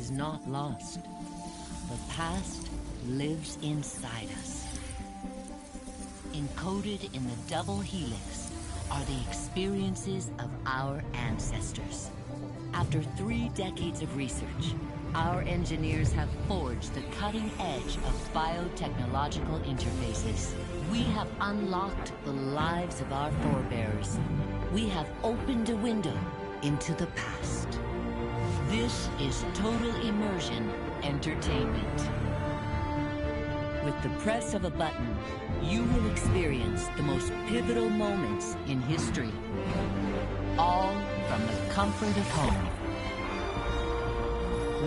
is not lost. The past lives inside us. Encoded in the double helix are the experiences of our ancestors. After 3 decades of research, our engineers have forged the cutting edge of biotechnological interfaces. We have unlocked the lives of our forebears. We have opened a window into the past. This is total immersion entertainment. With the press of a button, you will experience the most pivotal moments in history. All from the comfort of home.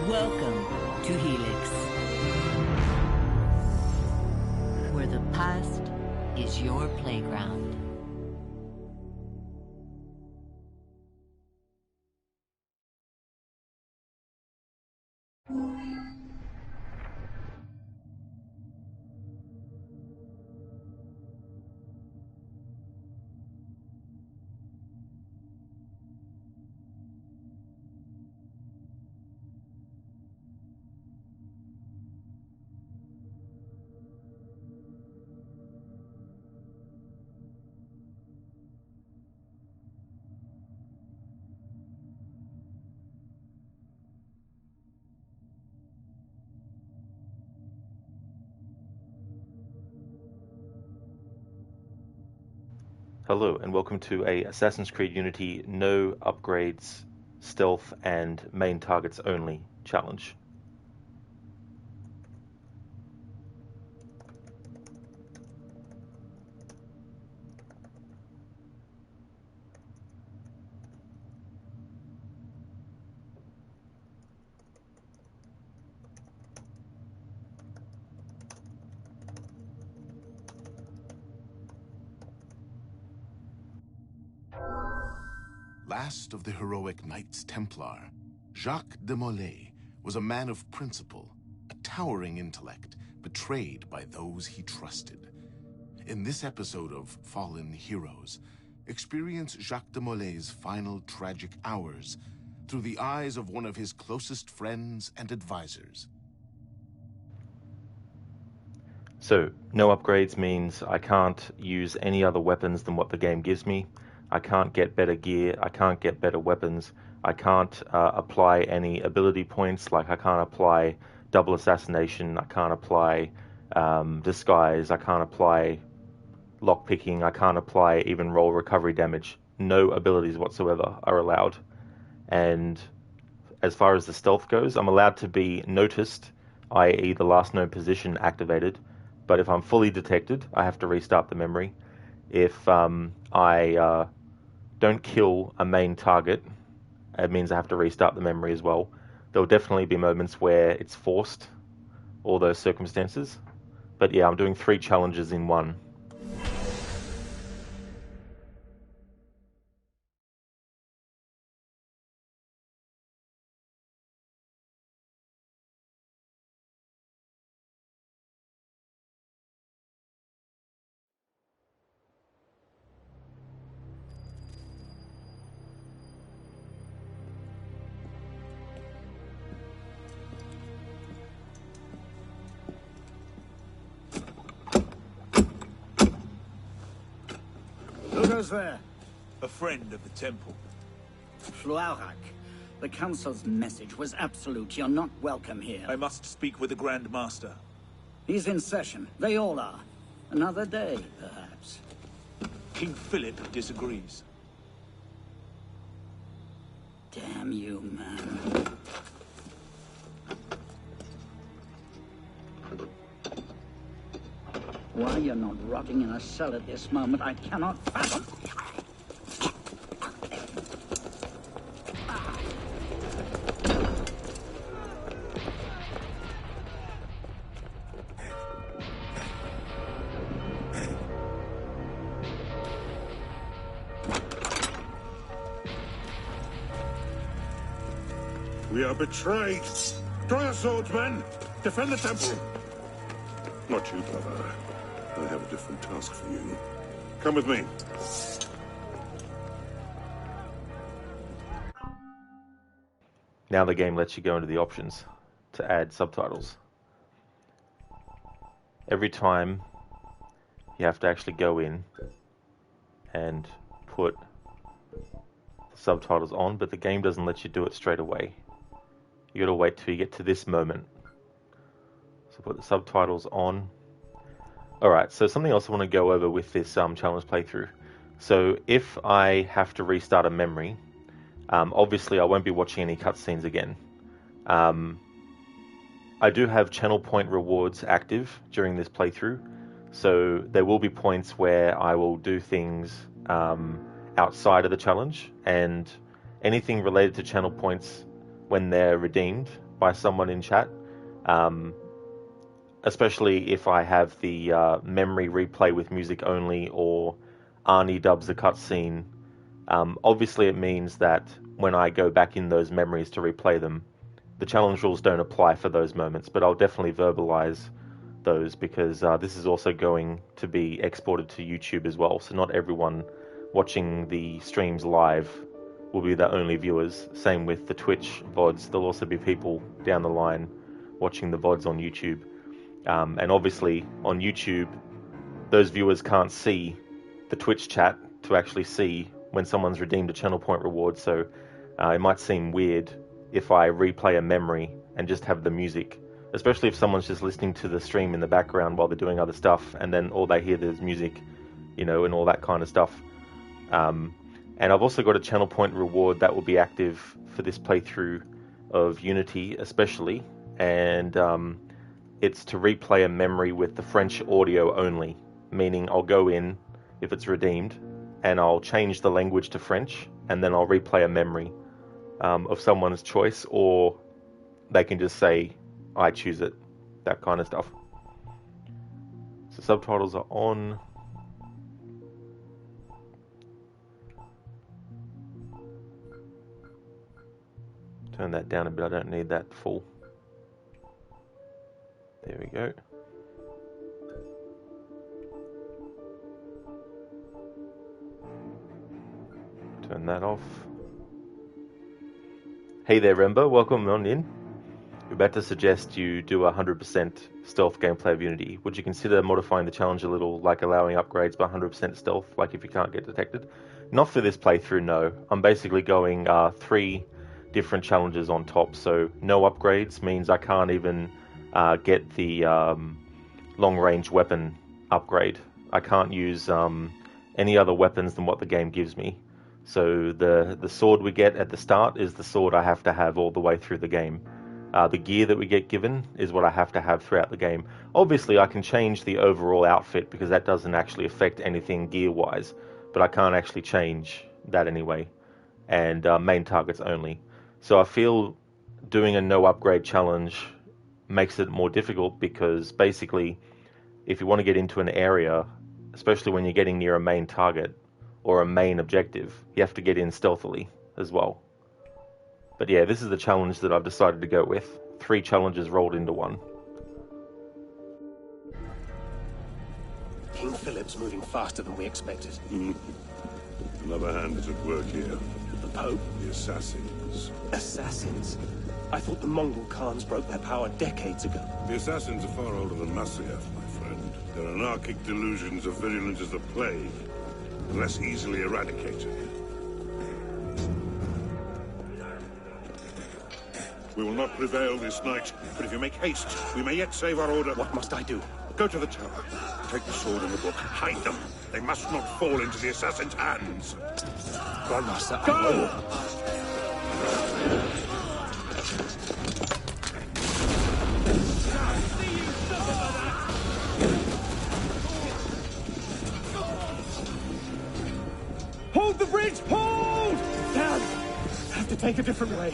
Welcome to Helix, where the past is your playground. Hello and welcome to a Assassin's Creed Unity no upgrades, stealth and main targets only challenge. Last of the heroic Knights Templar, Jacques de Molay was a man of principle, a towering intellect, betrayed by those he trusted. In this episode of Fallen Heroes, experience Jacques de Molay's final tragic hours through the eyes of one of his closest friends and advisors. So, no upgrades means I can't use any other weapons than what the game gives me. I can't get better gear, I can't get better weapons, I can't apply any ability points, like I can't apply double assassination, I can't apply disguise, I can't apply lockpicking, I can't apply even roll recovery damage. No abilities whatsoever are allowed. And as far as the stealth goes, I'm allowed to be noticed, i.e. the last known position activated, but if I'm fully detected, I have to restart the memory. If I don't kill a main target, it means I have to restart the memory as well. There will definitely be moments where it's forced, all those circumstances. But yeah, I'm doing 3 challenges in one. Who goes there? A friend of the temple. Floirac. The Council's message was absolute. You're not welcome here. I must speak with the Grand Master. He's in session. They all are. Another day, perhaps. King Philip disagrees. Damn you, man. Why you're not rotting in a cell at this moment, I cannot fathom. We are betrayed. Draw your swords, men. Defend the temple. Not you, brother. I have a different task for you. Come with me. now the game lets you go into the options to add subtitles. Every time you have to actually go in and put the subtitles on, but the game doesn't let you do it straight away. You gotta wait till you get to this moment. So put the subtitles on. Alright, so something else I want to go over with this challenge playthrough. So if I have to restart a memory, obviously I won't be watching any cutscenes again. I do have channel point rewards active during this playthrough, so there will be points where I will do things outside of the challenge, and anything related to channel points when they're redeemed by someone in chat, especially if I have the memory replay with music only, or Arnie dubs the cutscene. Obviously it means that when I go back in those memories to replay them, the challenge rules don't apply for those moments, but I'll definitely verbalize those, because this is also going to be exported to YouTube as well, so not everyone watching the streams live will be the only viewers. Same with the Twitch VODs, there'll also be people down the line watching the VODs on YouTube. And obviously on YouTube, those viewers can't see the Twitch chat to actually see when someone's redeemed a channel point reward, so it might seem weird if I replay a memory and just have the music, especially if someone's just listening to the stream in the background while they're doing other stuff, and then all they hear is music, you know, and all that kind of stuff. And I've also got a channel point reward that will be active for this playthrough of Unity especially, and it's to replay a memory with the French audio only, meaning I'll go in, if it's redeemed, and I'll change the language to French, and then I'll replay a memory of someone's choice, or they can just say, I choose it, that kind of stuff. So subtitles are on. Turn that down a bit, I don't need that full. There we go. Turn that off. Hey there, Rembo, welcome on in. We're about to suggest you do 100% stealth gameplay of Unity. Would you consider modifying the challenge a little, like allowing upgrades by 100% stealth, like if you can't get detected? Not for this playthrough, no. I'm basically going 3 different challenges on top, so no upgrades means I can't even get the long-range weapon upgrade. I can't use any other weapons than what the game gives me. So the sword we get at the start is the sword I have to have all the way through the game. The gear that we get given is what I have to have throughout the game. Obviously, I can change the overall outfit because that doesn't actually affect anything gear-wise, but I can't actually change that anyway, and main targets only. So I feel doing a no upgrade challenge makes it more difficult, because basically, if you want to get into an area, especially when you're getting near a main target or a main objective, you have to get in stealthily as well. But yeah, this is the challenge that I've decided to go with. 3 challenges rolled into one. King Philip's moving faster than we expected. Another hand is at work here. The Pope? The assassins. Assassins? I thought the Mongol Khans broke their power decades ago. The assassins are far older than Masyaf, my friend. Their anarchic delusions are virulent as the plague, and less easily eradicated. We will not prevail this night, but if you make haste, we may yet save our order. What must I do? Go to the tower. Take the sword and the book. Hide them. They must not fall into the assassin's hands. Grandmaster, Go! Hold the bridge! Hold! Dad! I have to take a different way.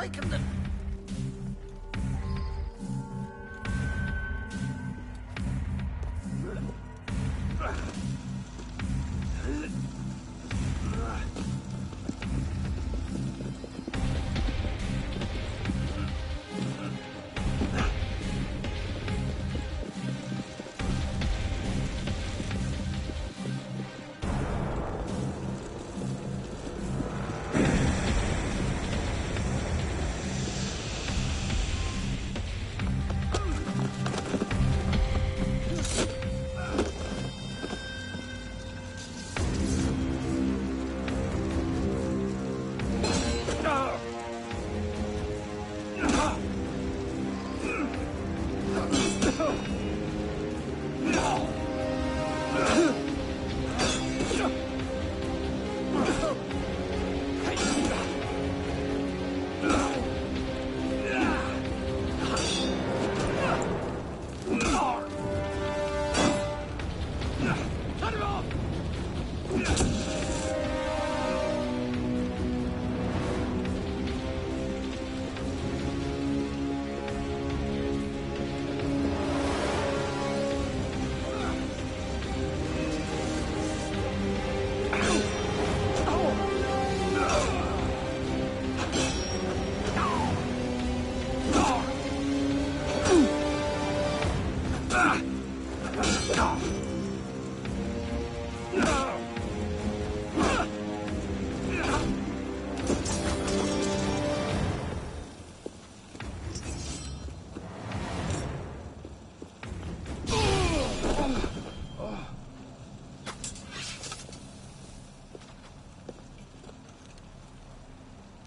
like him to...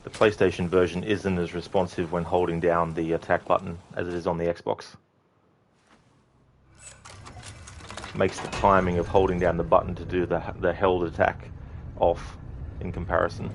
The PlayStation version isn't as responsive when holding down the attack button as it is on the Xbox. Makes the timing of holding down the button to do the held attack off in comparison.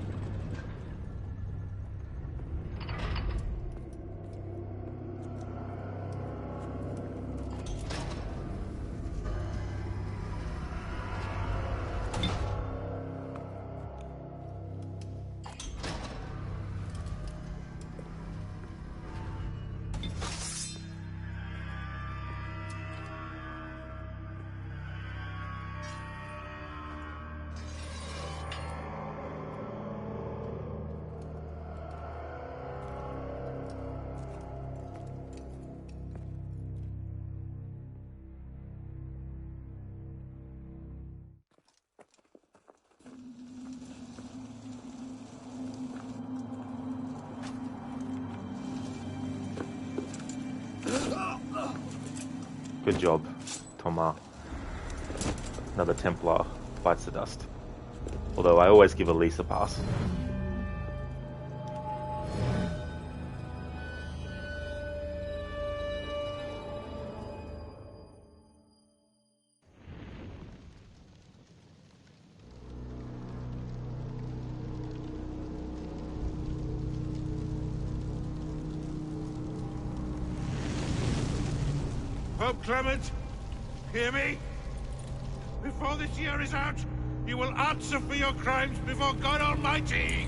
Good job, Thomas. Another Templar bites the dust. Although I always give Elise a pass. Pope Clement, hear me? Before this year is out, you will answer for your crimes before God Almighty.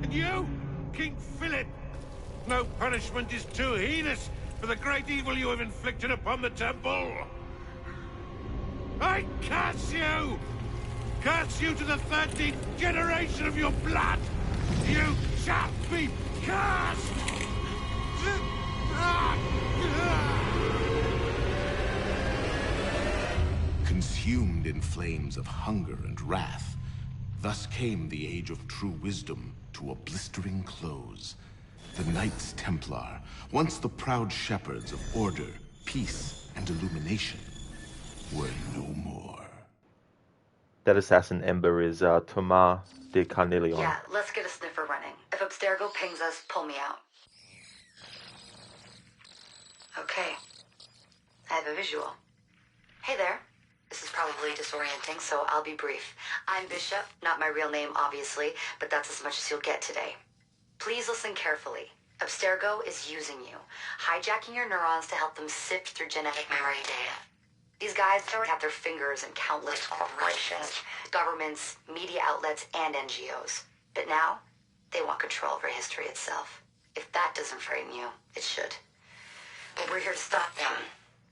And you, King Philip, no punishment is too heinous for the great evil you have inflicted upon the temple. I curse you! Curse you to the 13th generation of your blood! You shall be cursed! Consumed in flames of hunger and wrath, thus came the age of true wisdom to a blistering close. The Knights Templar, once the proud shepherds of order, peace, and illumination, were no more. That assassin Ember is Thomas de Carnelion. Yeah, let's get a sniffer running. If Abstergo pings us, pull me out. Okay. I have a visual. Hey there. This is probably disorienting, so I'll be brief. I'm Bishop, not my real name, obviously, but that's as much as you'll get today. Please listen carefully. Abstergo is using you, hijacking your neurons to help them sift through genetic memory data. These guys already have their fingers in countless corporations, governments, media outlets, and NGOs. But now, they want control over history itself. If that doesn't frighten you, it should. But we're here to stop them,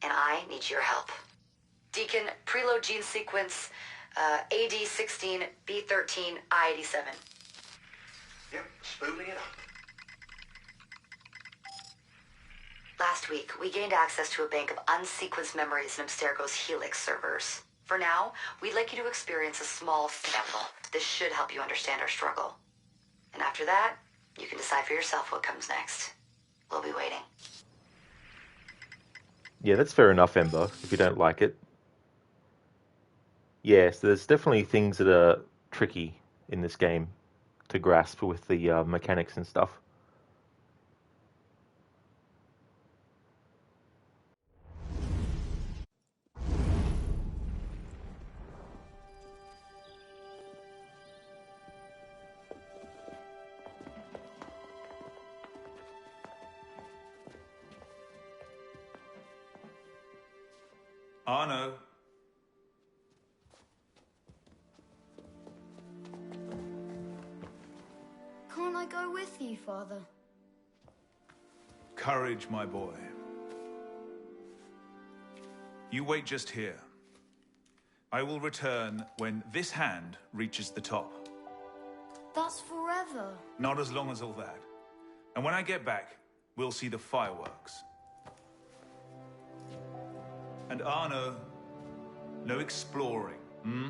and I need your help. Deacon, preload gene sequence AD16, B13, I87. Yep, spooling it up. Last week, we gained access to a bank of unsequenced memories in Abstergo's Helix servers. For now, we'd like you to experience a small sample. This should help you understand our struggle. And after that, you can decide for yourself what comes next. We'll be waiting. Yeah, that's fair enough, Ember, if you don't like it. Yes, there's definitely things that are tricky in this game to grasp with the mechanics and stuff. Arno. Can't I go with you, Father? Courage, my boy. You wait just here. I will return when this hand reaches the top. That's forever. Not as long as all that. And when I get back, we'll see the fireworks. And Arno, no exploring, hmm?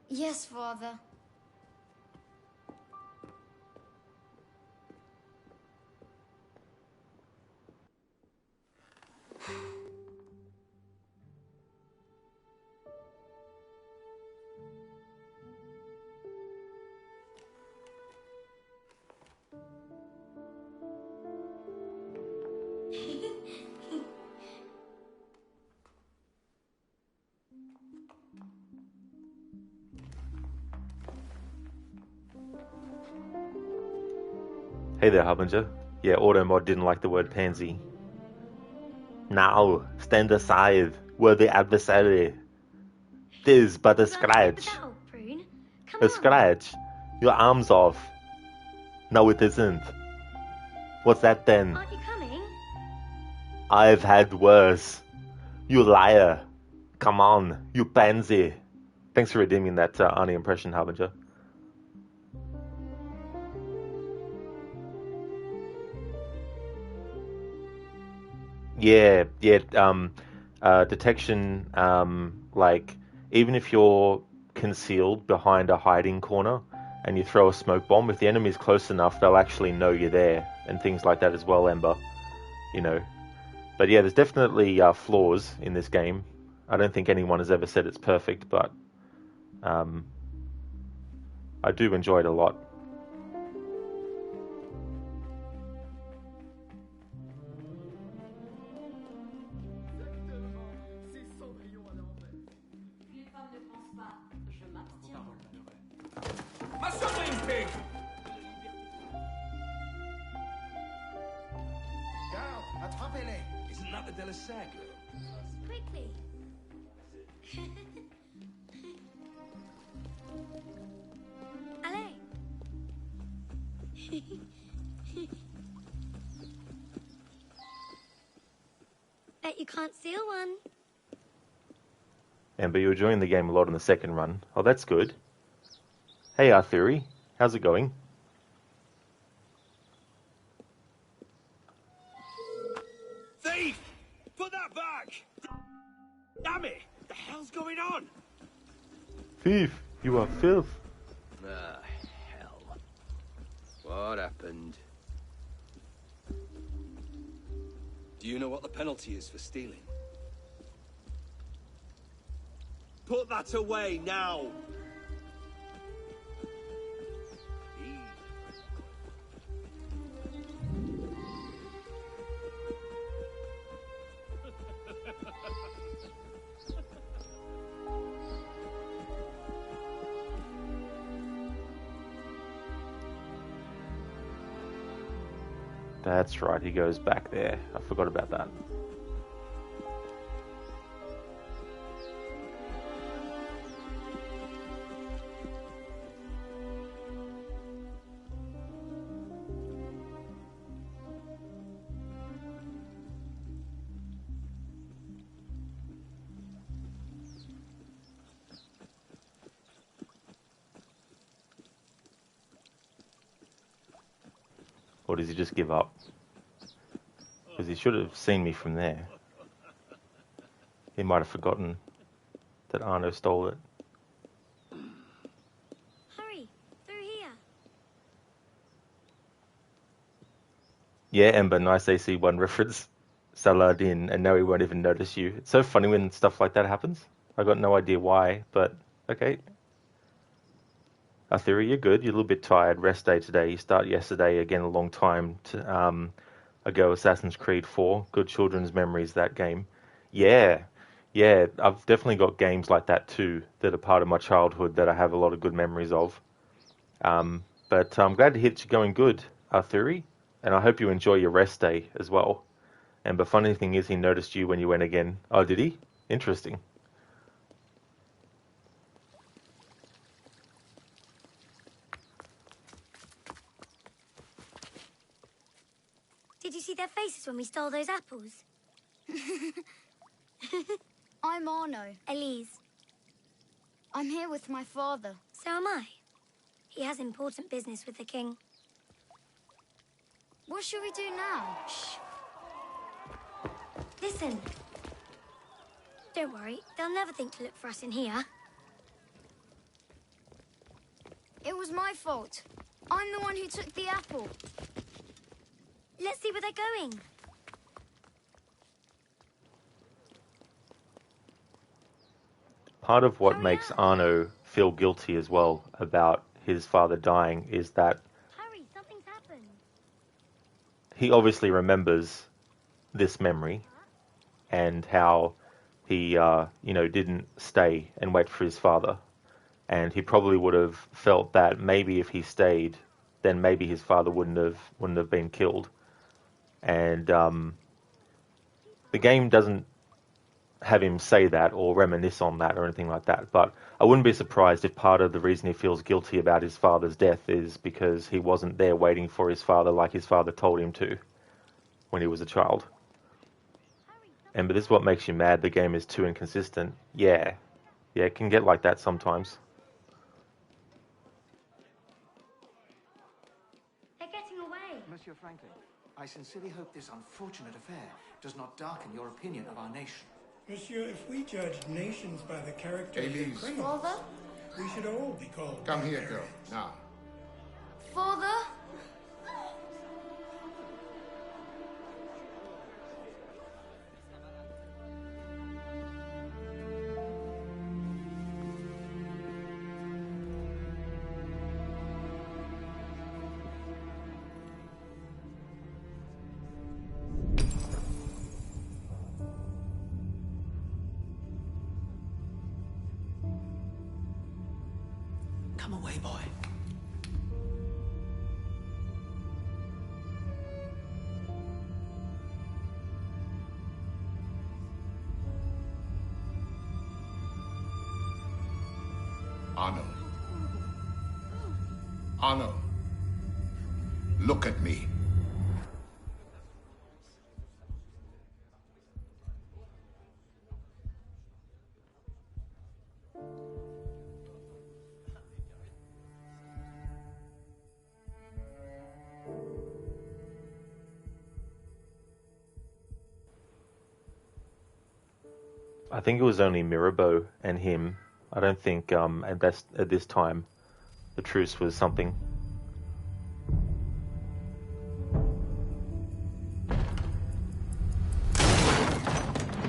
Yes, Father. Hey there, Harbinger. Yeah, Automod didn't like the word pansy. Now, stand aside, worthy adversary. Tis but a scratch. A scratch? Your arm's off. No, it isn't. What's that then? Aren't you coming? I've had worse. You liar. Come on, you pansy. Thanks for redeeming that Arnie impression, Harbinger. Yeah, detection, like, even if you're concealed behind a hiding corner and you throw a smoke bomb, if the enemy's close enough, they'll actually know you're there, and things like that as well, Ember, you know. But yeah, there's definitely flaws in this game. I don't think anyone has ever said it's perfect, but I do enjoy it a lot. Isn't that the Delisag girl? Quickly. Allez. Bet you can't steal one. Amber, you were enjoying the game a lot in the second run. Oh, that's good. Hey, Arthuri. How's it going? Thief! Put that back! Damn it! The hell's going on? Thief, you are filth. Ah, hell. What happened? Do you know what the penalty is for stealing? Put that away now! That's right, he goes back there. I forgot about that. Or does he just give up? Because he should have seen me from there. He might have forgotten that Arno stole it. Hurry, through here. Yeah, Ember, nice AC1 reference. Saladin, and now he won't even notice you. It's so funny when stuff like that happens. I got no idea why, but okay. Arthuri, you're good. You're a little bit tired. Rest day today. You start yesterday, again a long time ago, Assassin's Creed 4. Good children's memories, that game. Yeah, I've definitely got games like that too that are part of my childhood that I have a lot of good memories of. But I'm glad to hear that you're going good, Arthuri, and I hope you enjoy your rest day as well. And the funny thing is, he noticed you when you went again. Oh, did he? Interesting. Did you see their faces when we stole those apples? I'm Arno. Elise. I'm here with my father. So am I. He has important business with the king. What should we do now? Shh. Listen. Don't worry, they'll never think to look for us in here. It was my fault. I'm the one who took the apple. Let's see where they're going. Part of what makes Arno feel guilty as well about his father dying is that Hurry, something's happened. he obviously remembers this memory and how he, didn't stay and wait for his father. And he probably would have felt that maybe if he stayed, then maybe his father wouldn't have been killed. And the game doesn't have him say that or reminisce on that or anything like that. But I wouldn't be surprised if part of the reason he feels guilty about his father's death is because he wasn't there waiting for his father like his father told him to when he was a child. And but this is what makes you mad. The game is too inconsistent. Yeah, it can get like that sometimes. They're getting away. Monsieur Franklin, I sincerely hope this unfortunate affair does not darken your opinion of our nation. Monsieur, if we judged nations by the character of Elise. their criminals, Father? we should all be called Come here, girl. Now. Father? Come away, boy. Arno. Arno. Look at me. I think it was only Mirabeau and him. I don't think at this time the truce was something.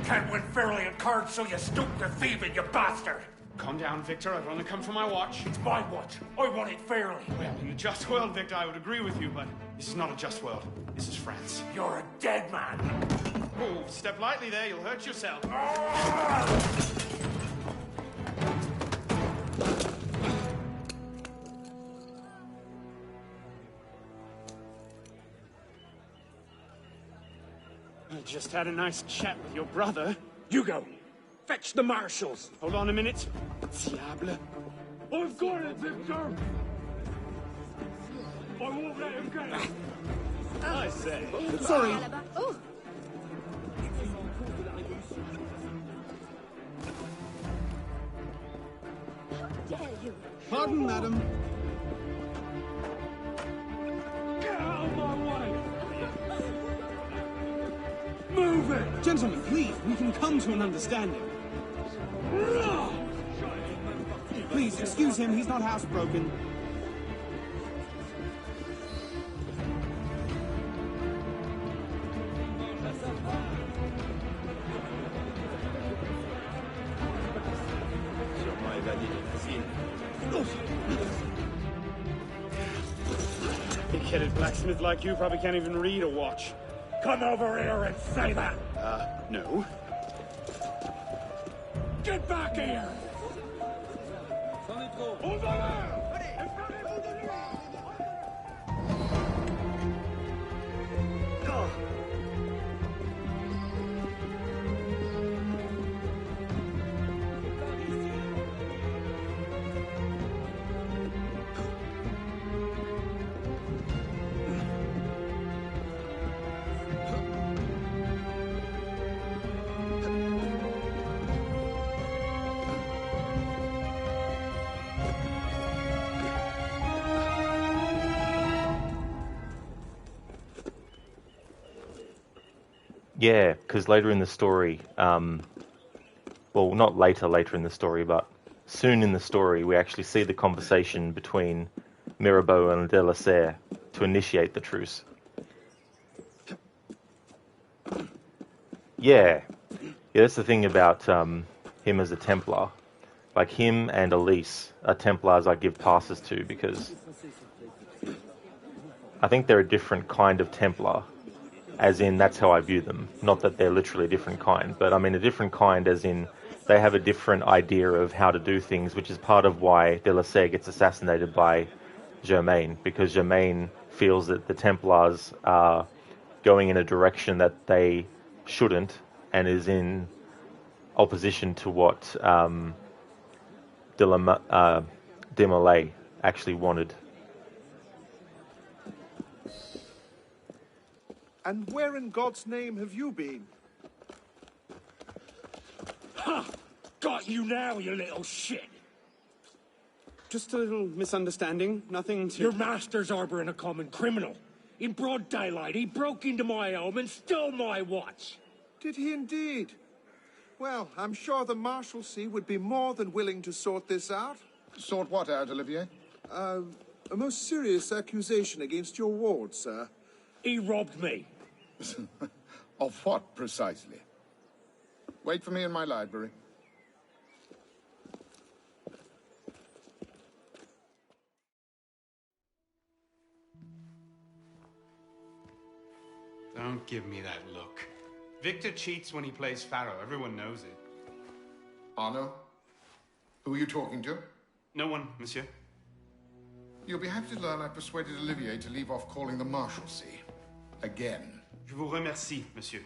Can't win fairly in cards, so you stoop to thieving, you bastard! Calm down, Victor. I've only come for my watch. It's my watch. I want it fairly. Well, in a just world, Victor, I would agree with you, but this is not a just world. This is France. You're a dead man. Oh, step lightly there. You'll hurt yourself. I just had a nice chat with your brother. You go. Fetch the marshals. Hold on a minute. Diable. I've got it, Victor. I won't let him get it. I say. Sorry. Oh. How dare you? Pardon, madam. Get out of my way! Gentlemen, please, we can come to an understanding. Please, excuse him, he's not housebroken. Big-headed blacksmith like you probably can't even read or watch. Come over here and say that! No. Get back here! Yeah, because later in the story, well, not later in the story, but soon in the story, we actually see the conversation between Mirabeau and de la Serre to initiate the truce. Yeah, that's the thing about him as a Templar. Like, him and Elise are Templars I give passes to because I think they're a different kind of Templar. As in, that's how I view them. Not that they're literally a different kind, but I mean a different kind as in they have a different idea of how to do things, which is part of why de la Serre gets assassinated by Germain, because Germain feels that the Templars are going in a direction that they shouldn't and is in opposition to what de Molay actually wanted. And where in God's name have you been? Ha! Got you now, you little shit! Just a little misunderstanding, nothing to... Your master's harboring a common criminal. In broad daylight, he broke into my home and stole my watch. Did he indeed? Well, I'm sure the Marshalsea would be more than willing to sort this out. Sort what out, Olivier? A most serious accusation against your ward, sir. He robbed me. Of what, precisely? Wait for me in my library. Don't give me that look. Victor cheats when he plays Pharaoh. Everyone knows it. Arno? Who are you talking to? No one, monsieur. You'll be happy to learn I persuaded Olivier to leave off calling the Marshalsea. Again. Je vous remercie, monsieur.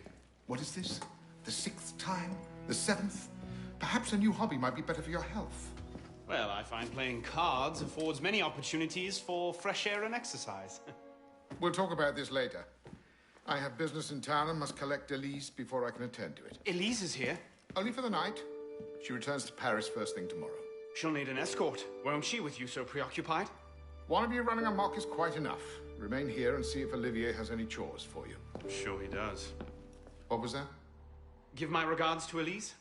What is this? The 6th time? The 7th? Perhaps a new hobby might be better for your health. Well, I find playing cards affords many opportunities for fresh air and exercise. We'll talk about this later. I have business in town and must collect Elise before I can attend to it. Elise is here? Only for the night. She returns to Paris first thing tomorrow. She'll need an escort. Won't she, with you so preoccupied? One of you running amok is quite enough. Remain here and see if Olivier has any chores for you. I'm sure he does. What was that? Give my regards to Elise.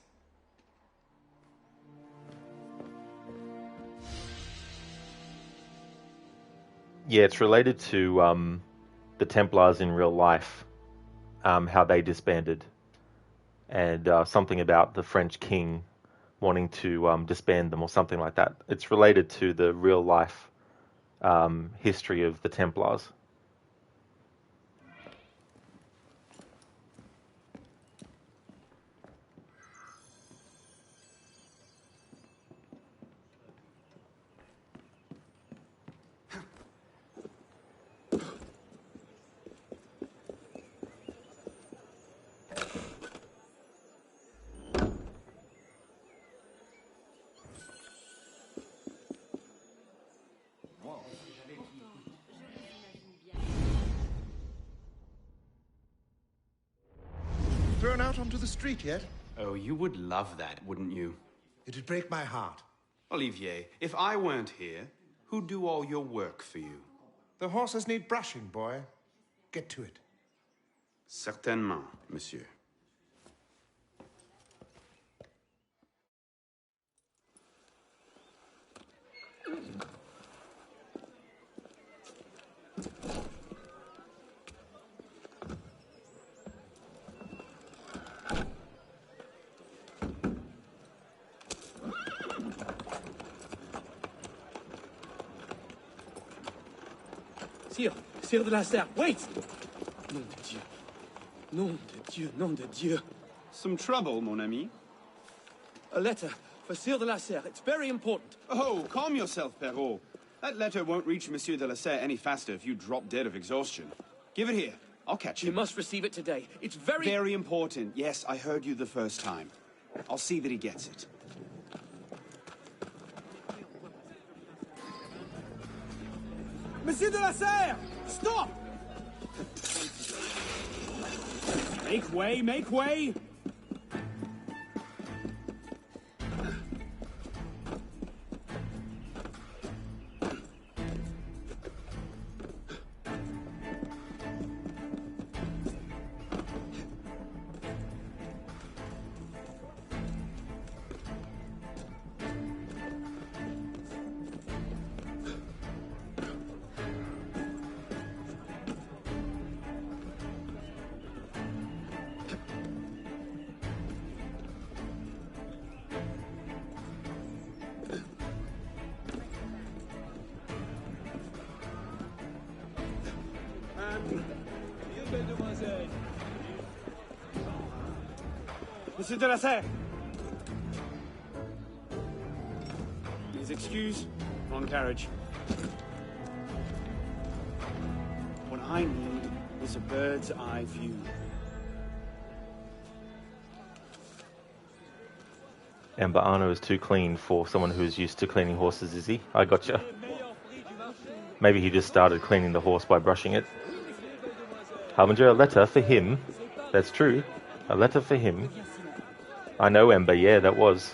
Yeah, it's related to the Templars in real life, how they disbanded, and something about the French king wanting to disband them or something like that. It's related to the real life history of the Templars. Thrown out onto the street yet? Oh, you would love that, wouldn't you? It'd break my heart. Olivier, if I weren't here, who'd do all your work for you? The horses need brushing, boy. Get to it. Certainement, monsieur. Sire, Sire de la Serre, wait! Nom de Dieu. Nom de Dieu, nom de Dieu. Some trouble, mon ami? A letter for Sire de la Serre. It's very important. Oh, calm yourself, Perrault. That letter won't reach Monsieur de la Serre any faster if you drop dead of exhaustion. Give it here. I'll catch You him. must receive it today. It's very... Very important. Yes, I heard you the first time. I'll see that he gets it. Monsieur de la Serre! Stop! Make way, make way! Monsieur de la Serre! Please excuse. Wrong carriage. What I need is a bird's eye view. But Arno is too clean for someone who's used to cleaning horses, is he? I gotcha. Maybe he just started cleaning the horse by brushing it. Harbinger, a letter for him. That's true. A letter for him. I know, Ember, yeah, that was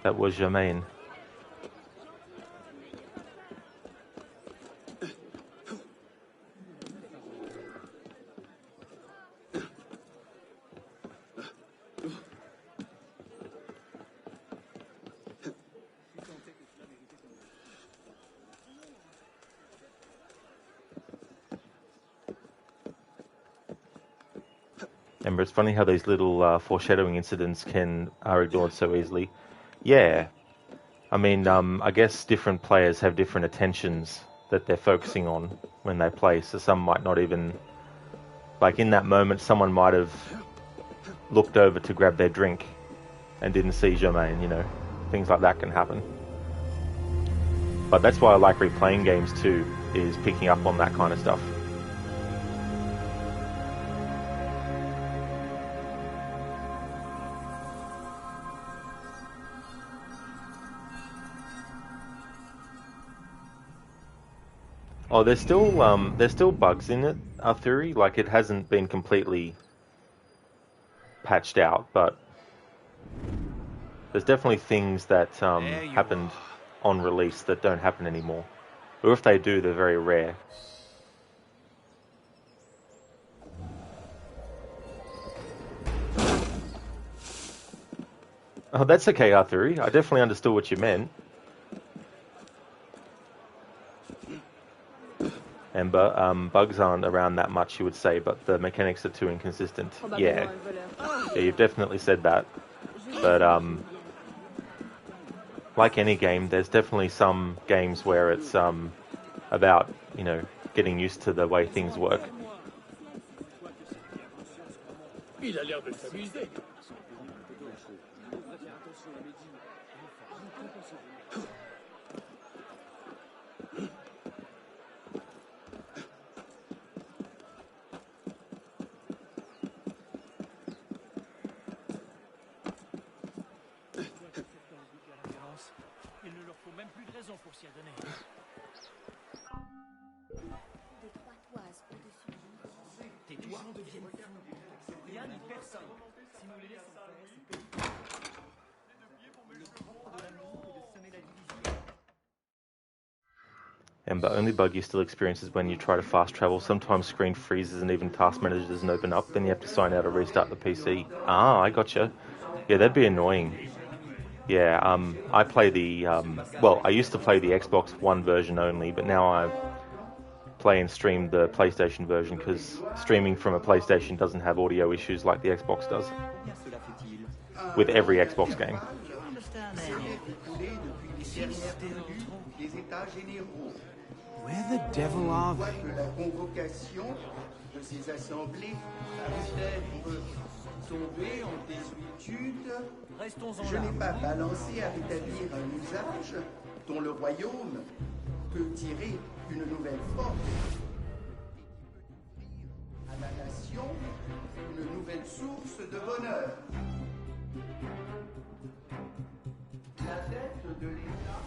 Germaine. Ember, it's funny how these little foreshadowing incidents are ignored so easily. Yeah. I mean, I guess different players have different attentions that they're focusing on when they play, so some might not even... Like, in that moment, someone might have looked over to grab their drink and didn't see Germaine, you know. Things like that can happen. But that's why I like replaying games too, is picking up on that kind of stuff. Oh, there's still bugs in it, Arthuri. Like, it hasn't been completely patched out, but there's definitely things that happened on release that don't happen anymore. Or if they do, they're very rare. Oh, that's okay, Arthuri. I definitely understood what you meant. Ember, bugs aren't around that much, you would say, but the mechanics are too inconsistent. Yeah, you've definitely said that. But, like any game, there's definitely some games where it's about, you know, getting used to the way things work. Il a l'air de s'amuser. Il ne leur faut même plus de raison pour s'y adonner. Tais-toi, on devienne fou. Rien ni personne. Si nous les laissons faire, c'est payé. Le propre de l'amour est de semer la division. And the only bug you still experience is when you try to fast travel. Sometimes screen freezes and even task manager doesn't open up. Then you have to sign out or restart the PC. Ah, I gotcha. Yeah, that'd be annoying. Yeah, I play the, well, I used to play the Xbox One version only, but now I play and stream the PlayStation version because streaming from a PlayStation doesn't have audio issues like the Xbox does. With every Xbox game. Where the devil are they? Je n'ai pas balancé à rétablir un usage dont le royaume peut tirer une nouvelle force à la nation une nouvelle source de bonheur. La dette de l'État.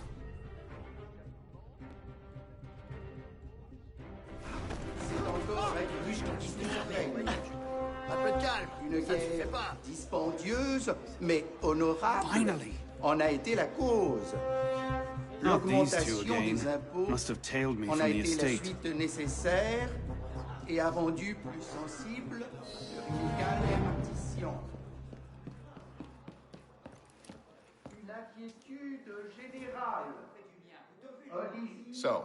C'est encore un un peu de calme, une guerre dispendieuse, mais honorable, en a été la cause. L'augmentation des impôts en a été la suite nécessaire et a rendu plus sensible leur inégale répartition. Une inquiétude générale. So,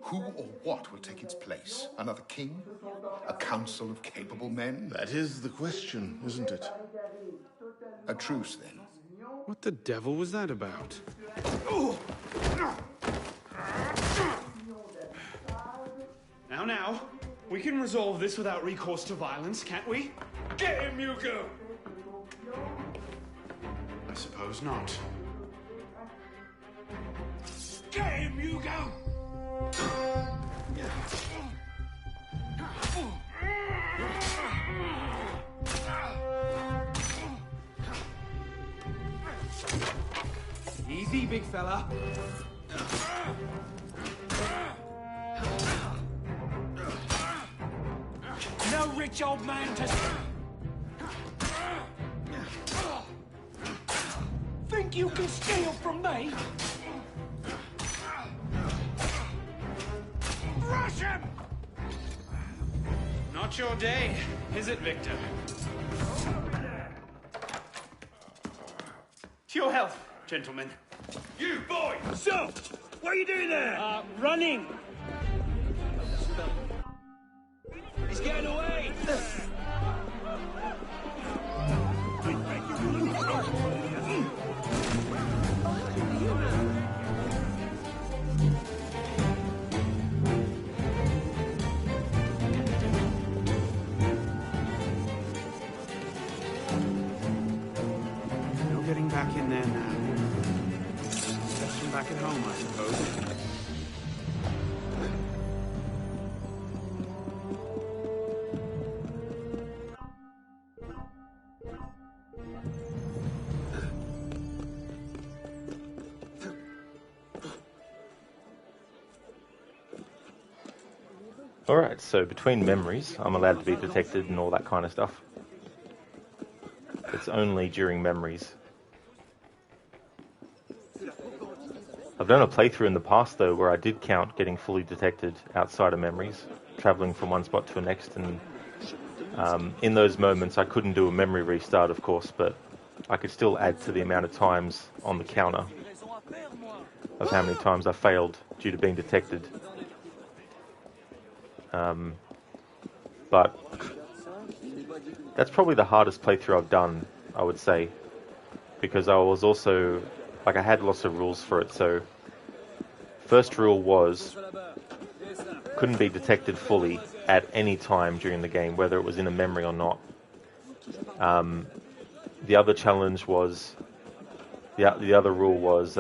who or what will take its place? Another king? A council of capable men? That is the question, isn't it? A truce, then. What the devil was that about? Now, we can resolve this without recourse to violence, can't we? Get him, Hugo! I suppose not. Get him, Hugo! Easy, big fella. No rich old man to... Think you can steal from me? Rush him! Not your day, is it, Victor? To your health, gentlemen. You, boy! So, what are you doing there? Running! He's getting away! No getting back in there now. Best from back at home, I suppose. Alright, so between memories, I'm allowed to be detected and all that kind of stuff. It's only during memories. I've done a playthrough in the past though where I did count getting fully detected outside of memories, travelling from one spot to the next, and in those moments I couldn't do a memory restart of course, but I could still add to the amount of times on the counter of how many times I failed due to being detected. But that's probably the hardest playthrough I've done, I would say, because I was also, like, I had lots of rules for it. So first rule was couldn't be detected fully at any time during the game, whether it was in a memory or not. The other challenge was, the other rule was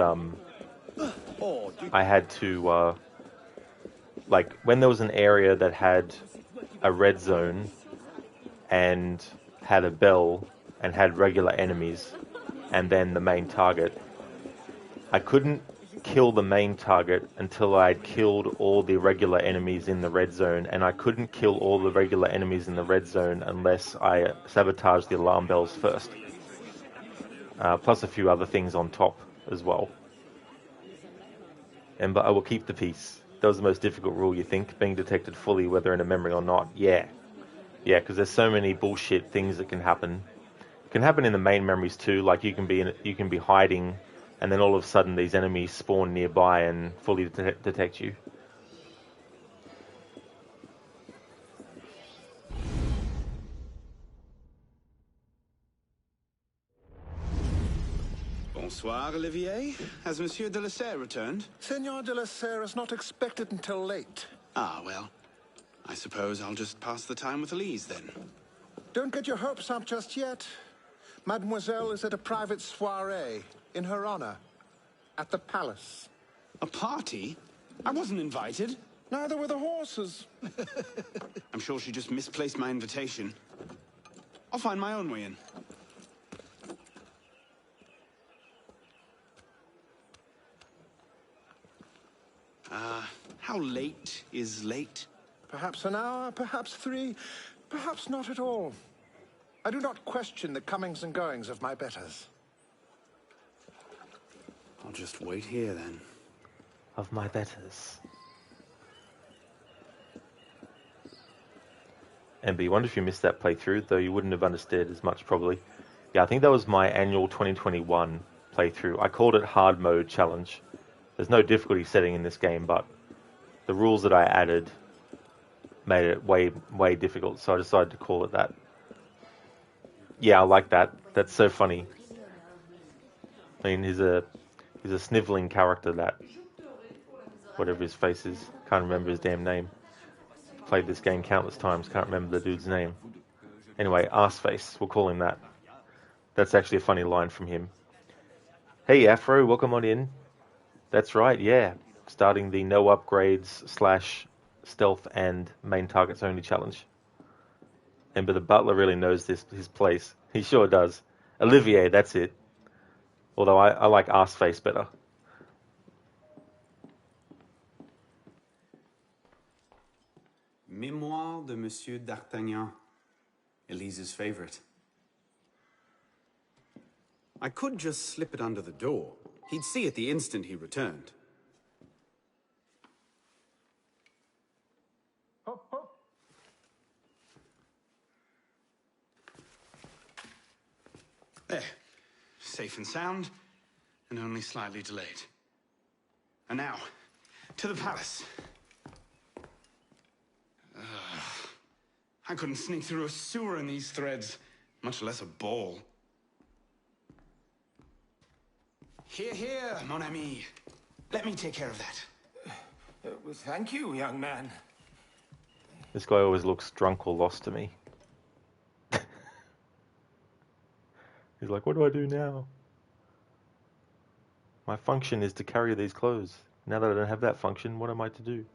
I had to like, when there was an area that had a red zone and had a bell and had regular enemies and then the main target, I couldn't kill the main target until I had killed all the regular enemies in the red zone, and I couldn't kill all the regular enemies in the red zone unless I sabotaged the alarm bells first. Plus a few other things on top as well. But I will keep the peace. That was the most difficult rule, you think? Being detected fully, whether in a memory or not? Yeah. Yeah, because there's so many bullshit things that can happen. It can happen in the main memories too. Like you can be hiding, and then all of a sudden these enemies spawn nearby and fully detect you. Bonsoir, Olivier. Has Monsieur de la Serre returned? Senor de la Serre is not expected until late. Ah, well. I suppose I'll just pass the time with Elise, then. Don't get your hopes up just yet. Mademoiselle is at a private soirée, in her honor, at the palace. A party? I wasn't invited. Neither were the horses. I'm sure she just misplaced my invitation. I'll find my own way in. How late is late? Perhaps an hour, perhaps 3, perhaps not at all. I do not question the comings and goings of my betters. I'll just wait here, then. Of my betters. MB, I wonder if you missed that playthrough, though you wouldn't have understood as much, probably. Yeah, I think that was my annual 2021 playthrough. I called it Hard Mode Challenge. There's no difficulty setting in this game, but the rules that I added made it way difficult, so I decided to call it that. Yeah, I like that. That's so funny. I mean, he's a sniveling character, that whatever his face is. Can't remember his damn name. Played this game countless times. Can't remember the dude's name. Anyway, Arseface. We'll call him that. That's actually a funny line from him. Hey, Afro, welcome on in. That's right, yeah. Starting the no upgrades / stealth and main targets only challenge. But the butler really knows his place. He sure does. Olivier, that's it. Although I like Arseface better. Mémoire de Monsieur d'Artagnan. Elise's favorite. I could just slip it under the door. He'd see it the instant he returned. There. Safe and sound, and only slightly delayed. And now, to the palace. I couldn't sneak through a sewer in these threads, much less a ball. Here, mon ami. Let me take care of that. Well, thank you, young man. This guy always looks drunk or lost to me. He's like, what do I do now? My function is to carry these clothes. Now that I don't have that function, what am I to do?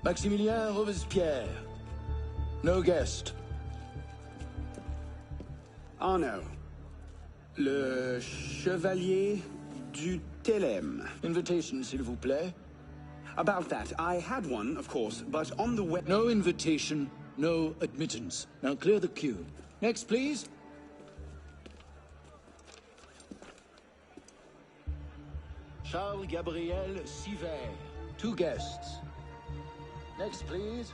Maximilien Robespierre. No guest. Arno. Le Chevalier du Télème. Invitation, s'il vous plaît. About that, I had one, of course, but on the web... No invitation, no admittance. Now clear the queue. Next, please. Charles Gabriel Siver. 2 guests. Next, please.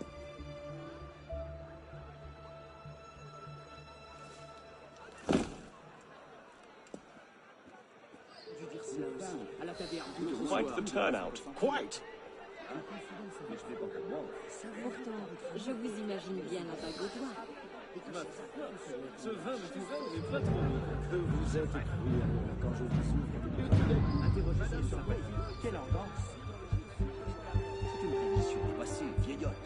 Quite the turnout. Quite. Pourtant, je vous imagine bien la bague au doigt. Ce vin me fait pas trop que vous êtes cru quand je vous ouvre. Interrogez sur quelle ambiance. C'est une tradition du passé, vieillotte.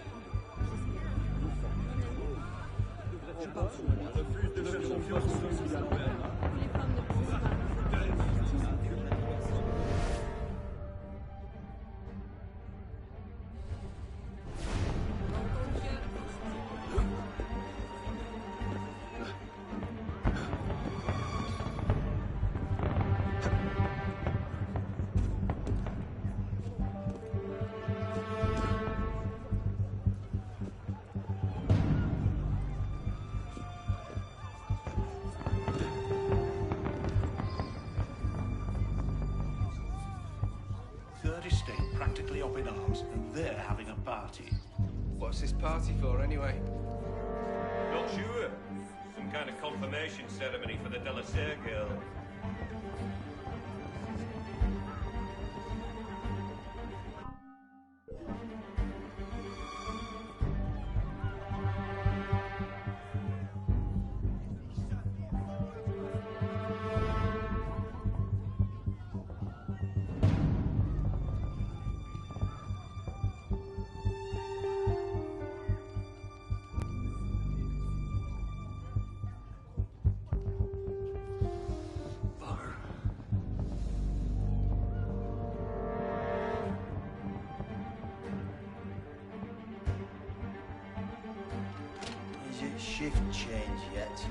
Je parle sur moi. Refuse de faire confiance aux hommes qui l'envers. Les femmes ne pensent pas. in-arms, and they're having a party. What's this party for, anyway? Not sure. Some kind of confirmation ceremony for the De La Serre girl. Is it shift change yet?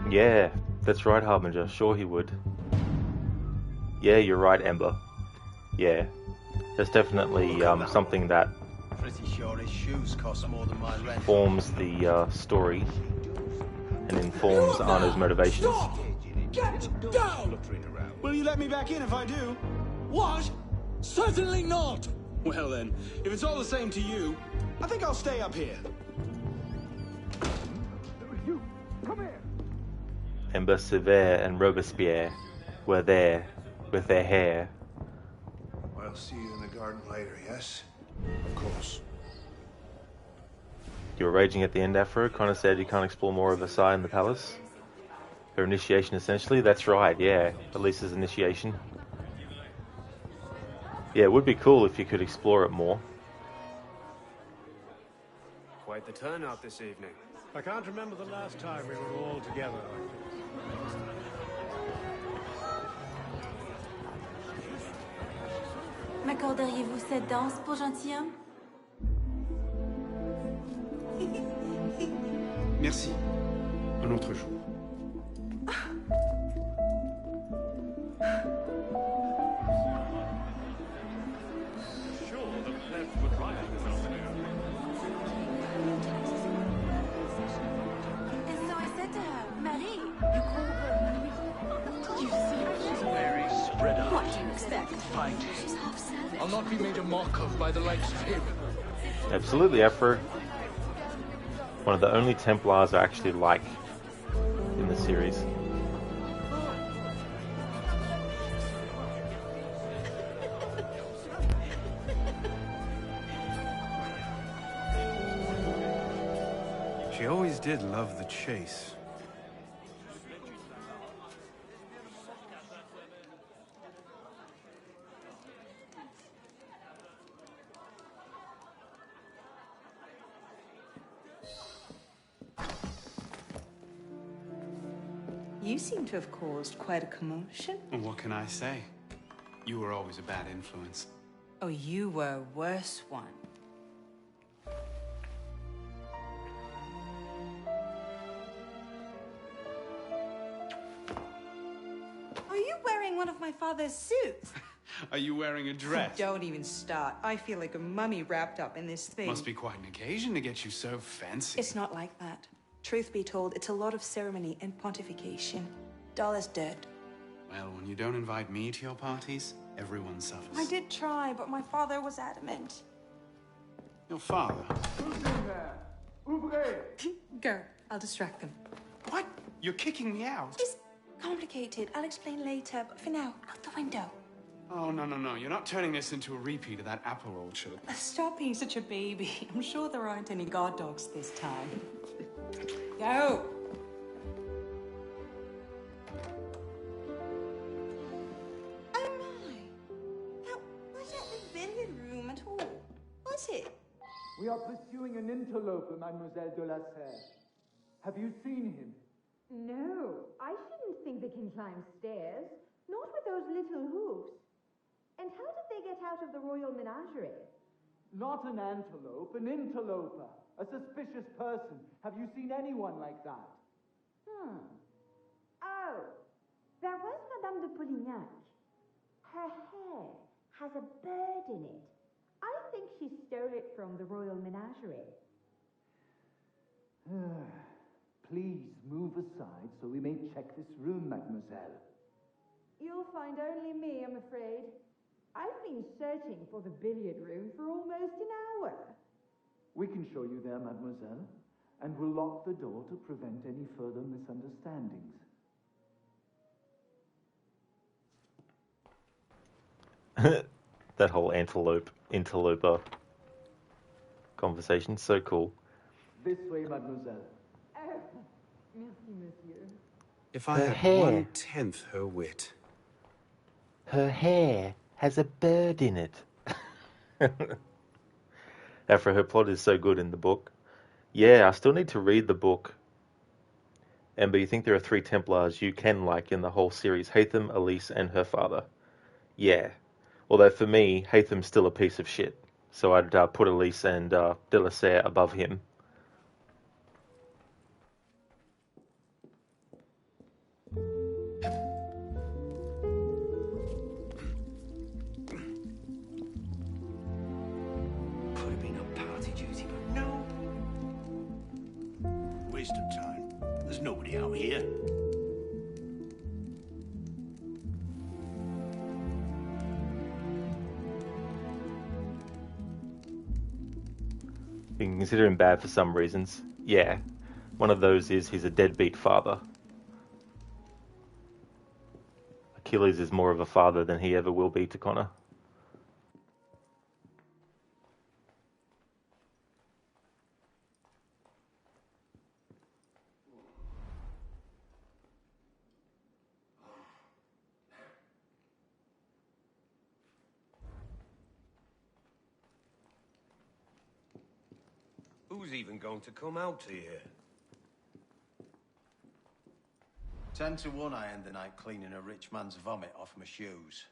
Yeah, that's right, Harbinger. Sure he would. Yeah, you're right, Ember. Yeah, there's definitely something that Pretty sure his shoes cost more than my rent. forms the story and informs Arno's motivations. Get down! Will you let me back in if I do? What? Certainly not! Well then, if it's all the same to you, I think I'll stay up here. You, come here! Ember, Sever, and Robespierre were there with their hair. I'll see you in the garden later, yes? Of course. You were raging at the end, Afro. Connor said you can't explore more of Versailles in the palace. Her initiation, essentially. That's right, yeah. Elisa's initiation. Yeah, it would be cool if you could explore it more. Quite the turnout this evening. I can't remember the last time we were all together. M'accorderiez-vous cette danse pour gentilhomme? Merci. Un autre jour. Sure, the plebs would riot this afternoon. And so I said to her, Marie, you call her... You see, she's very spread out. What do you expect? She's half savage. I'll not be made a mock of by the likes of him. Absolutely, Afro. One of the only Templars I actually like in the series. She always did love the chase. You seem to have caused quite a commotion. Well, what can I say? You were always a bad influence. Oh, you were a worse one. Are you wearing one of my father's suits? Are you wearing a dress? Don't even start. I feel like a mummy wrapped up in this thing. Must be quite an occasion to get you so fancy. It's not like that. Truth be told, it's a lot of ceremony and pontification. Dull as dirt. Well, when you don't invite me to your parties, everyone suffers. I did try, but my father was adamant. Your father? Who's in there? Ouvrez! Go. I'll distract them. What? You're kicking me out? It's complicated. I'll explain later, but for now, out the window. Oh, no. You're not turning this into a repeat of that apple orchard. Stop being such a baby. I'm sure there aren't any guard dogs this time. Go! Oh my! That wasn't the billiard room at all, was it? We are pursuing an interloper, Mademoiselle de la Serre. Have you seen him? No, I shouldn't think they can climb stairs. Not with those little hooves. And how did they get out of the royal menagerie? Not an antelope, an interloper. A suspicious person. Have you seen anyone like that? Oh, there was Madame de Polignac. Her hair has a bird in it. I think she stole it from the royal menagerie. Please move aside so we may check this room, mademoiselle. You'll find only me, I'm afraid. I've been searching for the billiard room for almost an hour. We can show you there, mademoiselle, and we'll lock the door to prevent any further misunderstandings. That whole interloper conversation, so cool. This way, mademoiselle. Oh, merci, monsieur. If I Her had hair. 1/10 her wit. Her hair has a bird in it. After her plot is so good in the book. Yeah, I still need to read the book. Amber, you think there are 3 Templars you can like in the whole series? Hatham, Elise, and her father. Yeah. Although for me, Hatham's still a piece of shit. So I'd put Elise and de la Serre above him. Could have been on party duty, but no. Waste of time. There's nobody out here. You can consider him bad for some reasons. Yeah. One of those is he's a deadbeat father. Achilles is more of a father than he ever will be to Connor. Who's even going to come out here? 10 to 1 I end the night cleaning a rich man's vomit off my shoes.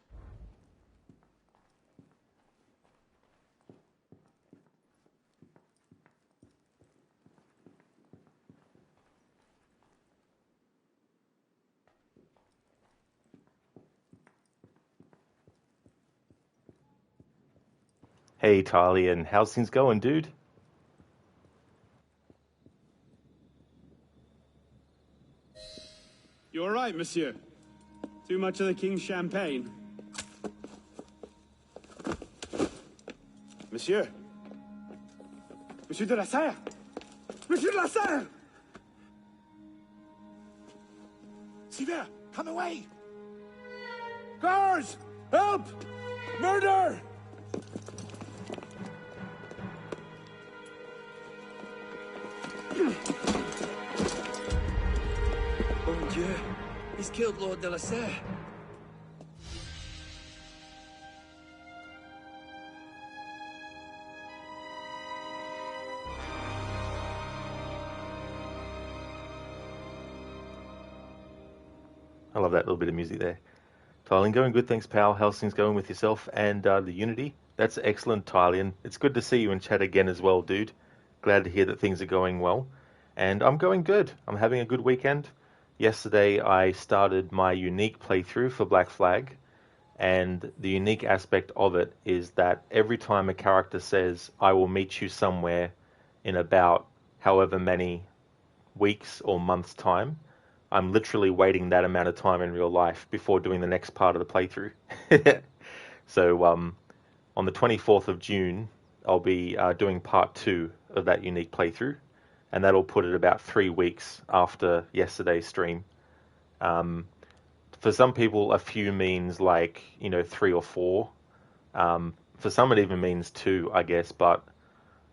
Hey, Talion, how's things going, dude? You all right, monsieur? Too much of the king's champagne? Monsieur? Monsieur de la Serre? Monsieur de la Serre! See there! Come away! Guards! Help! Murder! Mon Dieu, he's killed Lord de la Serre. I love that little bit of music there. Tylian, going good, thanks, pal. How's things going with yourself and the Unity? That's excellent, Tylian. It's good to see you in chat again as well, dude. Glad to hear that things are going well. And I'm going good. I'm having a good weekend. Yesterday, I started my unique playthrough for Black Flag. And the unique aspect of it is that every time a character says, I will meet you somewhere in about however many weeks or months' time, I'm literally waiting that amount of time in real life before doing the next part of the playthrough. So on the 24th of June, I'll be doing part 2 of that unique playthrough, and that'll put it about 3 weeks after yesterday's stream. For some people, a few means like, 3 or 4. For some, it even means 2, I guess, but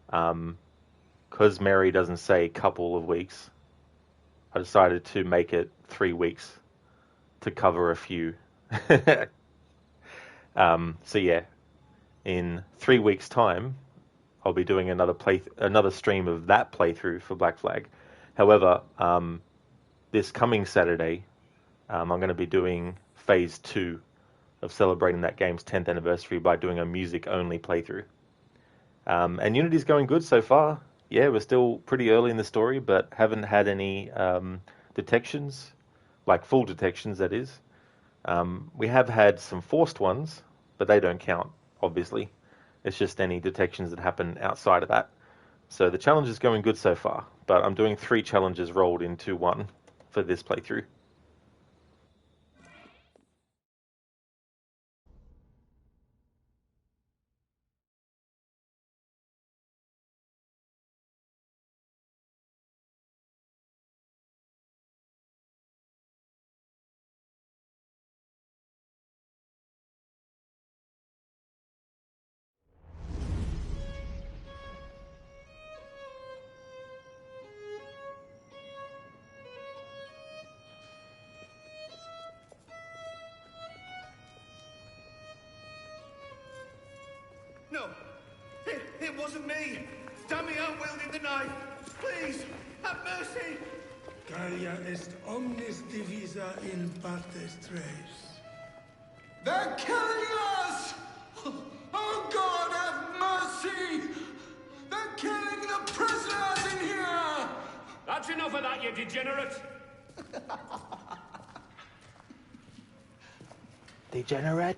because Mary doesn't say couple of weeks, I decided to make it 3 weeks to cover a few. So yeah, in 3 weeks' time, I'll be doing another stream of that playthrough for Black Flag. However, this coming Saturday, I'm going to be doing Phase 2 of celebrating that game's 10th anniversary by doing a music-only playthrough. And Unity's going good so far. Yeah, we're still pretty early in the story, but haven't had any detections, like full detections, that is. We have had some forced ones, but they don't count, obviously. It's just any detections that happen outside of that. So the challenge is going good so far, but I'm doing 3 challenges rolled into one for this playthrough. No, it wasn't me. Damn me, I'm wielding the knife. Please, have mercy. Gallia est omnis divisa in partes tres. They're killing us! Oh God, have mercy! They're killing the prisoners in here! That's enough of that, you degenerate! Degenerate?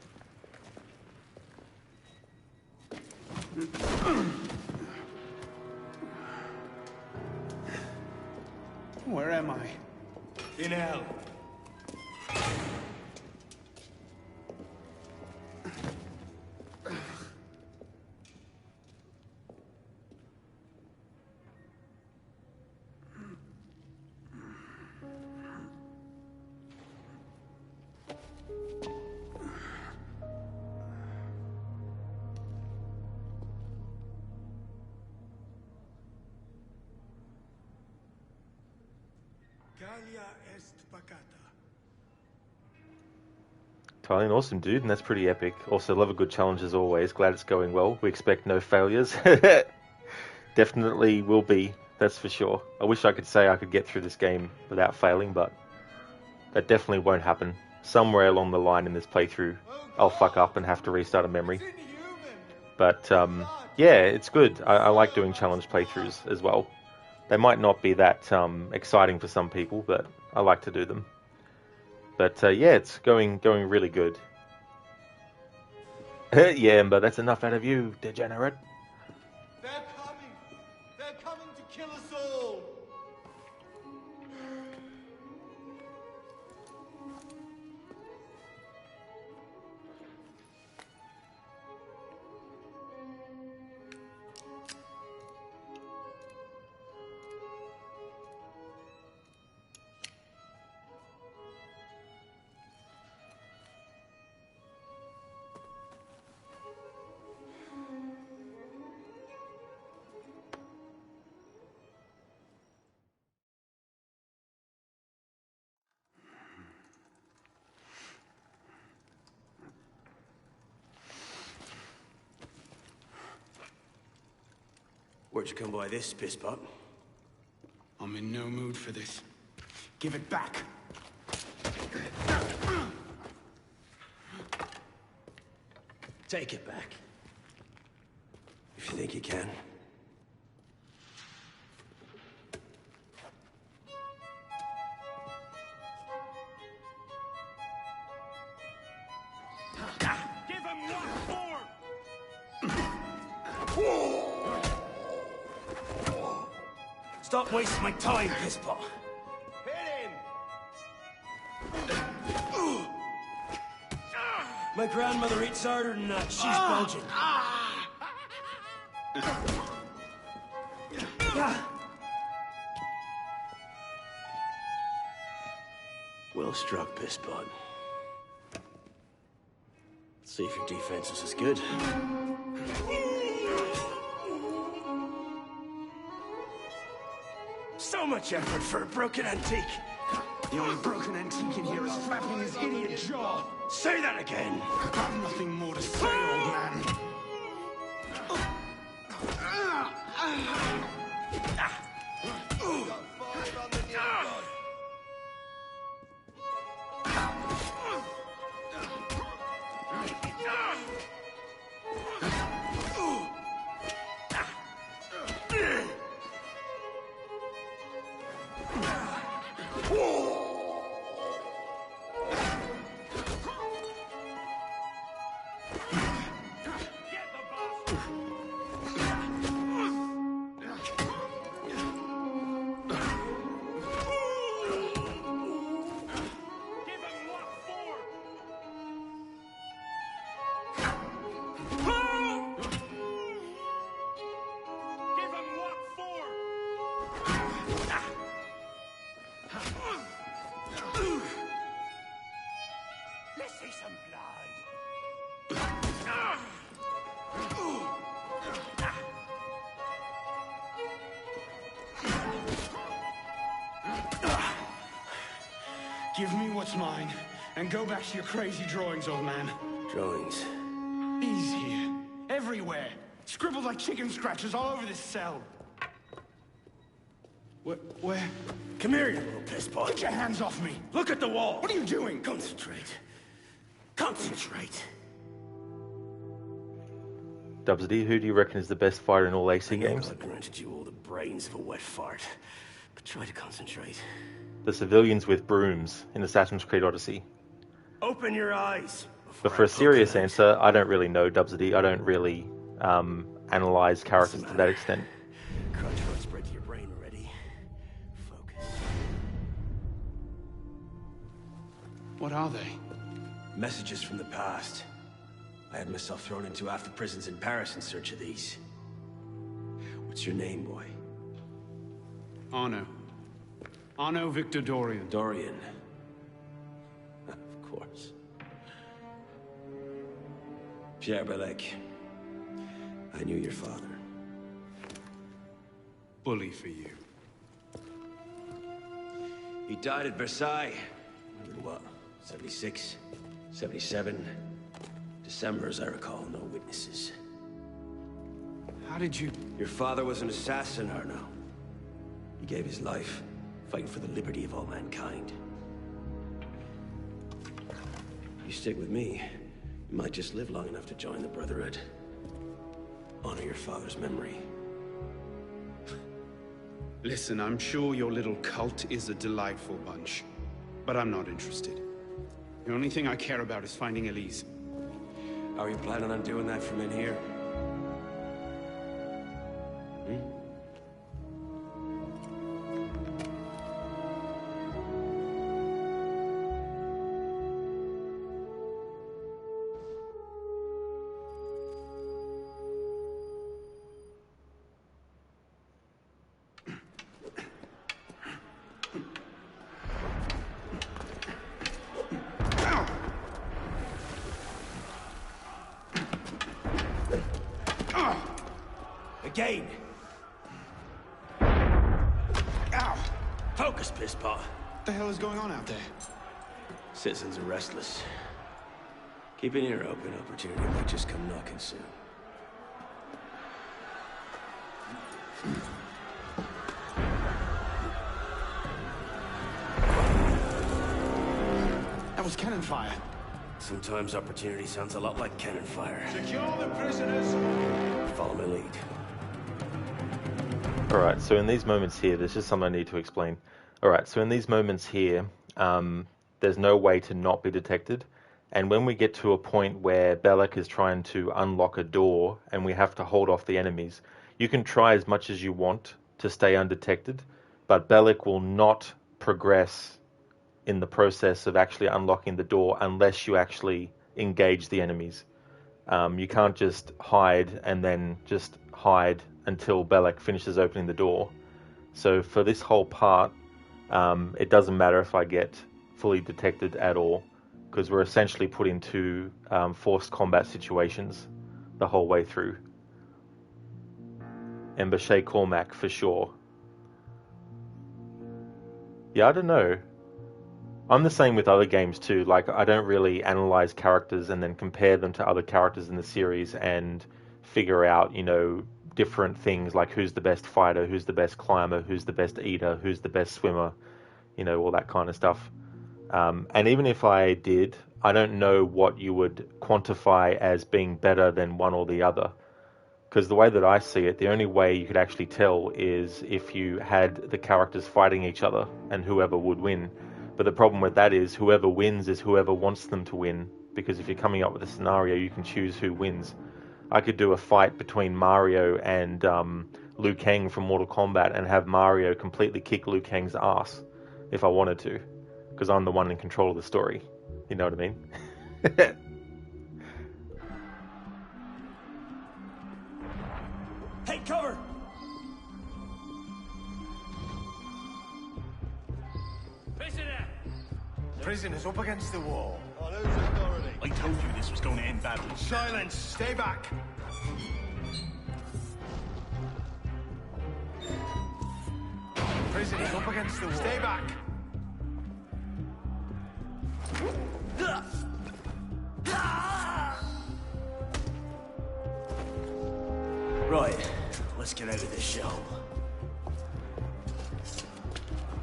Where am I? In hell. Gallia est pacata. Italian, awesome, dude, and that's pretty epic. Also, love a good challenge as always. Glad it's going well. We expect no failures. Definitely will be, that's for sure. I wish I could say I could get through this game without failing, but that definitely won't happen. Somewhere along the line in this playthrough, I'll fuck up and have to restart a memory. But, yeah, it's good. I like doing challenge playthroughs as well. They might not be that exciting for some people, but I like to do them. But yeah, it's going really good. Yeah, but that's enough out of you, degenerate. They're coming. They're coming to kill us all. Where'd you come by this, pisspot? I'm in no mood for this. Give it back! Take it back. If you think you can. Give him one more! Stop wasting my time, pisspot. Hit him! My grandmother eats harder than that. She's bulging. Well struck, pisspot. See if your defense is as good. So much effort for a broken antique. The only broken antique in here is flapping his idiot jaw. Say that again. I've got nothing more to say, old man. Let's see some blood. Give me what's mine, and go back to your crazy drawings, old man. Drawings? He's here. Everywhere. Scribbled like chicken scratches all over this cell. Where? Come here, you little piss pot. Get your hands off me! Look at the wall! What are you doing? Concentrate. Concentrate. Dubsy, who do you reckon is the best fighter in all AC games? I granted you all the brains of a wet fart, but try to concentrate. The civilians with brooms in Assassin's Creed Odyssey. Open your eyes. But for a serious answer, I don't really know Dubsy. I don't really analyze characters to that extent. Crunch won't spread to your brain already. Focus. What are they? Messages from the past. I had myself thrown into half the prisons in Paris in search of these. What's your name, boy? Arno. Arno Victor Dorian. Dorian. Of course. Pierre Belec. I knew your father. Bully for you. He died at Versailles. In what? 76? 77? December, as I recall, no witnesses. How did you... Your father was an assassin, Arno. He gave his life, fighting for the liberty of all mankind. You stick with me, you might just live long enough to join the Brotherhood. Honor your father's memory. Listen, I'm sure your little cult is a delightful bunch, but I'm not interested. The only thing I care about is finding Elise. How are you planning on doing that from in here? Again! Ow! Focus, pisspot! What the hell is going on out there? Citizens are restless. Keep an ear open. Opportunity might just come knocking soon. That was cannon fire. Sometimes opportunity sounds a lot like cannon fire. Secure the prisoners! Follow my lead. Alright, so in these moments here, there's just something I need to explain. Alright, so in these moments here, there's no way to not be detected. And when we get to a point where Belec is trying to unlock a door and we have to hold off the enemies, you can try as much as you want to stay undetected, but Belec will not progress in the process of actually unlocking the door unless you actually engage the enemies. You can't just hide and then just hide until Belec finishes opening the door. So for this whole part, it doesn't matter if I get fully detected at all, because we're essentially put into forced combat situations the whole way through. Embouche Cormac for sure. Yeah, I don't know. I'm the same with other games too. Like, I don't really analyze characters and then compare them to other characters in the series and figure out, you know, different things like who's the best fighter, who's the best climber, who's the best eater, who's the best swimmer, you know, all that kind of stuff. And even if I did, I don't know what you would quantify as being better than one or the other. Because the way that I see it, the only way you could actually tell is if you had the characters fighting each other and whoever would win. But the problem with that is whoever wins is whoever wants them to win. Because if you're coming up with a scenario, you can choose who wins. I could do a fight between Mario and Liu Kang from Mortal Kombat and have Mario completely kick Liu Kang's ass if I wanted to. Because I'm the one in control of the story. You know what I mean? Take cover! Prisoners up against the wall. On whose authority? I told you this was going to end badly. Silence! Stay back! Prisoners up against the wall. Stay back! Right, let's get out of this shell.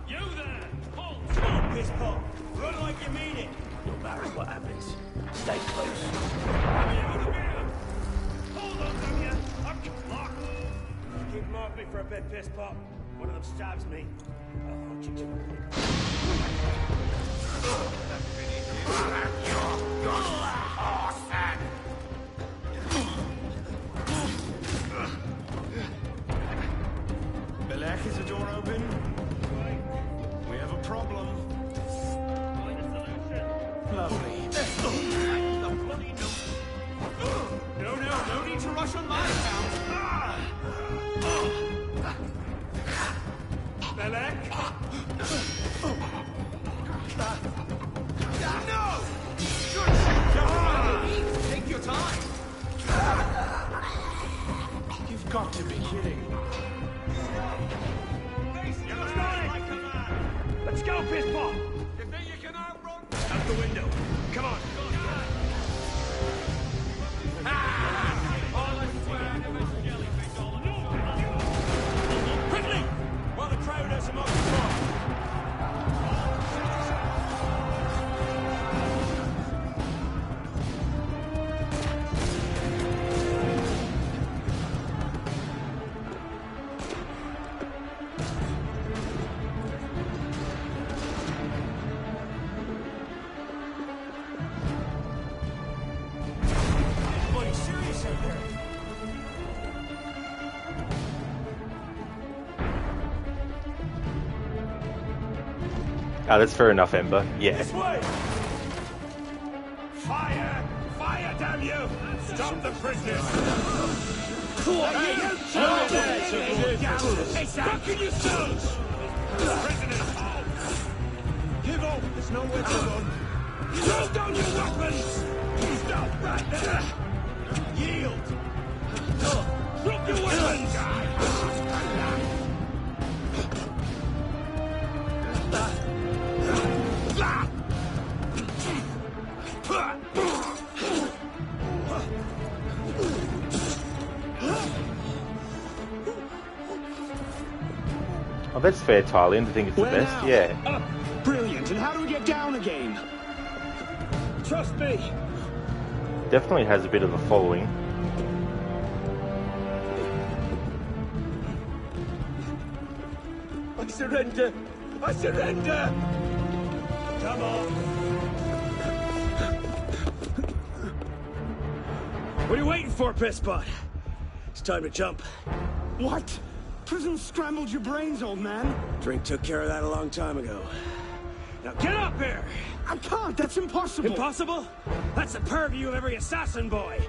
You there! Halt! Come on, piss pot! Run like you mean it! No matter what happens, stay close. Hold on, damn you! I'm locked! Keep them off me for a bit, piss pot. One of them stabs me. I'll hunt you to a Belek, is the door open? We have a problem. Lovely. No need to rush on my account. Belek? No! Good. Take your time. You've got to be kidding. Let's go, piss pot! You think you can outrun? Out the window. Come on. Quickly! While the crowd has him on the floor. Buddy, serious out there? Ah, that's fair enough, Ember. Yeah. This way! Fire! Fire, damn you! Stop the prisoners! Hey, you Fucking yourselves! Prisoners! Give up! There's nowhere to run! Throw down your weapons! Stop right there! Yield! Drop your weapons! Oh, that's fair, Thailand. I think it's the Where best. now? Yeah. Brilliant. And how do we get down again? Trust me! Definitely has a bit of a following. I surrender! I surrender! Come on! What are you waiting for, pisspot? It's time to jump. What? Prison scrambled your brains, old man. Drink took care of that a long time ago. Now get up here! I can't. That's impossible. Impossible? That's the purview of every assassin boy.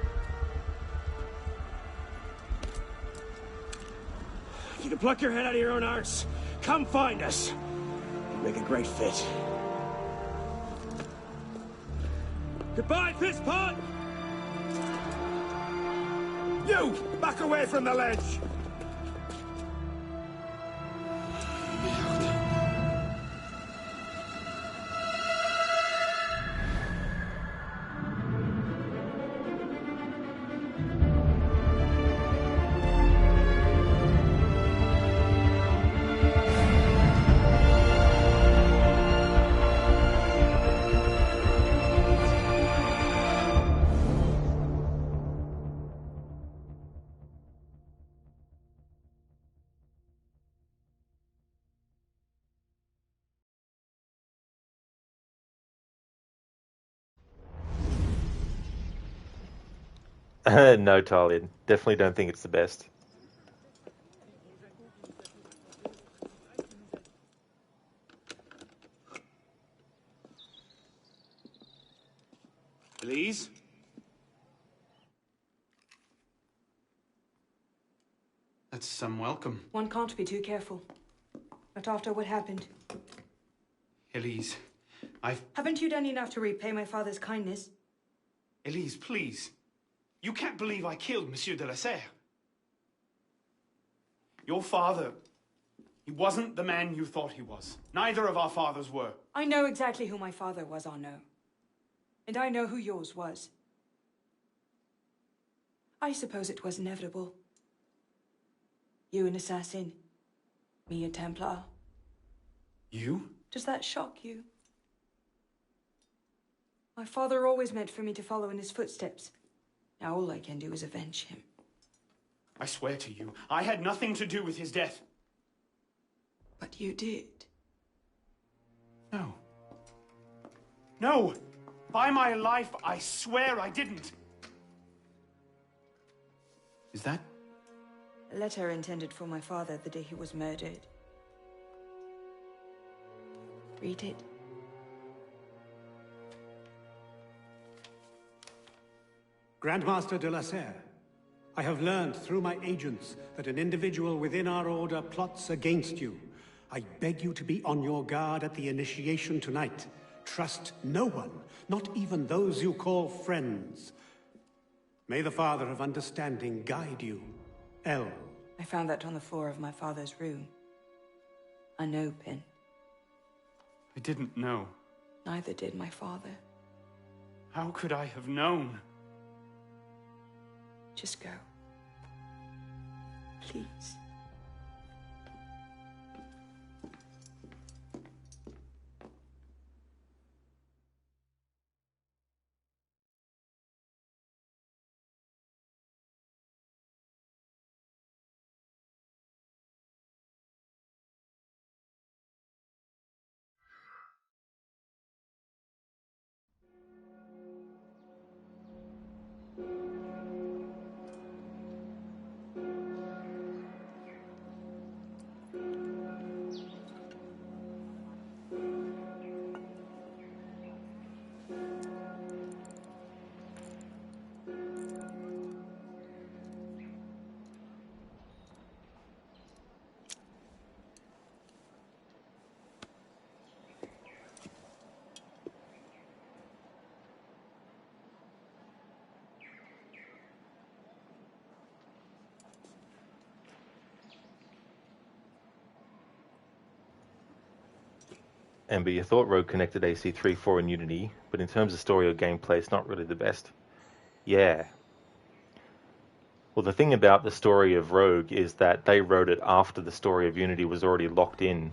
If you can pluck your head out of your own arse, come find us. You'd make a great fit. Goodbye, pisspot! You! Back away from the ledge! No, Thailand. Definitely don't think it's the best. Please? That's some welcome. One can't be too careful. Not after what happened. Elise, Haven't you done enough to repay my father's kindness? Elise, please. You can't believe I killed Monsieur de la Serre. Your father, he wasn't the man you thought he was. Neither of our fathers were. I know exactly who my father was, Arno. And I know who yours was. I suppose it was inevitable. You an assassin, me a Templar. You? Does that shock you? My father always meant for me to follow in his footsteps. Now all I can do is avenge him. I swear to you, I had nothing to do with his death. But you did. No. No! By my life, I swear I didn't. Is that? A letter intended for my father the day he was murdered. Read it. Grandmaster de la Serre, I have learned through my agents that an individual within our order plots against you. I beg you to be on your guard at the initiation tonight. Trust no one, not even those you call friends. May the Father of Understanding guide you. L. I found that on the floor of my father's room. Unopened. I didn't know. Neither did my father. How could I have known? Just go. Please. Amber, you thought Rogue connected AC3-4 in Unity, but in terms of story or gameplay, it's not really the best. Yeah. Well, the thing about the story of Rogue is that they wrote it after the story of Unity was already locked in.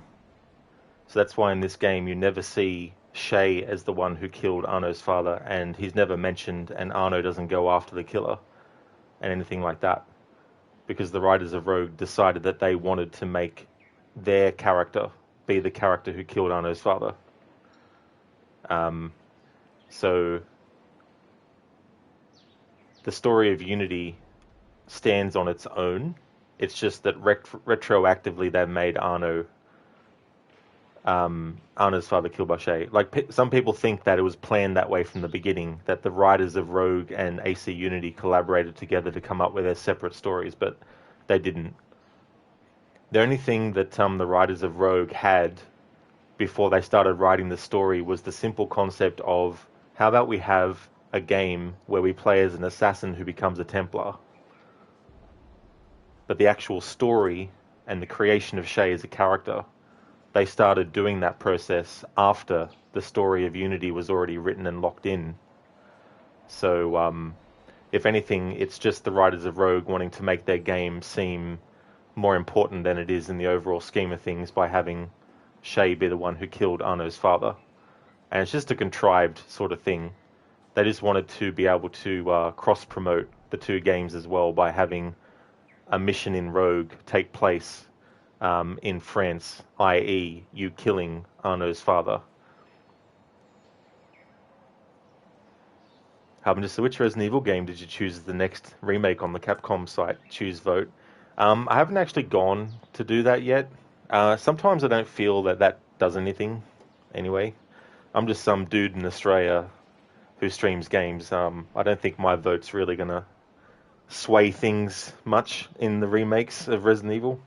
So that's why in this game you never see Shay as the one who killed Arno's father, and he's never mentioned, and Arno doesn't go after the killer, and anything like that. Because the writers of Rogue decided that they wanted to make their character be the character who killed Arno's father. So the story of Unity stands on its own. It's just that retroactively they made Arno's father killed by Shay. Like some people think that it was planned that way from the beginning, that the writers of Rogue and AC Unity collaborated together to come up with their separate stories, but they didn't. The only thing that the writers of Rogue had before they started writing the story was the simple concept of, how about we have a game where we play as an assassin who becomes a Templar? But the actual story and the creation of Shay as a character, they started doing that process after the story of Unity was already written and locked in. So, if anything, it's just the writers of Rogue wanting to make their game seem more important than it is in the overall scheme of things by having Shay be the one who killed Arno's father. And it's just a contrived sort of thing. They just wanted to be able to cross-promote the two games as well by having a mission in Rogue take place in France, i.e. you killing Arno's father. Just which Resident Evil game did you choose as the next remake on the Capcom site? Choose vote. I haven't actually gone to do that yet. Sometimes I don't feel that does anything anyway. I'm just some dude in Australia who streams games. I don't think my vote's really going to sway things much in the remakes of Resident Evil.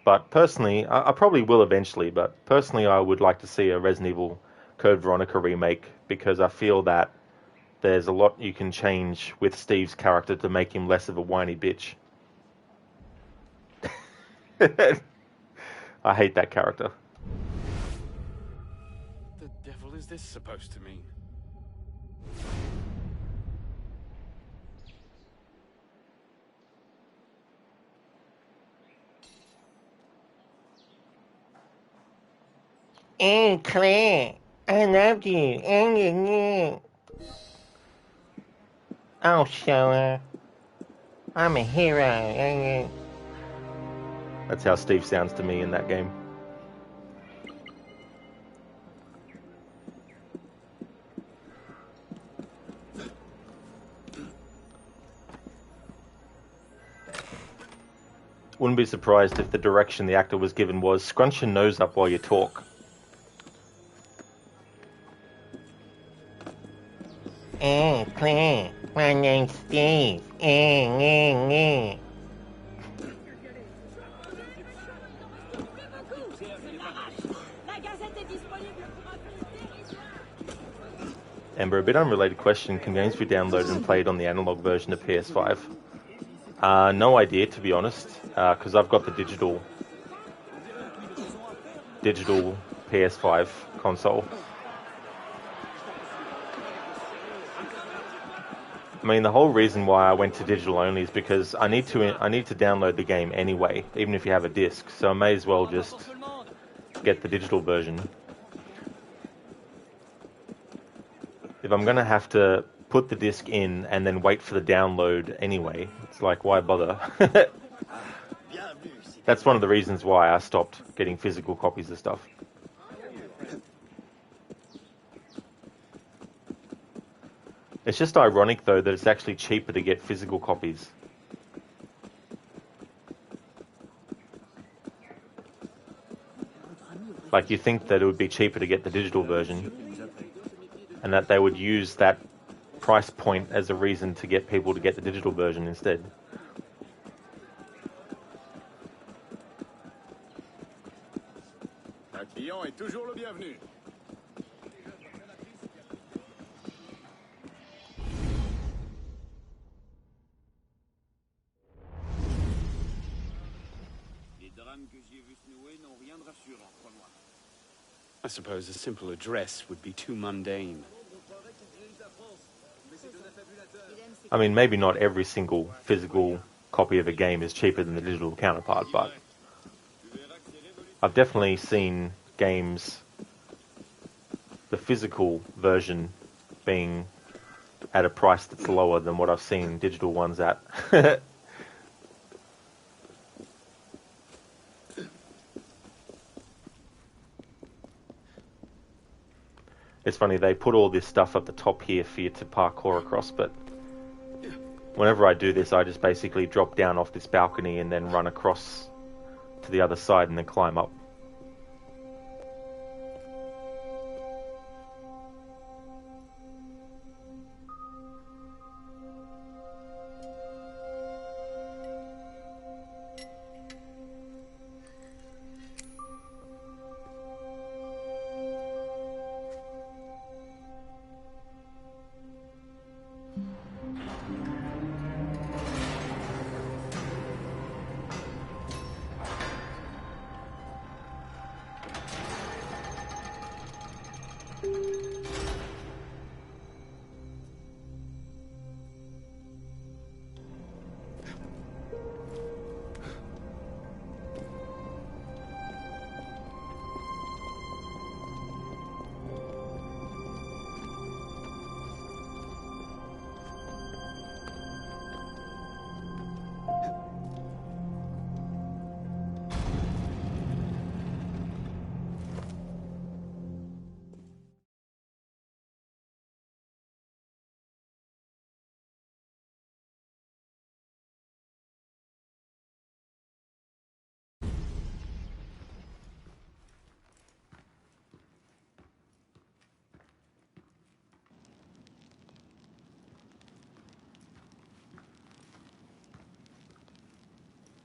But personally, I probably will eventually, but personally I would like to see a Resident Evil Code Veronica remake, because I feel that there's a lot you can change with Steve's character to make him less of a whiny bitch. I hate that character. The devil is this supposed to mean? Hey, Claire, I loved you. Oh, show her. I'm a hero. That's how Steve sounds to me in that game. Wouldn't be surprised if the direction the actor was given was scrunch your nose up while you talk. Hey, Claire, my name's Steve. Amber, a bit unrelated question. Can games be downloaded and played on the analog version of PS5? No idea, to be honest, because I've got the digital PS5 console. I mean, the whole reason why I went to digital only is because I need to download the game anyway, even if you have a disc. So I may as well just get the digital version. If I'm gonna have to put the disc in and then wait for the download anyway, it's like, why bother? That's one of the reasons why I stopped getting physical copies of stuff. It's just ironic, though, that it's actually cheaper to get physical copies. Like, you think that it would be cheaper to get the digital version, and that they would use that price point as a reason to get people to get the digital version instead. Un client est toujours le bienvenu. Les drames que j'y ai vu se nouer n'ont rien de rassurant, crois-moi. I suppose a simple address would be too mundane. I mean, maybe not every single physical copy of a game is cheaper than the digital counterpart, but I've definitely seen games, the physical version being at a price that's lower than what I've seen digital ones at. It's funny, they put all this stuff at the top here for you to parkour across, but whenever I do this, I just basically drop down off this balcony and then run across to the other side and then climb up.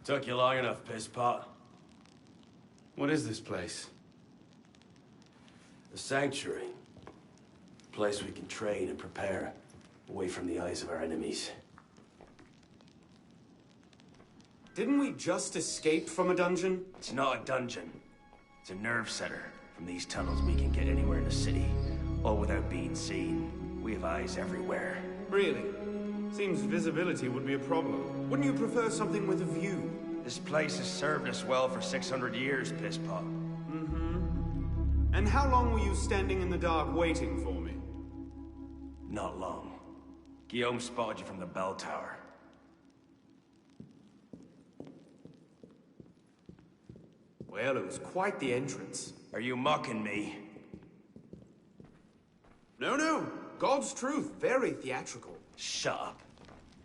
Took you long enough, piss pot. What is this place? The sanctuary. place we can train and prepare, away from the eyes of our enemies. Didn't we just escape from a dungeon? It's not a dungeon. It's a nerve setter. From these tunnels, we can get anywhere in the city, all without being seen. We have eyes everywhere. Really? Seems visibility would be a problem. Wouldn't you prefer something with a view? This place has served us well for 600 years, Pisspot. Mm-hmm. And how long were you standing in the dark waiting for me? Not long. Guillaume spotted you from the bell tower. Well, it was quite the entrance. Are you mocking me? No, no. God's truth. Very theatrical. Shut up.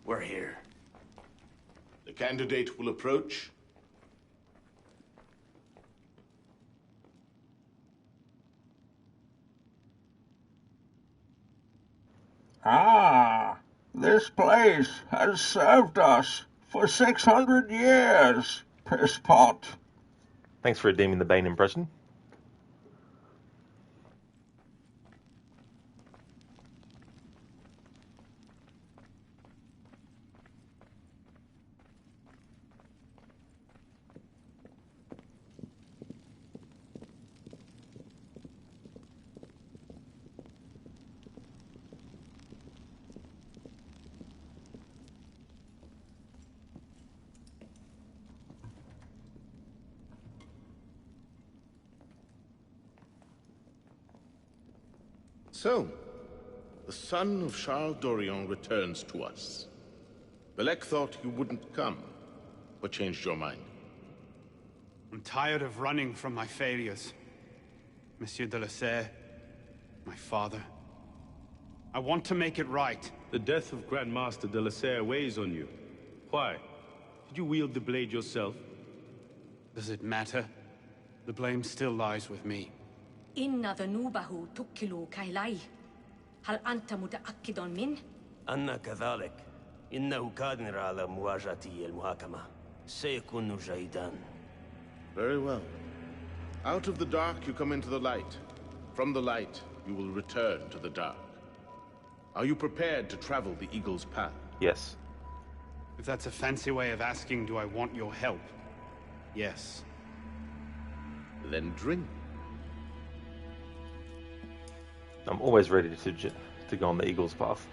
We're here. The candidate will approach. Ah, this place has served us for 600 years, Pisspot. Thanks for redeeming the Bane impression. So, the son of Charles Dorion returns to us. Belek thought you wouldn't come, but changed your mind. I'm tired of running from my failures. Monsieur de la Serre, my father. I want to make it right. The death of Grand Master de la Serre weighs on you. Why? Did you wield the blade yourself? Does it matter? The blame still lies with me. إن ذنوبه تكل كيلاي. هل أنت متأكد من؟ أنا كذلك. إنه قادر على مواجهة المحاكمة. سيكون جيدا. Very well. Out of the dark you come into the light. From the light you will return to the dark. Are you prepared to travel the Eagle's path? Yes. If that's a fancy way of asking, do I want your help? Yes. Then drink. I'm always ready to go on the Eagle's path.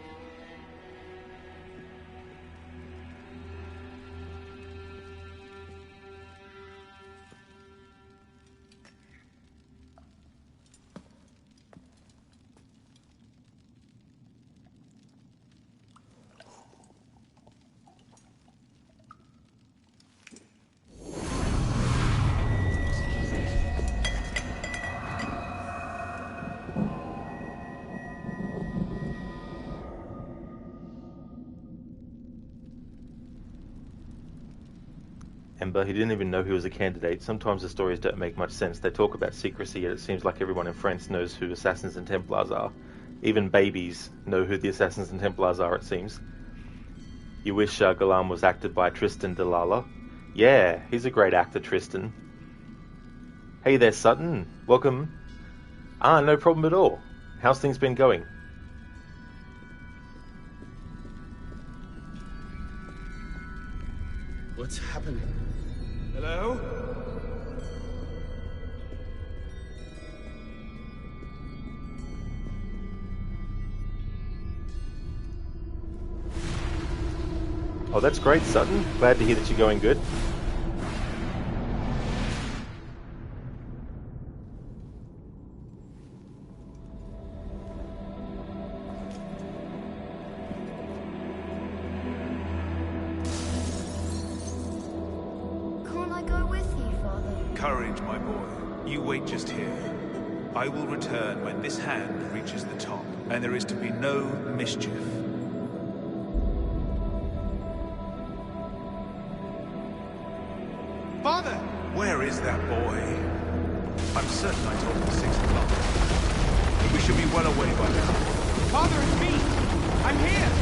Ember, he didn't even know he was a candidate. Sometimes the stories don't make much sense. They talk about secrecy, yet it seems like everyone in France knows who Assassins and Templars are. Even babies know who the Assassins and Templars are, it seems. You wish Galam was acted by Tristan Delala? Yeah, he's a great actor, Tristan. Hey there, Sutton. Welcome. No problem at all. How's things been going? What's happening? Hello? Oh, that's great, Sutton. Glad to hear that you're going good. Can't I go with you, Father? Courage, my boy. You wait just here. I will return when this hand reaches the top, and there is to be no mischief. Father! Where is that boy? I'm certain I told him 6 o'clock. But we should be well away by now. Father, it's me! I'm here!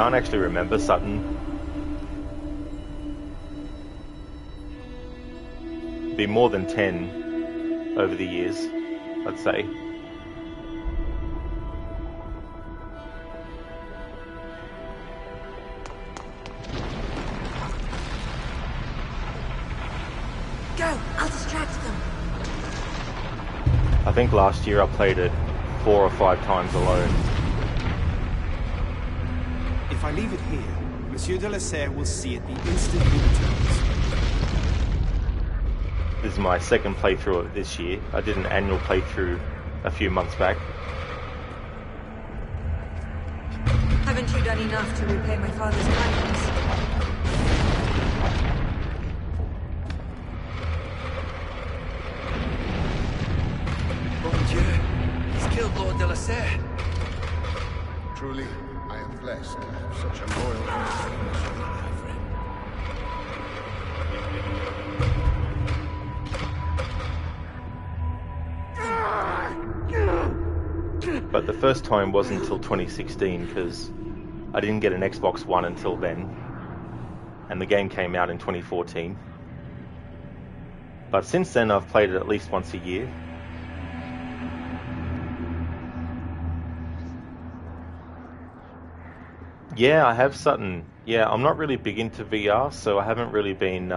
can't actually remember, Sutton. Be more than 10 over the years, I'd say. Go! I'll distract them. I think last year I played it 4 or 5 times alone. If I leave it here, Monsieur de la Serre will see it the instant he returns. This is my second playthrough of it this year. I did an annual playthrough a few months back. Haven't you done enough to repay my father's kindness? Mon Dieu, he's killed Lord de la Serre. Truly, I am blessed to have such a loyal friend, my friend. But the first time wasn't until 2016 because I didn't get an Xbox One until then, and the game came out in 2014. But since then I've played it at least once a year. Yeah, I have, Sutton. Yeah, I'm not really big into VR, so I haven't really been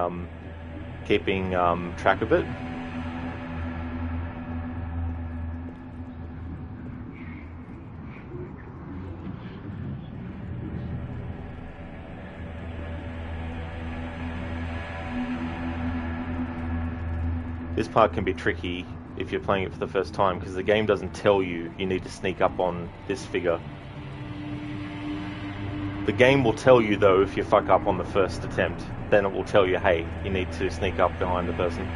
keeping track of it. This part can be tricky if you're playing it for the first time because the game doesn't tell you need to sneak up on this figure. The game will tell you though if you fuck up on the first attempt, then it will tell you, hey, you need to sneak up behind the person.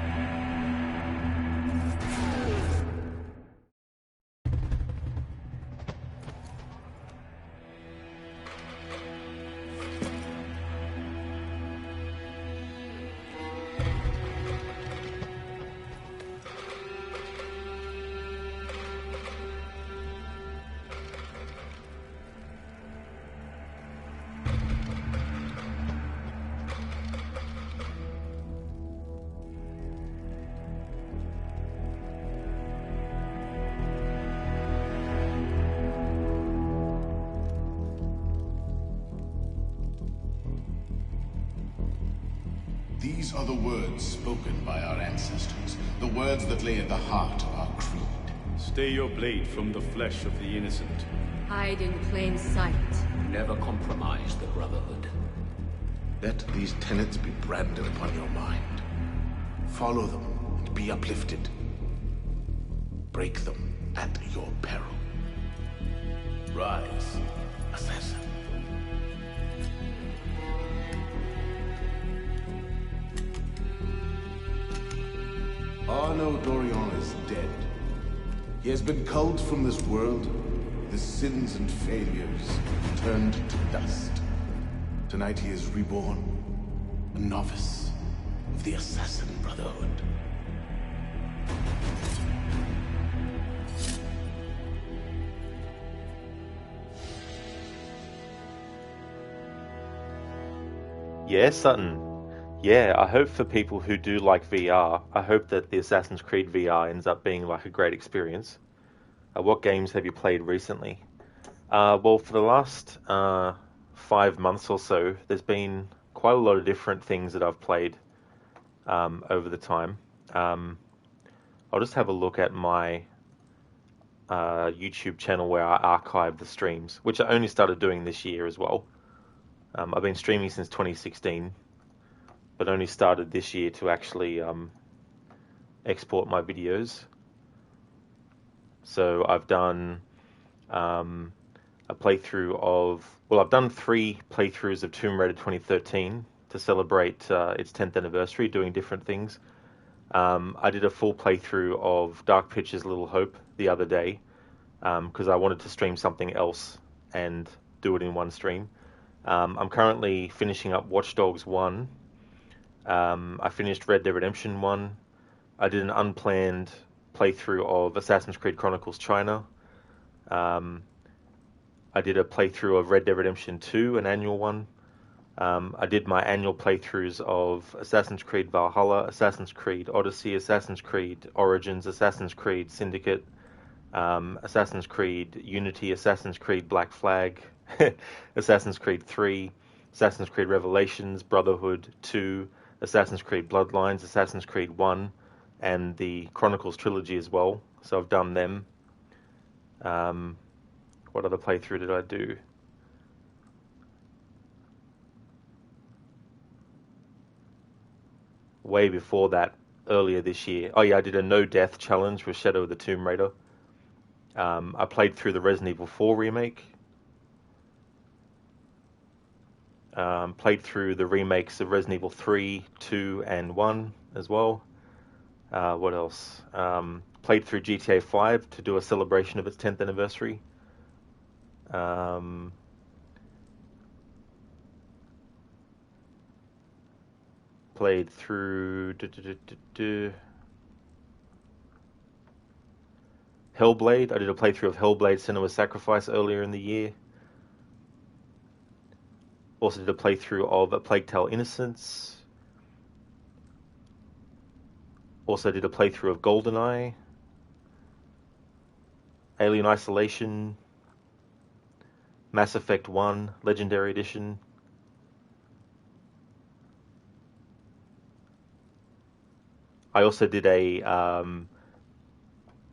These are the words spoken by our ancestors, the words that lay at the heart of our creed. Stay your blade from the flesh of the innocent. Hide in plain sight. Never compromise the Brotherhood. Let these tenets be branded upon your mind. Follow them and be uplifted. Break them at your peril. Rise, assassin. Arno Dorion is dead. He has been culled from this world, his sins and failures turned to dust. Tonight he is reborn, a novice of the Assassin Brotherhood. Yeah, Sutton. Yeah, I hope for people who do like VR, I hope that the Assassin's Creed VR ends up being like a great experience. What games have you played recently? Well, for the last 5 months or so, there's been quite a lot of different things that I've played over the time. I'll just have a look at my YouTube channel where I archive the streams, which I only started doing this year as well. I've been streaming since 2016. But only started this year to actually export my videos. So I've done a playthrough of... Well, I've done 3 playthroughs of Tomb Raider 2013 to celebrate its 10th anniversary, doing different things. I did a full playthrough of Dark Pictures Little Hope the other day because I wanted to stream something else and do it in one stream. I'm currently finishing up Watch Dogs 1. I finished Red Dead Redemption 1. I did an unplanned playthrough of Assassin's Creed Chronicles China. I did a playthrough of Red Dead Redemption 2, an annual one. I did my annual playthroughs of Assassin's Creed Valhalla, Assassin's Creed Odyssey, Assassin's Creed Origins, Assassin's Creed Syndicate, Assassin's Creed Unity, Assassin's Creed Black Flag, Assassin's Creed 3, Assassin's Creed Revelations, Brotherhood 2, Assassin's Creed Bloodlines, Assassin's Creed 1, and the Chronicles trilogy as well. So I've done them. What other playthrough did I do? Way before that, earlier this year. Oh yeah, I did a no death challenge with Shadow of the Tomb Raider. I played through the Resident Evil 4 remake. Played through the remakes of Resident Evil 3, 2, and 1 as well. What else? Played through GTA 5 to do a celebration of its 10th anniversary. Played through Hellblade. I did a playthrough of Hellblade: Senua's Sacrifice earlier in the year. Also did a playthrough of A Plague Tale: Innocence. Also did a playthrough of GoldenEye, Alien Isolation, Mass Effect 1 Legendary Edition. I also did a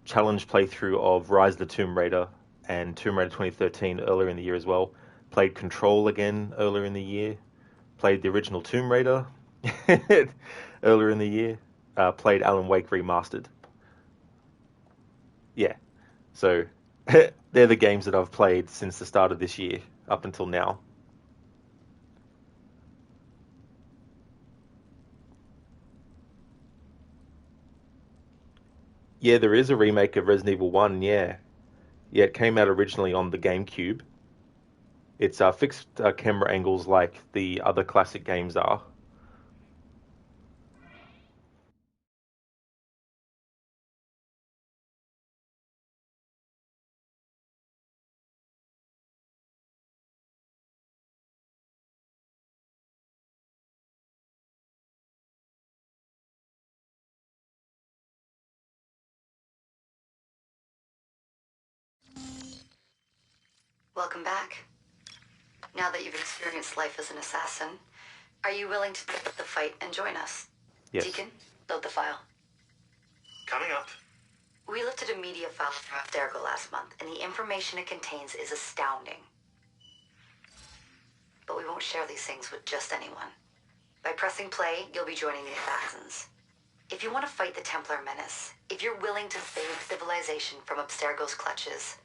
challenge playthrough of Rise of the Tomb Raider and Tomb Raider 2013 earlier in the year as well. Played Control again earlier in the year. Played the original Tomb Raider earlier in the year. Played Alan Wake Remastered. Yeah. So they're the games that I've played since the start of this year up until now. Yeah, there is a remake of Resident Evil 1, yeah. Yeah, it came out originally on the GameCube. It's fixed camera angles like the other classic games are. Welcome back. Now that you've experienced life as an assassin, are you willing to pick up the fight and join us? Yes. Deacon, load the file. Coming up. We lifted a media file from Abstergo last month, and the information it contains is astounding. But we won't share these things with just anyone. By pressing play, you'll be joining the assassins. If you want to fight the Templar menace, if you're willing to save civilization from Abstergo's clutches,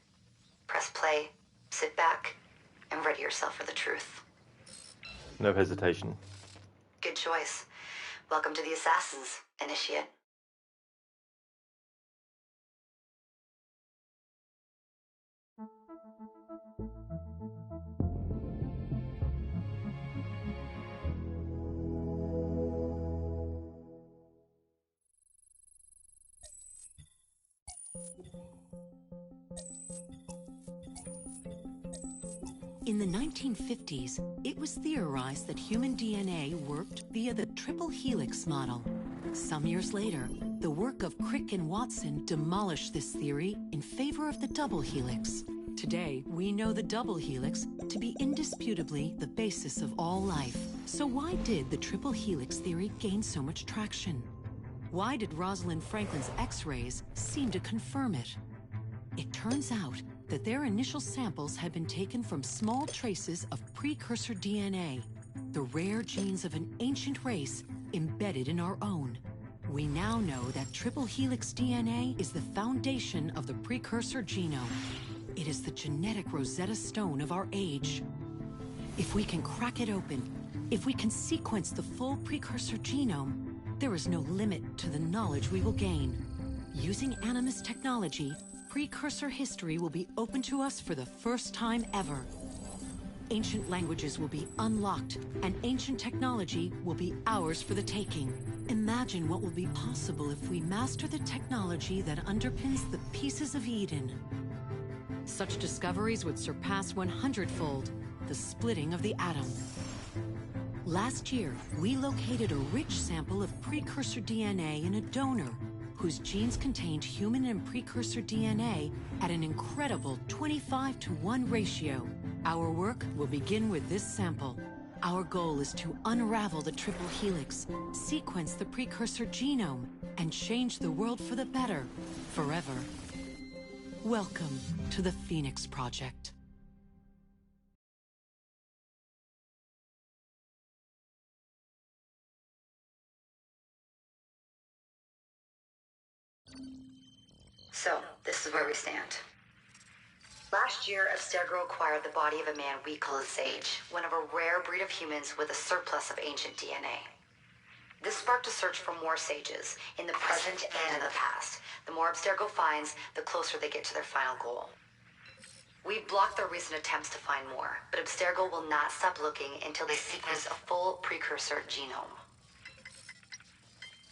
press play, sit back, and ready yourself for the truth. No hesitation. Good choice. Welcome to the Assassins, Initiate. In the 1950s, it was theorized that human DNA worked via the triple helix model. Some years later, the work of Crick and Watson demolished this theory in favor of the double helix. Today, we know the double helix to be indisputably the basis of all life. So why did the triple helix theory gain so much traction? Why did Rosalind Franklin's X-rays seem to confirm it? It turns out that their initial samples had been taken from small traces of precursor DNA, the rare genes of an ancient race embedded in our own. We now know that triple helix DNA is the foundation of the precursor genome. It is the genetic Rosetta Stone of our age. If we can crack it open, if we can sequence the full precursor genome, there is no limit to the knowledge we will gain. Using Animus technology, precursor history will be open to us for the first time ever. Ancient languages will be unlocked, and ancient technology will be ours for the taking. Imagine what will be possible if we master the technology that underpins the pieces of Eden. Such discoveries would surpass 100-fold the splitting of the atom. Last year, we located a rich sample of precursor DNA in a donor whose genes contained human and precursor DNA at an incredible 25-to-1 ratio. Our work will begin with this sample. Our goal is to unravel the triple helix, sequence the precursor genome, and change the world for the better, forever. Welcome to the Phoenix Project. So, this is where we stand. Last year, Abstergo acquired the body of a man we call a Sage, one of a rare breed of humans with a surplus of ancient DNA. This sparked a search for more Sages, in the present and in the past. The more Abstergo finds, the closer they get to their final goal. We've blocked their recent attempts to find more, but Abstergo will not stop looking until they sequence a full precursor genome.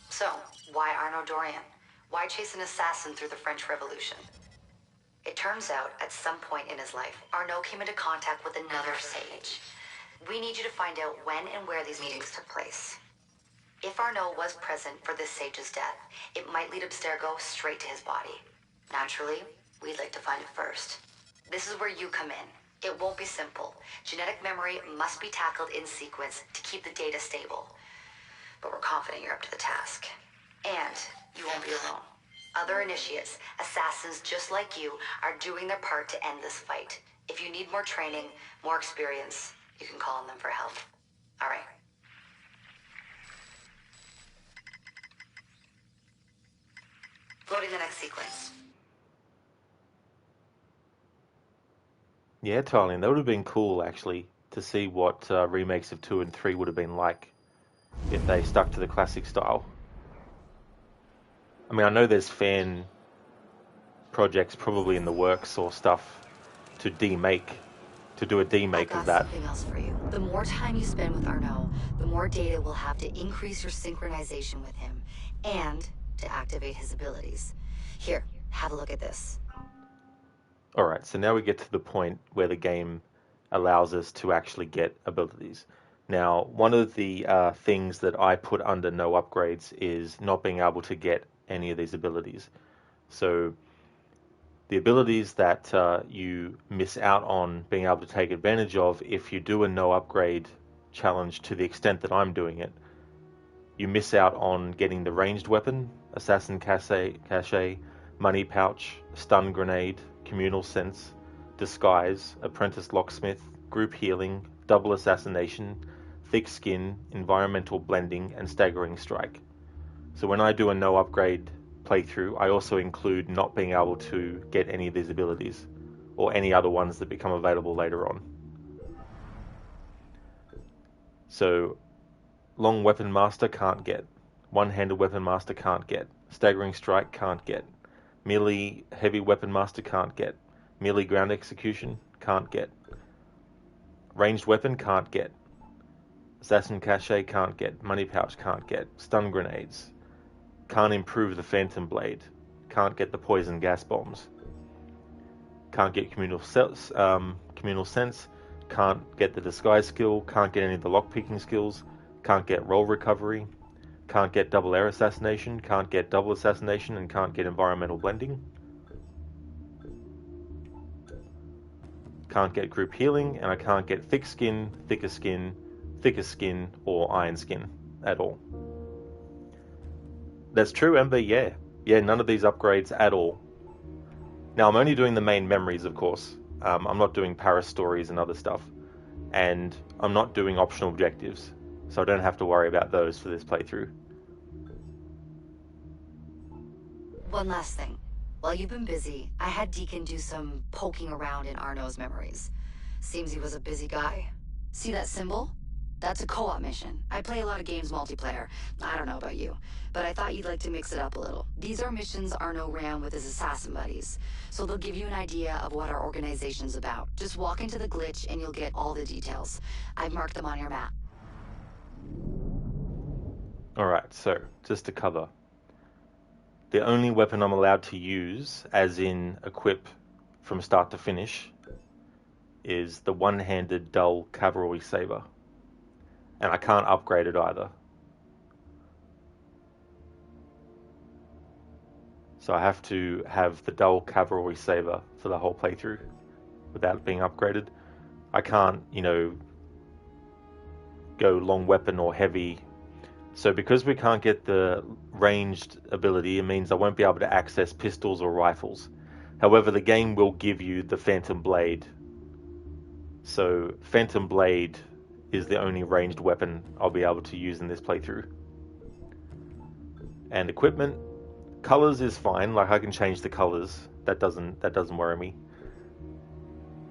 So, why Arno Dorian? Why chase an assassin through the French Revolution? It turns out, at some point in his life, Arno came into contact with another Sage. We need you to find out when and where these meetings took place. If Arno was present for this Sage's death, it might lead Abstergo straight to his body. Naturally, we'd like to find it first. This is where you come in. It won't be simple. Genetic memory must be tackled in sequence to keep the data stable. But we're confident you're up to the task. And you won't be alone. Other initiates, assassins just like you, are doing their part to end this fight. If you need more training, more experience, you can call on them for help. All right. Loading the next sequence. Yeah, Thailand, that would have been cool, actually, to see what remakes of 2 and 3 would have been like if they stuck to the classic style. I mean, I know there's fan projects probably in the works or stuff to do a demake of that. Something else for you. The more time you spend with Arno, the more data we'll have to increase your synchronization with him and to activate his abilities. Here, have a look at this. Alright, so now we get to the point where the game allows us to actually get abilities. Now, one of the things that I put under no upgrades is not being able to get any of these abilities. So the abilities that you miss out on being able to take advantage of if you do a no upgrade challenge to the extent that I'm doing it, you miss out on getting the ranged weapon, assassin cache, money pouch, stun grenade, communal sense, disguise, apprentice locksmith, group healing, double assassination, thick skin, environmental blending, and staggering strike. So when I do a no upgrade playthrough, I also include not being able to get any of these abilities or any other ones that become available later on. So long weapon master can't get, one-handed weapon master can't get, staggering strike can't get, melee heavy weapon master can't get, melee ground execution can't get, ranged weapon can't get, assassin cache can't get, money pouch can't get, stun grenades, can't improve the phantom blade, can't get the poison gas bombs, can't get communal sense, can't get the disguise skill, can't get any of the lockpicking skills, can't get roll recovery, can't get double air assassination, can't get double assassination, and can't get environmental blending. Can't get group healing, and I can't get thick skin, thicker skin, or iron skin at all. That's true, Ember, yeah. Yeah, none of these upgrades at all. Now, I'm only doing the main memories, of course. I'm not doing Paris stories and other stuff. And I'm not doing optional objectives, so I don't have to worry about those for this playthrough. One last thing. While you've been busy, I had Deacon do some poking around in Arno's memories. Seems he was a busy guy. See that symbol? That's a co-op mission. I play a lot of games multiplayer. I don't know about you, but I thought you'd like to mix it up a little. These are missions Arno ran with his assassin buddies, so they'll give you an idea of what our organization's about. Just walk into the glitch and you'll get all the details. I've marked them on your map. Alright, so, just to cover. The only weapon I'm allowed to use, as in equip from start to finish is the one-handed dull cavalry saber. And I can't upgrade it either. So I have to have the dull cavalry saber for the whole playthrough without it being upgraded. I can't, you know, go long weapon or heavy. So because we can't get the ranged ability, it means I won't be able to access pistols or rifles. However, the game will give you the Phantom Blade. So Phantom Blade is the only ranged weapon I'll be able to use in this playthrough. And equipment, colors is fine. Like I can change the colors. That doesn't worry me.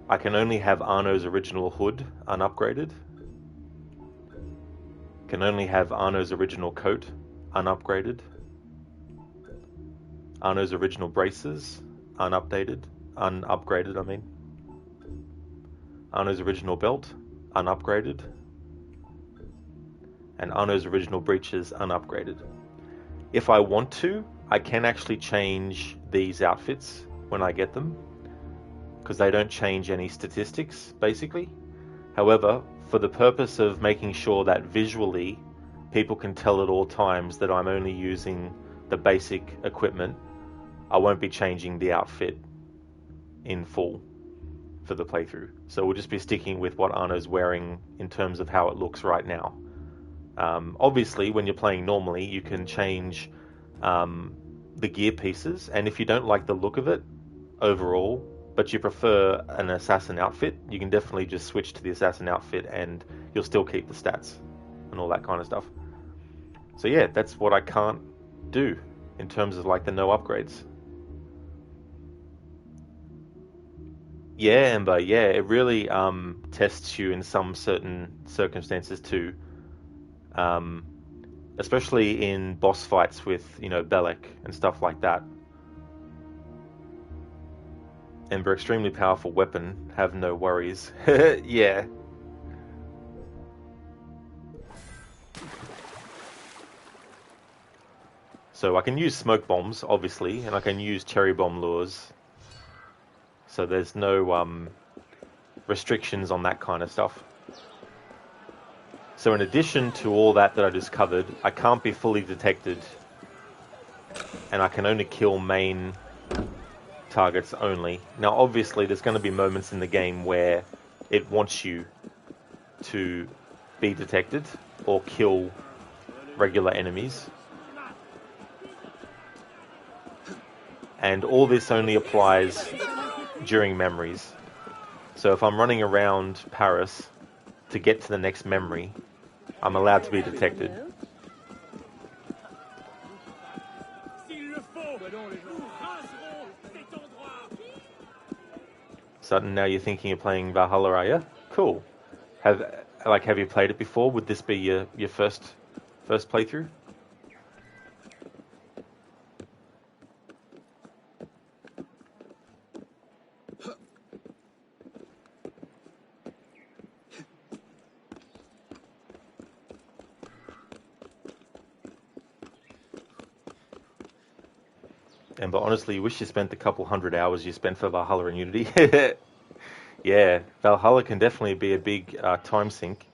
I can only have Arno's original hood unupgraded. Can only have Arno's original coat unupgraded. Arno's original braces unupgraded, I mean. Arno's original belt unupgraded. And Arno's original breeches unupgraded. If I want to, I can actually change these outfits when I get them, because they don't change any statistics, basically. However, for the purpose of making sure that visually people can tell at all times that I'm only using the basic equipment, I won't be changing the outfit in full for the playthrough. So we'll just be sticking with what Arno's wearing in terms of how it looks right now. Obviously, when you're playing normally, you can change the gear pieces, and if you don't like the look of it overall, but you prefer an assassin outfit, you can definitely just switch to the assassin outfit and you'll still keep the stats and all that kind of stuff. So yeah, that's what I can't do in terms of like the no upgrades. Yeah, Ember, yeah, it really tests you in some certain circumstances too. Especially in boss fights with, you know, Belek and stuff like that. Ember, extremely powerful weapon, have no worries. Yeah. So I can use smoke bombs, obviously, and I can use cherry bomb lures. So there's no restrictions on that kind of stuff. So in addition to all that I just covered, I can't be fully detected, and I can only kill main targets only. Now obviously there's going to be moments in the game where it wants you to be detected or kill regular enemies. And all this only applies during memories. So if I'm running around Paris to get to the next memory, I'm allowed to be detected. Sutton, now you're thinking of playing Valhalla, are you? Cool. Have you played it before? Would this be your first playthrough? But honestly, you wish you spent the couple 100 hours you spent for Valhalla and Unity. Yeah, Valhalla can definitely be a big time sink.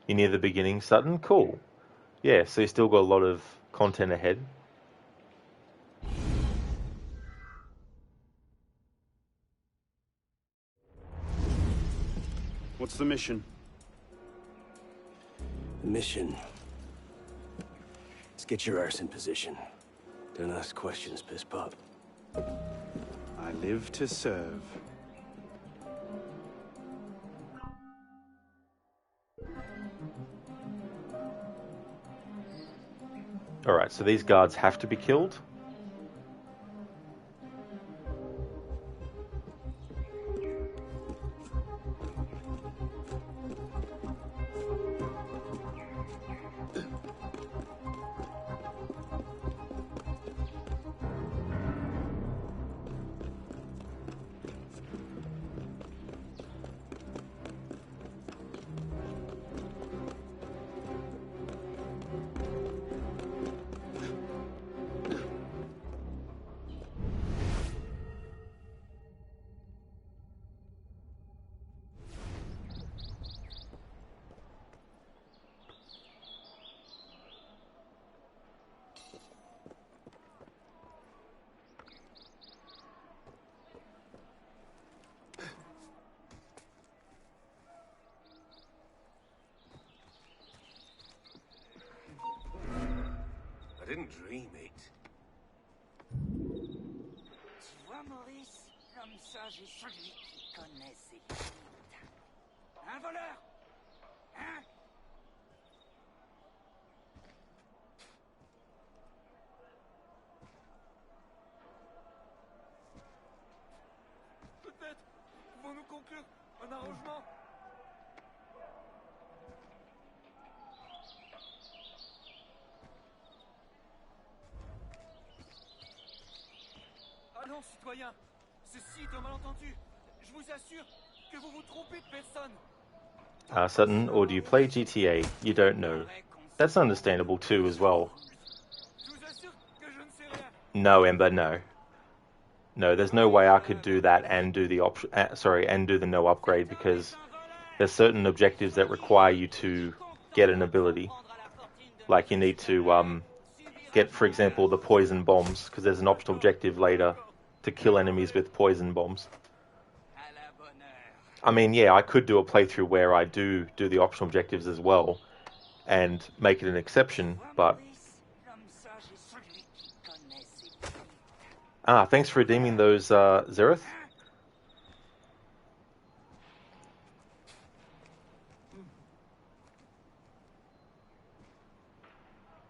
You're near the beginning, Sutton? Cool. Yeah, so you still got a lot of content ahead. What's the mission? The mission? Let's get your arse in position. Don't ask questions, piss pop. I live to serve. Alright, so these guards have to be killed. wouldn't dream it. Tu vois, Maurice, l'homme sage est celui qui connaît ses limites. Un voleur! Hein? Peut-être pouvons-nous conclure un arrangement. Allons, citoyens, ceci est un malentendu. Je vous assure que vous vous trompez de personne. Sutton, or do you play GTA? You don't know. That's understandable too, as well. No, Ember, no. No, there's no way I could do that and do the and do the no upgrade, because there's certain objectives that require you to get an ability. Like you need to get, for example, the poison bombs, because there's an optional objective later to kill enemies with poison bombs. I mean, yeah, I could do a playthrough where I do the optional objectives as well and make it an exception, but... thanks for redeeming those, Zereth.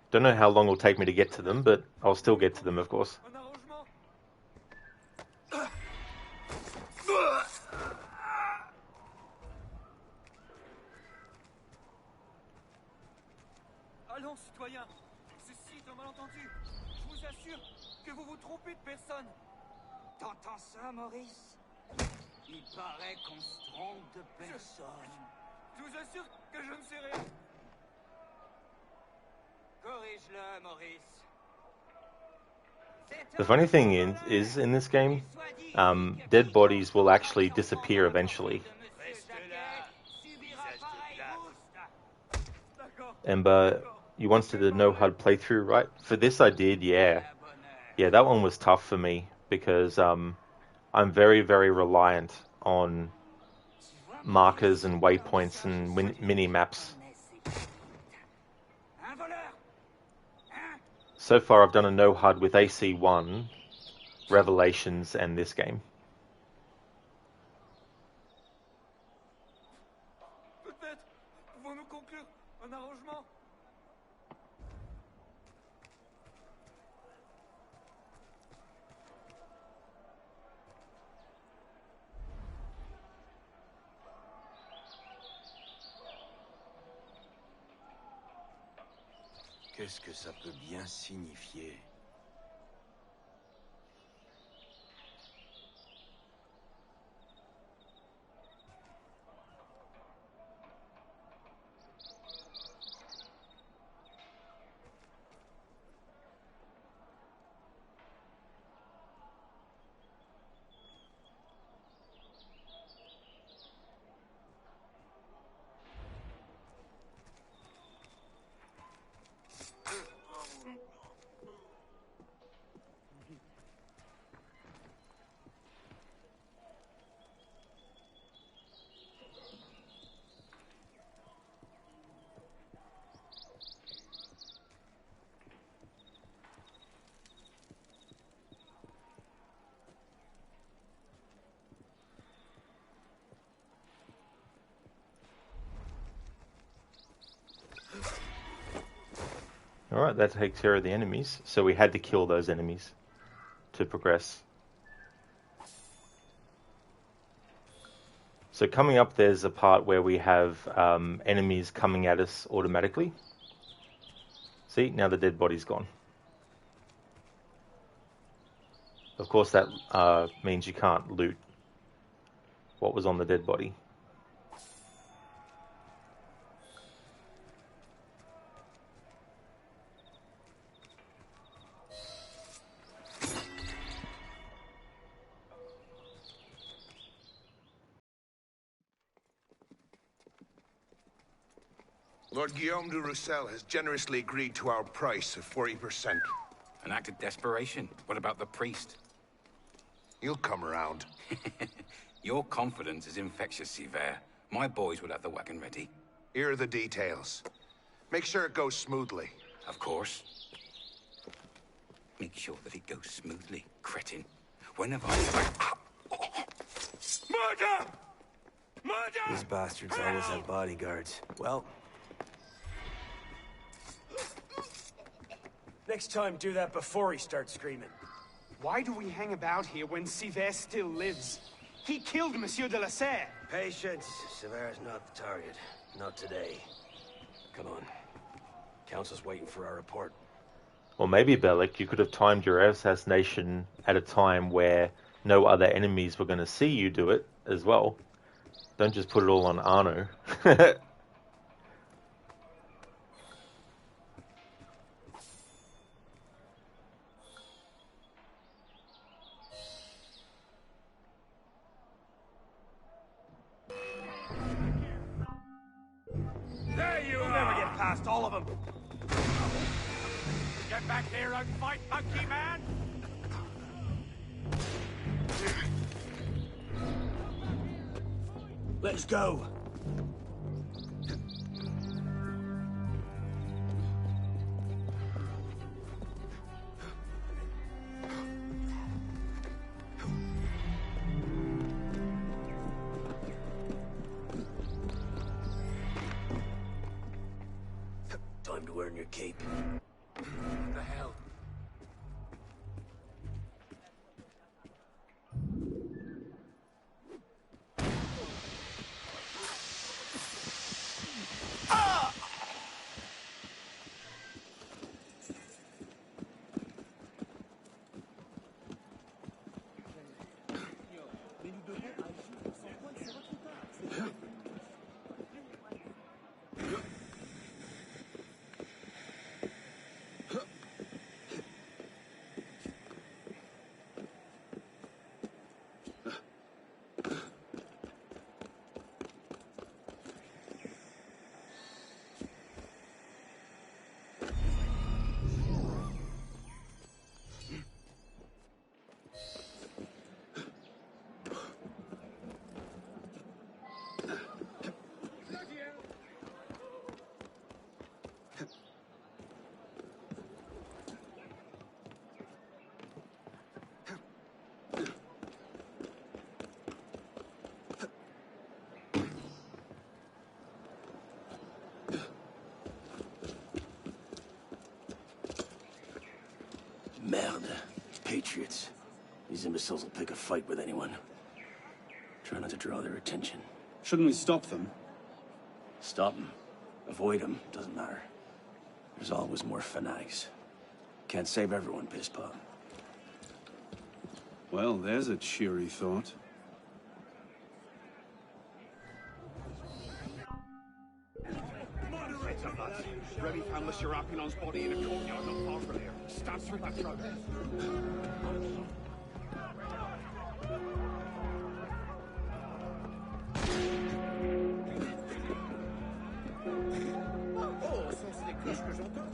Don't know how long it'll take me to get to them, but I'll still get to them, of course. Allons, citoyens, ceci est un malentendu. Je vous assure que vous vous trompez de personne. T'entends ça, Maurice? Il paraît qu'on se trompe de personne. Je vous assure que je ne sais rien. Corrige-le, Maurice. The funny thing is in this game, dead bodies will actually disappear eventually. Ember, you wanted a no HUD playthrough, right? For this I did, yeah. Yeah, that one was tough for me because I'm very, very reliant on markers and waypoints and mini-maps. So far I've done a no HUD with AC1, Revelations, and this game. Peut-être pouvons-nous conclure un arrangement. Qu'est-ce que ça peut bien signifier? Alright, that takes care of the enemies. So we had to kill those enemies to progress. So coming up, there's a part where we have enemies coming at us automatically. See, now the dead body's gone. Of course, that means you can't loot what was on the dead body. Lord Guillaume de Roussel has generously agreed to our price of 40%. An act of desperation. What about the priest? He'll come around. Your confidence is infectious, Siver. My boys will have the wagon ready. Here are the details. Make sure it goes smoothly. Of course. Make sure that it goes smoothly, cretin. Whenever I... Murder! Murder! These bastards always have bodyguards. Well... next time, do that before he starts screaming. Why do we hang about here when Sivert still lives? He killed Monsieur de la Serre. Patience. Sever's not the target. Not today. Come on. Council's waiting for our report. Or maybe, Bellic, you could have timed your assassination at a time where no other enemies were going to see you do it as well. Don't just put it all on Arno. There you are! Never get past all of them! Get back here and fight, monkey man! Let's go! Time to earn your cape. What the hell? Merde. Patriots. These imbeciles will pick a fight with anyone. Try not to draw their attention. Shouldn't we stop them? Stop them. Avoid them. Doesn't matter. There's always more fanatics. Can't save everyone, Pisspot. Well, there's a cheery thought. Remy found Monsieur Arpinon's body in a courtyard not far from here. Stab through that throat. Oh, ça c'est des cloches que j'entends.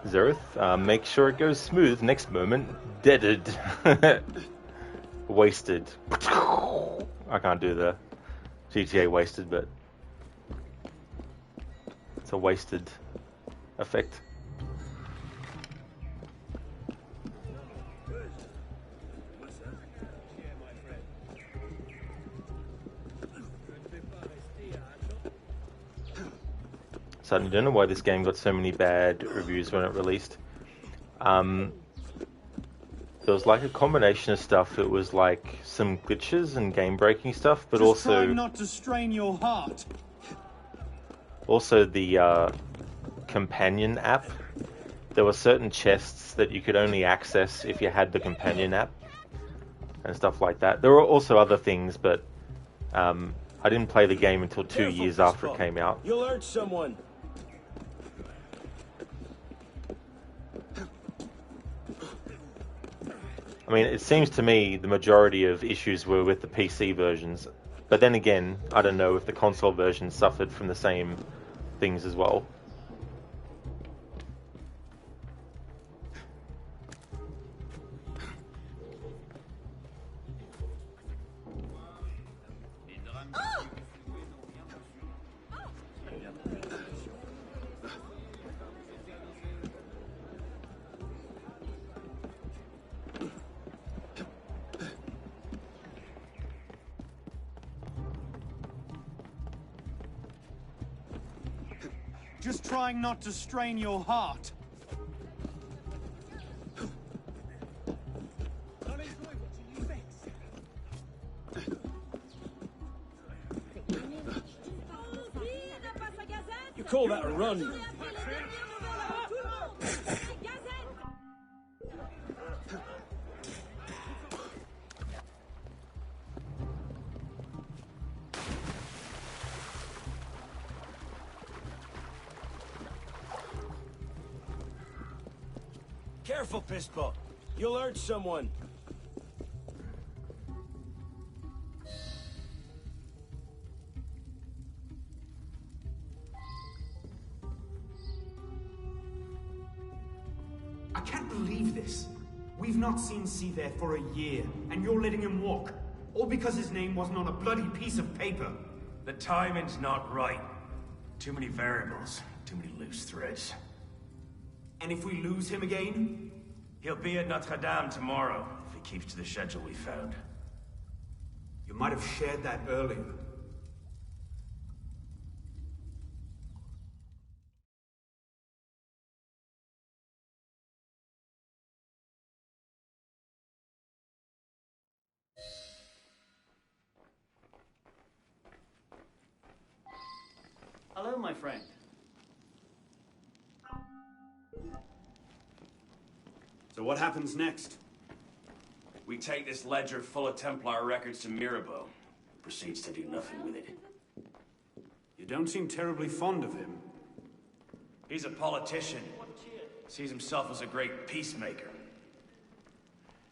Zereth, make sure it goes smooth. Next moment, deaded. Wasted. I can't do the GTA wasted, but it's a wasted effect. So I don't know why this game got so many bad reviews when it released. There was like a combination of stuff. It was like some glitches and game-breaking stuff, but Just try also not to strain your heart. Also the companion app. There were certain chests that you could only access if you had the companion app and stuff like that. There were also other things, but I didn't play the game until 2 years after it came out. You'll hurt someone. I mean, it seems to me the majority of issues were with the PC versions, But then again, I don't know if the console version suffered from the same things as well. Just trying not to strain your heart. You call that a run? Careful, Pistol. You'll hurt someone. I can't believe this. We've not seen Seaver for a year, and you're letting him walk. All because his name wasn't on a bloody piece of paper. The timing's not right. Too many variables, too many loose threads. And if we lose him again? He'll be at Notre Dame tomorrow, if he keeps to the schedule we found. You might have shared that earlier. Hello, my friend. So what happens next? We take this ledger full of Templar records to Mirabeau. Proceeds to do nothing with it. You don't seem terribly fond of him. He's a politician. Sees himself as a great peacemaker.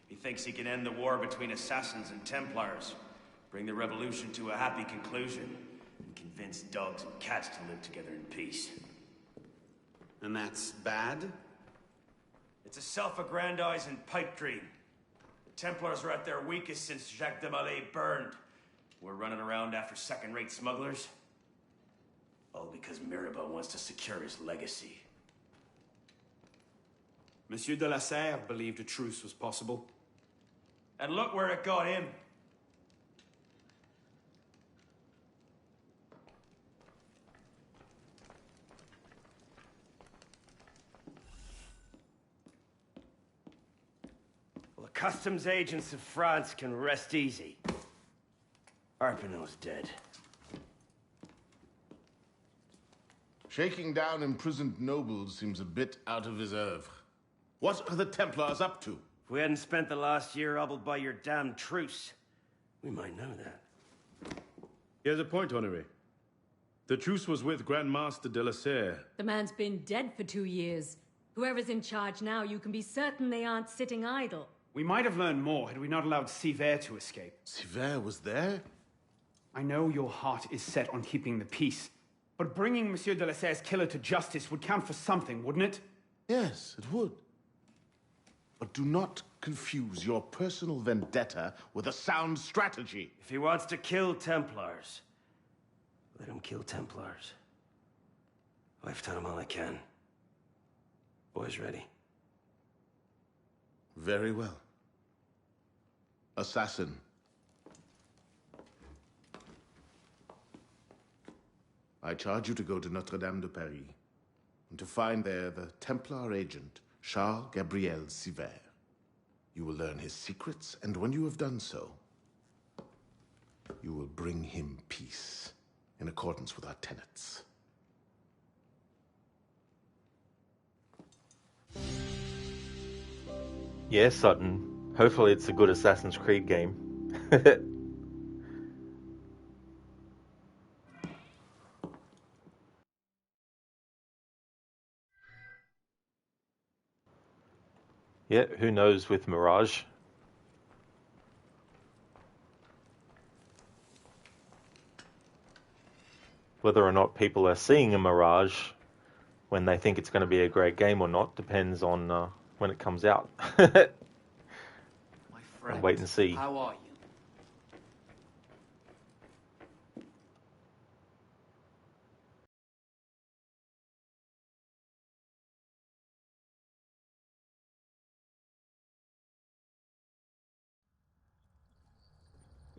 He thinks he can end the war between assassins and Templars, bring the revolution to a happy conclusion, and convince dogs and cats to live together in peace. And that's bad? It's a self-aggrandizing pipe dream. The Templars are at their weakest since Jacques de Molay burned. We're running around after second-rate smugglers. All because Mirabeau wants to secure his legacy. Monsieur de la Serre believed a truce was possible. And look where it got him. Well, the customs agents of France can rest easy. Arpinot's dead. Shaking down imprisoned nobles seems a bit out of his oeuvre. What are the Templars up to? If we hadn't spent the last year hobbled by your damn truce, we might know that. Here's a point, Honoré. The truce was with Grand Master de la Serre. The man's been dead for 2 years. Whoever's in charge now, you can be certain they aren't sitting idle. We might have learned more had we not allowed Seaver to escape. Seaver was there? I know your heart is set on keeping the peace, but bringing Monsieur de la Serre's killer to justice would count for something, wouldn't it? Yes, it would. But do not confuse your personal vendetta with a sound strategy. If he wants to kill Templars, let him kill Templars. I've done all I can. Boys ready? Very well. Assassin. I charge you to go to Notre Dame de Paris and to find there the Templar agent, Charles Gabriel Seaver. You will learn his secrets, and when you have done so, you will bring him peace in accordance with our tenets. Yeah, Sutton. Hopefully it's a good Assassin's Creed game. Yeah, who knows with Mirage? Whether or not people are seeing a mirage when they think it's going to be a great game or not depends on when it comes out. My friend, wait and see. How are you?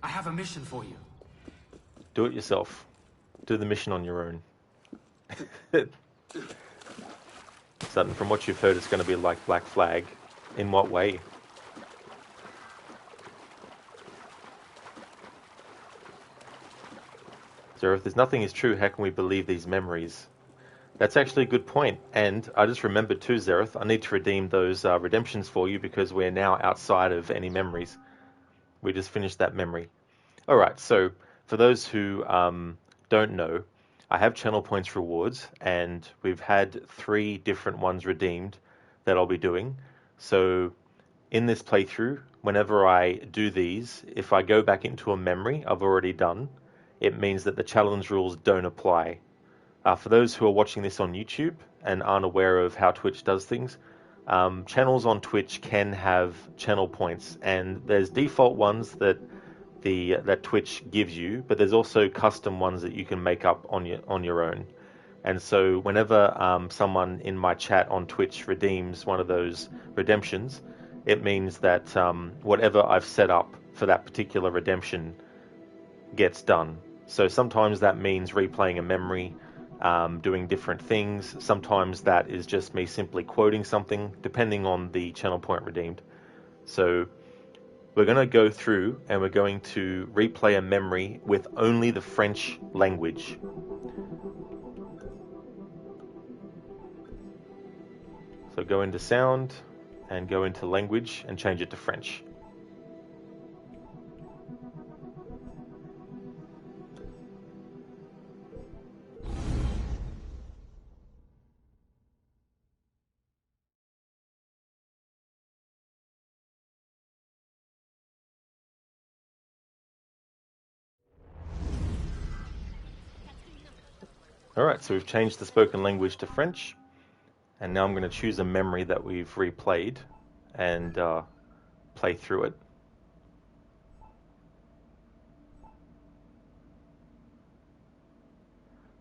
I have a mission for you. Do it yourself. Do the mission on your own. Sutton, from what you've heard, it's going to be like Black Flag. In what way? So if there's nothing is true, how can we believe these memories? That's actually a good point. And I just remembered too, Zereth, I need to redeem those redemptions for you because we're now outside of any memories. We just finished that memory. All right, so for those who don't know, I have channel points rewards, and we've had 3 different ones redeemed that I'll be doing. So in this playthrough, whenever I do these, if I go back into a memory I've already done, it means that the challenge rules don't apply. For those who are watching this on YouTube and aren't aware of how Twitch does things, channels on Twitch can have channel points, and there's default ones that that Twitch gives you, but there's also custom ones that you can make up on your own. And so whenever someone in my chat on Twitch redeems one of those redemptions, it means that whatever I've set up for that particular redemption gets done. So sometimes that means replaying a memory, doing different things. Sometimes that is just me simply quoting something, depending on the channel point redeemed. So we're going to go through and we're going to replay a memory with only the French language. So go into sound and go into language and change it to French. Alright, so we've changed the spoken language to French, and now I'm going to choose a memory that we've replayed and play through it.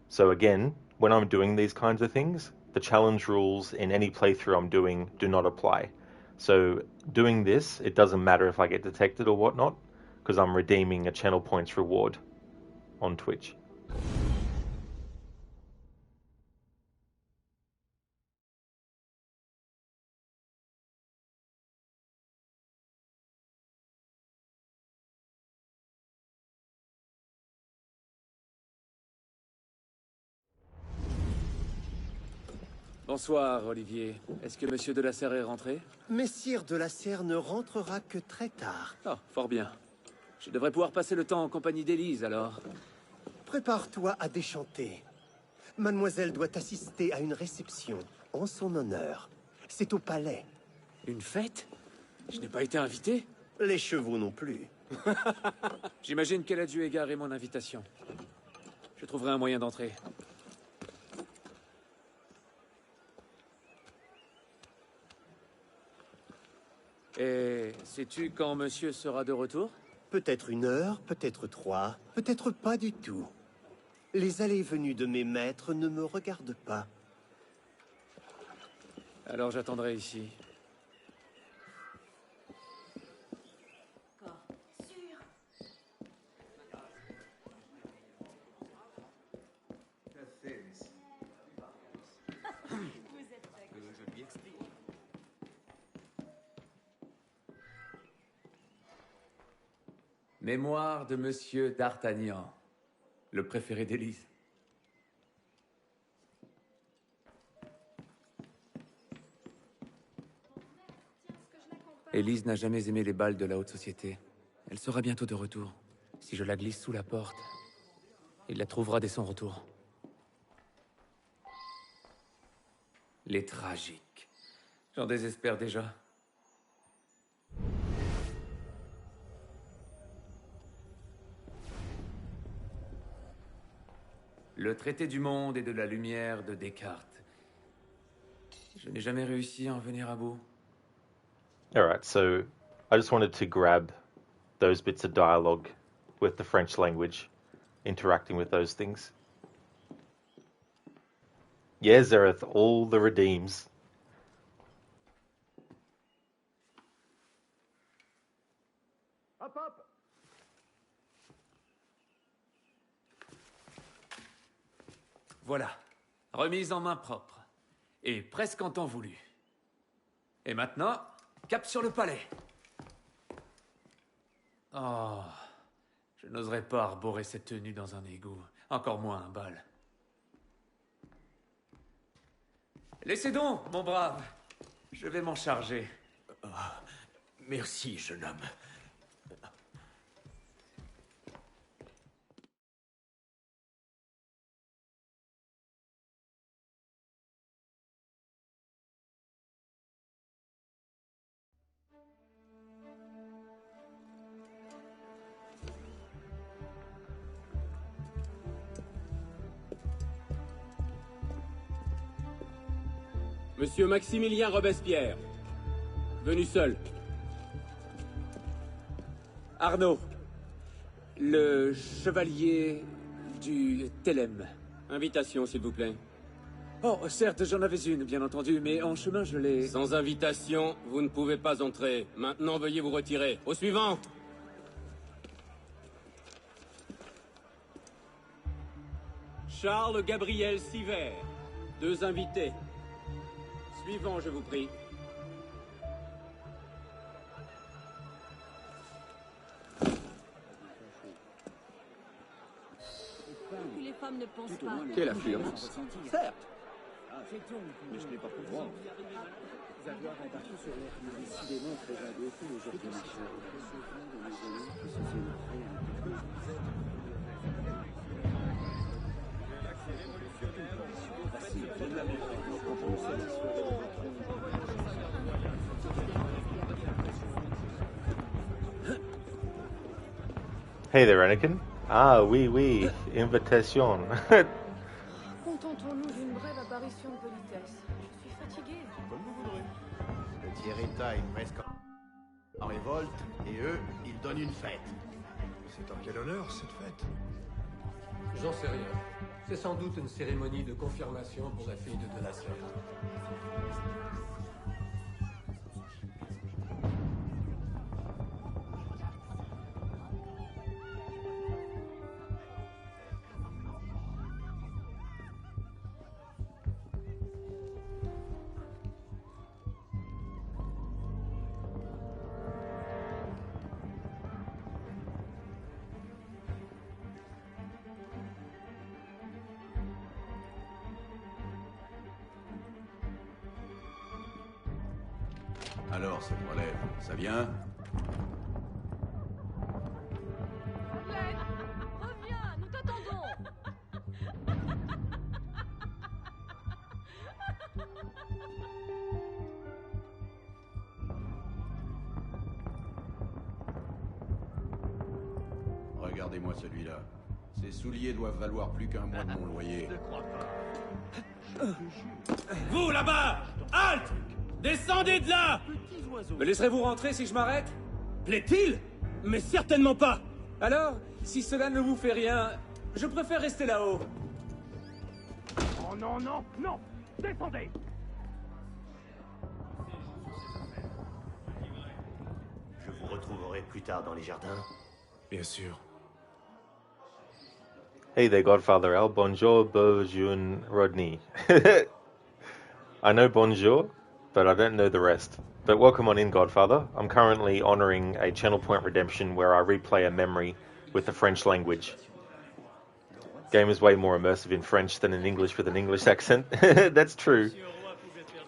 So again, when I'm doing these kinds of things, the challenge rules in any playthrough I'm doing do not apply. So doing this, it doesn't matter if I get detected or whatnot, because I'm redeeming a channel points reward on Twitch. Bonsoir, Olivier. Est-ce que Monsieur de la Serre est rentré? Messire de la Serre ne rentrera que très tard. Ah, fort bien. Je devrais pouvoir passer le temps en compagnie d'Élise, alors. Prépare-toi à déchanter. Mademoiselle doit assister à une réception en son honneur. C'est au palais. Une fête? Je n'ai pas été invité? Les chevaux non plus. J'imagine qu'elle a dû égarer mon invitation. Je trouverai un moyen d'entrer. Et sais-tu quand monsieur sera de retour? Peut-être 1 heure, peut-être 3, peut-être pas du tout. Les allées et venues de mes maîtres ne me regardent pas. Alors j'attendrai ici. Mémoire de Monsieur d'Artagnan, le préféré d'Élise. Élise n'a jamais aimé les balles de la haute société. Elle sera bientôt de retour. Si je la glisse sous la porte, il la trouvera dès son retour. Les tragiques. J'en désespère déjà. Le traité du monde et de la lumière de Descartes. Je n'ai jamais réussi à en venir à bout. Alright, so I just wanted to grab those bits of dialogue with the French language, interacting with those things. Yeah, Zereth, all the redeems. Hop, hop. Voilà, remise en main propre. Et presque en temps voulu. Et maintenant, cap sur le palais. Oh, je n'oserais pas arborer cette tenue dans un égout, encore moins un bal. Laissez donc, mon brave. Je vais m'en charger. Merci, jeune homme. Monsieur Maximilien Robespierre. Venu seul. Arno. Le chevalier du Télème. Invitation, s'il vous plaît. Oh, certes, j'en avais une, bien entendu, mais en chemin, je l'ai... Sans invitation, vous ne pouvez pas entrer. Maintenant, veuillez vous retirer. Au suivant. Charles Gabriel Siver. 2 invités. Suivant, je vous prie. Que les femmes ne pensent pas. Quelle affluence. Certes. Mais je n'ai pas pu voir. Décidément très indécis aujourd'hui. Hey there, Anakin. Ah, oui, invitation. Contentons-nous d'une brève apparition de politesse. Je suis fatiguée. Comme vous voudrez. Le Tieretta est presque en révolte, et eux, ils donnent une fête. C'est en quel honneur, cette fête? J'en sais rien. C'est sans doute une cérémonie de confirmation pour la fille de la sœur. Alors, cette relève, ça vient? Reviens, nous t'attendons. Regardez-moi celui-là. Ses souliers doivent valoir plus qu'un mois de mon loyer. Vous, là-bas! Halte! Descendez de là! Me laisserez-vous rentrer si je m'arrête? Plaît-il? Mais certainement pas! Alors, si cela ne vous fait rien, je préfère rester là-haut. Oh non, non, non! Descendez! Je vous retrouverai plus tard dans les jardins. Bien sûr. Hey there, Godfather Al. Bonjour, Bourgeois Rodney. I know bonjour, but I don't know the rest. But welcome on in, Godfather. I'm currently honouring a Channel Point redemption where I replay a memory with the French language. Game is way more immersive in French than in English with an English accent. That's true.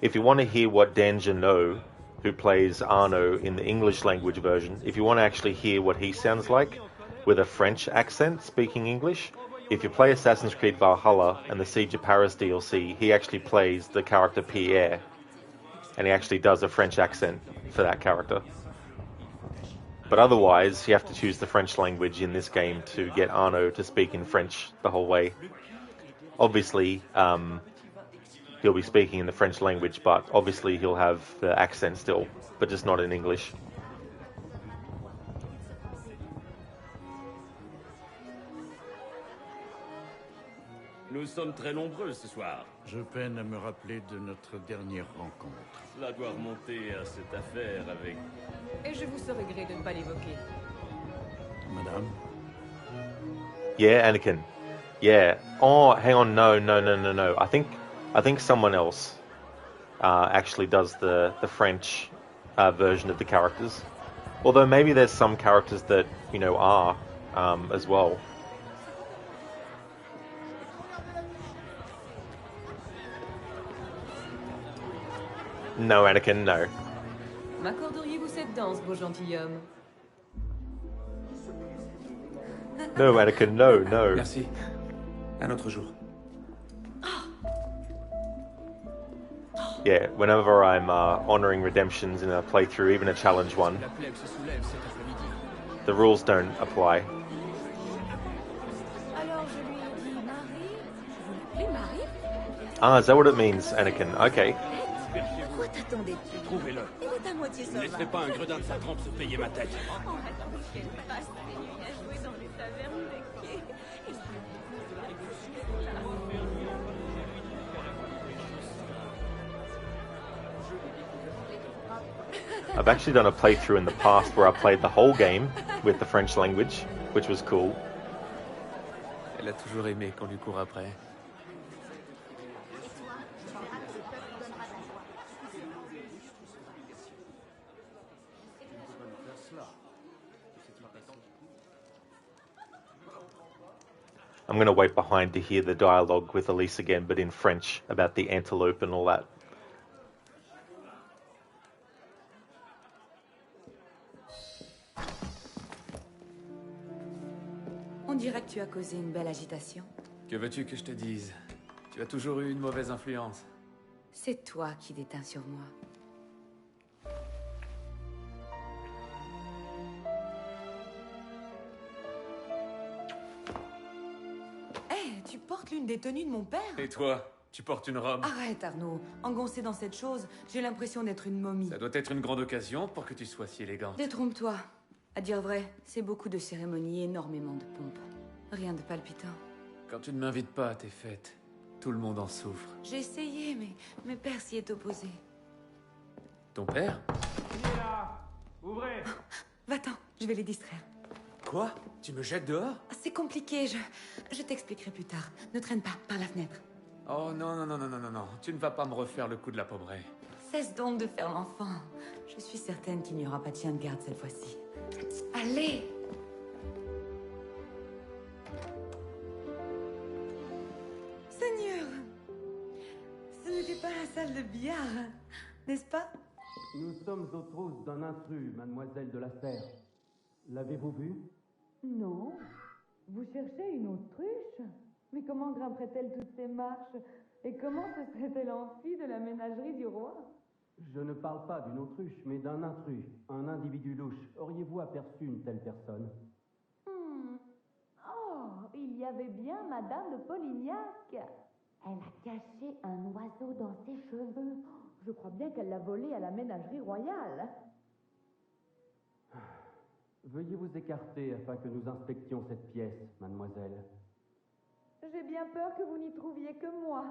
If you want to hear what Dan Janot, who plays Arno in the English language version, if you want to actually hear what he sounds like with a French accent speaking English, if you play Assassin's Creed Valhalla and the Siege of Paris DLC, he actually plays the character Pierre. And he actually does a French accent for that character. But otherwise, you have to choose the French language in this game to get Arno to speak in French the whole way. obviously he'll be speaking in the French language, but obviously he'll have the accent still, but just not in English. Nous sommes très nombreux ce soir. Je peine à me rappeler de notre dernière rencontre. Cela doit remonter à cette affaire avec... Et je vous serai gré de ne pas l'évoquer. Madame? Yeah, Anakin. Yeah. Oh, hang on. No. I think someone else actually does the French version of the characters. Although maybe there's some characters that, you know, are as well. No, Anakin, no. M'accorderiez-vous cette danse, beau gentilhomme? No, Anakin, no. Merci. Un autre jour. Yeah, whenever I'm honoring redemptions in a playthrough, even a challenge one, the rules don't apply. Alors je lui ai dit Marie. Vous l'appelez Marie? Ah, is that what it means, Anakin? Okay. Quoi t'attendais-tu? Trouvez-le. Il est à moitié Ne sauvage. laisserez pas un gredin de sa trempe se payer ma tête. Oh, attendez, quelle grâce, c'est lui à jouer dans les tavernes des quais. Et I've actually done a playthrough in the past where I played the whole game with the French language, which was cool. Elle a toujours aimé qu'on lui court après. I'm going to wait behind to hear the dialogue with Elise again, but in French, about the antelope and all that. on dirait que tu as causé une belle agitation. Que veux-tu que je te dise? Tu as toujours eu une mauvaise influence. C'est toi qui déteins sur moi. Tu portes l'une des tenues de mon père? Et toi, tu portes une robe? Arrête, Arno. Engoncé dans cette chose, j'ai l'impression d'être une momie. Ça doit être une grande occasion pour que tu sois si élégante. Détrompe-toi. À dire vrai, c'est beaucoup de cérémonies et énormément de pompes. Rien de palpitant. Quand tu ne m'invites pas à tes fêtes, tout le monde en souffre. J'ai essayé, mais père s'y est opposé. Ton père? Qui est là? Ouvrez! Va-t'en, je vais les distraire. Quoi? Tu me jettes dehors? C'est compliqué, je t'expliquerai plus tard. Ne traîne pas, par la fenêtre. Oh non. Tu ne vas pas me refaire le coup de la pauvrée. Cesse donc de faire l'enfant. Je suis certaine qu'il n'y aura pas de chien de garde cette fois-ci. Allez! Seigneur! Ce n'était pas la salle de billard, n'est-ce pas? Nous sommes aux trousses d'un intrus, mademoiselle de la Serre. L'avez-vous vu? Non. Vous cherchez une autruche? Mais comment grimperait-elle toutes ces marches? Et comment se serait-elle enfuie de la ménagerie du roi? Je ne parle pas d'une autruche, mais d'un intrus, un individu louche. Auriez-vous aperçu une telle personne? Oh, il y avait bien Madame de Polignac. Elle a caché un oiseau dans ses cheveux. Je crois bien qu'elle l'a volé à la ménagerie royale. Veuillez vous écarter afin que nous inspections cette pièce, mademoiselle. J'ai bien peur que vous n'y trouviez que moi.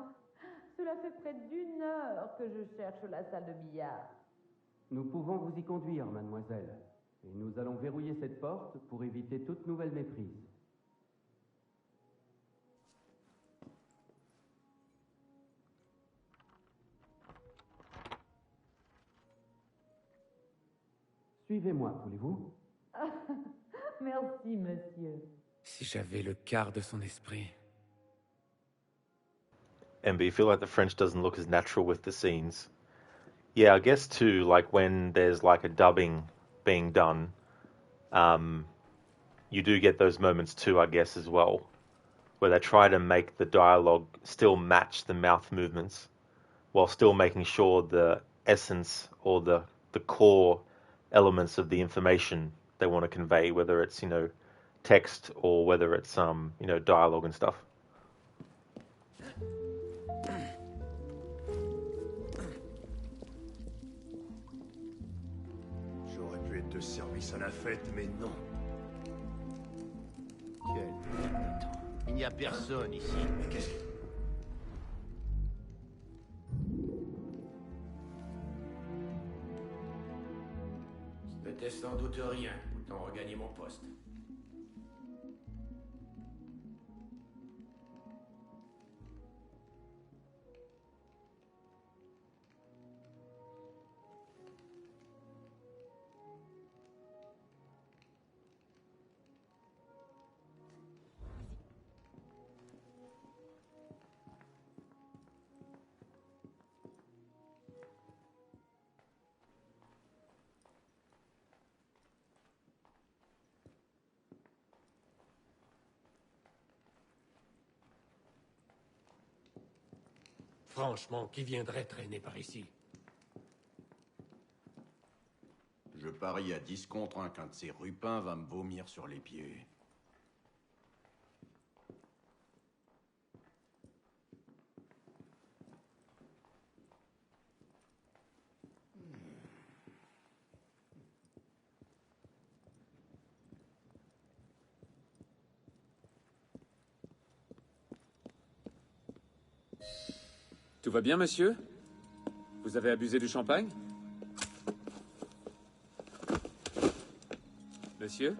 Cela fait près d'1 heure que je cherche la salle de billard. Nous pouvons vous y conduire, mademoiselle. Et nous allons verrouiller cette porte pour éviter toute nouvelle méprise. Suivez-moi, voulez-vous? Merci, monsieur. Si j'avais le quart de son esprit. But you feel like the French doesn't look as natural with the scenes. Yeah, I guess too, like when there's like a dubbing being done, you do get those moments too, I guess, as well, where they try to make the dialogue still match the mouth movements, while still making sure the essence or the core elements of the information they want to convey, whether it's, text or whether it's, dialogue and stuff. le service à la fête, mais non. Il n'y a personne ici. Mais qu'est-ce que... Ce n'était sans doute rien. Autant regagner mon poste. Franchement, qui viendrait traîner par ici? Je parie à 10 contre 1 qu'un de ces rupins va me vomir sur les pieds. Tout va bien, monsieur? Vous avez abusé du champagne? Monsieur?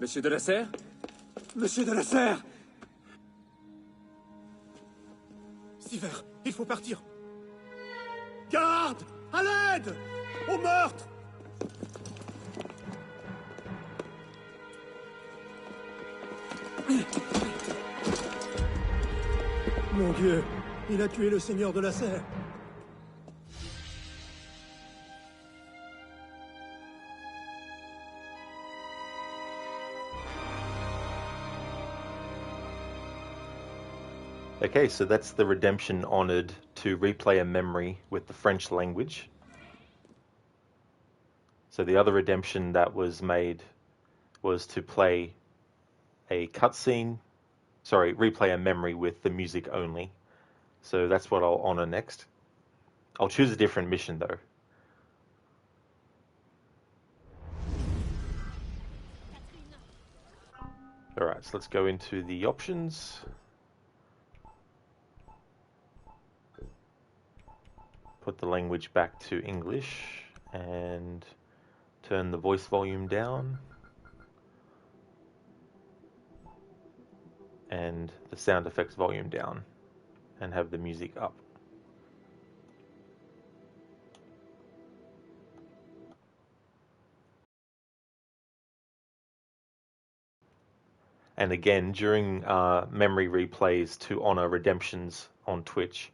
Monsieur de la Serre? Monsieur de la Serre! Siver, il faut partir. Garde! À l'aide! Au meurtre! Mon Dieu, il a tué le seigneur de la Serre. Okay, so that's the redemption honored to replay a memory with the French language. So the other redemption that was made was to play a cutscene, replay a memory with the music only. So that's what I'll honor next. I'll choose a different mission though. Alright, so let's go into the options. Put the language back to English and turn the voice volume down and the sound effects volume down and have the music up. And again, during memory replays to honor redemptions on Twitch,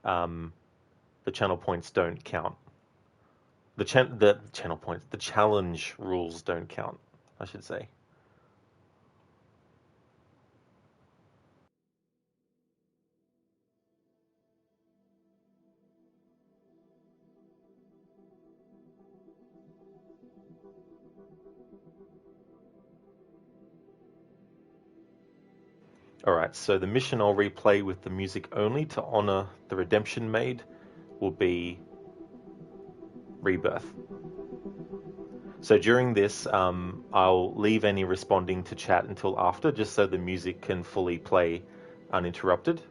the channel points don't count. The challenge rules don't count, I should say. Alright, so the mission I'll replay with the music only to honor the redemption made will be Rebirth. So during this, I'll leave any responding to chat until after, just so the music can fully play uninterrupted.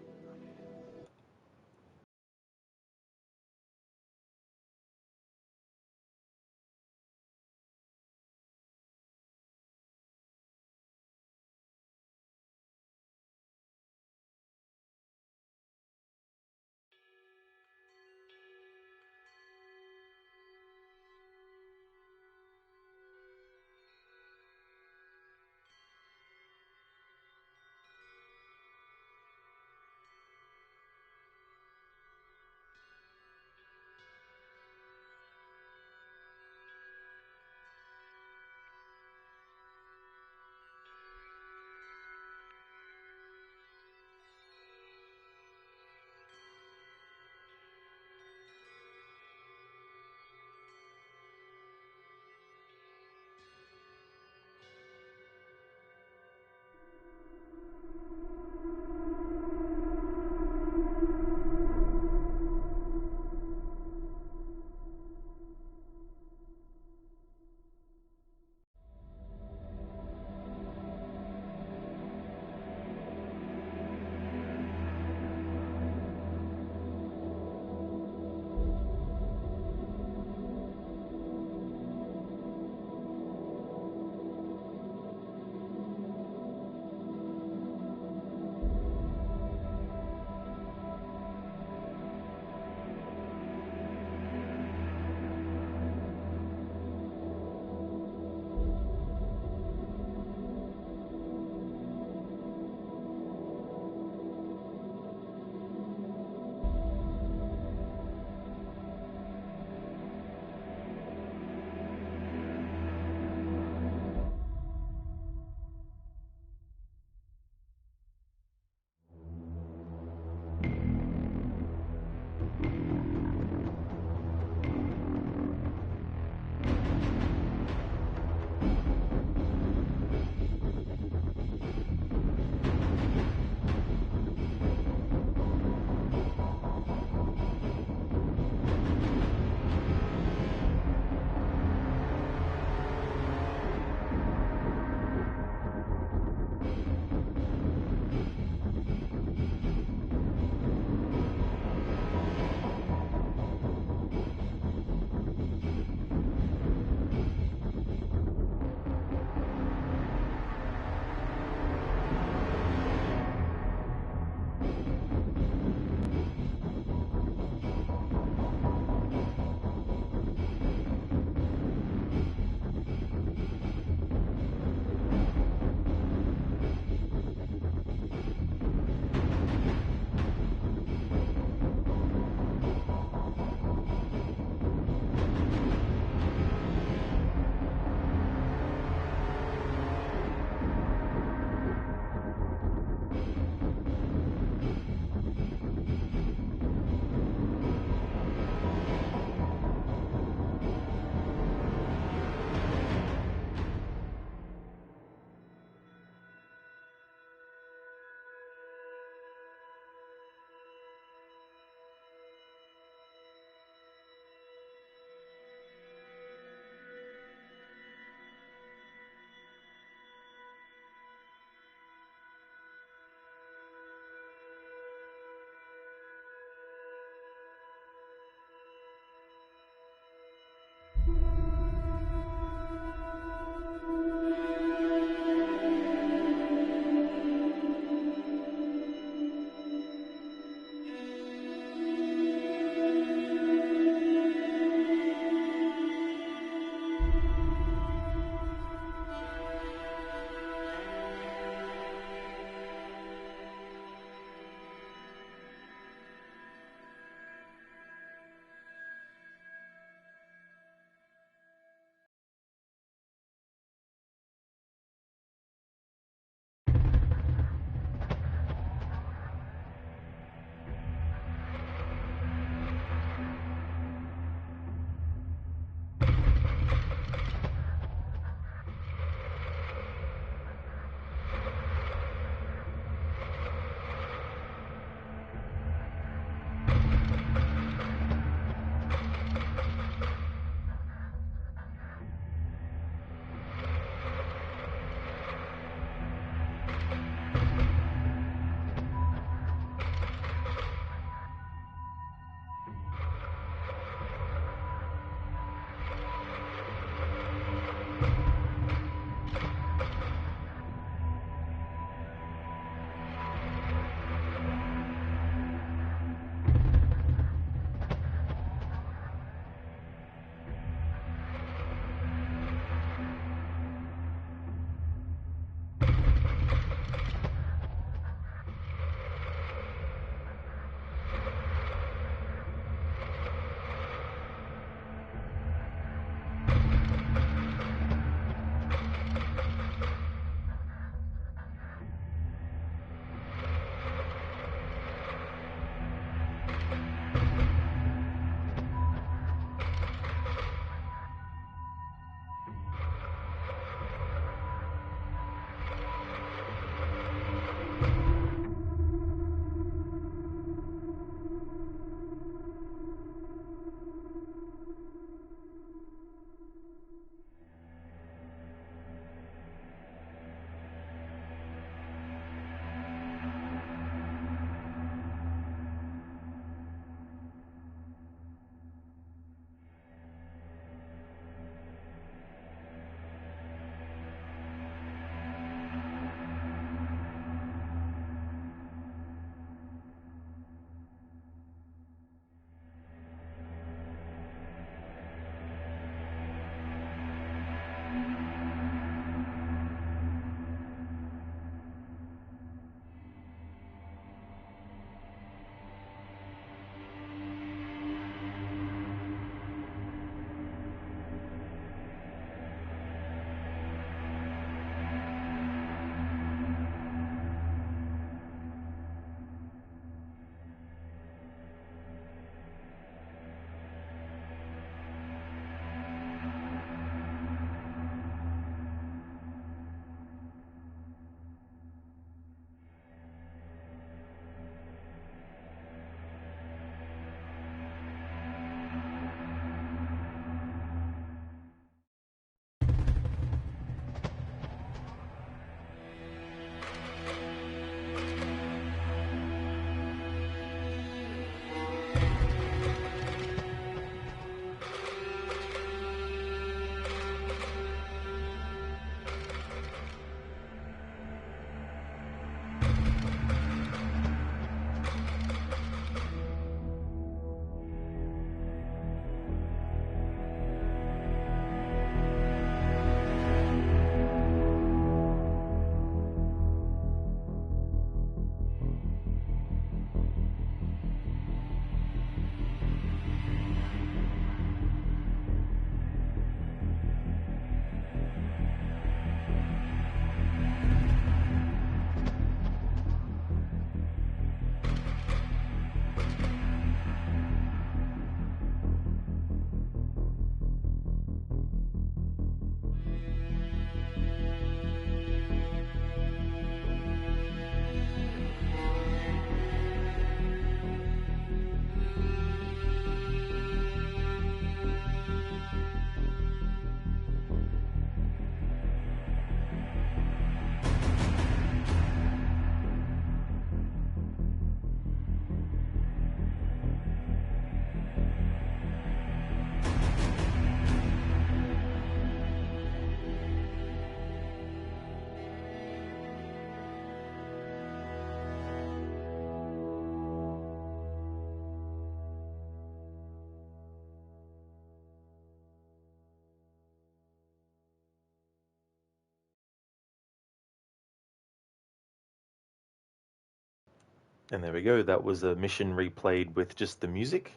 And there we go. That was a mission replayed with just the music.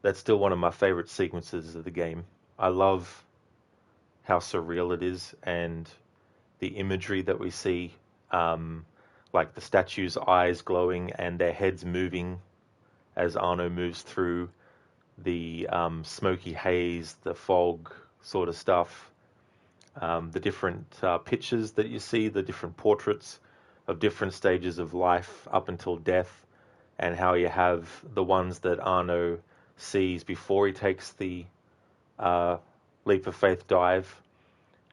That's still one of my favorite sequences of the game. I love how surreal it is and the imagery that we see, like the statues' eyes glowing and their heads moving as Arno moves through the smoky haze, the fog sort of stuff, the different pictures that you see, the different portraits of different stages of life up until death, and how you have the ones that Arno sees before he takes the leap of faith dive,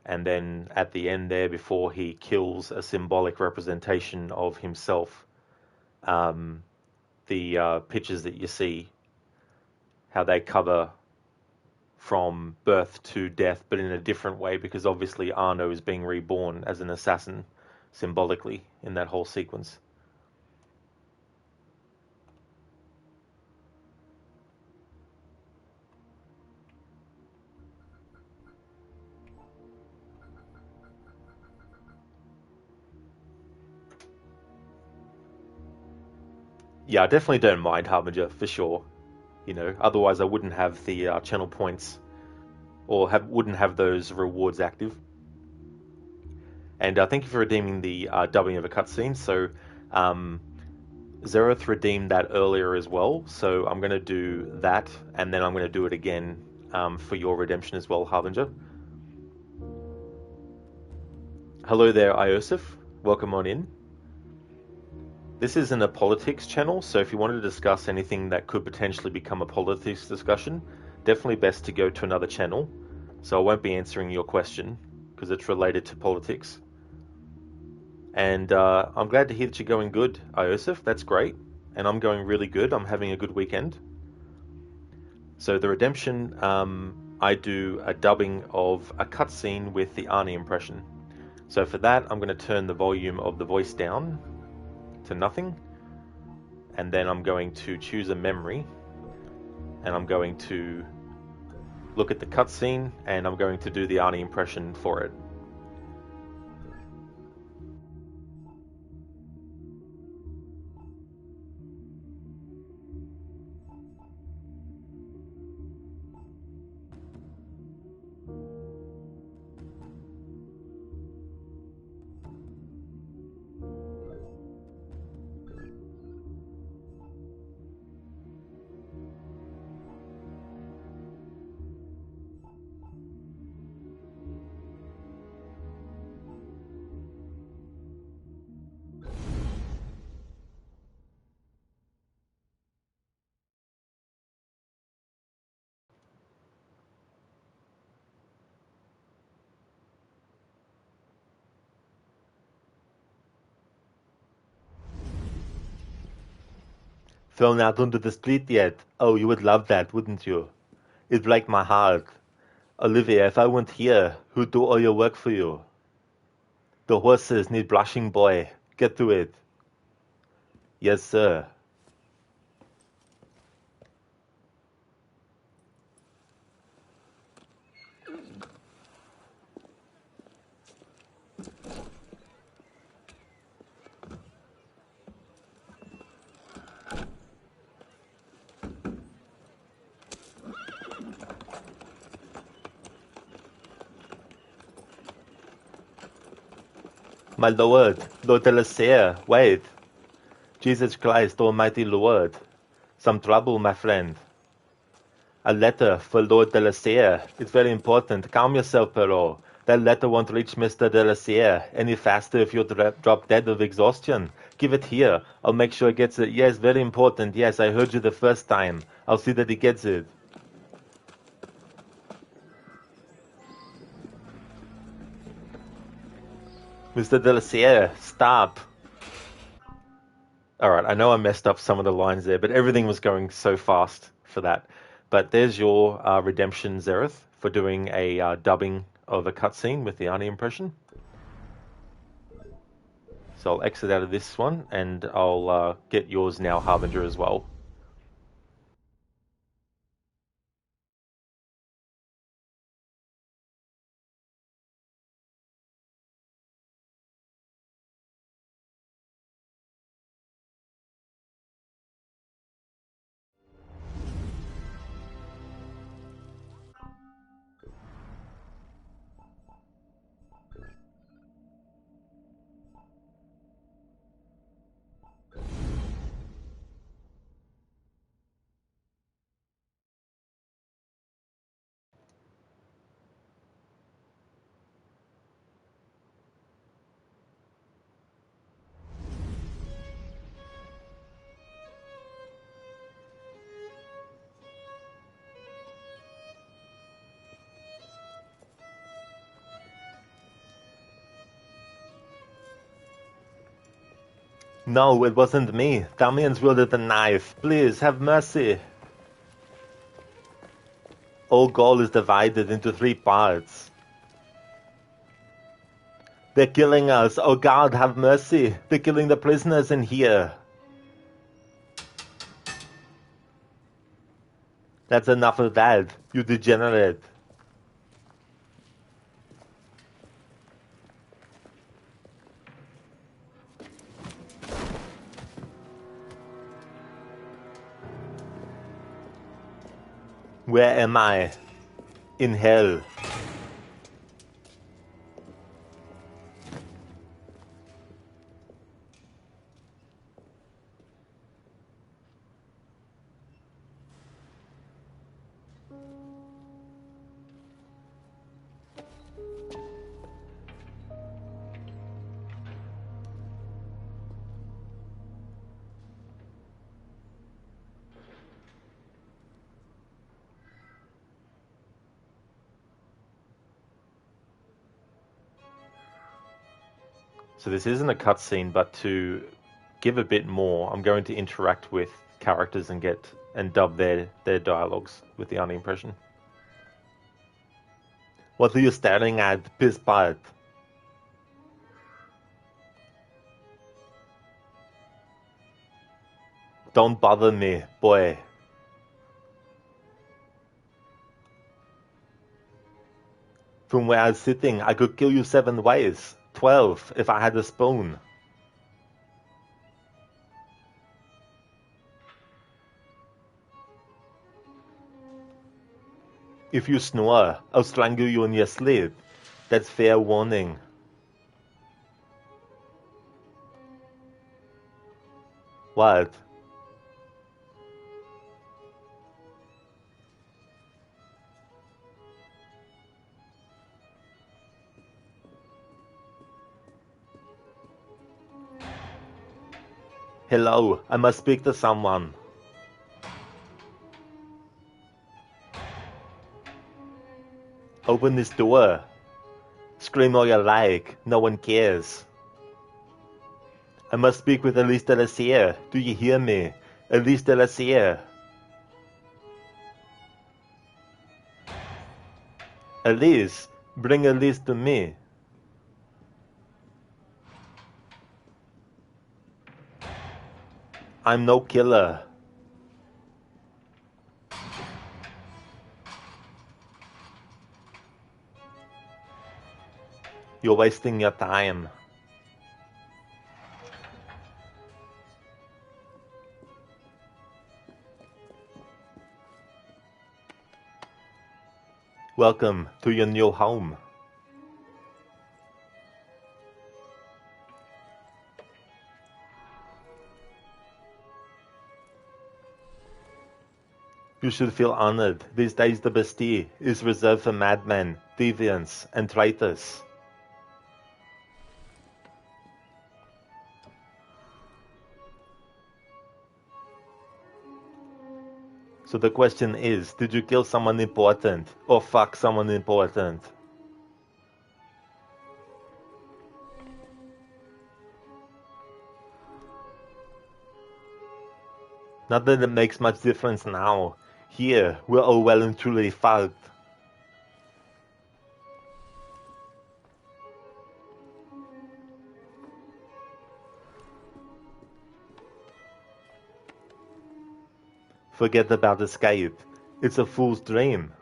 and then at the end there, before he kills a symbolic representation of himself, the pictures that you see, how they cover from birth to death, but in a different way, because obviously Arno is being reborn as an assassin symbolically in that whole sequence. Yeah, I definitely don't mind Harbinger, for sure. You know, otherwise I wouldn't have the channel points, or wouldn't have those rewards active. And thank you for redeeming the dubbing of a cutscene. So Zereth redeemed that earlier as well, so I'm going to do that, and then I'm going to do it again for your redemption as well, Harbinger. Hello there, Iosif. Welcome on in. This isn't a politics channel, so if you wanted to discuss anything that could potentially become a politics discussion, definitely best to go to another channel. So I won't be answering your question, because it's related to politics. And I'm glad to hear that you're going good, Iosif. That's great. And I'm going really good. I'm having a good weekend. So the redemption, I do a dubbing of a cutscene with the Arnie impression. So for that, I'm going to turn the volume of the voice down to nothing. And then I'm going to choose a memory. And I'm going to look at the cutscene. And I'm going to do the Arnie impression for it. Thrown out onto the street yet? Oh, you would love that, wouldn't you? It'd break my heart. Olivia, if I weren't here, who'd do all your work for you? The horses need brushing, boy. Get to it. Yes, sir. My Lord, Lord de la Serre, wait. Jesus Christ, Almighty Lord. Some trouble, my friend. A letter for Lord de la Serre. It's very important. Calm yourself, Perrault. That letter won't reach Mr. de la Serre any faster if you drop dead of exhaustion. Give it here. I'll make sure he gets it. Yes, very important. Yes, I heard you the first time. I'll see that he gets it. Mr. de la Serre, stop. Alright, I know I messed up some of the lines there, but everything was going so fast for that. But there's your redemption, Zereth, for doing a dubbing of a cutscene with the Arnie impression. So I'll exit out of this one, and I'll get yours now, Harbinger, as well. No, it wasn't me. Damian's wielded the knife. Please, have mercy. All Gaul is divided into 3 parts. They're killing us. Oh God, have mercy. They're killing the prisoners in here. That's enough of that, you degenerate. Where am I? In hell. So this isn't a cutscene, but to give a bit more, I'm going to interact with characters and dub their dialogues with the Arnie impression. What are you staring at, piss pot? Don't bother me, boy. From where I was sitting, I could kill you 7 ways. 12 if I had a spoon. If you snore, I'll strangle you in your sleep. That's fair warning. What? Hello, I must speak to someone. Open this door. Scream all you like, no one cares. I must speak with Elise de la Serre. Do you hear me? Elise de la Serre. Elise, bring Elise to me. I'm no killer. You're wasting your time. Welcome to your new home. You should feel honored. These days the Bastille is reserved for madmen, deviants, and traitors. So the question is, did you kill someone important or fuck someone important? Not that it makes much difference now. Here, we're all well and truly fucked. Forget about escape. It's a fool's dream.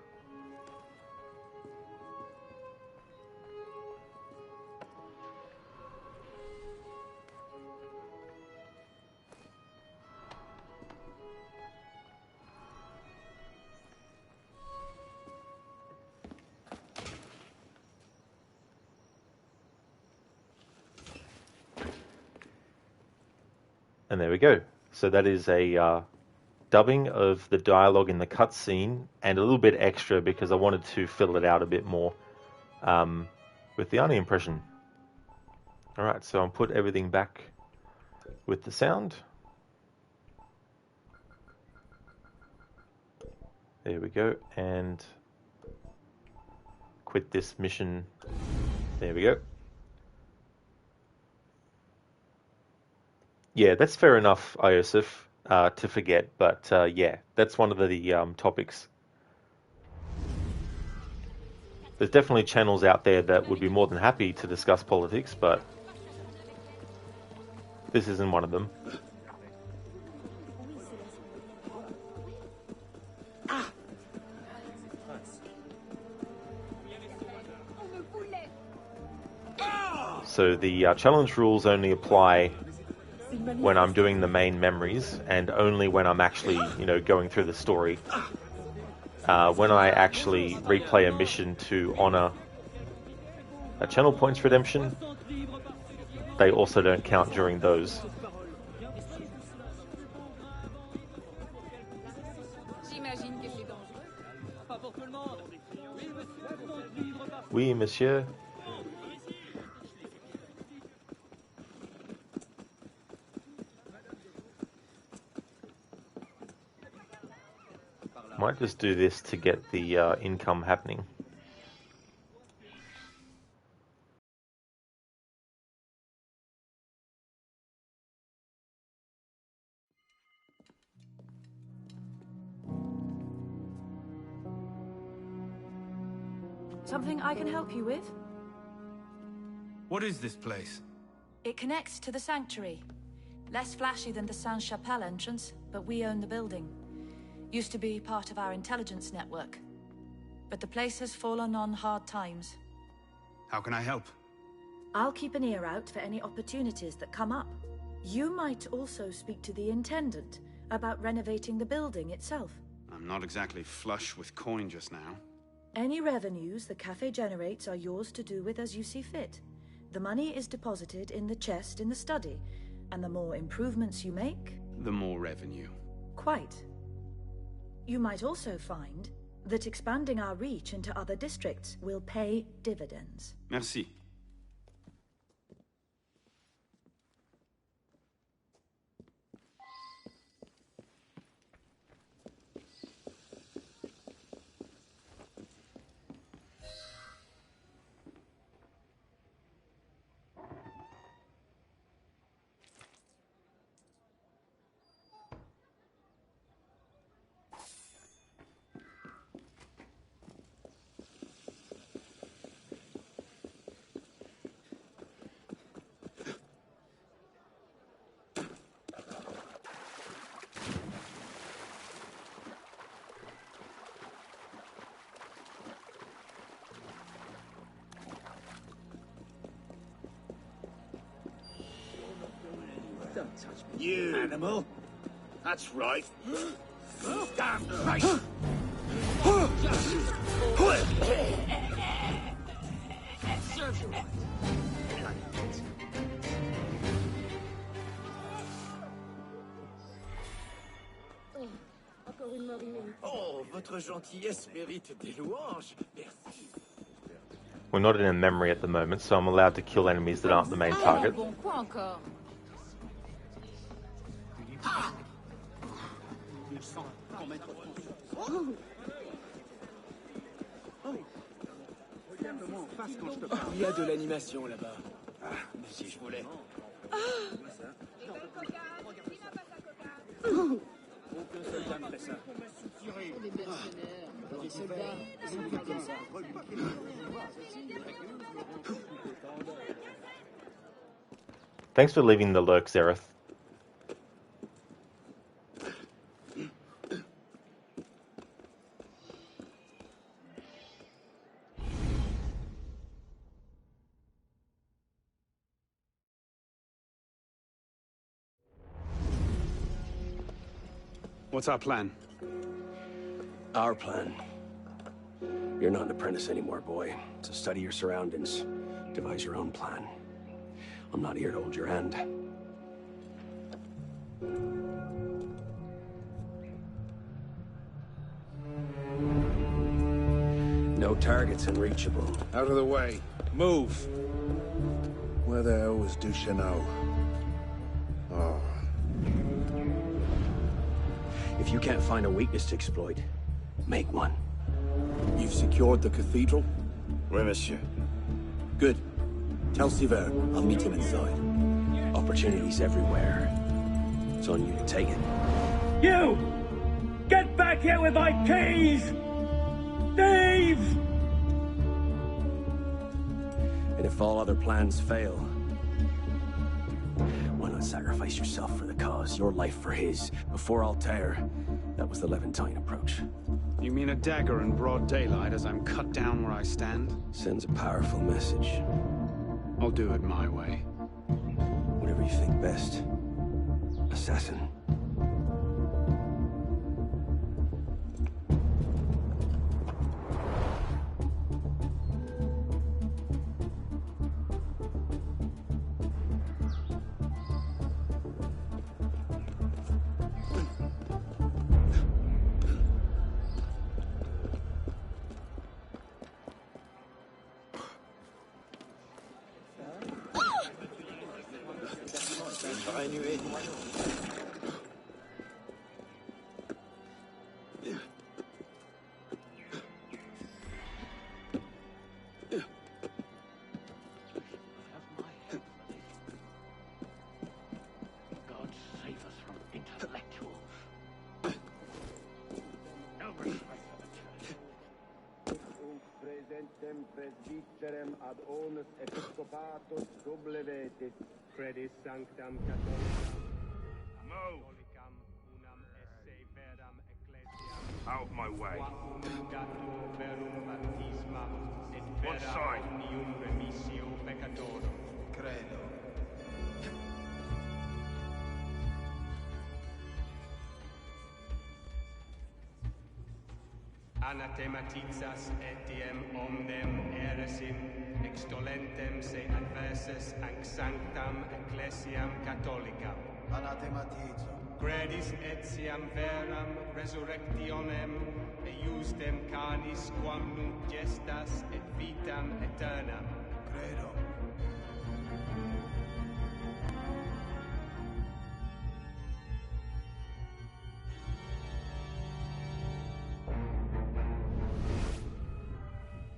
And there we go. So that is a dubbing of the dialogue in the cutscene and a little bit extra because I wanted to fill it out a bit more with the Arno impression. Alright, so I'll put everything back with the sound. There we go, and quit this mission. There we go. Yeah, that's fair enough, Iosif, to forget, but yeah, that's one of the topics. There's definitely channels out there that would be more than happy to discuss politics, but this isn't one of them. So the challenge rules only apply when I'm doing the main memories and only when I'm actually, going through the story. When I actually replay a mission to honor a channel points redemption, they also don't count during those. Oui, monsieur. Might just do this to get the income happening. Something I can help you with? What is this place? It connects to the sanctuary. Less flashy than the Sainte-Chapelle entrance, but we own the building. Used to be part of our intelligence network. But the place has fallen on hard times. How can I help? I'll keep an ear out for any opportunities that come up. You might also speak to the Intendant about renovating the building itself. I'm not exactly flush with coin just now. Any revenues the cafe generates are yours to do with as you see fit. The money is deposited in the chest in the study, and the more improvements you make... the more revenue. Quite. You might also find that expanding our reach into other districts will pay dividends. Merci. Don't touch me, you animal. That's right. Damn Christ! Serves you right. Encore une mort imméritée. Oh, gentillesse mérite des louanges. Merci. We're not in a memory at the moment, so I'm allowed to kill enemies that aren't the main target. Bon, quoi encore? Il y a de l'animation là-bas. Ah, si je voulais. Aucun soldat ne fait ça. Des mercenaires, des soldats, ils sont pas comme ça. Thanks for leaving the lurk, Zereth. What's our plan? Our plan. You're not an apprentice anymore, boy. So study your surroundings. Devise your own plan. I'm not here to hold your hand. No targets unreachable. Out of the way. Move. Where the hell was Duchesneau? Oh. If you can't find a weakness to exploit, make one. You've secured the cathedral? Oui, monsieur. Good. Tell Siver I'll meet him inside. Opportunities everywhere. It's on you to take it. You! Get back here with my keys! Thieves! And if all other plans fail, why not sacrifice yourself for the cause, your life for his? Before Altair, that was the Levantine approach. You mean a dagger in broad daylight as I'm cut down where I stand? Sends a powerful message. I'll do it my way. Whatever you think best, assassin. presbyterem ad omnes episcopatus sublevetis. Credis sanctam catholicam. Catholicam unam esse veram ecclesiam. Out of my way. Datur verum baptismam et What vera side? omnium remissio peccatorum. Credo. Anathematizas etiem omnem eresim extolentem se adversus ac sanctam ecclesiam catholicam. Anathematizo. Credis etiam veram resurrectionem eiustem canis quam nunc gestas et vitam aeternam. Credo.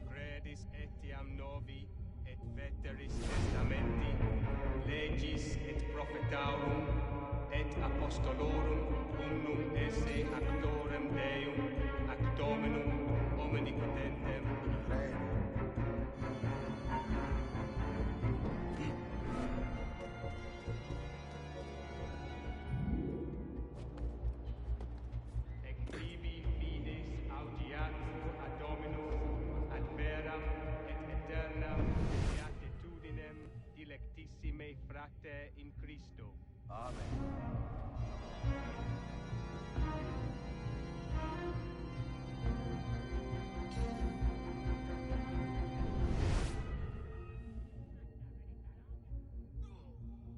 Credis etiam novi et veteris testamenti, legis et prophetarum et apostolorum unum esse actorem Deum ac Dominum omnipotentem. Ec tibi fides audiatur ad Dominum ad veram et aeternam beatitudinem dilectissime frater in Christo. Amen.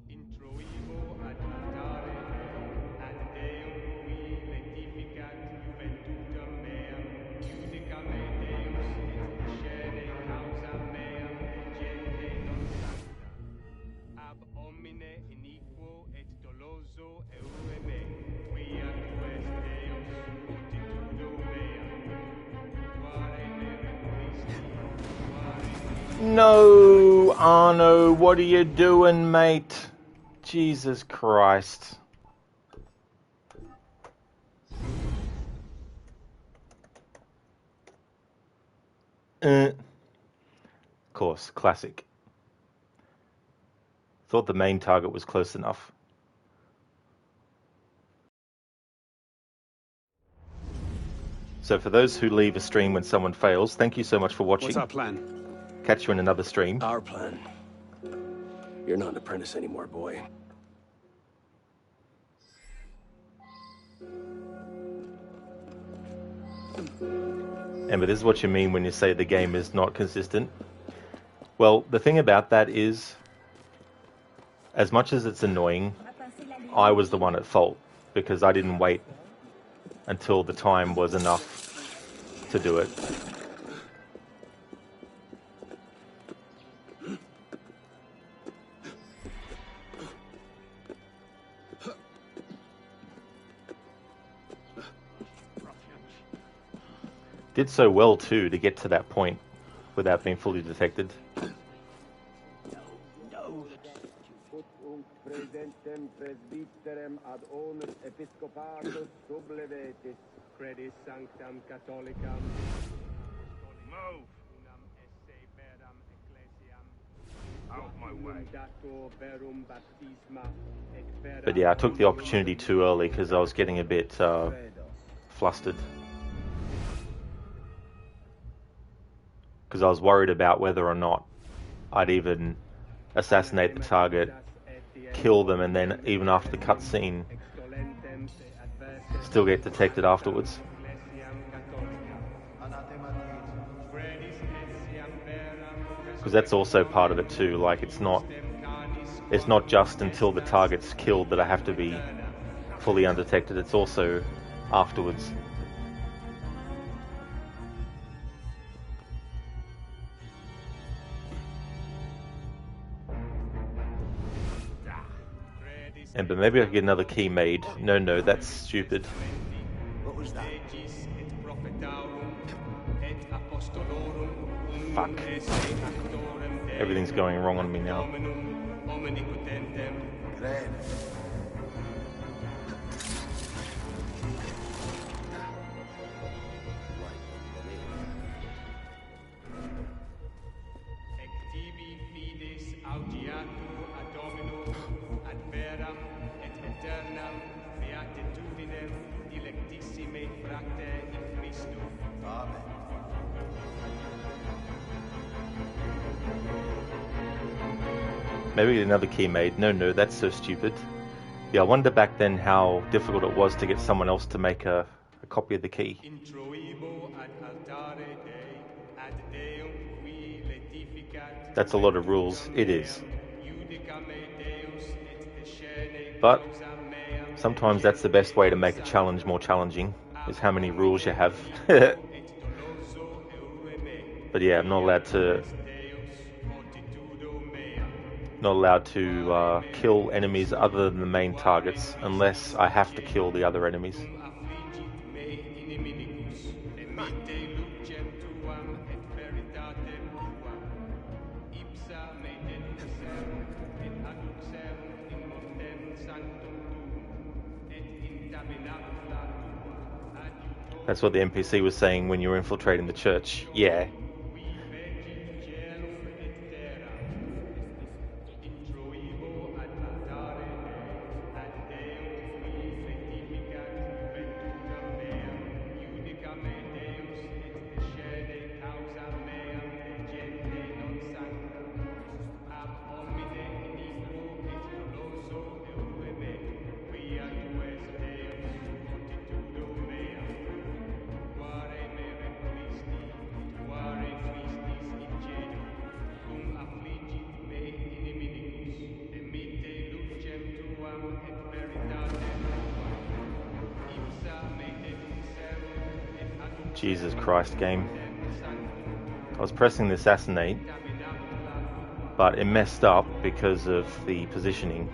Introivo ad altare ad Deum qui letificat juventutem meam No, Arno, what are you doing, mate? Jesus Christ. Of course, classic. Thought the main target was close enough. So for those who leave a stream when someone fails, thank you so much for watching. What's our plan? Catch you in another stream. Our plan. You're not an apprentice anymore, boy. Emma, this is what you mean when you say the game is not consistent. Well, the thing about that is, as much as it's annoying, I was the one at fault because I didn't wait until the time was enough to do it. Did so well too to get to that point without being fully detected. Credis sanctam catholicam. Move! Out my way. But yeah, I took the opportunity too early because I was getting a bit flustered. Because I was worried about whether or not I'd even assassinate the target, kill them, and then even after the cutscene, still get detected afterwards. Because that's also part of it too. Like it's not just until the target's killed that I have to be fully undetected. It's also afterwards. And but maybe I could get another key made. No, that's stupid. What was that? Fuck. Everything's going wrong on me now. Maybe another key made. No, that's so stupid. Yeah, I wonder back then how difficult it was to get someone else to make a copy of the key. That's a lot of rules. It is. But sometimes that's the best way to make a challenge more challenging, is how many rules you have. But yeah, I'm not allowed to kill enemies other than the main targets unless I have to kill the other enemies. That's what the NPC was saying when you were infiltrating the church. Yeah. Jesus Christ, game. I was pressing the assassinate, but it messed up because of the positioning.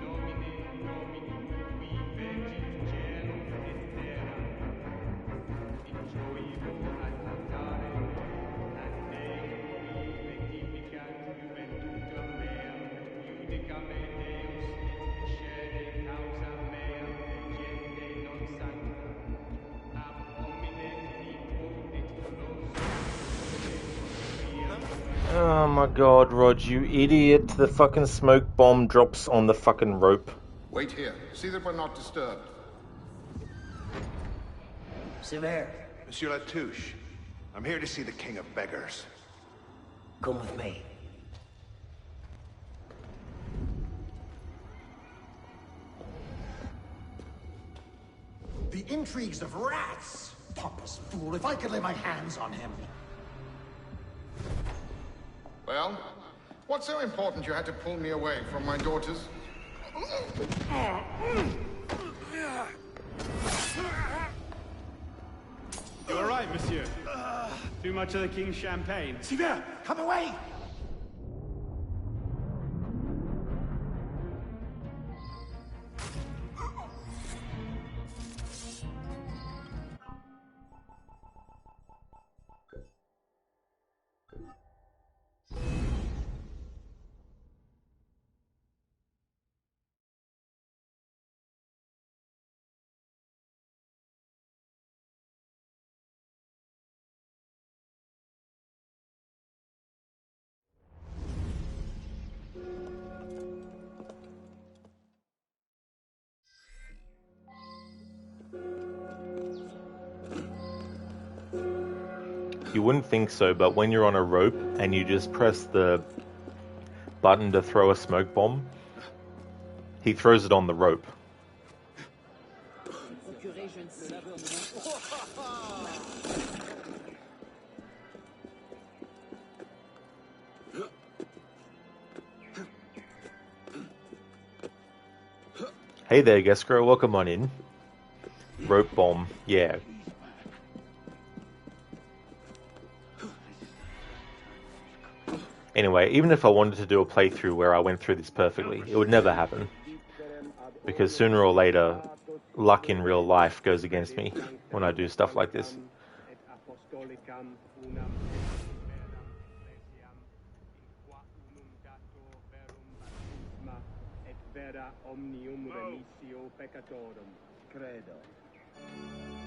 Oh my god, Rod, you idiot. The fucking smoke bomb drops on the fucking rope. Wait here. See that we're not disturbed. Sever. Monsieur Latouche, I'm here to see the King of Beggars. Come with me. The intrigues of rats! Pompous fool, if I could lay my hands on him. Well, what's so important you had to pull me away from my daughters? You all right, monsieur? Too much of the king's champagne? Sever, come away! You wouldn't think so, but when you're on a rope and you just press the button to throw a smoke bomb, he throws it on the rope. Hey there, Geskro, welcome on in. Rope bomb, yeah. Anyway, even if I wanted to do a playthrough where I went through this perfectly, it would never happen. Because sooner or later, luck in real life goes against me when I do stuff like this.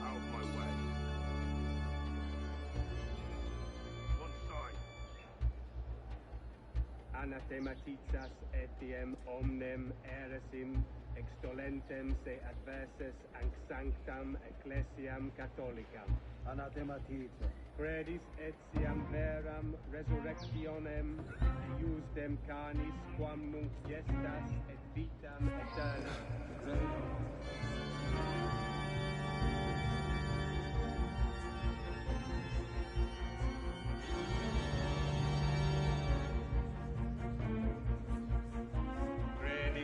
Out my way. Anathematizas etiam omnem eresim extolentem se adversus anc sanctam ecclesiam catholicam. Anathematizas. Credis etiam veram resurrectionem iusdem canis quam nunc gestas et vitam aeterna.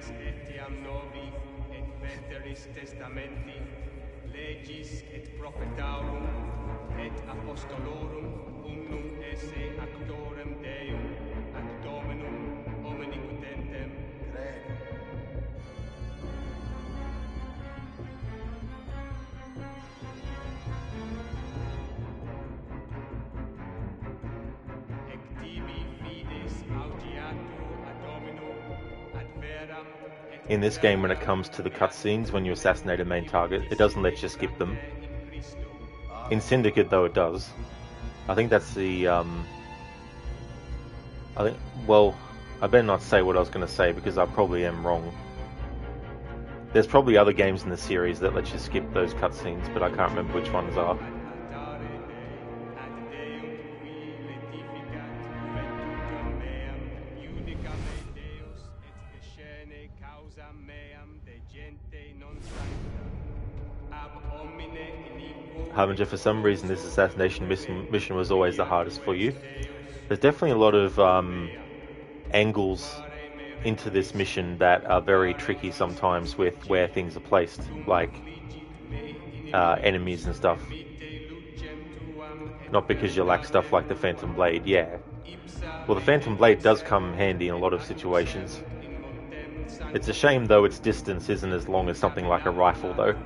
Etiam novi et veteris testamenti legis et prophetarum et apostolorum unum esse actorem Deum ad Dominum omnipotentem credo. Ec tibi fides audiatur ad Dominum ad veram. In this game, when it comes to the cutscenes, when you assassinate a main target, it doesn't let you skip them. In Syndicate, though, it does. I think that's the, well, I better not say what I was going to say because I probably am wrong. There's probably other games in the series that let you skip those cutscenes, but I can't remember which ones are. Harbinger, for some reason this assassination mission was always the hardest for you. There's definitely a lot of angles into this mission that are very tricky sometimes with where things are placed, like enemies and stuff. Not because you lack stuff like the Phantom Blade, yeah. Well, the Phantom Blade does come handy in a lot of situations. It's a shame, though, its distance isn't as long as something like a rifle, though.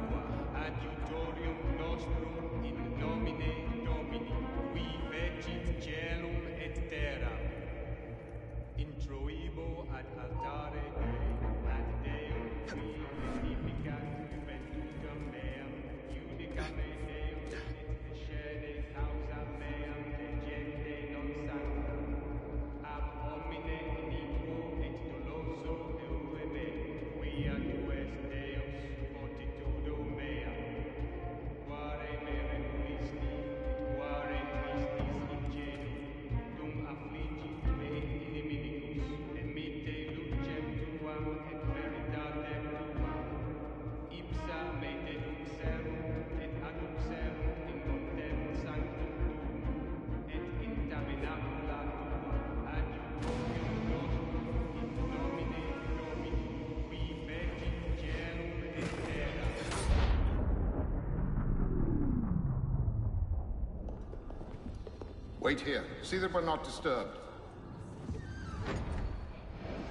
Wait here. See that we're not disturbed.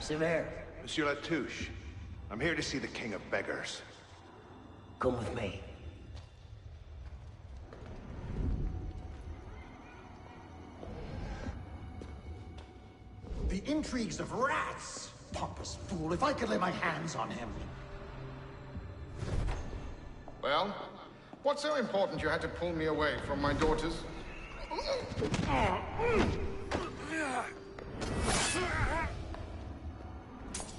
Sever, Monsieur Latouche, I'm here to see the King of Beggars. come with me. The intrigues of rats! Pompous fool, if I could lay my hands on him. Well, what's so important you had to pull me away from my daughters?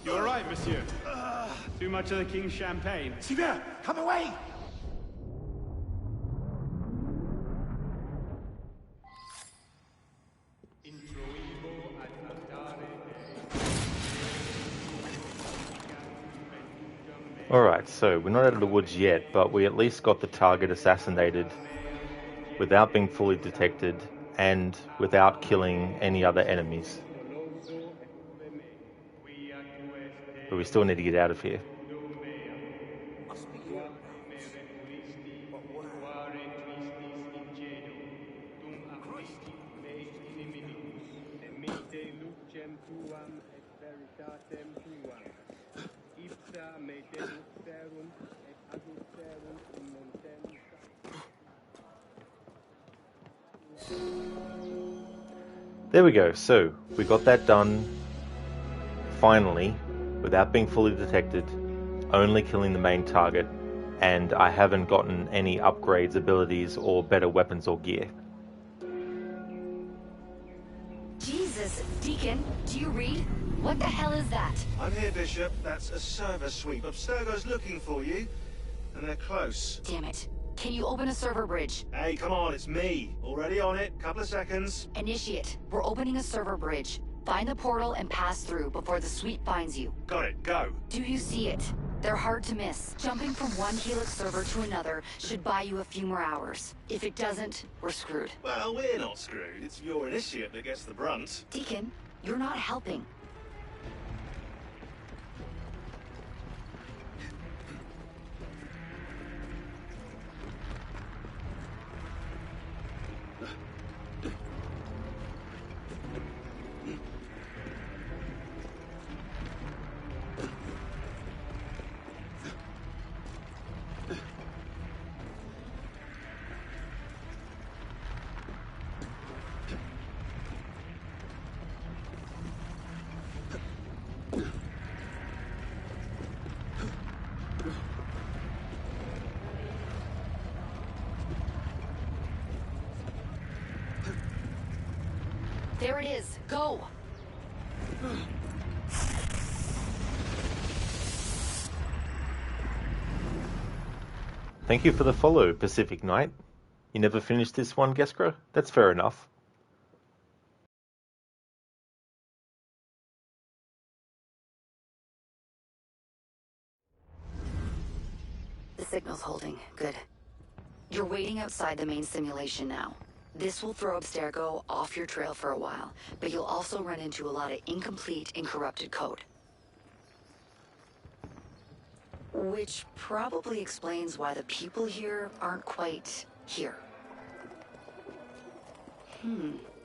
You all right, monsieur? Too much of the king's champagne? Sever, come away! Alright, so we're not out of the woods yet, but we at least got the target assassinated without being fully detected and without killing any other enemies. But we still need to get out of here. There we go, so we got that done finally without being fully detected, only killing the main target, and I haven't gotten any upgrades, abilities, or better weapons or gear. Jesus, Deacon, do you read? What the hell is that? I'm here, Bishop. That's a server sweep. Abstergo's looking for you, and they're close. Damn it. Can you open a server bridge? Hey, come on, it's me. Already on it. Couple of seconds. Initiate. We're opening a server bridge. Find the portal and pass through before the sweep finds you. Got it, go. Do you see it? They're hard to miss. Jumping from one Helix server to another should buy you a few more hours. If it doesn't, we're screwed. Well, we're not screwed. It's your initiate that gets the brunt. Deacon, you're not helping. There it is. Go! Thank you for the follow, Pacific Knight. You never finished this one, Geskra? That's fair enough. The signal's holding. Good. You're waiting outside the main simulation now. This will throw Abstergo off your trail for a while, but you'll also run into a lot of incomplete and corrupted code. Which probably explains why the people here aren't quite here.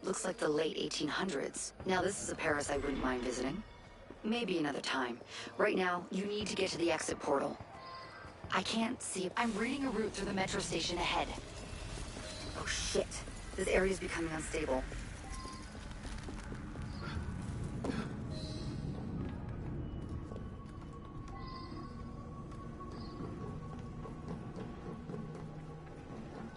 Looks like the late 1800s. Now this is a Paris I wouldn't mind visiting. Maybe another time. Right now, you need to get to the exit portal. I can't see. I'm reading a route through the metro station ahead. Oh shit. This area is becoming unstable.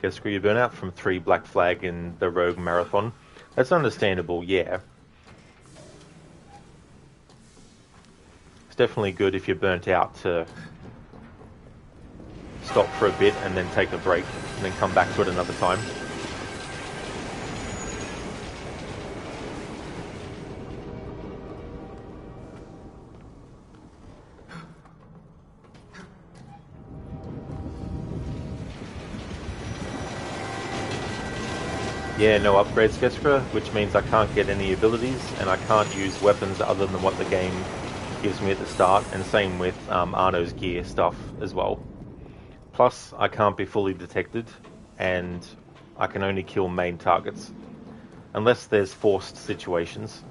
Geskra, you burn out from 3 Black Flag in the Rogue Marathon. That's understandable, yeah. It's definitely good if you're burnt out to stop for a bit and then take a break and then come back to it another time. Yeah, no upgrades, Geskra, which means I can't get any abilities and I can't use weapons other than what the game gives me at the start, and same with Arno's gear stuff as well. Plus, I can't be fully detected and I can only kill main targets. Unless there's forced situations.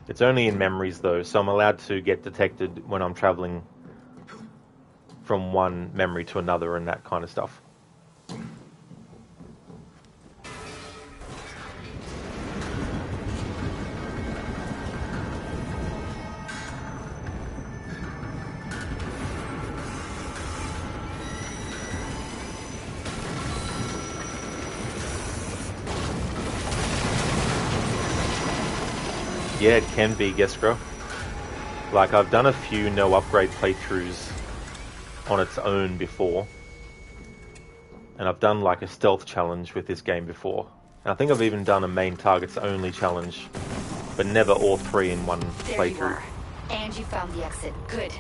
It's only in memories though, so I'm allowed to get detected when I'm traveling from one memory to another and that kind of stuff. Yeah, it can be, Geskro. Like, I've done a few no upgrade playthroughs on its own before. And I've done like a stealth challenge with this game before. And I think I've even done a main targets only challenge, but never all three in one There playthrough. you are. And you found the exit. Good.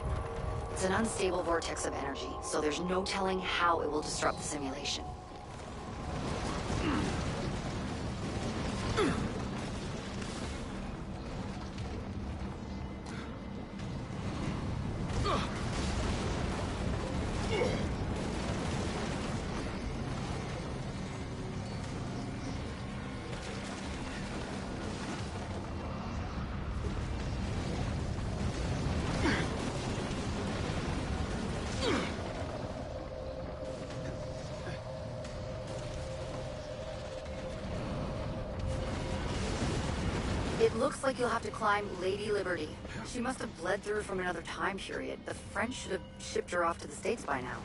It's an unstable vortex of energy, so there's no telling how it will disrupt the simulation. It looks like you'll have to climb Lady Liberty. She must have bled through from another time period. The French should have shipped her off to the States by now.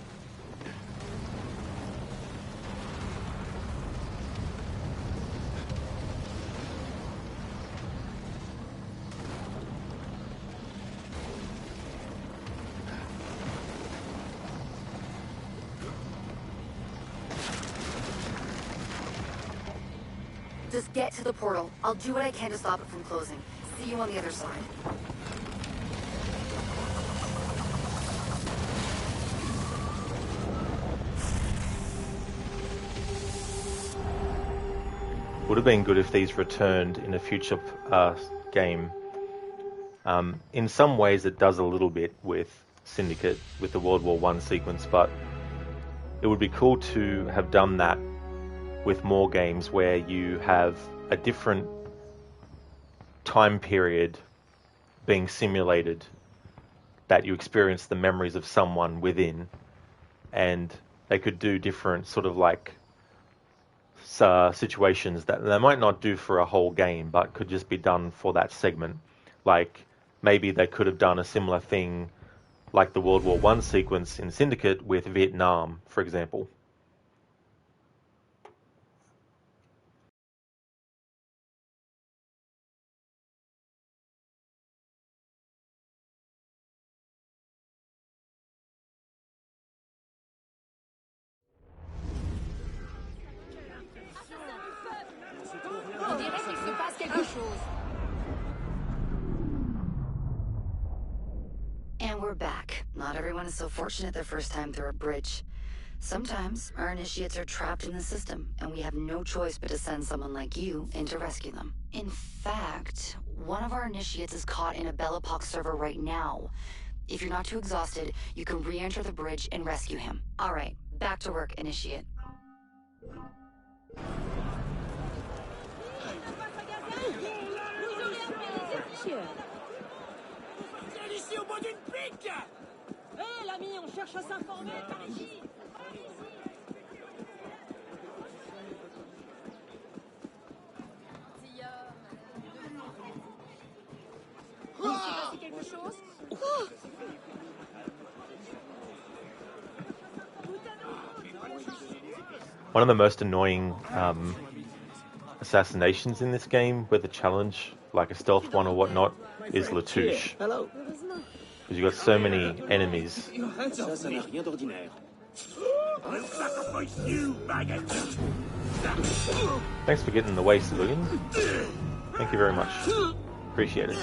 Just get to the portal. I'll do what I can to stop it from closing. See you on the other side. Would have been good if these returned in a future game. In some ways it does a little bit with Syndicate, with the World War I sequence, but it would be cool to have done that with more games where you have a different time period being simulated that you experience the memories of someone within, and they could do different sort of like situations that they might not do for a whole game but could just be done for that segment. Like maybe they could have done a similar thing like the World War I sequence in Syndicate with Vietnam, for example. On dirait qu'il se passe quelque chose. And we're back. Not everyone is so fortunate their first time through a bridge. Sometimes our initiates are trapped in the system, and we have no choice but to send someone like you in to rescue them. In fact, one of our initiates is caught in a Bellapox server right now. If you're not too exhausted, you can re-enter the bridge and rescue him. All right, back to work, initiate. Viens ici au bout d'une pique. Hé, l'ami, on cherche à s'informer par ici. Par ici. Il s'est passé quelque chose? One of the most annoying assassinations in this game, with a challenge, like a stealth one or whatnot, is Latouche. Hello. Because you've got so many enemies. Ça, ça n'a rien d'ordinaire. I'll sacrifice you, maggot! Thanks for getting in the way, civilian. Thank you very much. Appreciate it.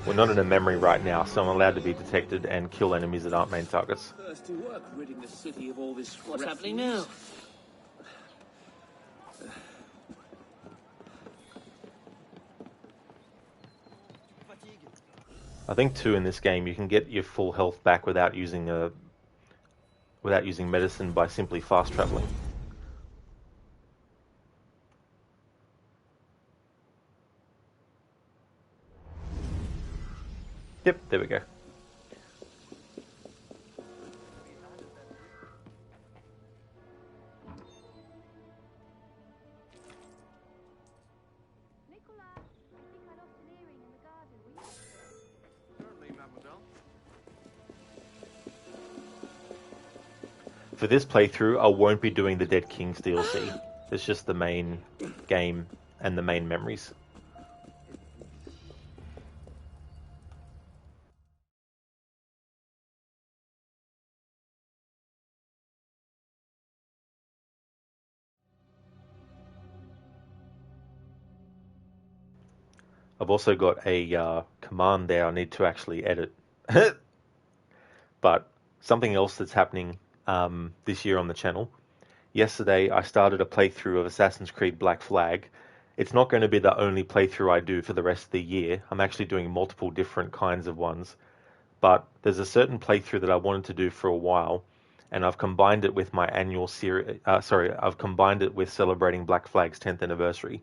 We're not in a memory right now, so I'm allowed to be detected and kill enemies that aren't main targets. To work ridding the city of all this. What's happening now? I think too in this game you can get your full health back without using a without using medicine by simply fast traveling. Yep, there we go. For this playthrough, I won't be doing the Dead Kings DLC. It's just the main game and the main memories. I've also got a command there I need to actually edit. But something else that's happening this year on the channel. Yesterday, I started a playthrough of Assassin's Creed Black Flag. It's not going to be the only playthrough I do for the rest of the year. I'm actually doing multiple different kinds of ones. But there's a certain playthrough that I wanted to do for a while, and I've combined it with my annual series. I've combined it with celebrating Black Flag's 10th anniversary.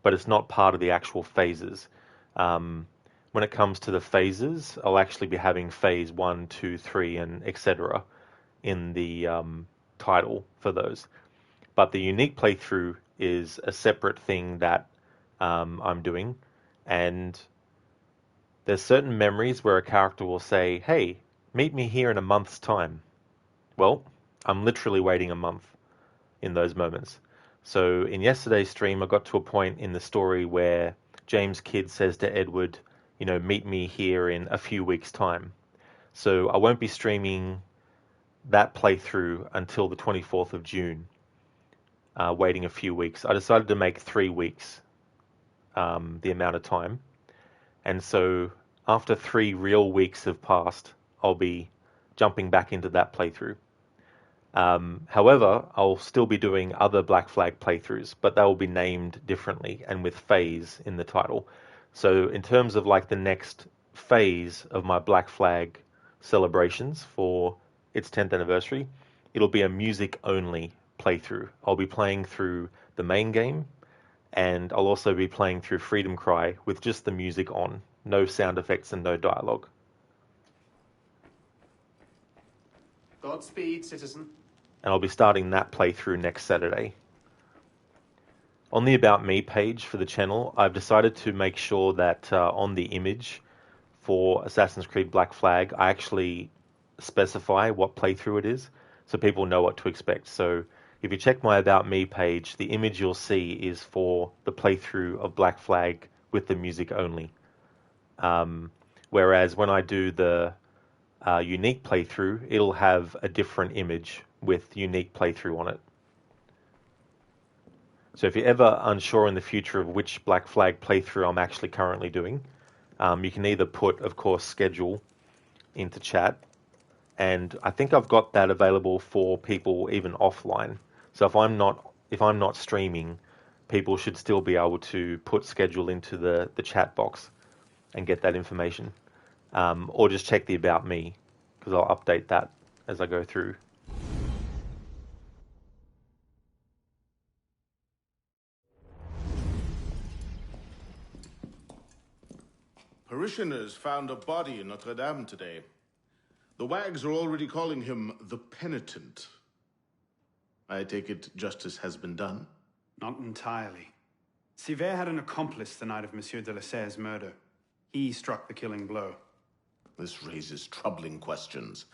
But it's not part of the actual phases. When it comes to the phases, I'll actually be having phase 1, 2, 3, and etc. in the title for those. But the unique playthrough is a separate thing that I'm doing, and there's certain memories where a character will say, hey, meet me here in a month's time. Well, I'm literally waiting a month in those moments. So in yesterday's stream, I got to a point in the story where James Kidd says to Edward, you know, meet me here in a few weeks' time. So I won't be streaming that playthrough until the 24th of June, waiting a few weeks. I decided to make 3 weeks the amount of time. And so after 3 real weeks have passed, I'll be jumping back into that playthrough. However, I'll still be doing other Black Flag playthroughs, but they will be named differently and with phase in the title. So in terms of like the next phase of my Black Flag celebrations for its 10th anniversary, it'll be a music-only playthrough. I'll be playing through the main game, and I'll also be playing through Freedom Cry with just the music on, no sound effects and no dialogue. Godspeed, citizen. And I'll be starting that playthrough next Saturday. On the About Me page for the channel, I've decided to make sure that on the image for Assassin's Creed Black Flag, I actually specify what playthrough it is, so people know what to expect. So if you check my About Me page, the image you'll see is for the playthrough of Black Flag with the music only. Whereas when I do the unique playthrough, it'll have a different image with unique playthrough on it. So if you're ever unsure in the future of which Black Flag playthrough I'm actually currently doing, you can either put, of course, schedule into chat, and I think I've got that available for people even offline. So if I'm not streaming, people should still be able to put schedule into the chat box and get that information, or just check the About Me, because I'll update that as I go through. Parishioners found a body in Notre Dame today. The wags are already calling him the Penitent. I take it justice has been done? Not entirely. Sivert had an accomplice the night of Monsieur de la Serre's murder. He struck the killing blow. This raises troubling questions.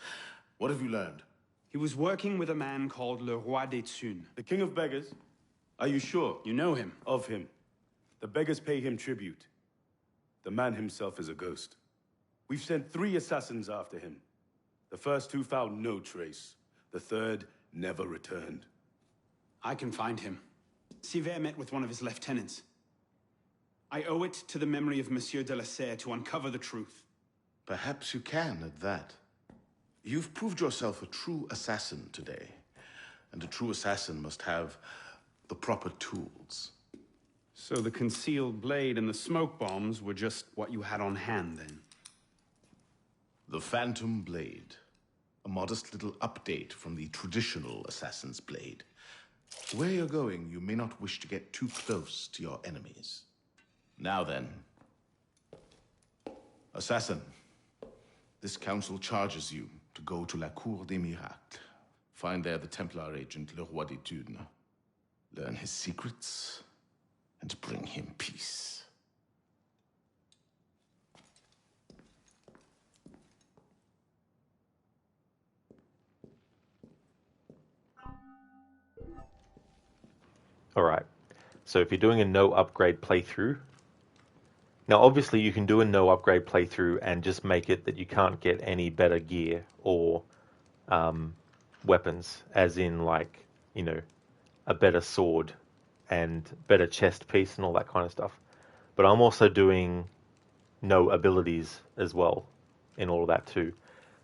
What have you learned? He was working with a man called Le Roi des Thunes. The King of Beggars? Are you sure? You know him? Of him. The beggars pay him tribute. The man himself is a ghost. We've sent 3 assassins after him. The first 2 found no trace. The third never returned. I can find him. Sivert met with one of his lieutenants. I owe it to the memory of Monsieur de la Serre to uncover the truth. Perhaps you can at that. You've proved yourself a true assassin today. And a true assassin must have the proper tools. So the concealed blade and the smoke bombs were just what you had on hand, then? The Phantom Blade. A modest little update from the traditional assassin's blade. Where you're going, you may not wish to get too close to your enemies. Now then. Assassin, this council charges you to go to La Cour des Miracles. Find there the Templar agent, Le Roi des Thunes. Learn his secrets, and bring him peace. Alright, so if you're doing a no upgrade playthrough, now obviously you can do a no upgrade playthrough and just make it that you can't get any better gear or weapons, as in like, you know, a better sword and better chest piece and all that kind of stuff. But I'm also doing no abilities as well in all of that too.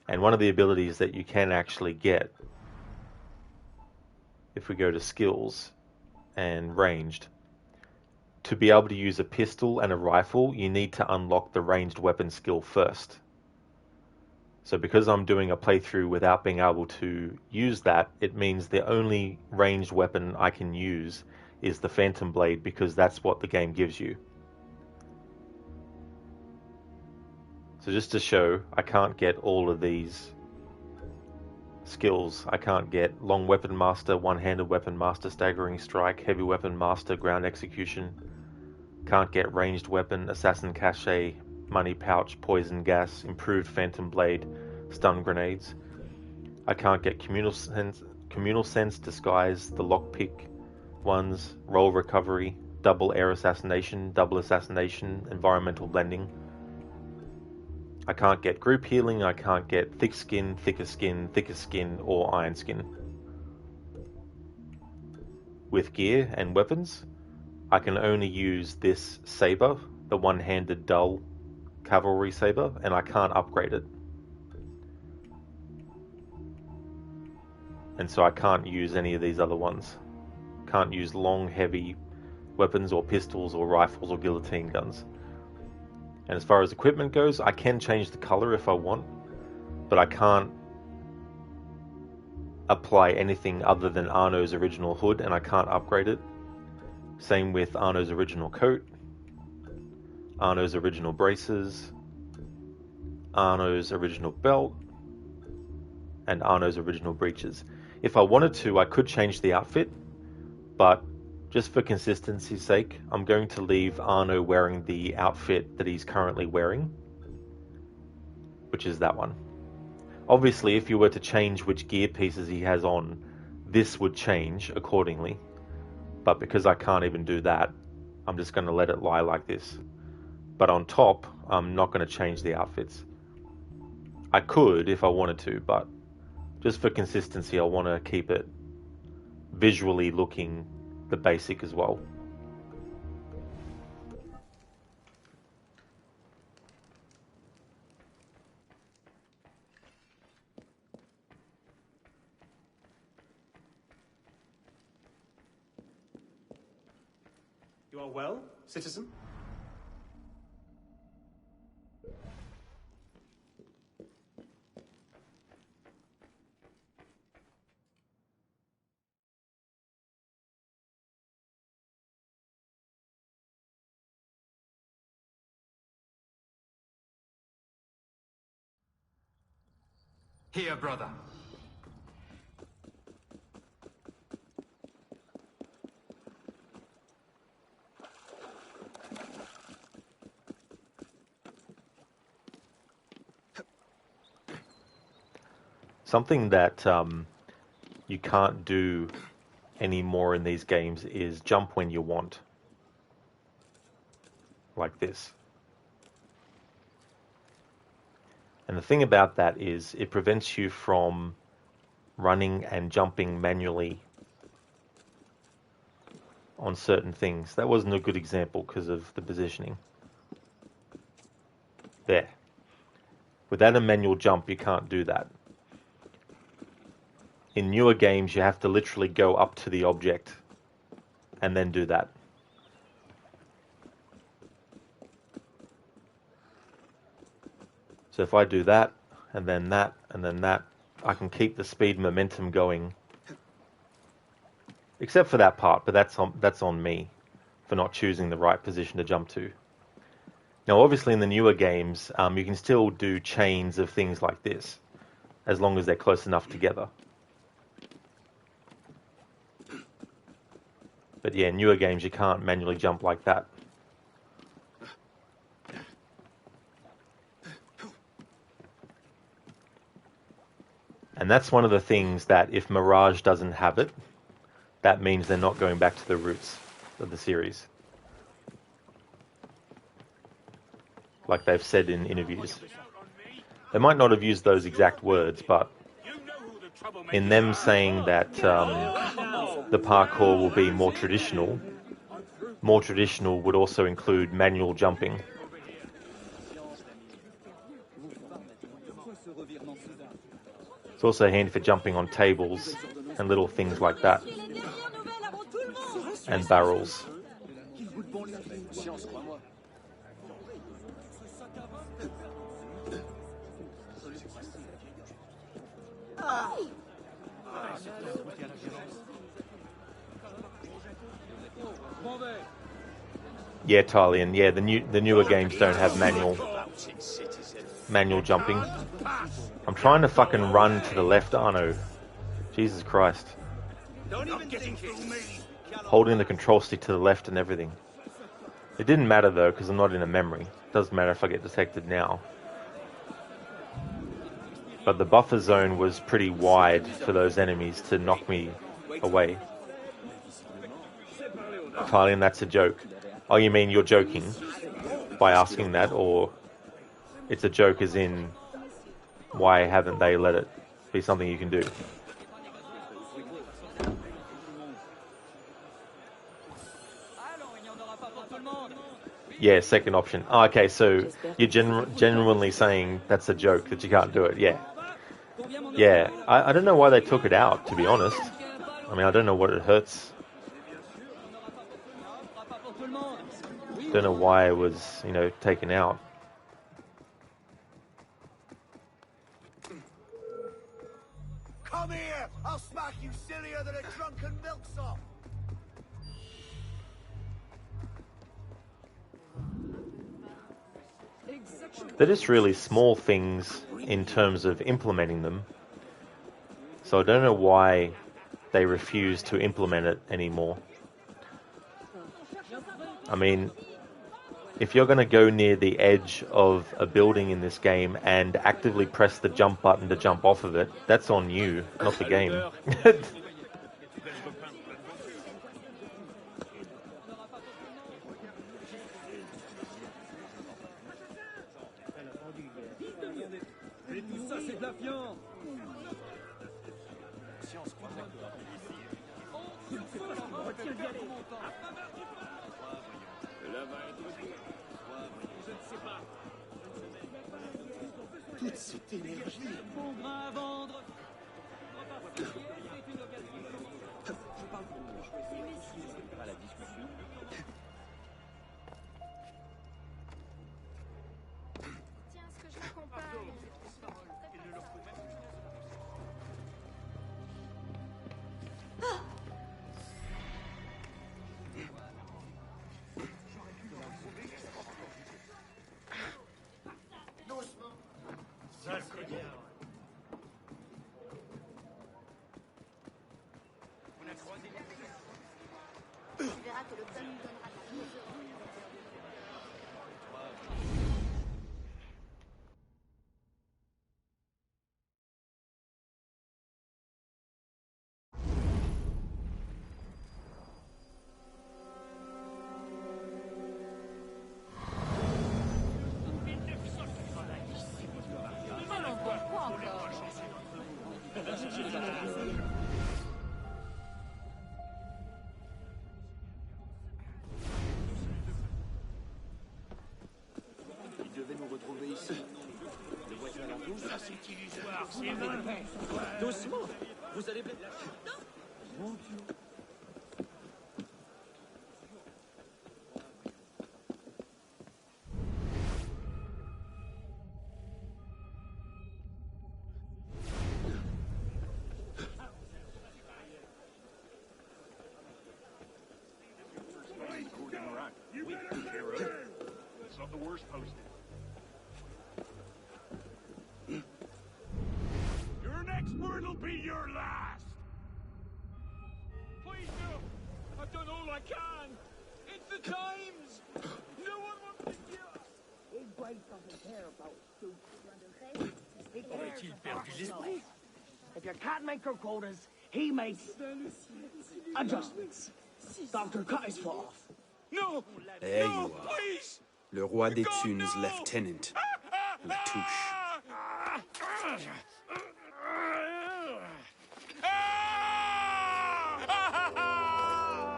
And one of the abilities that you can actually get, if we go to skills and ranged, to be able to use a pistol and a rifle, you need to unlock the ranged weapon skill first. So because I'm doing a playthrough without being able to use that, it means the only ranged weapon I can use is the Phantom Blade, because that's what the game gives you. So just to show, I can't get all of these skills. I can't get Long Weapon Master, One-Handed Weapon Master, Staggering Strike, Heavy Weapon Master, Ground Execution. Can't get Ranged Weapon, Assassin Cache, Money Pouch, Poison Gas, Improved Phantom Blade, Stun Grenades. I can't get Communal Sense, Disguise, the Lockpick ones, Roll Recovery, Double Air Assassination, Double Assassination, Environmental Blending. I can't get Group Healing, I can't get Thick Skin, Thicker Skin, Thicker Skin, or Iron Skin. With gear and weapons, I can only use this saber, the one-handed dull cavalry saber, and I can't upgrade it. And so I can't use any of these other ones. Can't use long, heavy weapons or pistols or rifles or guillotine guns. And as far as equipment goes, I can change the color if I want, but I can't apply anything other than Arno's original hood, and I can't upgrade it. Same with Arno's original coat, Arno's original braces, Arno's original belt, and Arno's original breeches. If I wanted to, I could change the outfit, but just for consistency's sake, I'm going to leave Arno wearing the outfit that he's currently wearing, which is that one. Obviously, if you were to change which gear pieces he has on, this would change accordingly. But because I can't even do that, I'm just going to let it lie like this. But on top, I'm not going to change the outfits. I could if I wanted to, but just for consistency, I want to keep it visually looking the basic as well. You are well, citizen? Here, brother. Something that you can't do anymore in these games is jump when you want. Like this. And the thing about that is it prevents you from running and jumping manually on certain things. That wasn't a good example because of the positioning. There. Without a manual jump, you can't do that. In newer games, you have to literally go up to the object and then do that. So if I do that, and then that, and then that, I can keep the speed momentum going. Except for that part, but that's on me for not choosing the right position to jump to. Now, obviously, in the newer games, you can still do chains of things like this, as long as they're close enough together. But yeah, in newer games, you can't manually jump like that. And that's one of the things that if Mirage doesn't have it, that means they're not going back to the roots of the series. Like they've said in interviews. They might not have used those exact words, but in them saying that the parkour will be more traditional would also include manual jumping. It's also handy for jumping on tables and little things like that. And barrels. Yeah, Talian. Yeah, the newer games don't have manual jumping. I'm trying to fucking run to the left, Arno. Jesus Christ. Holding the control stick to the left and everything. It didn't matter though, because I'm not in a memory. It doesn't matter if I get detected now. But the buffer zone was pretty wide for those enemies to knock me away. Talian, that's a joke. Oh, you mean you're joking by asking that, or it's a joke as in why haven't they let it be something you can do? Yeah, second option. Oh, okay, so you're genuinely saying that's a joke, that you can't do it. Yeah. Yeah, I don't know why they took it out, to be honest. I mean, I don't know what it hurts. Don't know why it was, taken out. Come here! I'll smack you sillier than a drunken milksop! They're just really small things in terms of implementing them. So I don't know why they refuse to implement it anymore. I mean, if you're going to go near the edge of a building in this game and actively press the jump button to jump off of it, that's on you, not the game. Toute cette énergie. Bon grain à vendre. Je parle pour moi. Je pas la discussion. Tiens, ce que je l'accompagne. Tu verras que le plan nous donnera de la mesure. Il devait nous retrouver ici. Le voici à la douce. Ça, c'est illusoire, c'est vrai. Doucement. Vous allez... Mon Dieu. worst posted. Your next word'll be your last! Please do! I've done all I can! It's the times! No one wants to hear us! His wife doesn't care about soup, you understand? He cares about us. If you can't make your quotas, he makes adjustments. Doctor, cut his foot off. No! There no, you are. Please! Le Roi des God, Thunes, no! Lieutenant. Latouche.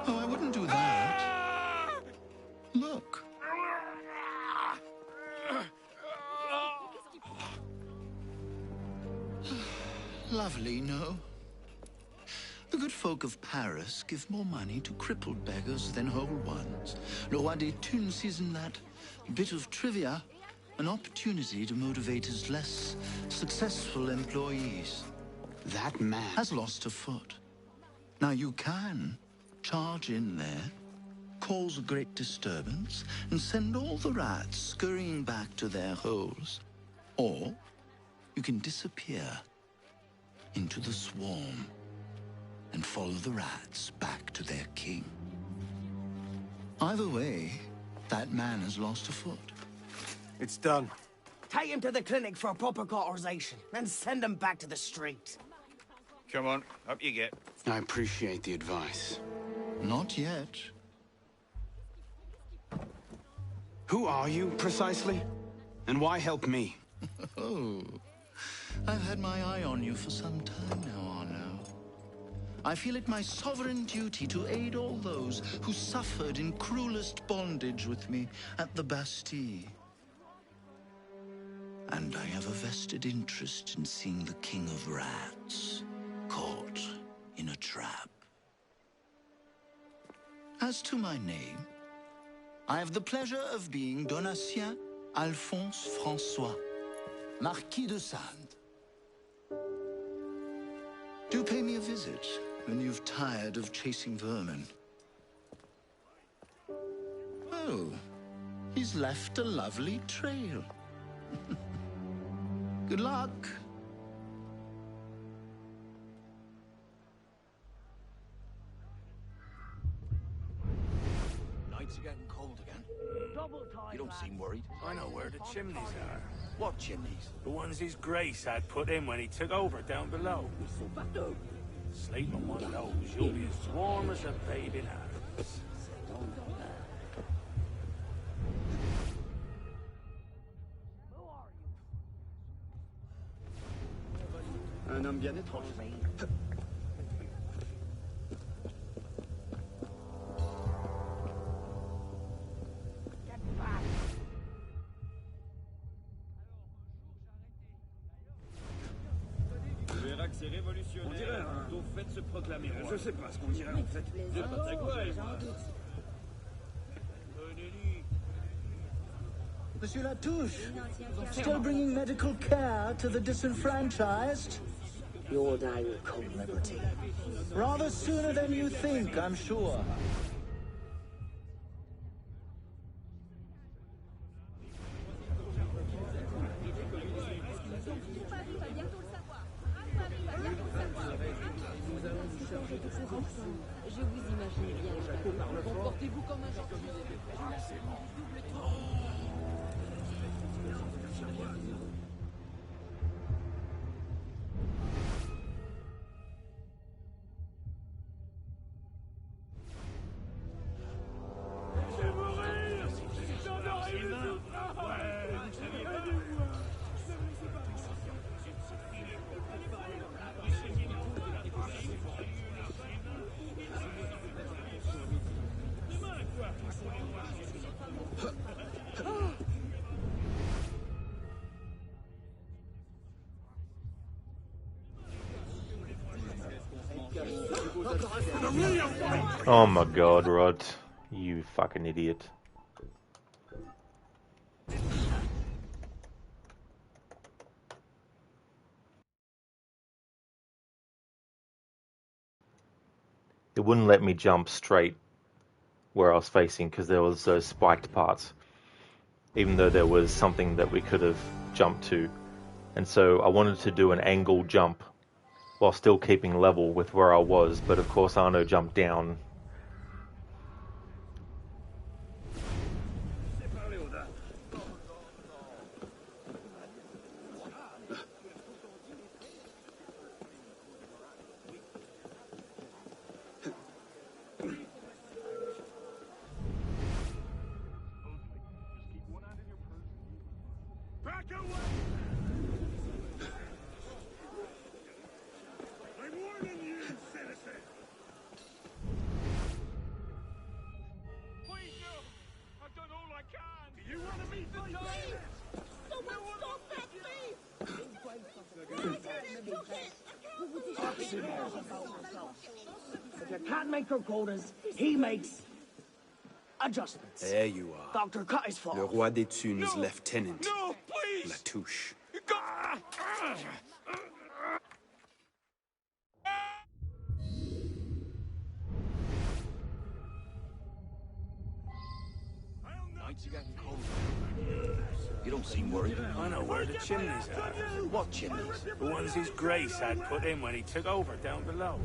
Oh, I wouldn't do that. Look. Lovely, no? The good folk of Paris give more money to crippled beggars than whole ones. Le Roi des Thunes sees in that bit of trivia an opportunity to motivate his less successful employees. That man has lost a foot. Now you can charge in there, cause a great disturbance, and send all the rats scurrying back to their holes. Or you can disappear into the swarm and follow the rats back to their king. Either way, that man has lost a foot. It's done. Take him to the clinic for a proper cauterization, then send him back to the street. Come on, up you get. I appreciate the advice. Not yet. Who are you, precisely? And why help me? Oh, I've had my eye on you for some time now, Arno. I feel it my sovereign duty to aid all those who suffered in cruelest bondage with me at the Bastille. And I have a vested interest in seeing the King of Rats caught in a trap. As to my name, I have the pleasure of being Donatien Alphonse François, Marquis de Sade. Do pay me a visit when you've tired of chasing vermin. Oh, he's left a lovely trail. Good luck. Nights are getting cold again. You don't seem worried. I know where the chimneys are. What chimneys? The ones his grace had put in when he took over down below. Sleep on one of those, you'll be as warm as a baby lamb. Un homme bien étrange. Le Irak, c'est révolutionnaire. On dirait un fait se proclamer roi. Je sais pas ce qu'on dirait en fait. C'est pas ta quoi, Monsieur Latouche, still bringing medical care to the disenfranchised? Your day will come, Liberty. Rather sooner than you think, I'm sure. Je vous imagine bien. Comportez-vous comme un gentil. Oh my god, Rod. You fucking idiot. It wouldn't let me jump straight where I was facing because there was those spiked parts. even though there was something that we could have jumped to. And so I wanted to do an angle jump while still keeping level with where I was, but of course Arno jumped down. If you can't make your quotas, he makes adjustments. There you are. Doctor cut his fault. Le Roi des Thunes' lieutenant. No, please! La Touche. Nights are getting colder. You don't seem worried. I know where the chimneys are. What chimneys? The ones his grace had put in when he took over down below.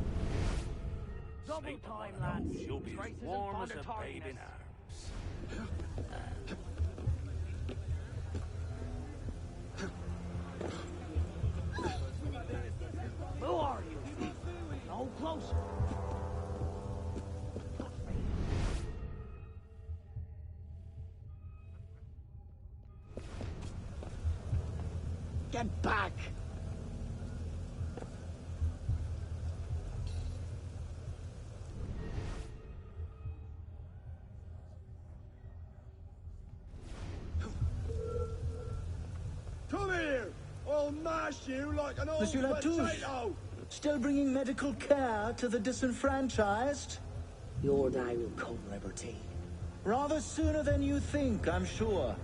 Double time, lads. You'll be as warm as a babe in arms. Who are you? No closer. Get back! Come here! I'll mash you like an old Monsieur Latouche, potato! still bringing medical care to the disenfranchised? Your day will come, Liberty. Rather sooner than you think, I'm sure.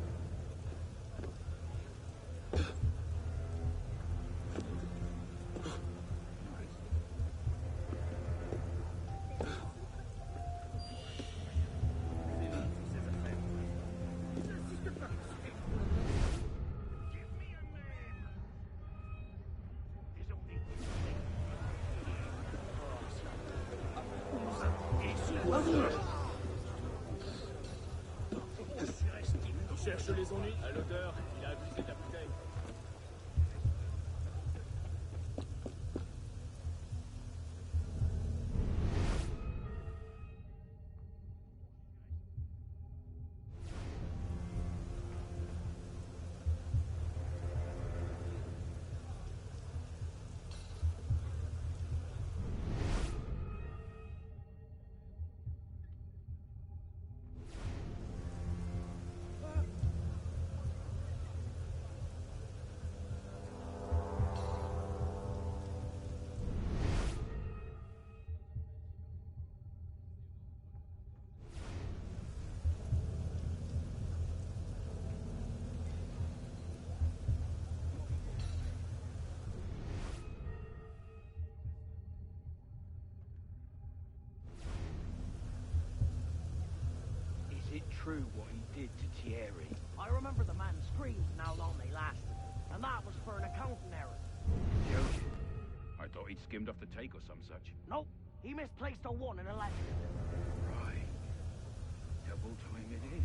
Cherche les ennuis. À l'odeur, il a abusé de la bouteille. Is it true what he did to Thierry? I remember the man screamed and how long they lasted. And that was for an accounting error. Joking. I thought he'd skimmed off the take or some such. Nope, he misplaced a 1 in a letter. Right. Double time it is.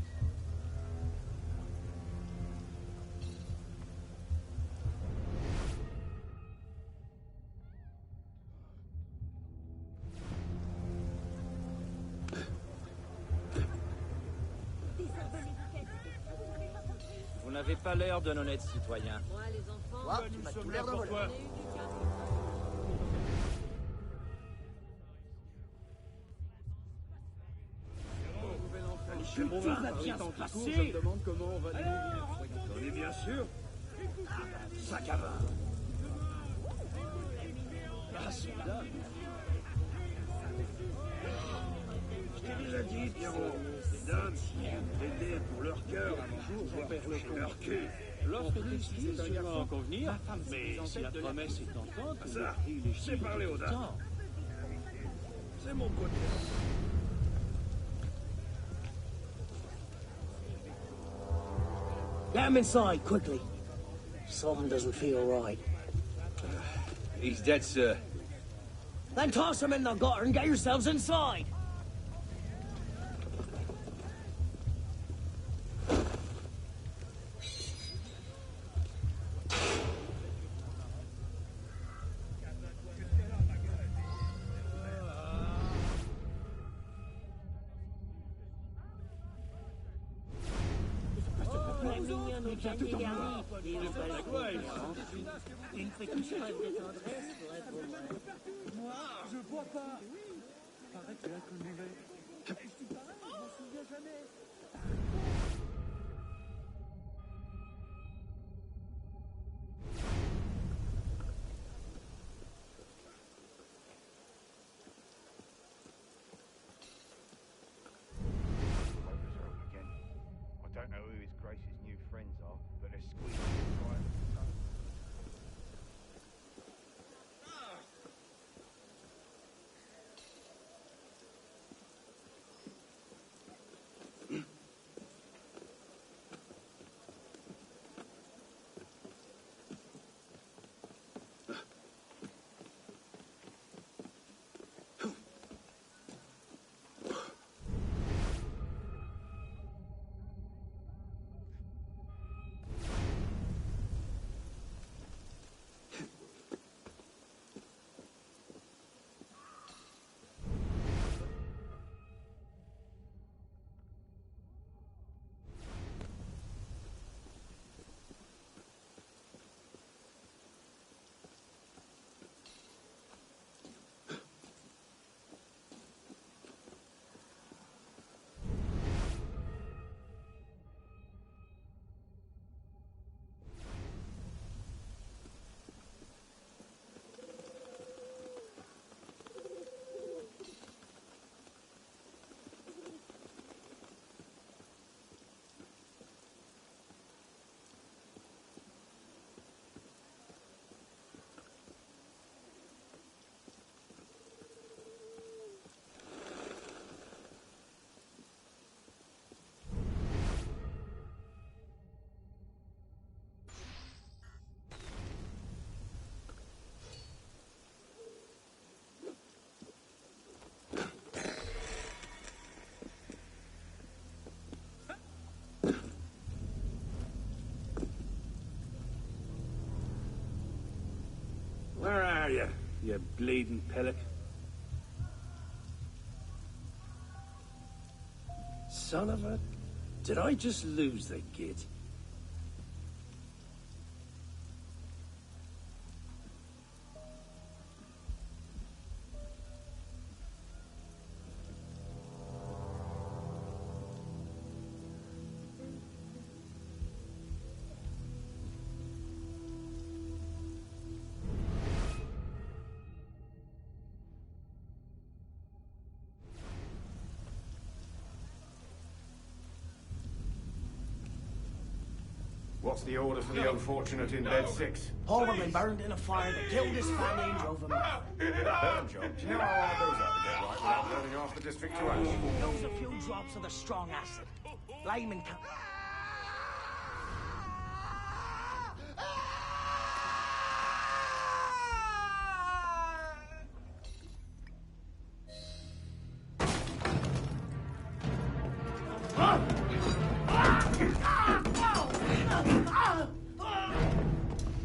Vous n'avez pas l'air d'un honnête citoyen. Moi, les enfants, nous tu m'as sommes tout là l'air de pour toi. voler. C'est bon, va bien se passer. Je me demande comment on va nous on est bien sûr. Sac à main. Ah, celui-là. Je t'ai déjà dit, Pierrot, les dames, aider pour leur cœur avant tout, voire toucher leur cul. Lorsque tu es c'est un garçon convenir, mais si la promesse est tentante, ça, c'est parler aux dames. C'est mon côté. Get him inside, quickly. Something doesn't feel right. He's dead, sir. Then toss him in the gutter and get yourselves inside. Je bois pas. Paraît que l'alcool mauvais. Je m'en souviens jamais. I don't know who His Grace's new friends are, but they're squeezing the fire. Where are you, you bleeding pillock? Son of a... Did I just lose the git? What's the order for the unfortunate in bed 6? Horribly burned in a fire that killed his family and drove him mad. Burn job? Do you know how hard those are to get right without burning half the district to ash? Use a few drops of the strong acid. Layman can...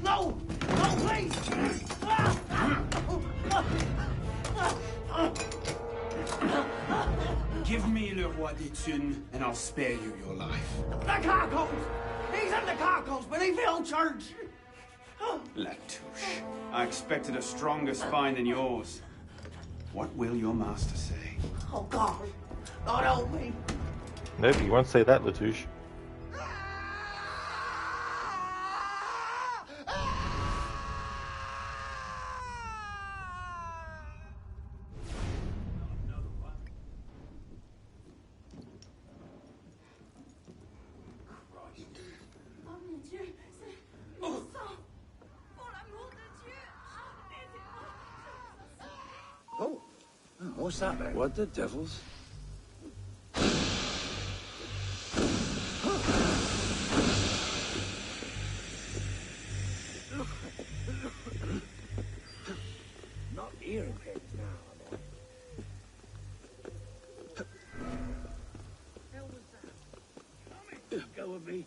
No! No, please! Give me le roi des thunes, and I'll spare you your life. The cargoes! He's in the cargoes, but he fell church! Latouche, I expected a stronger spine than yours. What will your master say? Oh, God. God help me. Nope, you won't say that, Latouche. Oh, what's that, man? What the devils? of me.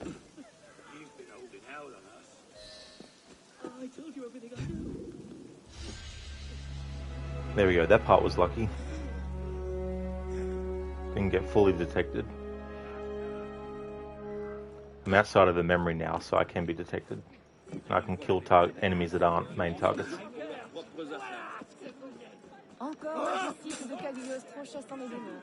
You've been holding out on us. I told you everything I knew. There we go, that part was lucky. Didn't get fully detected. I'm outside of the memory now, so I can be detected. And I can kill enemies that aren't main targets. Encore un disciple de Cagliostro chassant les démons.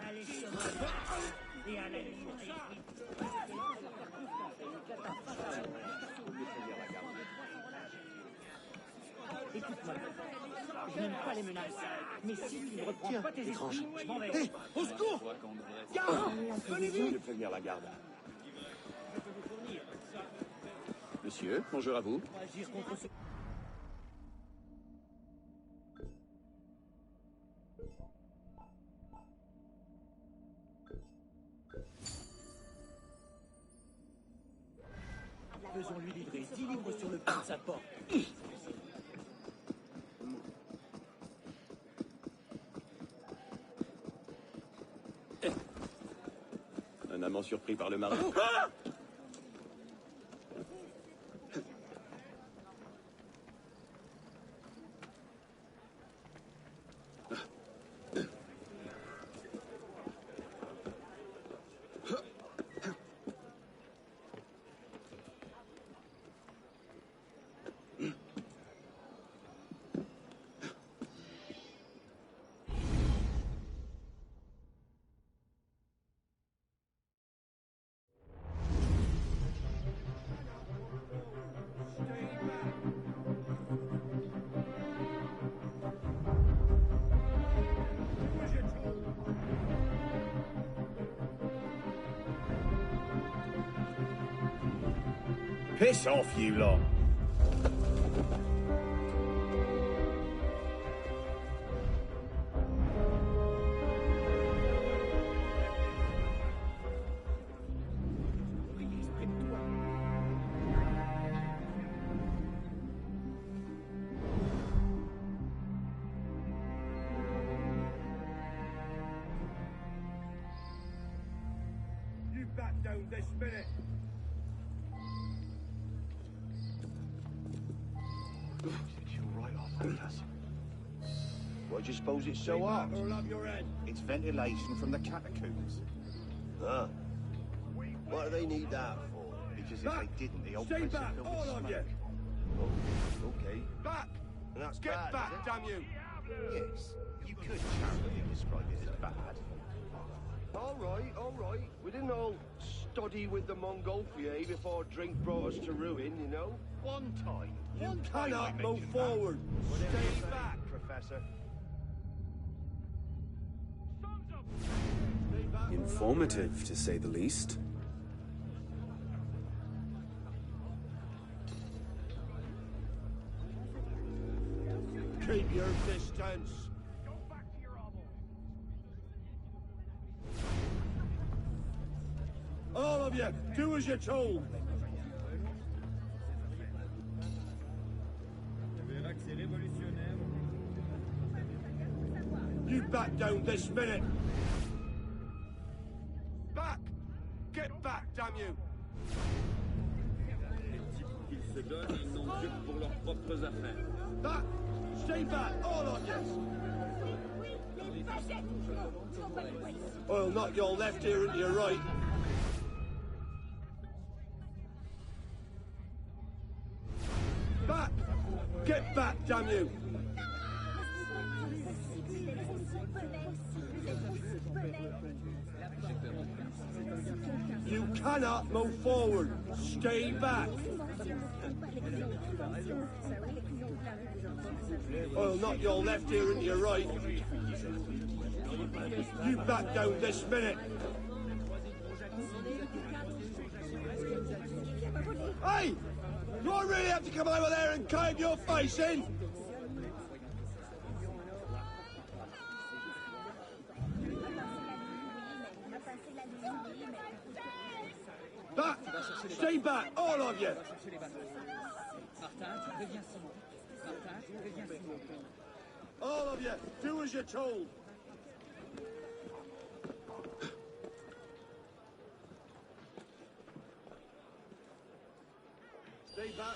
Écoute-moi, je n'aime pas les menaces, mais si tu ne reprends pas tes esprits, je m'en vais. Hé, au secours! Garde! Venez-vous de prévenir la garde. Monsieur, bonjour à vous. Faisons-lui livrer 10 livres sur le pas de sa porte. Un amant surpris par le mari. Piss off, you lot. You back down this minute. Why do you suppose it's so hot? It's ventilation from the catacombs. Huh? What do they need that for? Because if they didn't, the old place would fill with smoke. Okay. Back! And that's Get bad, back, is it? damn you! Yes, you could charitably describe it as bad. All right. We didn't all study with the Montgolfier before drink brought us to ruin, you know? One time. You cannot move forward. Stay back, Professor. Informative, to say the least. Keep your distance. All of you, do as you're told. You back down this minute. Back! Get back, damn you! Ils se donnent, ils n'ont que pour leurs propres affaires. Back! Stay back, all of you! I'll knock your left ear into your right. Back! Get back, damn you! You cannot move forward. Stay back. I'll knock your left ear into your right. You back down this minute. Hey! Do I really have to come over there and cave your face in? Back! Stay back, all of you! All of you, do as you're told.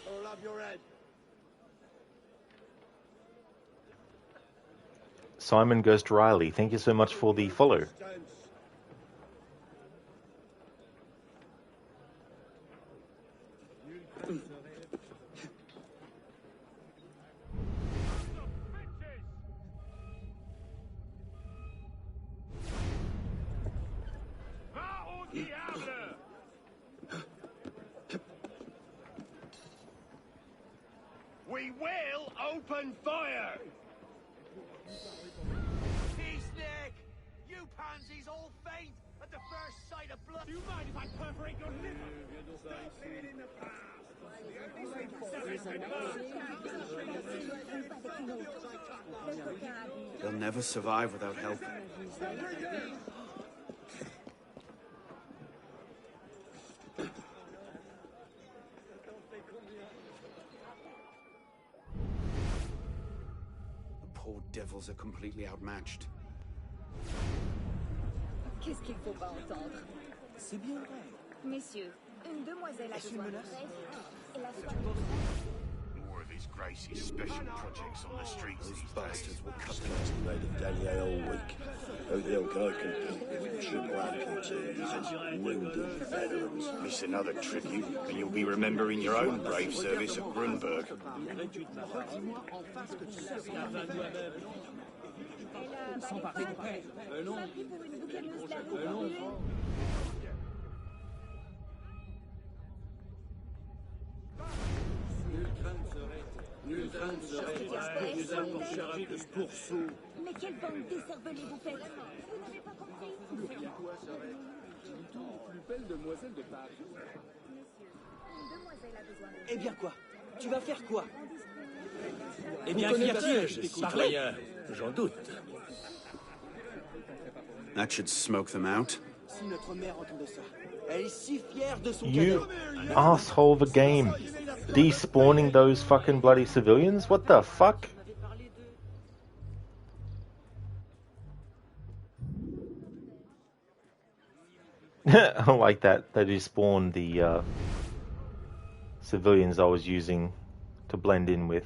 or I'll have your head. Simon Ghost Riley, thank you so much for the follow. We will open fire! Peace, Nick! You pansies all faint at the first sight of blood! Do you mind if I perforate your liver? Stop living in the past! They'll never survive without help. Poor devils are completely outmatched. Qu'est-ce qu'il faut pas entendre? C'est bien vrai. Messieurs, une demoiselle a besoin de fraise et la soirée. More of his Gracie's special projects on the streets these Bastards will cut past the made of Danier all week. How the hell can I compete with triple A canteens and wounded veterans? Miss another tribute, and you'll be remembering your own brave service at Grunberg. Mais quelle bande d'écervelés vous faites? Vous n'avez pas compris? Plus belle demoiselle de Paris. Une demoiselle a besoin de... Eh bien quoi? Tu vas faire quoi? Eh bien, qu'y a-t-il, citoyen? J'en doute. That should smoke them out. Si notre mère entendait ça, elle est si fière de son You cadeau. asshole of a game. Despawning those fucking bloody civilians? What the fuck? I like that. They despawned the civilians I was using to blend in with.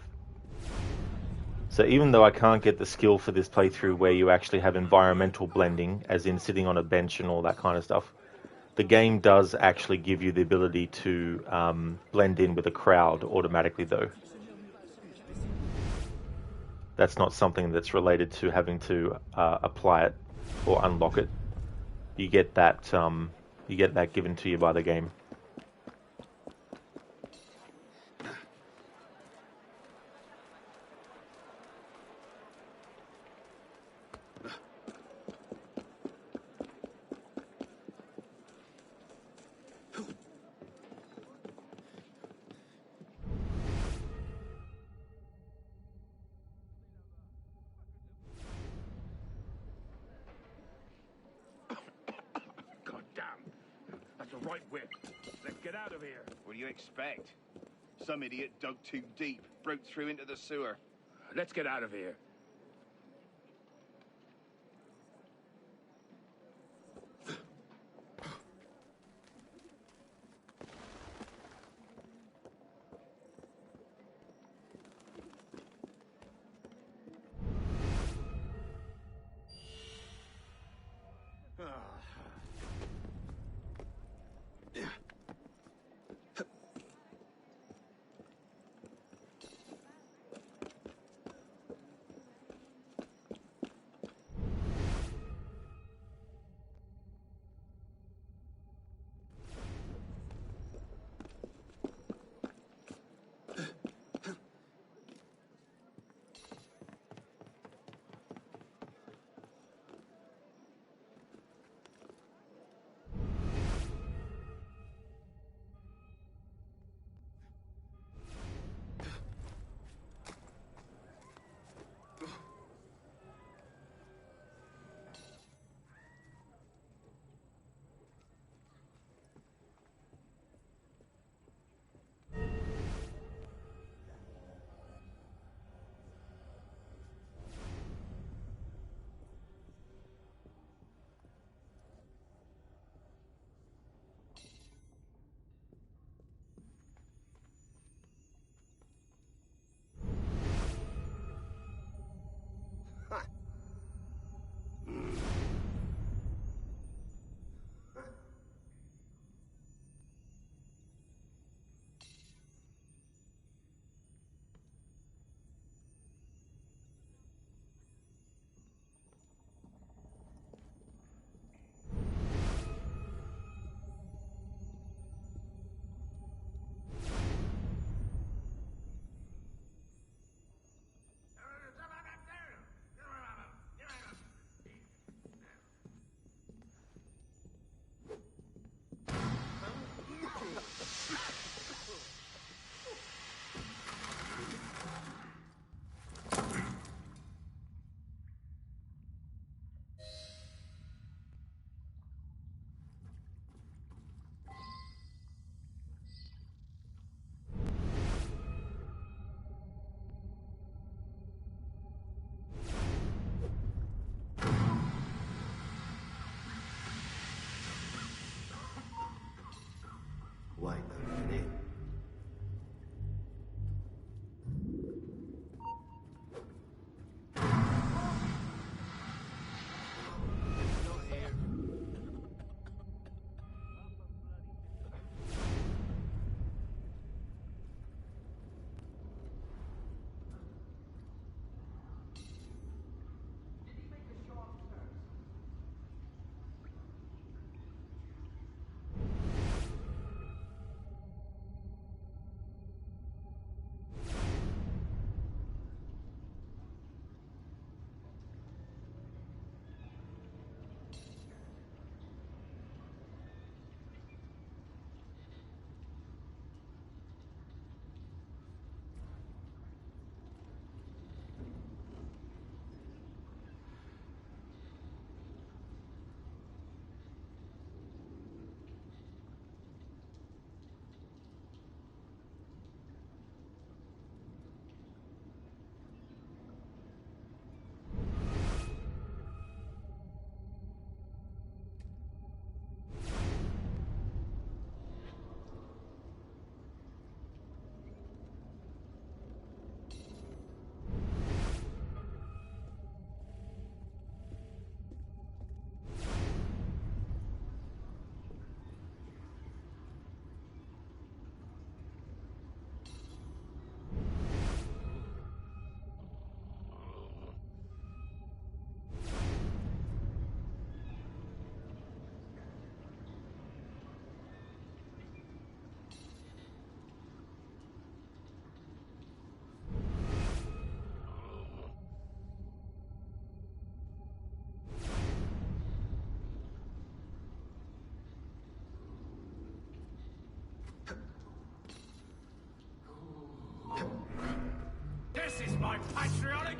So even though I can't get the skill for this playthrough where you actually have environmental blending, as in sitting on a bench and all that kind of stuff, the game does actually give you the ability to blend in with a crowd automatically though. That's not something that's related to having to apply it or unlock it. You get that given to you by the game. Right whip. Let's get out of here. What do you expect? Some idiot dug too deep, broke through into the sewer. Let's get out of here.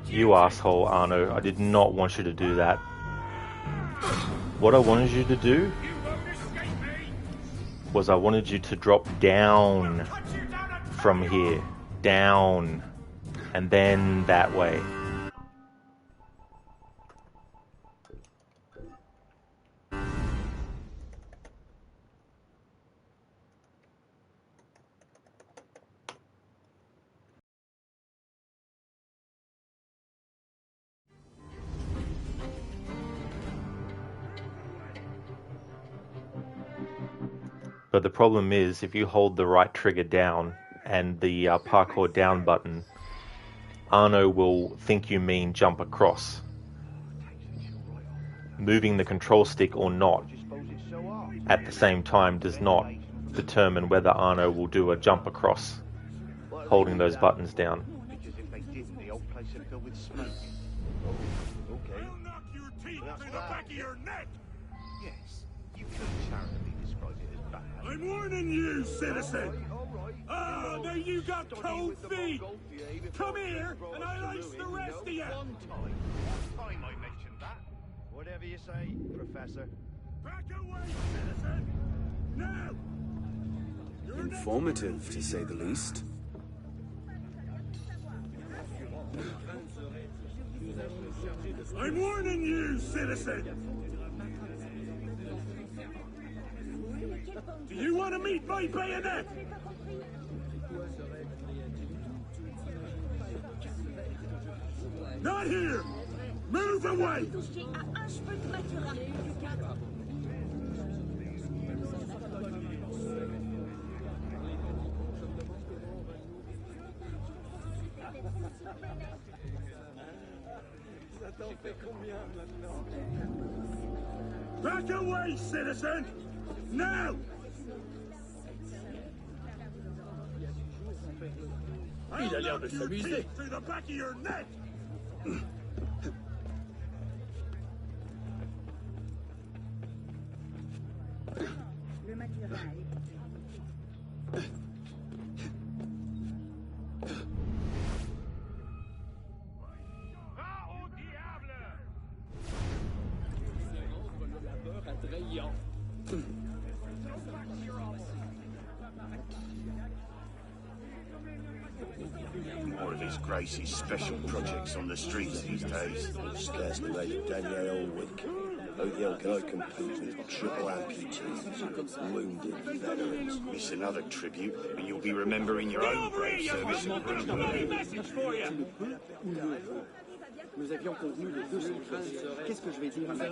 You asshole, Arno. I did not want you to do that. What I wanted you to do was I wanted you to drop down from here. Down. And then that way. But the problem is, if you hold the right trigger down and the parkour down button, Arno will think you mean jump across. Moving the control stick or not at the same time does not determine whether Arno will do a jump across, holding those buttons down. Because if they didn't, the old place would fill with smoke. Okay. I'll knock your teeth through the back of your neck! Yes, you could charitably describe it as bad. I'm warning you, citizen! Ah, now you got cold feet! Come here, and I'll ice the rest of you! One time I mentioned that. Whatever you say, Professor. Back away, citizen! Now! Informative, to say the least. I'm warning you, citizen! Do you want to meet my bayonet? Not here! Move away! Back away, citizen! Now! Il a l'air de s'amuser. Through the back of your neck! Le Maturin More of his Gracie's special projects on the streets these days. Scares me like a Daniel all week. How the hell can I compete with triple amputees, wounded veterans? Miss another tribute, and you'll be remembering your own brave service in Greenwood. Message for you. Nous avions convenu de 213. Qu'est-ce que je vais dire à ma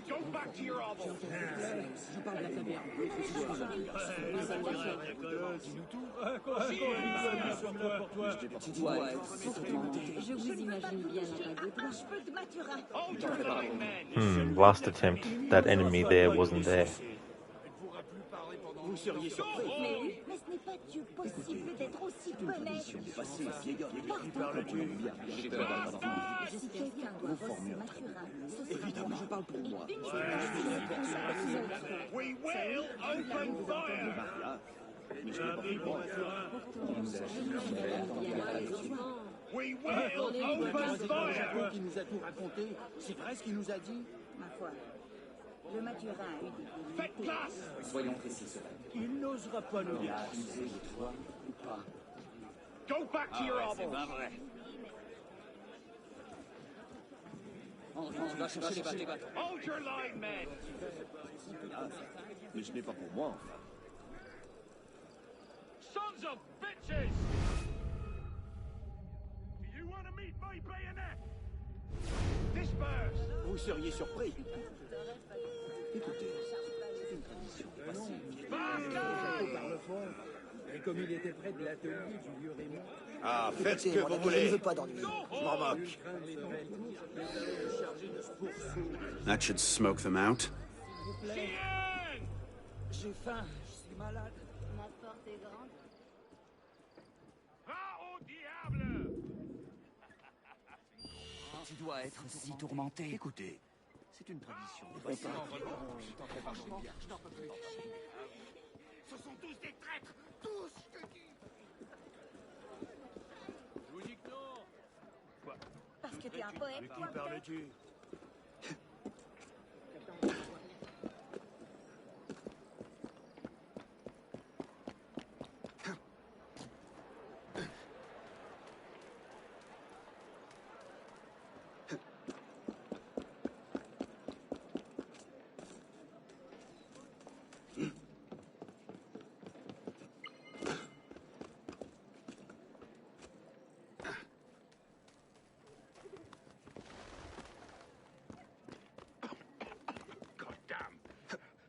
Go back to your hovel. Je parle de la taverne. Je vous imagine bien un cheveu de Maturin. Last attempt, that enemy there wasn't there. Vous seriez surpris. Mais ce n'est pas Dieu possible d'être aussi honnête. Je suis quelqu'un de Maturin. Évidemment, je parle pour moi. We will open fire! We will open fire! Qui nous a tout raconté. C'est vrai ce qu'il nous a dit. Ma foi, le Maturin a eu des Faites place! Soyons précis, cela. Il n'osera pas nous accuser de toi ou pas. Go back to your hovel! On va chercher les bateaux. Hold your line, men! Mais ce n'est pas pour moi, enfin. Sons of bitches! Do you want to meet my bayonet? Disperse! Vous seriez surpris. Écoutez, c'est une tradition passive. Par le fond, et comme il était près de l'atelier du vieux Raymond. Ah, faites ce que vous voulez. Je ne veux pas d'ennui. Je m'en moque. That should smoke them out. J'ai faim, je suis malade. Ma porte est grande. Va au diable! Tu dois être si tourmenté. Écoutez, c'est une tradition. Ce sont tous des traîtres! Tous! un poète, toi, peut-être?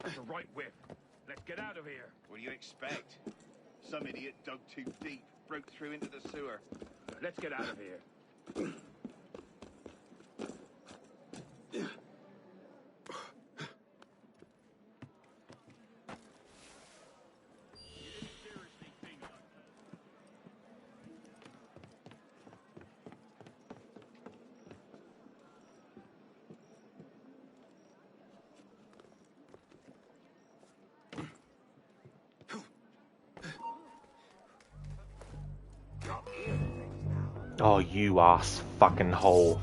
The right whip. Let's get out of here. What do you expect? Some idiot dug too deep, broke through into the sewer. Let's get out of here. Oh, you ass fucking hole.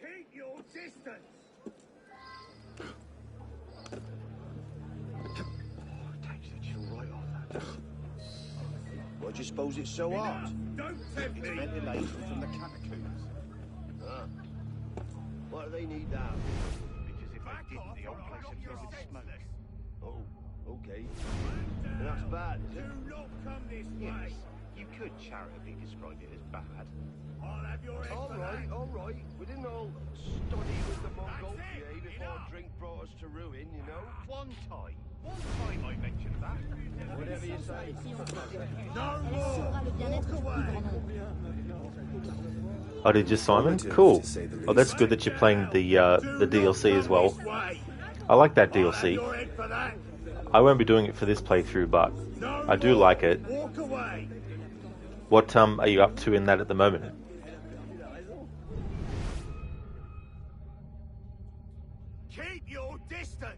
Keep your distance! Why do you suppose it's so hard? Don't tempt It's me! ventilation from the catacombs. Ah. Why do they need that? Because if they didn't, the old place would fill with smoke. Oh, okay. And that's bad, is it? Do not come this Yes, way! you could charitably describe it as bad. I'll have your head for that. All right. We didn't all study with the Mongol PA before drink brought us to ruin, you know? One time I mentioned that. Whatever you say. No Elle more! assurera le bien-être du Walk away! plus grand. Oh, did you, Simon? Cool. Oh, that's good that you're playing the DLC as well. I like that DLC. Your head for that! I won't be doing it for this playthrough, but No I do more. like it. Walk away! What are you up to in that at the moment? Keep your distance!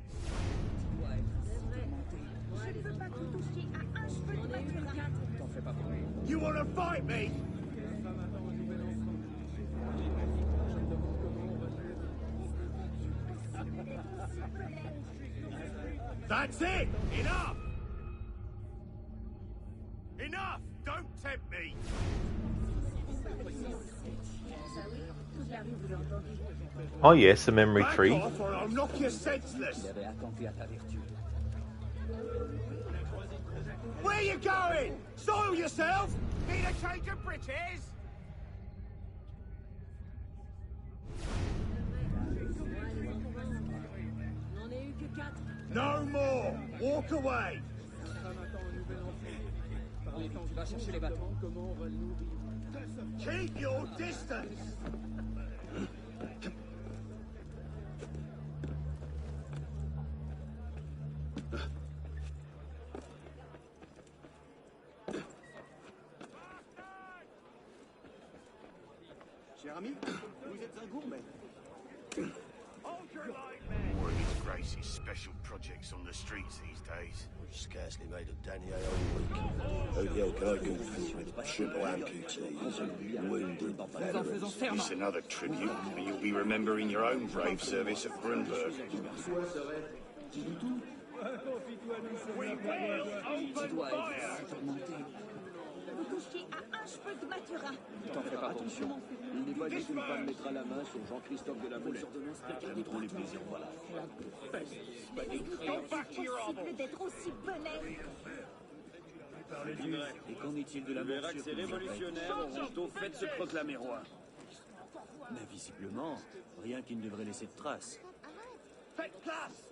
Je ne veux pas tout toucher à un cheveu de Maturin. You want to fight me? That's it! Enough! Enough! Don't tempt me! Oh yes, a memory Back tree. off or I'll knock you senseless! Where you going? Soil yourself? Need a change of britches? No more! Walk away! Keep your distance! Cher ami, vous êtes un gourmet. Hold your line, man! More of His Grace's special projects on the streets these days. We've scarcely made a denier all week. How the hell can I compete with triple amputees, wounded veterans? It's another tribute, and you'll be remembering your own brave service at Brunberg. We will open fire! Vous touchez à un cheveu de Maturin. T'en fais pas attention. Il n'est pas dit qu'une femme mettra la main sur Jean-Christophe de la Moulette. J'aime trop les plaisirs, voilà. Est-il possible d'être aussi benet? Et qu'en est-il de la morsure que Ces vous révolutionnaires auront tôt fait de se proclamer roi. Mais visiblement, rien qui ne devrait laisser de traces. Faites place!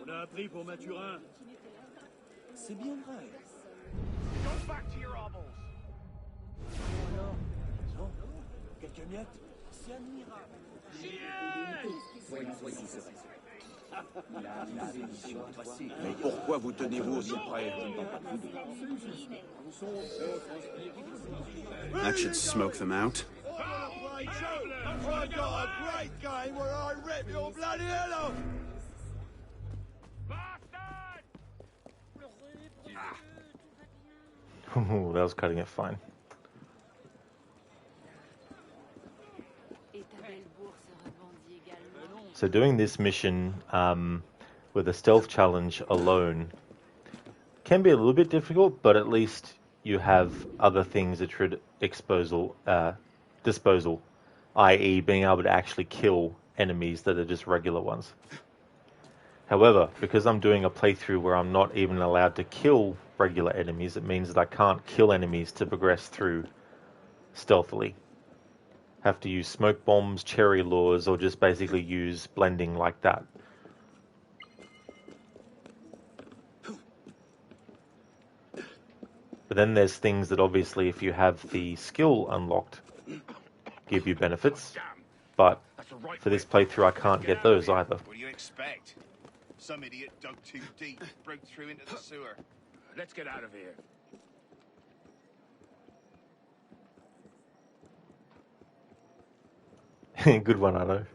On a appris pour Maturin. C'est bien vrai. Go back to your hobbles! Non? Quelques miettes? C'est admirable. Cheers! Voyons, voici, c'est vrai. Mais pourquoi vous tenez-vous aussi près? That should smoke them out. I got a great game where I rip your bloody head off! Ooh, that was cutting it fine. So doing this mission with a stealth challenge alone can be a little bit difficult, but at least you have other things at your disposal, i.e. being able to actually kill enemies that are just regular ones. However, because I'm doing a playthrough where I'm not even allowed to kill regular enemies, it means that I can't kill enemies to progress through stealthily. Have to use smoke bombs, cherry lures, or just basically use blending like that. But then there's things that obviously, if you have the skill unlocked, give you benefits. But for this playthrough, I can't get those either. What do you expect? Some idiot dug too deep, broke through into the sewer. Let's get out of here. Good one, Arno.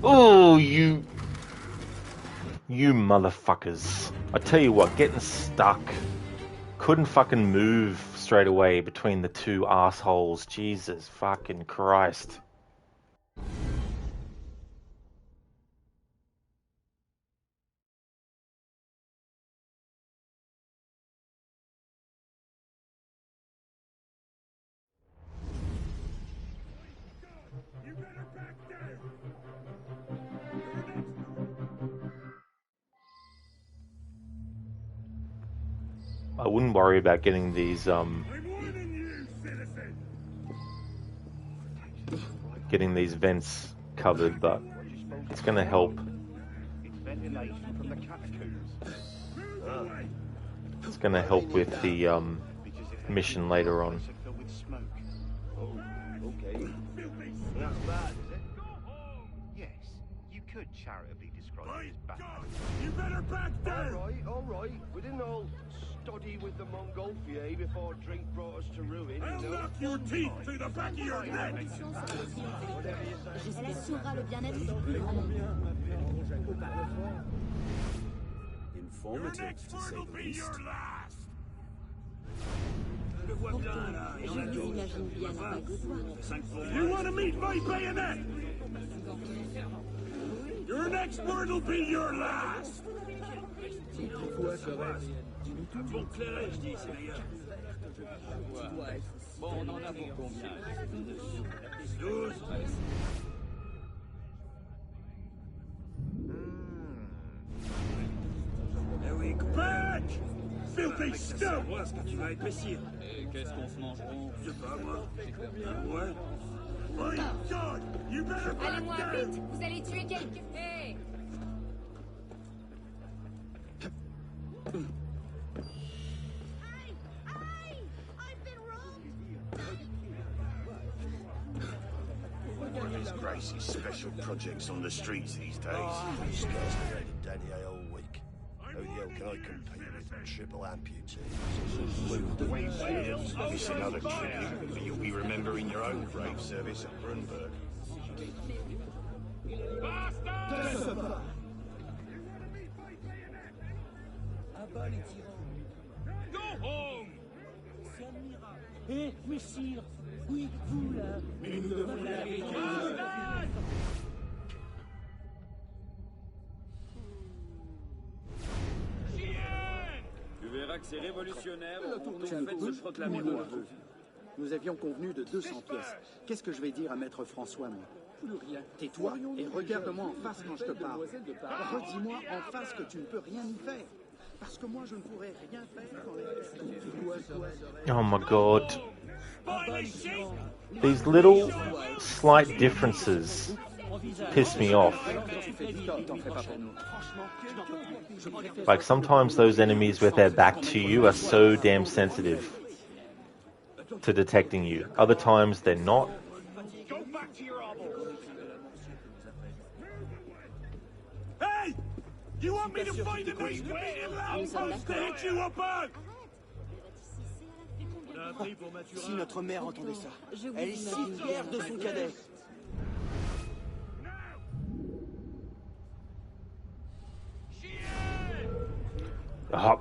Oh, you motherfuckers. I tell you what, getting stuck. Couldn't fucking move straight away between the two assholes. Jesus fucking Christ. I wouldn't worry about getting these vents covered, but it's going to help. It's going to help with the mission later on. Oh, okay. That's bad, is it? Yes, you could charitably describe it as bad. You better back down! All right. We didn't all study with the Montgolfier before drink brought us to ruin. I'll knock your teeth through the back of your neck! Elle assurera le bien-être. Informative, to say the least. You want to meet my bayonet? Your next word will be your last! Bon clairet, je dis, c'est meilleur. Bon, on en a pour combien? 12. Eh oui, back! Filthy scum! Moi, ce que tu vas épaissir. Et qu'est-ce qu'on se mangeront? Je sais pas, moi. Ouais. My God! You better back Allez-moi down! vite, vous allez tuer quelqu'un. Hey! His Grace's special projects on the streets these days. These guys have raided Danier all week. How the hell can I compete with triple amputees? It's another tribute, but you'll be remembering your own brave service at Brunberg. Go home! C'est admirable. Eh, messire, oui, vous là. Mais vous l'avez Tu verras que ces révolutionnaires auront fait de se proclamer roi. Nous avions convenu de 200 pièces. Qu'est-ce que je vais dire à maître François, moi? Tais-toi et regarde-moi en face quand je te parle. Redis-moi en face que tu ne peux rien y faire. Parce que moi, je ne pourrais rien faire quand les... Oh my god. These little slight differences piss me off. Like sometimes those enemies with their back to you are so damn sensitive to detecting you. Other times they're not. Hey! You want me to find the next waiting lamppost to hit you up on? Si notre mère entendait ça, elle est si fière de son cadet. Oh,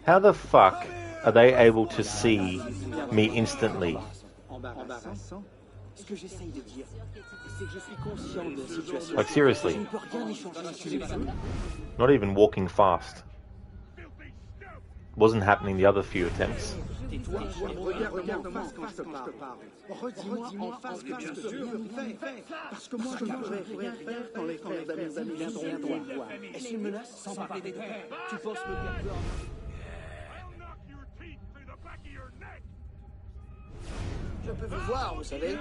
how the fuck are they able to see me instantly? Embarrassant. Ce que j'essaye de dire, c'est que je suis conscient de la situation. Like seriously. Je ne peux rien y changer. Not even walking fast. Wasn't happening the other few attempts. Tais-toi et regarde-moi en face quand je te parle. Redis-moi en face que tu ne peux rien y faire. Parce que moi, je ne pourrais rien faire quand les frères d'Amélie viendront me voir. Est-ce une menace sans parler des deux? Tu penses me faire peur? Je peux vous voir, vous savez.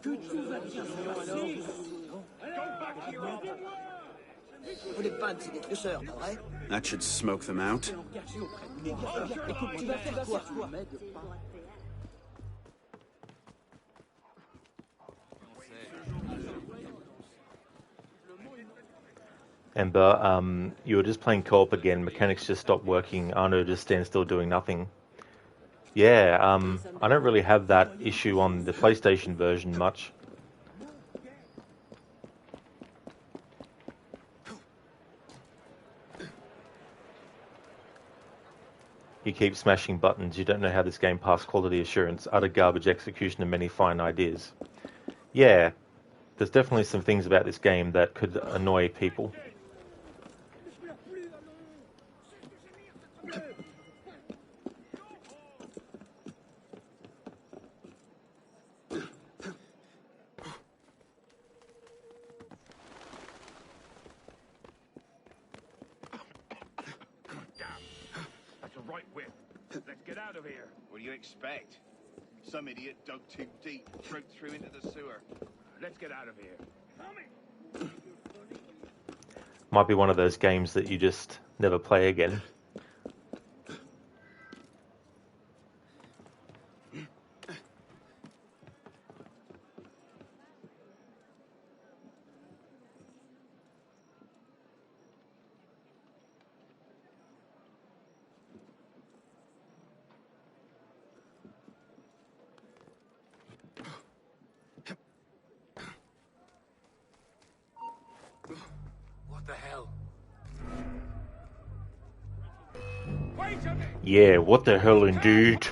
Que tout va bien alors. Vous n'êtes pas des trousseurs, pas vrai? That should smoke them out. Écoute, tu vas faire quoi? Ember, you were just playing co-op again. Mechanics just stopped working. Arno just stands still doing nothing. Yeah, I don't really have that issue on the PlayStation version much. You keep smashing buttons. You don't know how this game passed quality assurance. Utter garbage execution of many fine ideas. Yeah, there's definitely some things about this game that could annoy people. Expect. Some idiot dug too deep, broke through into the sewer. Let's get out of here. Might be one of those games that you just never play again. Yeah, what the hell indeed?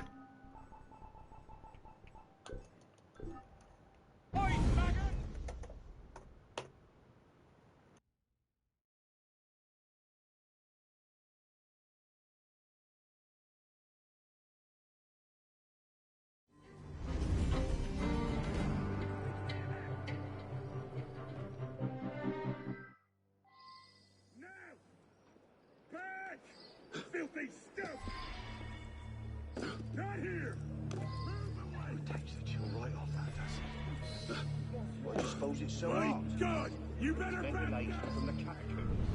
Filthy stuff! Not here! It takes the chill right off that, does it? Well, I suppose it's so My hard. God! You better Ventilation from the catacombs.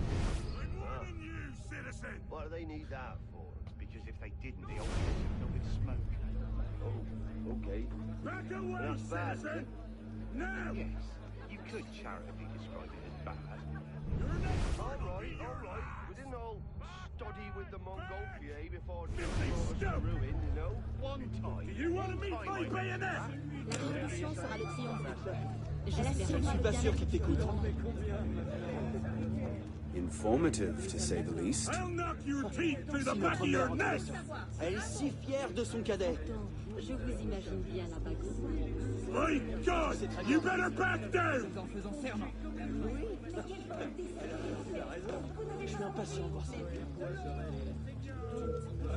I'm warning you, citizen! What do they need that for? Because if they didn't, the old place would fill with smoke. Oh, okay. Back away, That's bad, citizen! is it? Now! Yes, you could charitably describe it as bad. All right. We didn't all study with the Montgolfier before the ruin, you know? One time. Do you want to meet my bayonet? La révolution sera le triomphe. Je suis pas sûr qu'il t'écoute. Informative, to say the least. I'll knock your teeth through the back of your neck! Elle est si fière de son cadet. Je vous imagine bien la bagarre. My God! You better back down! Je suis impatient de voir ça.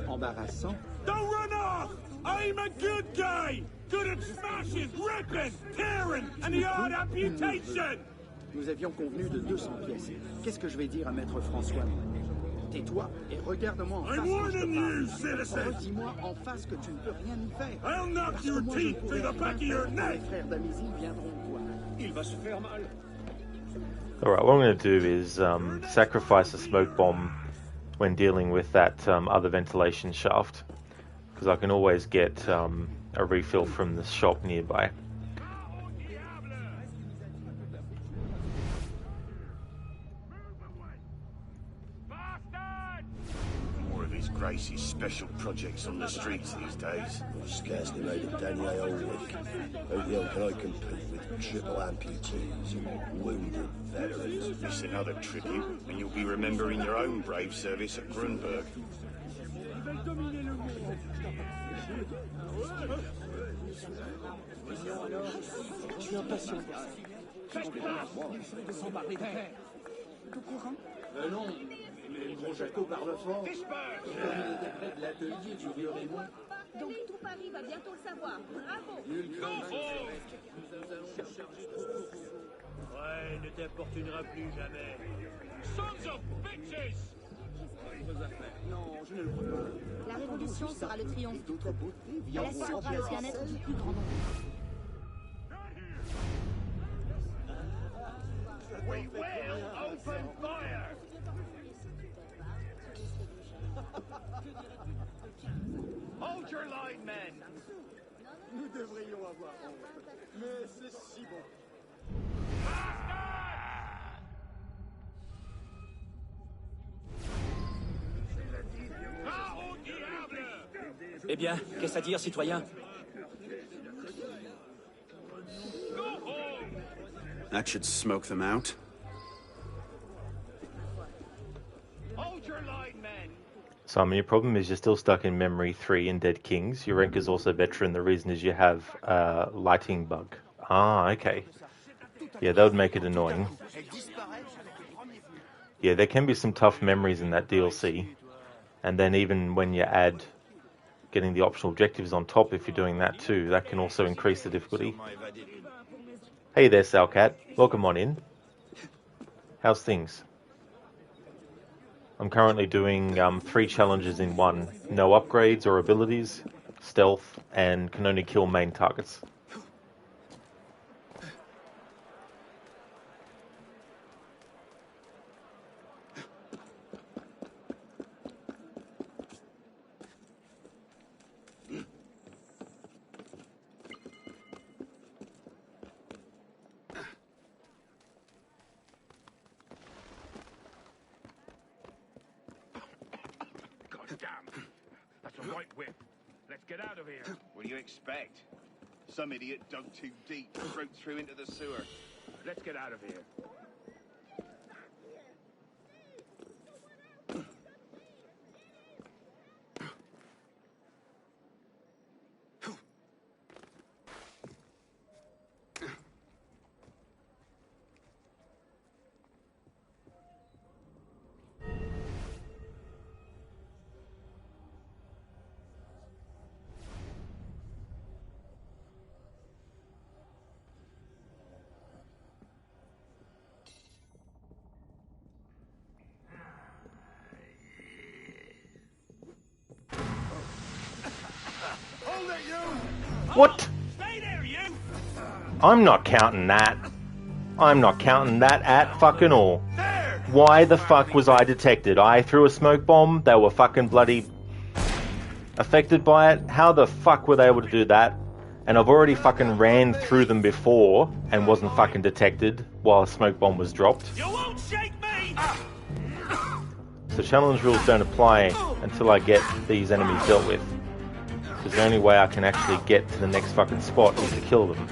Embarrassant. Don't run off! I'm a good guy! Good at smashing, ripping, tearing, and the odd amputation! Nous avions convenu de 200 pièces. Qu'est-ce que je vais dire à Maître François? Tais-toi et regarde-moi en face. I'm warning you, citizen! Redis-moi en face que tu ne peux rien y faire. I'll knock your teeth through the back of your neck! Les frères d'Amisie viendront te voir. Il va se faire mal. Alright, what I'm going to do is sacrifice a smoke bomb when dealing with that other ventilation shaft, because I can always get a refill from the shop nearby. More of his Gracie's special projects on the streets these days. I've scarcely made a denier all week. How the hell can I compete with triple amputees and wounded veterans? Miss another tribute, and you'll be remembering your own brave service at Grunberg. Je suis impatient de voir ça. Sans parler de paix. Au courant? Non, mais le gros Jaco parle fort. Comme il était près de l'atelier du vieux Raymond. Donc tout Paris va bientôt le savoir. Bravo! Ouais, ne t'importunera plus jamais. Sons of bitches! Non, je ne le crois pas. La révolution sera le triomphe. Elle assurera le bien-être du plus grand nombre. We will open fire! Hold your line, men! Nous devrions avoir honte. Mais c'est si bon. Eh bien, qu'est-ce à dire, citoyen? That should smoke them out. Hold your line, men! Simon, your problem is you're still stuck in Memory 3 in Dead Kings. Your rank is also Veteran. The reason is you have a lighting bug. Ah, okay. Yeah, that would make it annoying. Yeah, there can be some tough memories in that DLC. And then even when you add getting the optional objectives on top, if you're doing that too, that can also increase the difficulty. Hey there, Salcat. Welcome on in. How's things? I'm currently doing 3 challenges in one. No upgrades or abilities, stealth, and can only kill main targets. That's a right whip. Let's get out of here. What do you expect? Some idiot dug too deep, broke through into the sewer. Let's get out of here. What? I'm not counting that. I'm not counting that at fucking all. Why the fuck was I detected? I threw a smoke bomb. They were fucking bloody... affected by it. How the fuck were they able to do that? And I've already fucking ran through them before and wasn't fucking detected while a smoke bomb was dropped. You won't shake me! So challenge rules don't apply until I get these enemies dealt with. Because the only way I can actually get to the next fucking spot is to kill them.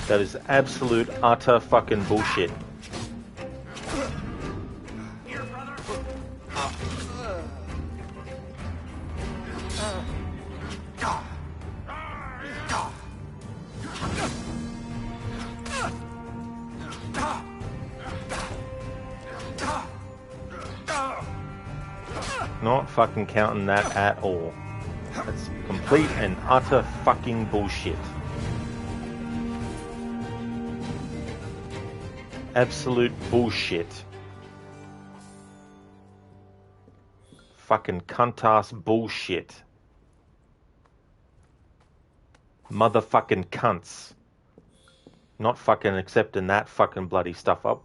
That is absolute, utter fucking bullshit. Not fucking counting that at all. That's complete and utter fucking bullshit. Absolute bullshit. Fucking cunt-ass bullshit. Motherfucking cunts. Not fucking accepting that fucking bloody stuff up.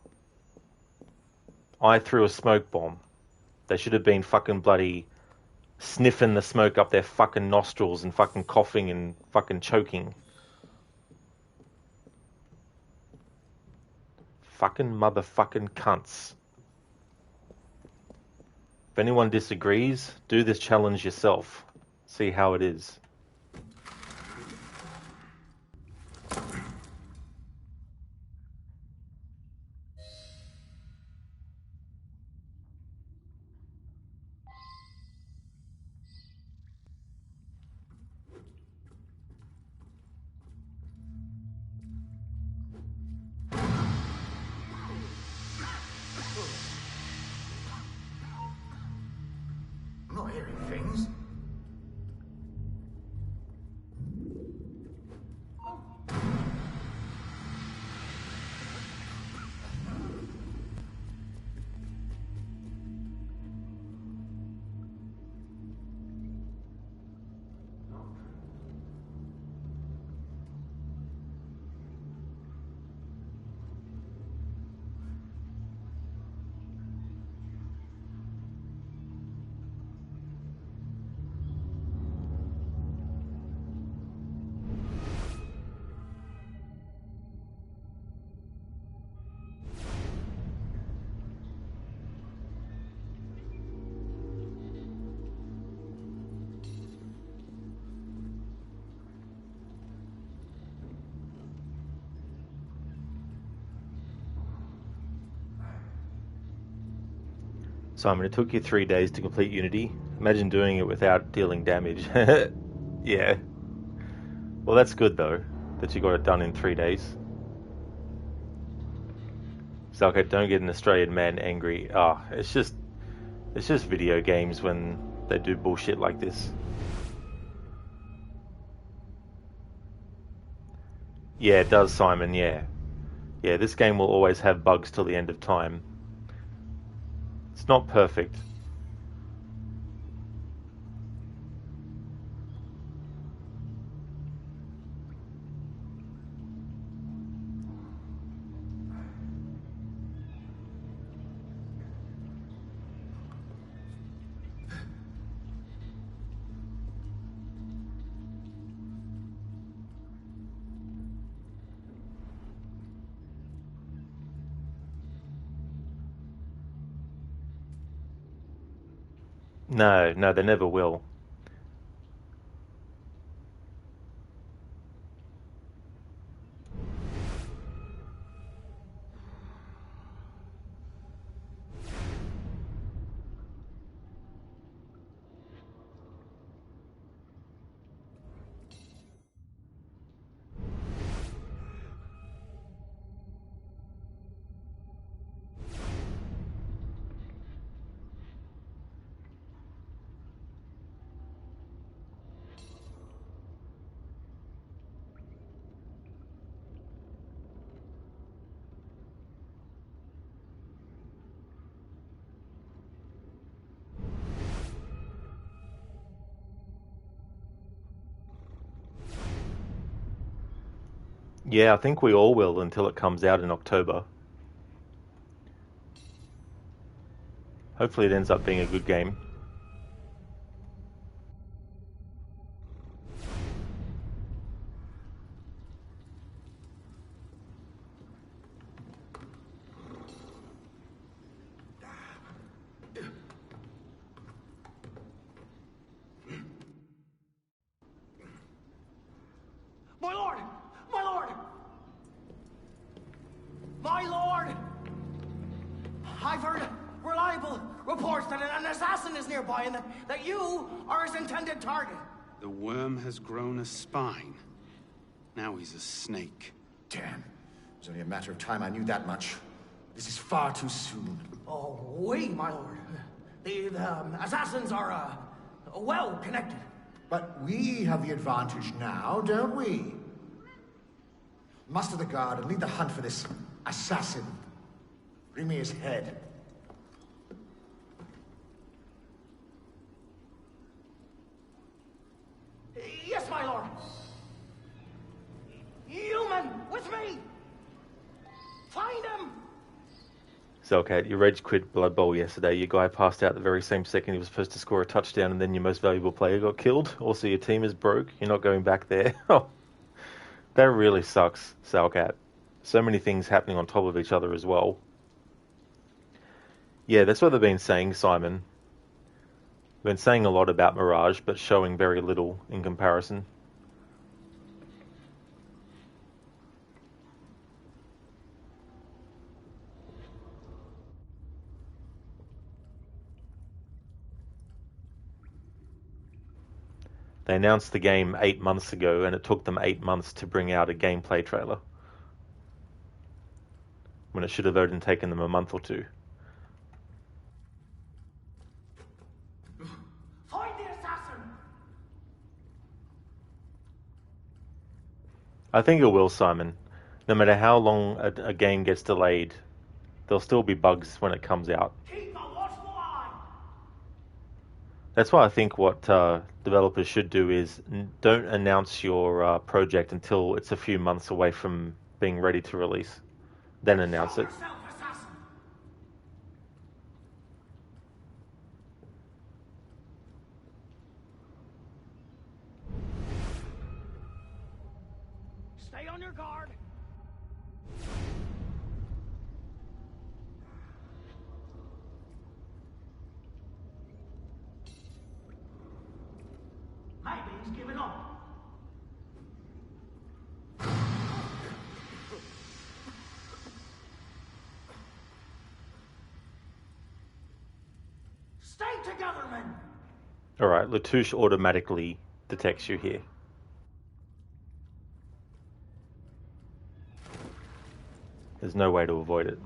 I threw a smoke bomb. They should have been fucking bloody sniffing the smoke up their fucking nostrils and fucking coughing and fucking choking. Fucking motherfucking cunts. If anyone disagrees, do this challenge yourself. See how it is. I'm not hearing things. Simon, it took you 3 days to complete Unity. Imagine doing it without dealing damage. Yeah. Well, that's good though, that you got it done in 3 days. So, okay, don't get an Australian man angry. It's just video games when they do bullshit like this. Yeah, it does, Simon, yeah. Yeah, this game will always have bugs till the end of time. It's not perfect. No, they never will. Yeah, I think we all will until it comes out in October. Hopefully it ends up being a good game. My lord! My lord! My lord! I've heard reliable reports that an assassin is nearby and that you are his intended target. The worm has grown a spine. Now he's a snake. Damn. It was only a matter of time I knew that much. This is far too soon. Oh, oui, my lord. The assassins are, well connected. But we have the advantage now, don't we? Muster the guard and lead the hunt for this assassin. Bring me his head. Yes, my lord. You men, with me! Find him! Zelcat, your Reg quit Blood Bowl yesterday. Your guy passed out the very same second he was supposed to score a touchdown, and then your most valuable player got killed. Also, your team is broke. You're not going back there. Oh, that really sucks, Zelcat. So many things happening on top of each other as well. Yeah, that's what they've been saying, Simon. They've been saying a lot about Mirage, but showing very little in comparison. They announced the game 8 months ago, and it took them 8 months to bring out a gameplay trailer, when it should have only taken them a month or two. Find the assassin! I think it will, Simon. No matter how long a game gets delayed, there'll still be bugs when it comes out. Keep a watchful eye! That's why I think what developers should do is don't announce your project until it's a few months away from being ready to release. Then announce it. Stay on your guard! Maybe he's giving up. Stay together, men! Alright, Latouche automatically detects you here. There's no way to avoid it.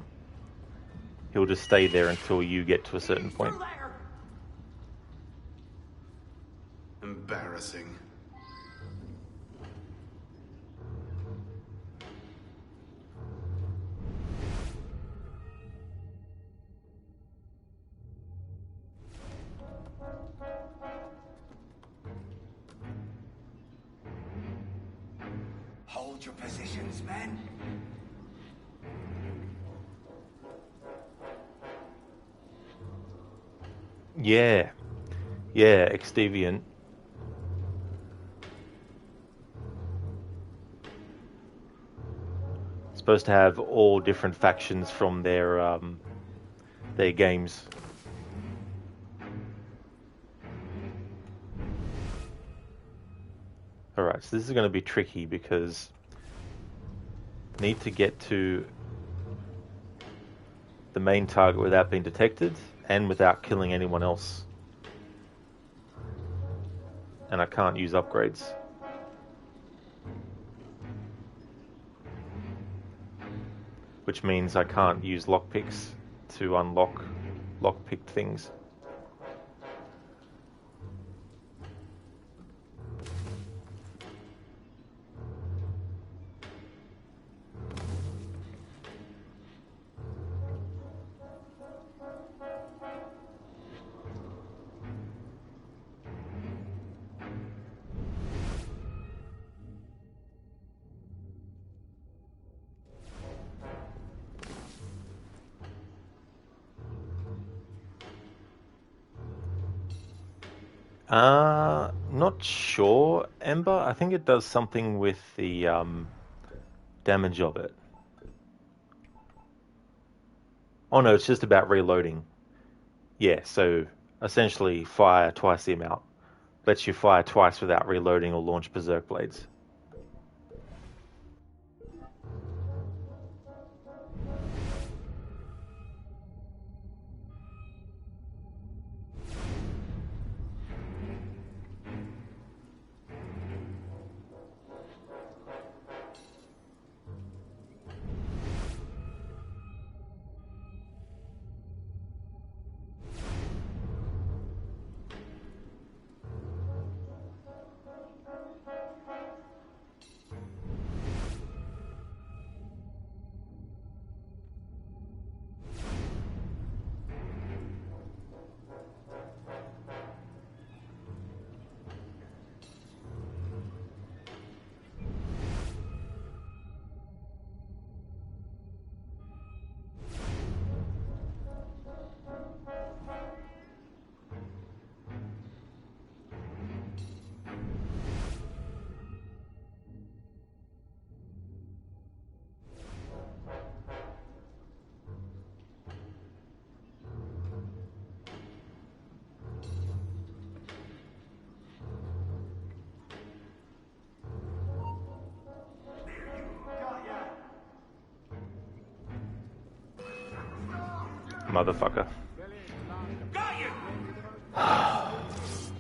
He'll just stay there until you get to a certain point. Embarrassing. Hold your positions, men. Yeah. Yeah, Exdeviant. Supposed to have all different factions from their games. Alright, so this is going to be tricky because I need to get to the main target without being detected and without killing anyone else. And I can't use upgrades. Which means I can't use lockpicks to unlock lockpicked things. Not sure, Ember. I think it does something with the damage of it. Oh no, it's just about reloading. Yeah, so essentially fire twice the amount. Lets you fire twice without reloading or launch berserk blades. Motherfucker.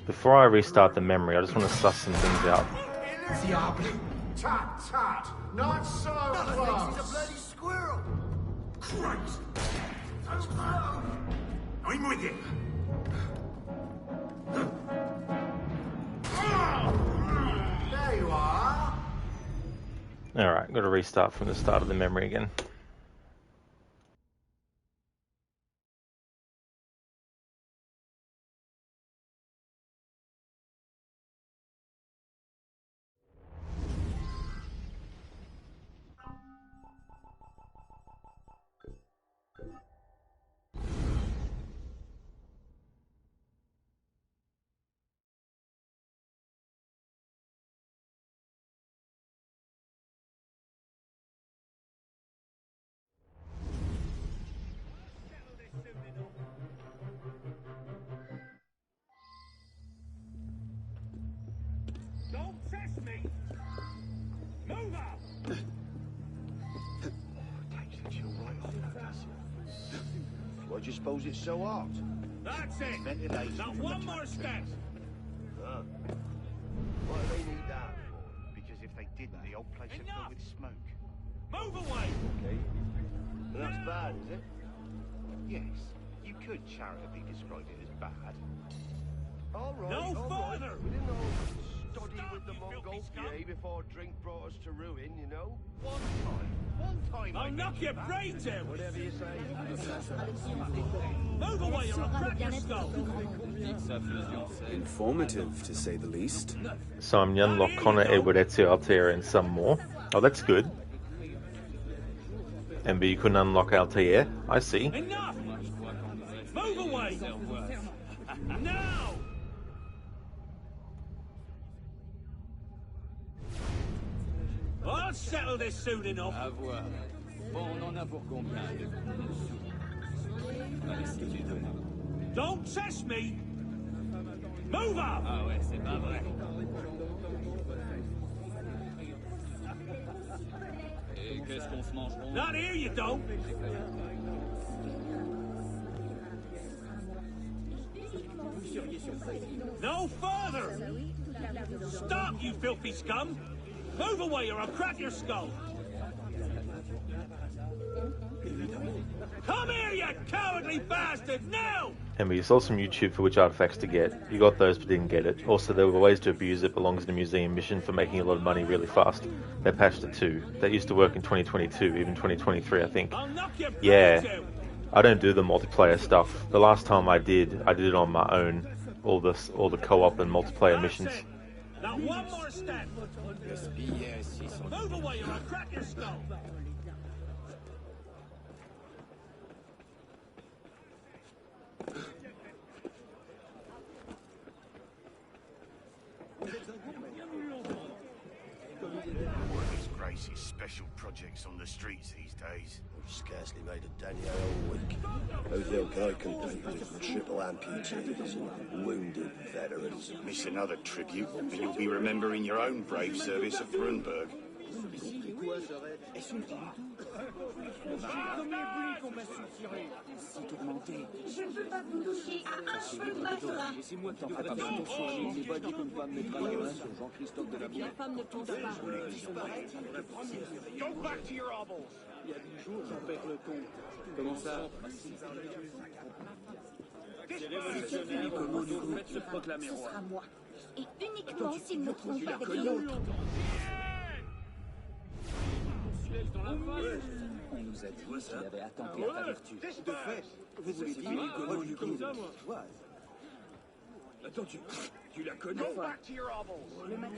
Before I restart the memory, I just want to suss some things out. Diable. Tut, tut. Not so close. He's a bloody squirrel. Christ! I'm with you. There you are. Alright, got to restart from the start of the memory again. Don't test me! Move up! Takes the chill right off that, does it? Why do you suppose it's so hot? That's it! Ventilation Now from the one more top. step! What do they need that for? Because if they didn't, the whole place would fill with smoke. Move away! Okay. And that's bad, is it? Yes. You could charitably describe it as bad. All right, No all further! Right. We didn't all study with the Mongolian before drink brought us to ruin, you know? One time. I'll knock your brains out! Whatever you say. Move away or I'll crack your skull! Informative, to say the least. So I'm unlock Connor, Edward, Ezio, Altair, and some more. Oh, that's good. But you couldn't unlock Altair. I see. Enough! Move away! Now! I'll settle this soon enough. À voir. Bon, on en a pour combien de Allez, si tu donnes. Don't test me! Move up! Ah ouais, c'est pas vrai. Et qu'est-ce qu'on se mange? Not here, you don't! No further! Stop, you filthy scum! Move away or I'll crack your skull! Come here, you cowardly bastard, now! And you saw some YouTube for which artifacts to get. You got those but didn't get it. Also, there were ways to abuse it. Belongs in a museum mission for making a lot of money really fast. They patched it too. That used to work in 2022, even 2023, I think. Yeah, I don't do the multiplayer stuff. The last time I did it on my own. All the co-op and multiplayer missions. Now one more step! Move away or I'll crack your skull! It's his special projects on the streets these days. I've scarcely made a denier all week. How the hell can I compete with triple amputees and wounded veterans? Miss another tribute, and you'll be remembering your own brave service at Brunberg. Je ne veux pas vous toucher à un cheveu de ma joie. Laissez-moi qui devrais faire attention à lui. Il n'est pas dit qu'on ne va me mettre à la main sur Jean-Christophe de la La femme ne pense pas. Go back to your hobbles! Il y a 10 jours, j'en perds le compte. Comment ça? Ce sera moi. Et uniquement s'il ne trompe pas avec l'autre. On nous a dit qu'il avait attenté à ta vertu. De fait, vous voulez dire comment du coup? Attends, tu la connais? Go back to your hobbles! Le matin.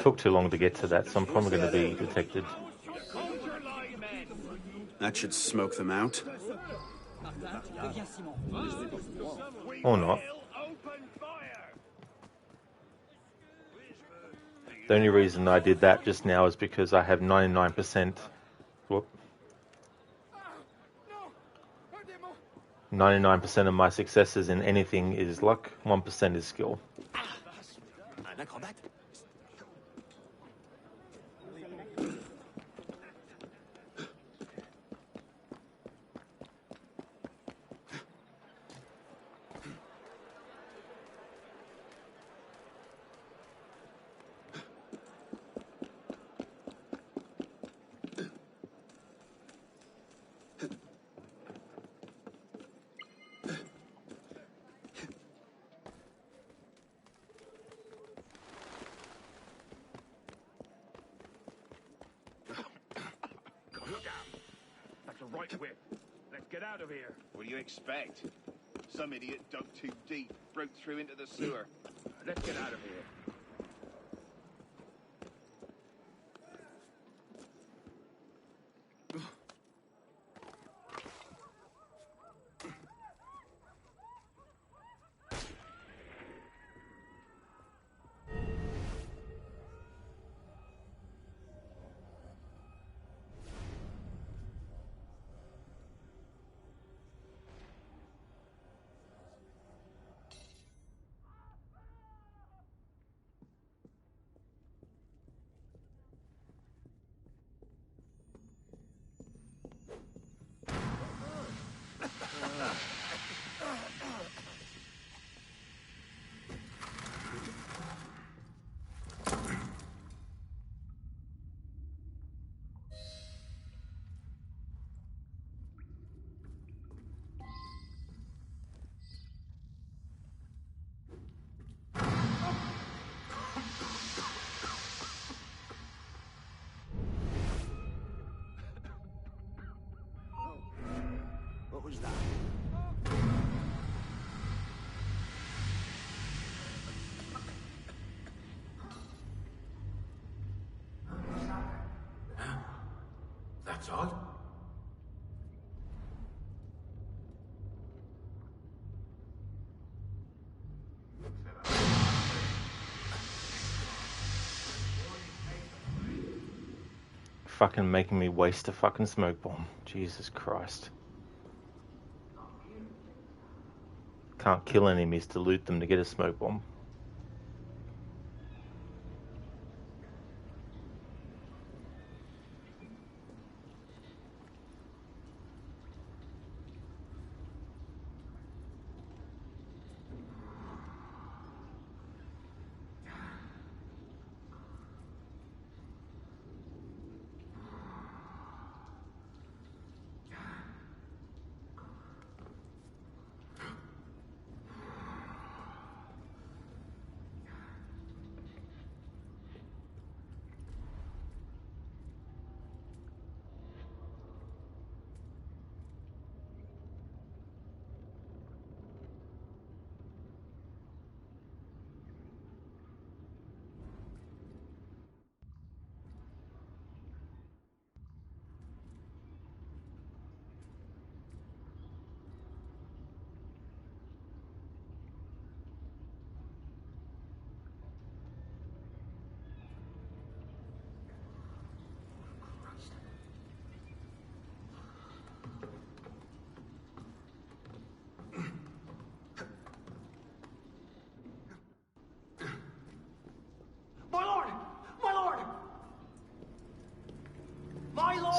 Took too long to get to that, so I'm probably going to be detected. That should smoke them out. Or not. The only reason I did that just now is because I have 99%. Whoop. 99% of my successes in anything is luck, 1% is skill. Un acrobate? Right whip. Let's get out of here. What do you expect? Some idiot dug too deep, broke through into the sewer. Let's get out of here. What was that? That's odd. Fucking making me waste a fucking smoke bomb. Jesus Christ. Can't kill enemies to loot them to get a smoke bomb.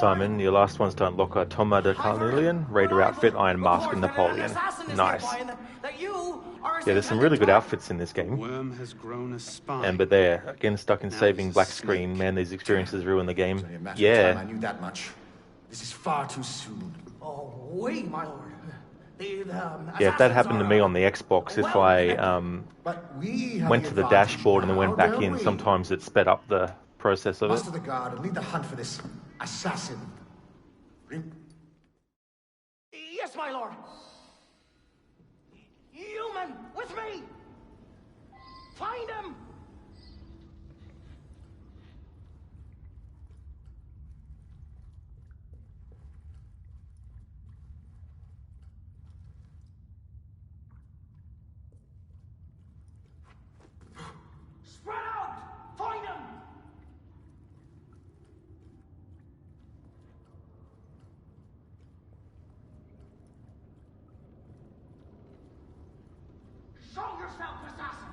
Simon, your last ones don't look a Thomas de Carnelian, Raider outfit, Iron Mask, and Napoleon. Nice. Yeah, there's some really good outfits in this game. Worm has grown a spine. And but there, again stuck in saving black screen. Man, these experiences ruin the game. Yeah. I knew that much. This is far too soon. Oh, oui, my lord. Yeah, if that happened to me on the Xbox, if I went to the dashboard and then went back in, sometimes it sped up the process of it. Muster the guard and lead the hunt for this assassin. Yes, my lord. Human, with me. Find him. Spread out. Find him. Show yourself, assassin!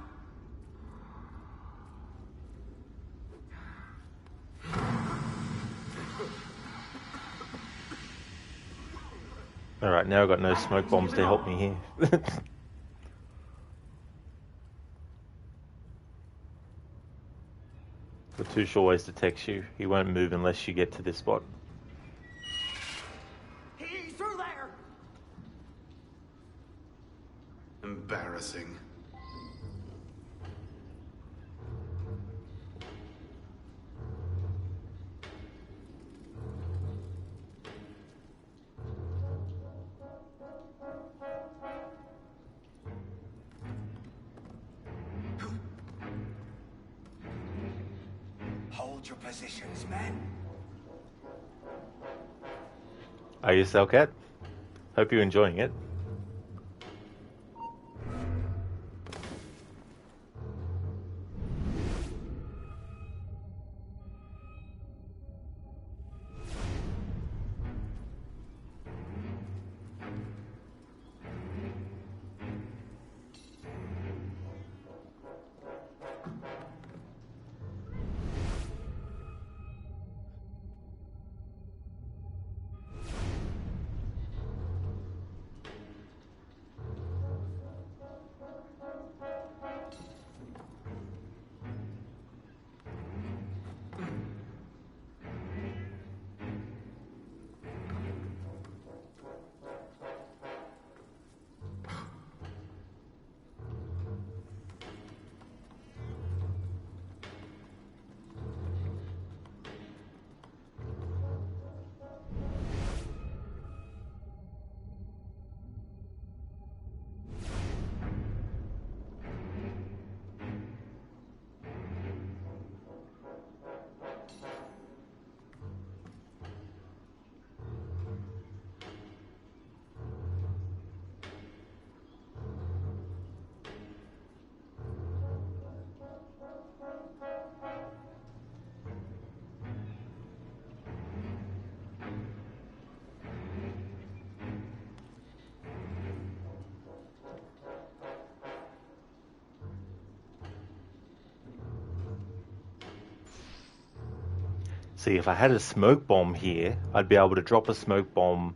Alright, now I've got no smoke bombs to help me here. The two sure ways to text you. He won't move unless you get to this spot. He's through there! Embarrassing. Hold your positions, men. Are you Cellcat? Hope you're enjoying it. See, if I had a smoke bomb here, I'd be able to drop a smoke bomb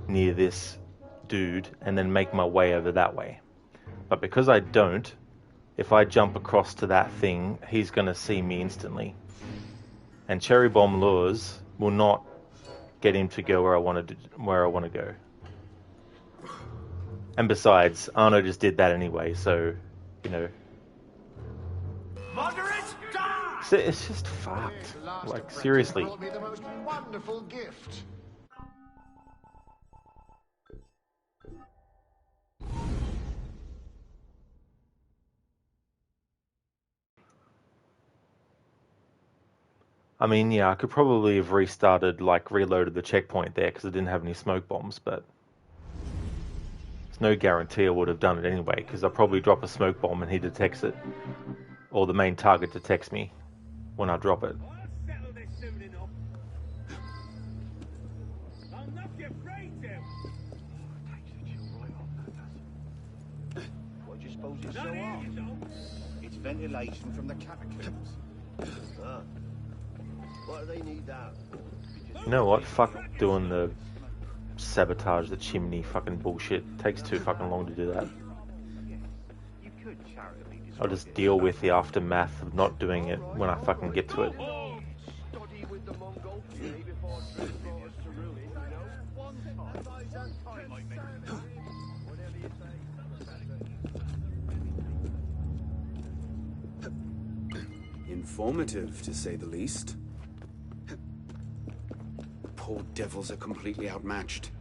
near this dude and then make my way over that way. But because I don't, if I jump across to that thing, he's going to see me instantly. And cherry bomb lures will not get him to go where I want to go. And besides, Arno just did that anyway, so, you know. It's just fucked. Like, seriously. Brought me the most wonderful gift. I mean, yeah, I could probably have restarted, like, reloaded the checkpoint there because I didn't have any smoke bombs, but there's no guarantee I would have done it anyway because I'll probably drop a smoke bomb and he detects it, or the main target detects me when I drop it. What do you suppose it's so hot? It's ventilation from the catacombs. Ah. What do they need that for? You know what? Fuck doing the sabotage, the chimney fucking bullshit. Takes too fucking long to do that. I'll just deal with the aftermath of not doing it when I fucking get to it. Informative, to say the least. Poor devils are completely outmatched.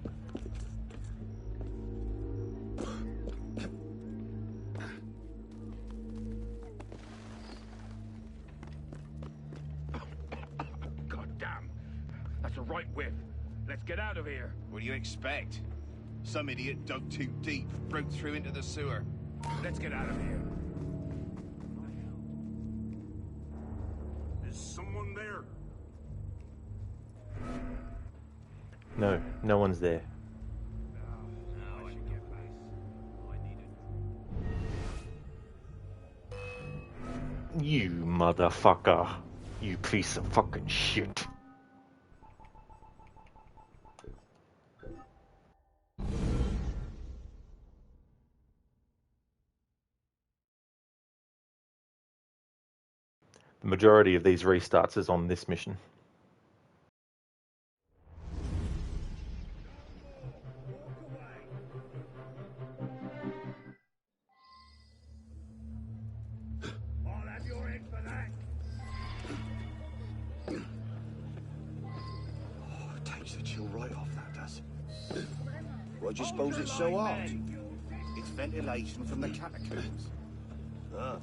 Goddamn! That's a right whiff. Let's get out of here. What do you expect? Some idiot dug too deep, broke through into the sewer. Let's get out of here. Is someone there? No, no one's there. You motherfucker. You piece of fucking shit. The majority of these restarts is on this mission. Takes the chill right off, that does. Why do you suppose it's so hot? It's ventilation from the catacombs. Ah.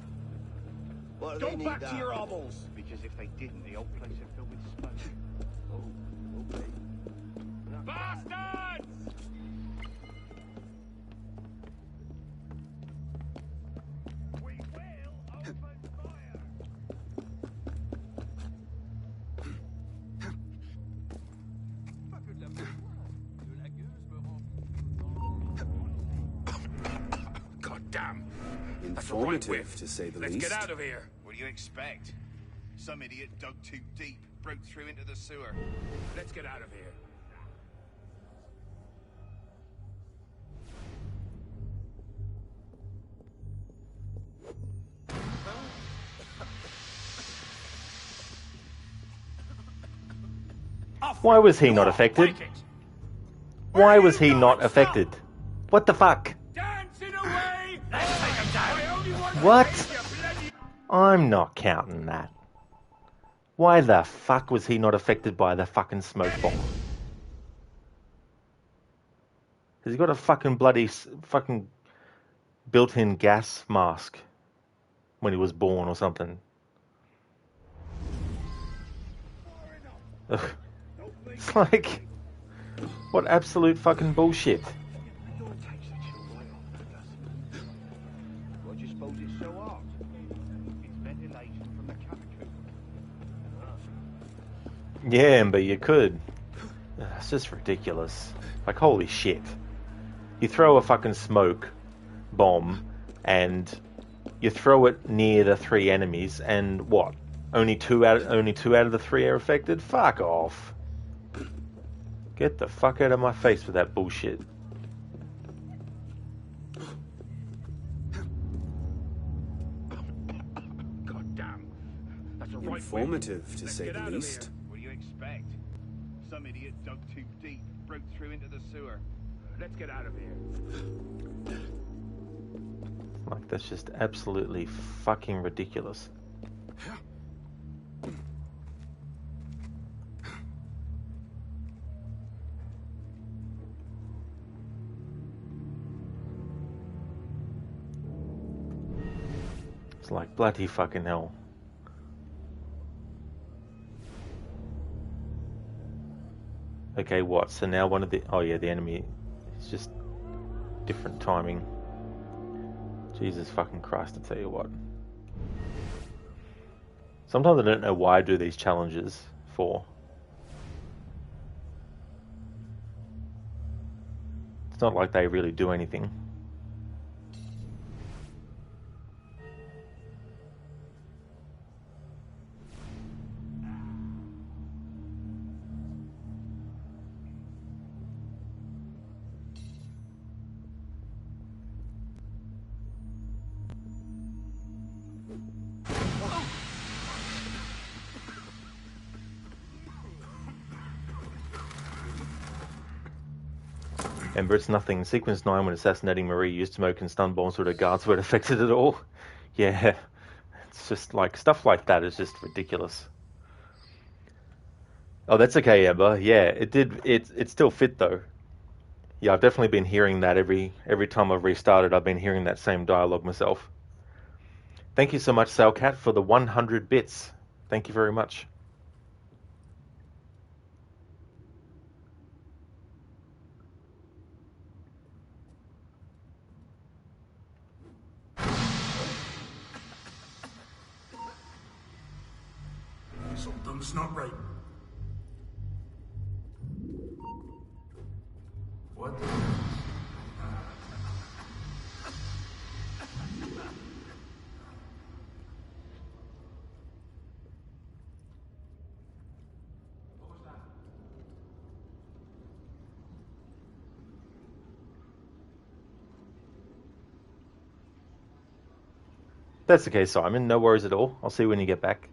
Why do they Go need back that? to your hovels! Because if they didn't, the old place would fill with smoke. Oh, okay. Bastards! We will open fire! Goddamn! Informative, to say the Let's least. get out of here. What do you expect? Some idiot dug too deep, broke through into the sewer. Let's get out of here. Why was he not affected? Why was he not affected? What the fuck? What? I'm not counting that. Why the fuck was he not affected by the fucking smoke bomb? Has he got a fucking bloody fucking built-in gas mask when he was born or something? Ugh. It's like, what absolute fucking bullshit. Why do you suppose it's so hot? It's ventilation from the catacombs. Yeah, but you could. It's just ridiculous. Like, holy shit. You throw a fucking smoke bomb and you throw it near the three enemies and what? Only two out of the three are affected? Fuck off. Get the fuck out of my face with that bullshit. Goddamn. That's a right Informative, to say the least. What do you expect? Some idiot dug too deep, broke through into the sewer. Let's get out of here. Like, that's just absolutely fucking ridiculous. It's like bloody fucking hell. Okay, what? So now one of the... Oh yeah, the enemy... It's just different timing. Jesus fucking Christ, I tell you what. Sometimes I don't know why I do these challenges for. It's not like they really do anything. Ember, it's nothing. Sequence 9, when assassinating Marie, used smoke and stun bombs with her guards weren't affected at all. Yeah, it's just like, stuff like that is just ridiculous. Oh, that's okay, Ember. Yeah, it still fit though. Yeah, I've definitely been hearing that every time I've restarted. I've been hearing that same dialogue myself. Thank you so much, Salcat, for the 100 bits. Thank you very much. Something's not right. What? That's okay, Simon. No worries at all. I'll see you when you get back.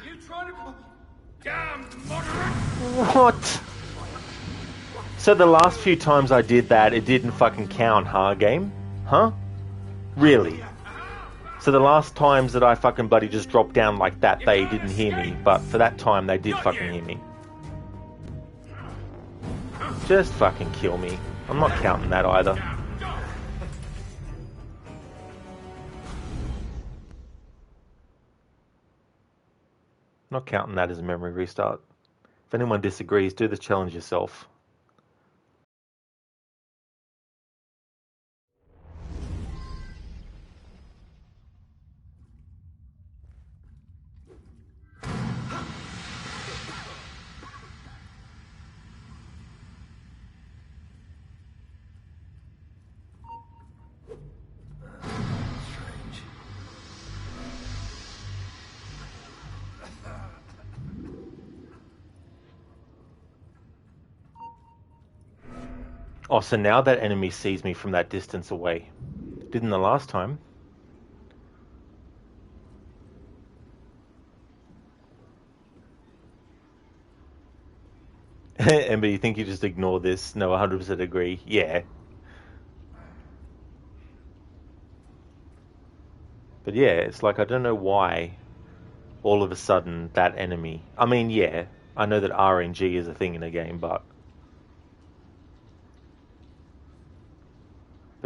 You trying to... Damn moderate! What? So the last few times I did that, it didn't fucking count, huh, game? Huh? Really? So the last times that I fucking bloody just dropped down like that, they didn't hear me, but for that time they did fucking hear me. Just fucking kill me. I'm not counting that either. Not counting that as a memory restart. If anyone disagrees, do the challenge yourself. Oh, so now that enemy sees me from that distance away. Didn't the last time. Ember, you think you just ignore this? No, 100% agree. Yeah. But yeah, it's like I don't know why all of a sudden that enemy... I mean, yeah, I know that RNG is a thing in a game, but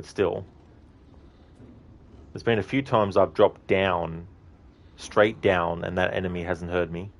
still. There's been a few times I've dropped down, straight down, and that enemy hasn't heard me.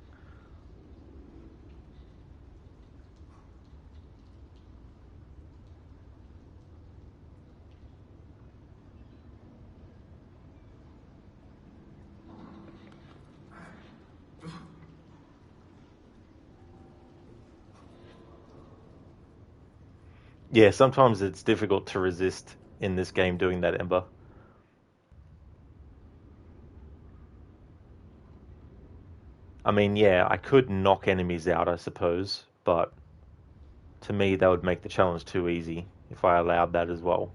Yeah, sometimes it's difficult to resist in this game doing that, Ember. I mean, yeah, I could knock enemies out, I suppose, but to me that would make the challenge too easy if I allowed that as well.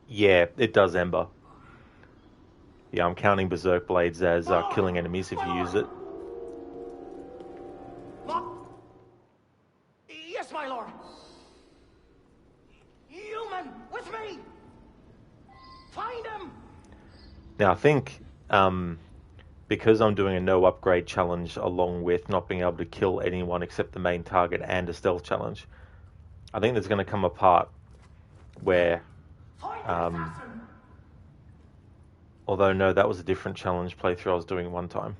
Yeah, it does, Ember. Yeah, I'm counting Berserk Blades as killing enemies if you use it. Yes, my lord. Human, with me. Find him. Now, I think because I'm doing a no upgrade challenge along with not being able to kill anyone except the main target and a stealth challenge, I think there's going to come a part where Although, no, that was a different challenge playthrough I was doing one time.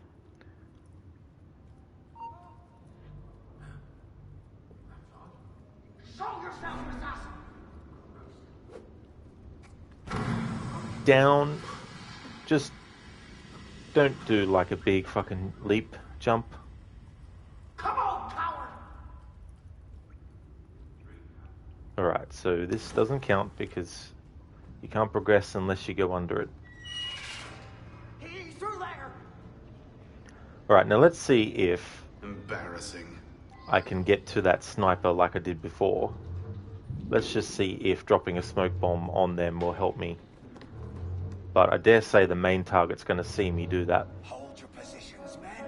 Down. Just don't do like a big fucking leap jump. Come on, coward! Alright, so this doesn't count because you can't progress unless you go under it. He's through there! Alright, now let's see if Embarrassing. I can get to that sniper like I did before. Let's just see if dropping a smoke bomb on them will help me. But I dare say the main target's going to see me do that. Hold your positions, men.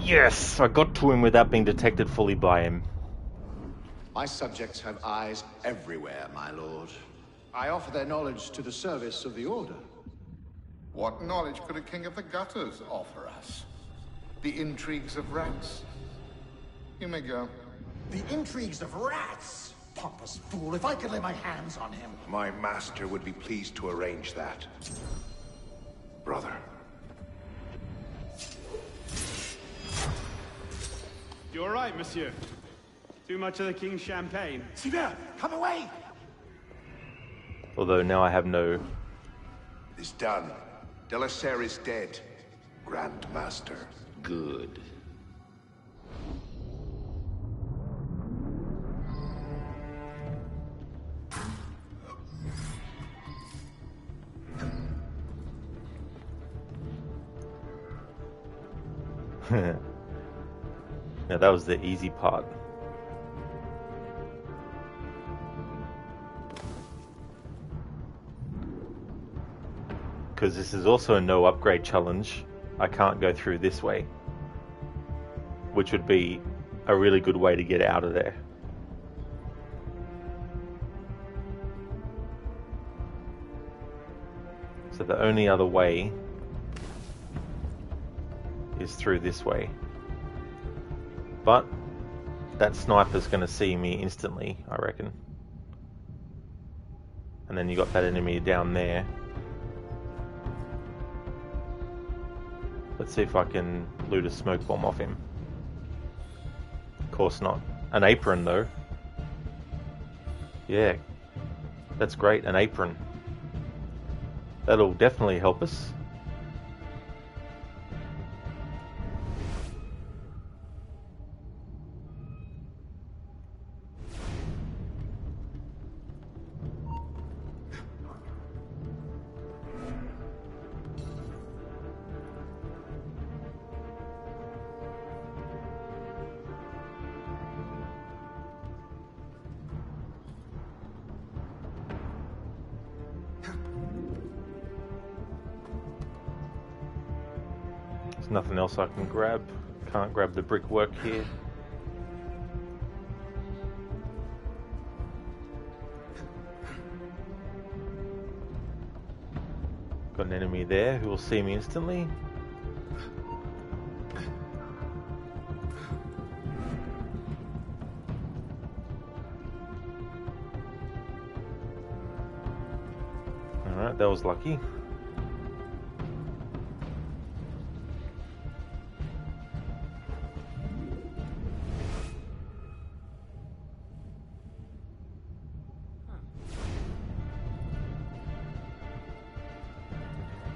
Yes! I got to him without being detected fully by him. My subjects have eyes everywhere, my lord. I offer their knowledge to the service of the Order. What knowledge could a king of the gutters offer us? The intrigues of rats? You may go. The intrigues of rats? Pompous fool, if I could lay my hands on him. My master would be pleased to arrange that. Brother. You all right, monsieur? Too much of the king's champagne? Sylvain, come away! Although now I have no... It's done. Delacer is dead. Grand Master. Good. Now that was the easy part. Because this is also a no upgrade challenge, I can't go through this way. Which would be a really good way to get out of there. So the only other way is through this way. But that sniper's going to see me instantly, I reckon. And then you got that enemy down there. Let's see if I can loot a smoke bomb off him. Of course not. An apron though. Yeah, that's great, an apron. That'll definitely help us. There's nothing else I can grab. Can't grab the brickwork here. Got an enemy there who will see me instantly. Alright, that was lucky.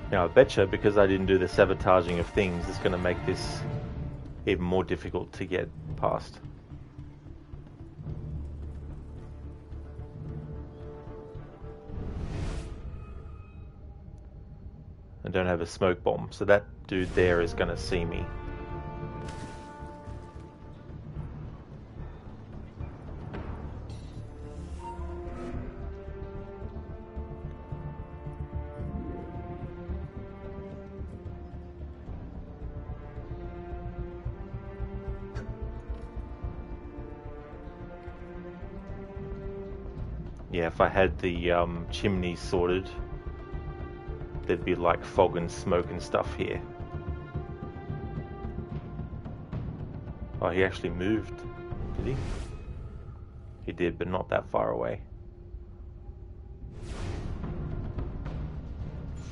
Now I betcha because I didn't do the sabotaging of things, it's going to make this even more difficult to get past. I don't have a smoke bomb, so that dude there is going to see me. Yeah, if I had the chimney sorted, there'd be like fog and smoke and stuff here. Oh, he actually moved, did he? He did, but not that far away.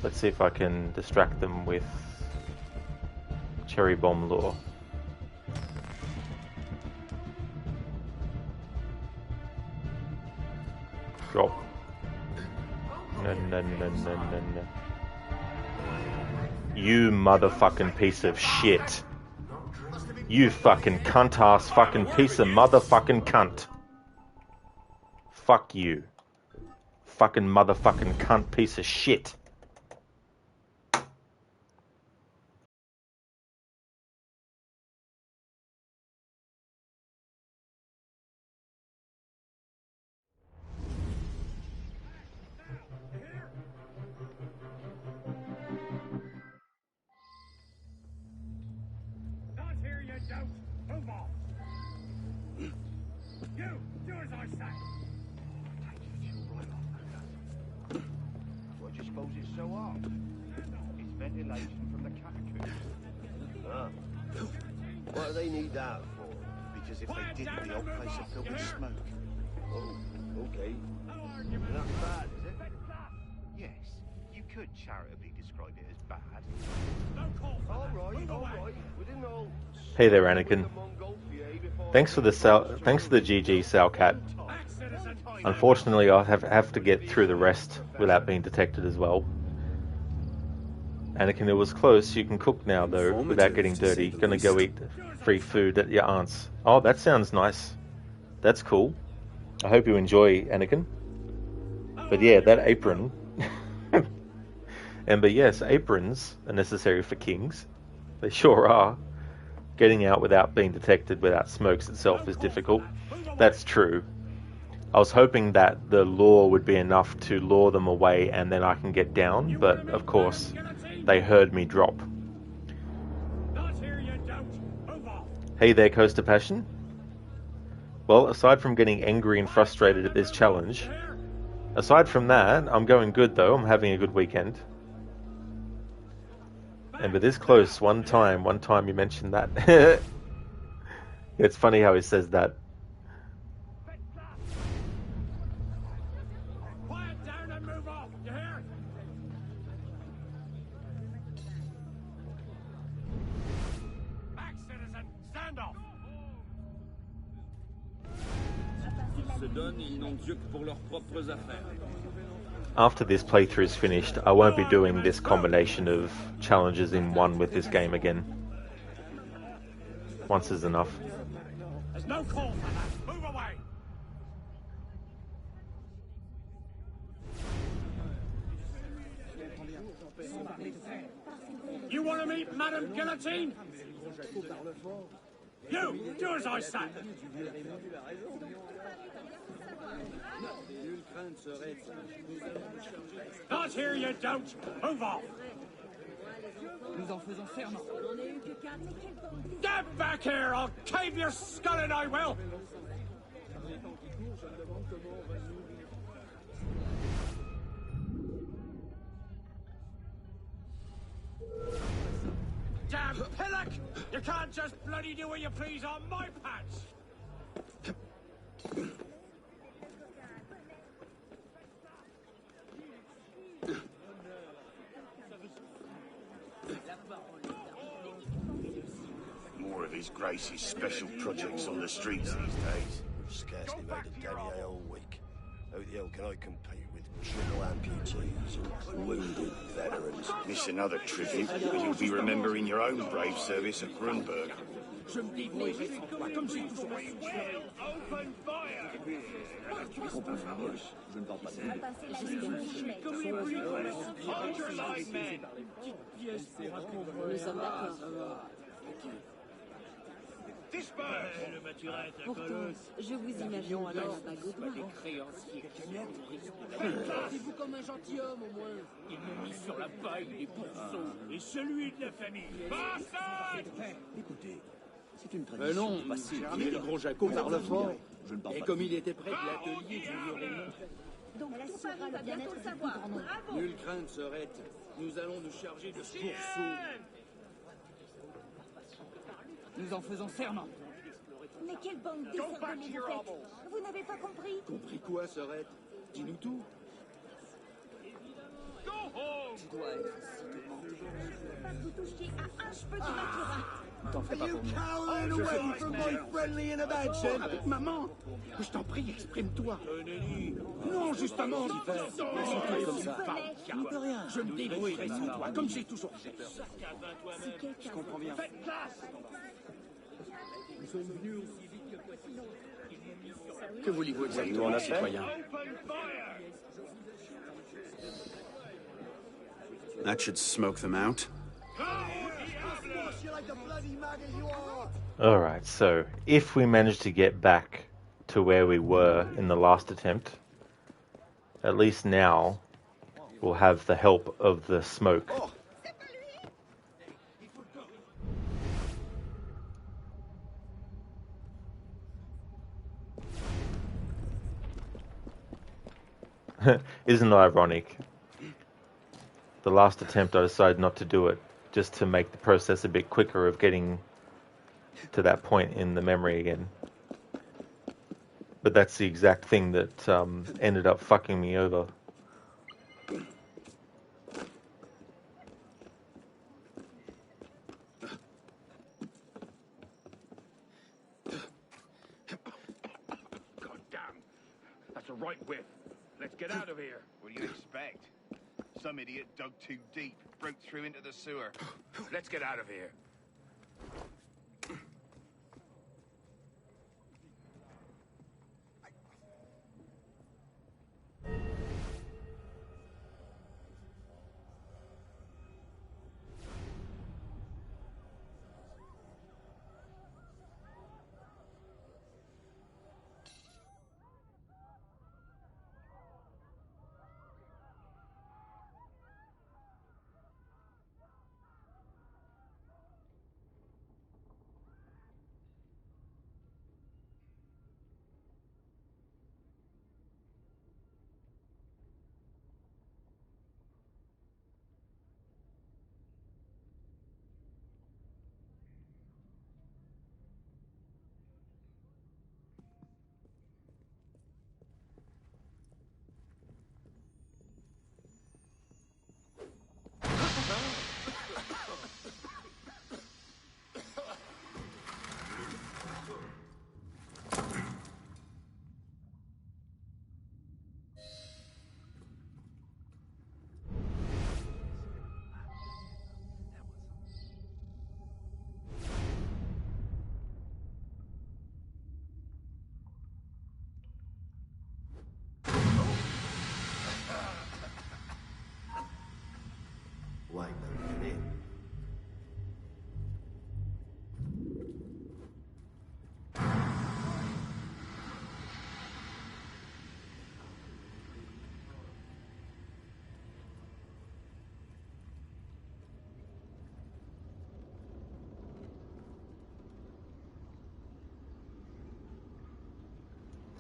Let's see if I can distract them with cherry bomb lure. Drop. No. You motherfucking piece of shit. You fucking cunt-ass fucking piece of motherfucking cunt. Fuck you. Fucking motherfucking cunt piece of shit. What do they need that for? Because if they didn't, the old place would fill with smoke. Oh, okay. Not bad, is it? Yes, you could charitably describe it as bad. All right. Within all... Hey there, Anakin. Thanks for the GG Salcat. Unfortunately, I'll have to get through the rest without being detected as well. Anakin, it was close. You can cook now, though, without getting dirty. Gonna go eat free food at your aunt's. Oh, that sounds nice. That's cool. I hope you enjoy, Anakin. But yeah, that apron. But yes, aprons are necessary for kings. They sure are. Getting out without being detected without smokes itself is difficult. That's true. I was hoping that the lure would be enough to lure them away and then I can get down, but of course, they heard me drop. Hey there, Coaster Passion. Well, aside from getting angry and frustrated at this challenge, aside from that, I'm going good though. I'm having a good weekend. And with this close, one time you mentioned that. It's funny how he says that. Quiet down and move off, you hear? Back, citizen, stand off. Se donnent, ils n'ont Dieu que pour leurs propres affaires. After this playthrough is finished, I won't be doing this combination of challenges in one with this game again. Once is enough. There's no call for that. Move away. You want to meet Madame Guillotine? You, do as I say. Not here, you don't. Move off. Get back here! I'll cave your skull in, I will! Damn pillock! You can't just bloody do what you please on my pants! More of His Grace's special projects on the streets these days. We've scarcely made a day all week. How the hell can I compete with triple amputees and wounded veterans. Miss another tribute, and you'll be remembering your own brave service at Grunberg. Je me débrouille, comme j'ai toujours fait. Open fire! Je ne parle pas de Comme les bruits Hold your line, men! Pièce pour un convoi. Nous sommes d'accord. Disperse! Le maturette, la Pourtant, colosse. je vous imagine bien la bague au doigt. Des créanciers Placez-vous comme un gentilhomme, au moins. Ils m'ont mis sur la paille des pourceaux et celui de la famille. Bastard! Écoutez, c'est une tradition. Non, j'ai ramené le gros Jaco par le fort. Je ne parle pas. Et comme il était près de l'atelier, je lui aurais montré. Donc, assurera le bien-être du plus grand nombre. Nulle crainte, Sorette. Nous allons nous charger de ce pourceau. Nous en faisons serment. Mais quelle bande décervelée vous faites? Vous n'avez pas compris? Compris quoi, Sorette? Dis-nous tout. Tu dois être si demandé. Je ne peux pas vous toucher à un cheveu de Matura. T'en fais pas pour moi. Avec maman. Je t'en prie, exprime-toi. Non, justement, Comme ça. On peut rien. je me débrouillerai sans toi, comme j'ai toujours fait. Je comprends bien. Faites place! Nous sommes venus aussi vite que possible. Que voulez-vous exactement, citoyen? That should smoke them out. Alright, so if we manage to get back to where we were in the last attempt, at least now we'll have the help of the smoke. Isn't it ironic? The last attempt I decided not to do it, just to make the process a bit quicker of getting to that point in the memory again. But that's the exact thing that ended up fucking me over. God damn. That's a right whiff. Let's get out of here. What do you expect? Some idiot dug too deep, broke through into the sewer. Let's get out of here. Wait a minute.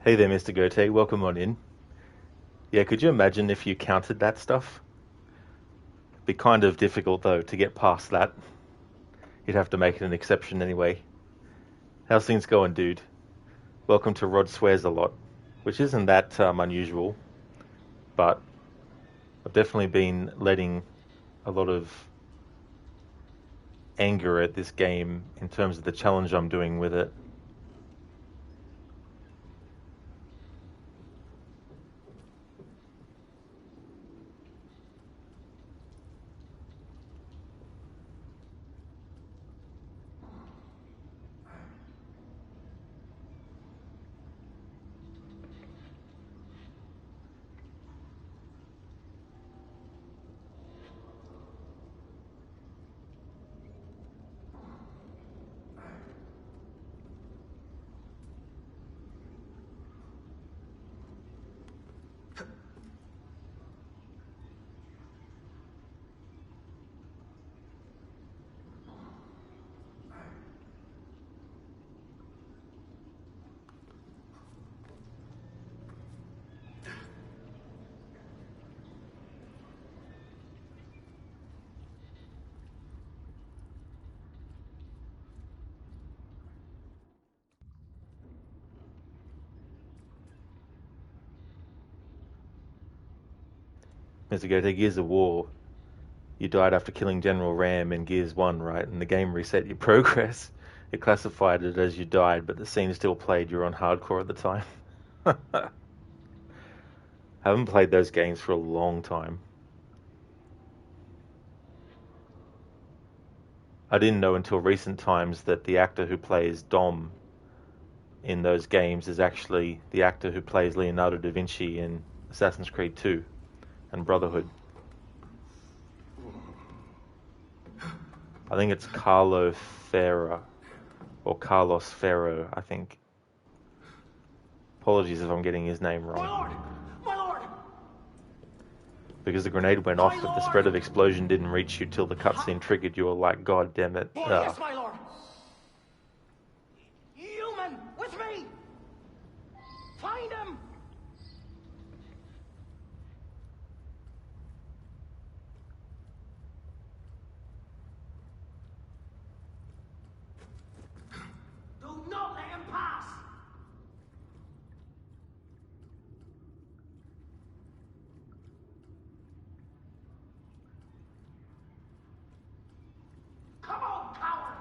Hey there, Mr. Gote. Welcome on in. Yeah, could you imagine if you counted that stuff? Be kind of difficult, though, to get past that. You'd have to make it an exception anyway. How's things going, dude? Welcome to Rod Swears a Lot, which isn't that unusual, but I've definitely been letting a lot of anger at this game in terms of the challenge I'm doing with it. As you go to Gears of War, you died after killing General Ram in Gears 1, right? And the game reset your progress. It classified it as you died, but the scene still played you were on hardcore at the time. I haven't played those games for a long time. I didn't know until recent times that the actor who plays Dom in those games is actually the actor who plays Leonardo da Vinci in Assassin's Creed 2 and Brotherhood. I think it's Carlos Ferro, I think. Apologies if I'm getting his name wrong. My lord! My lord! Because the grenade went off, but the spread of explosion didn't reach you till the cutscene triggered. You were like, God damn it. Yes, my lord! Human, with me! Find him! Do not let him pass! Come on, coward!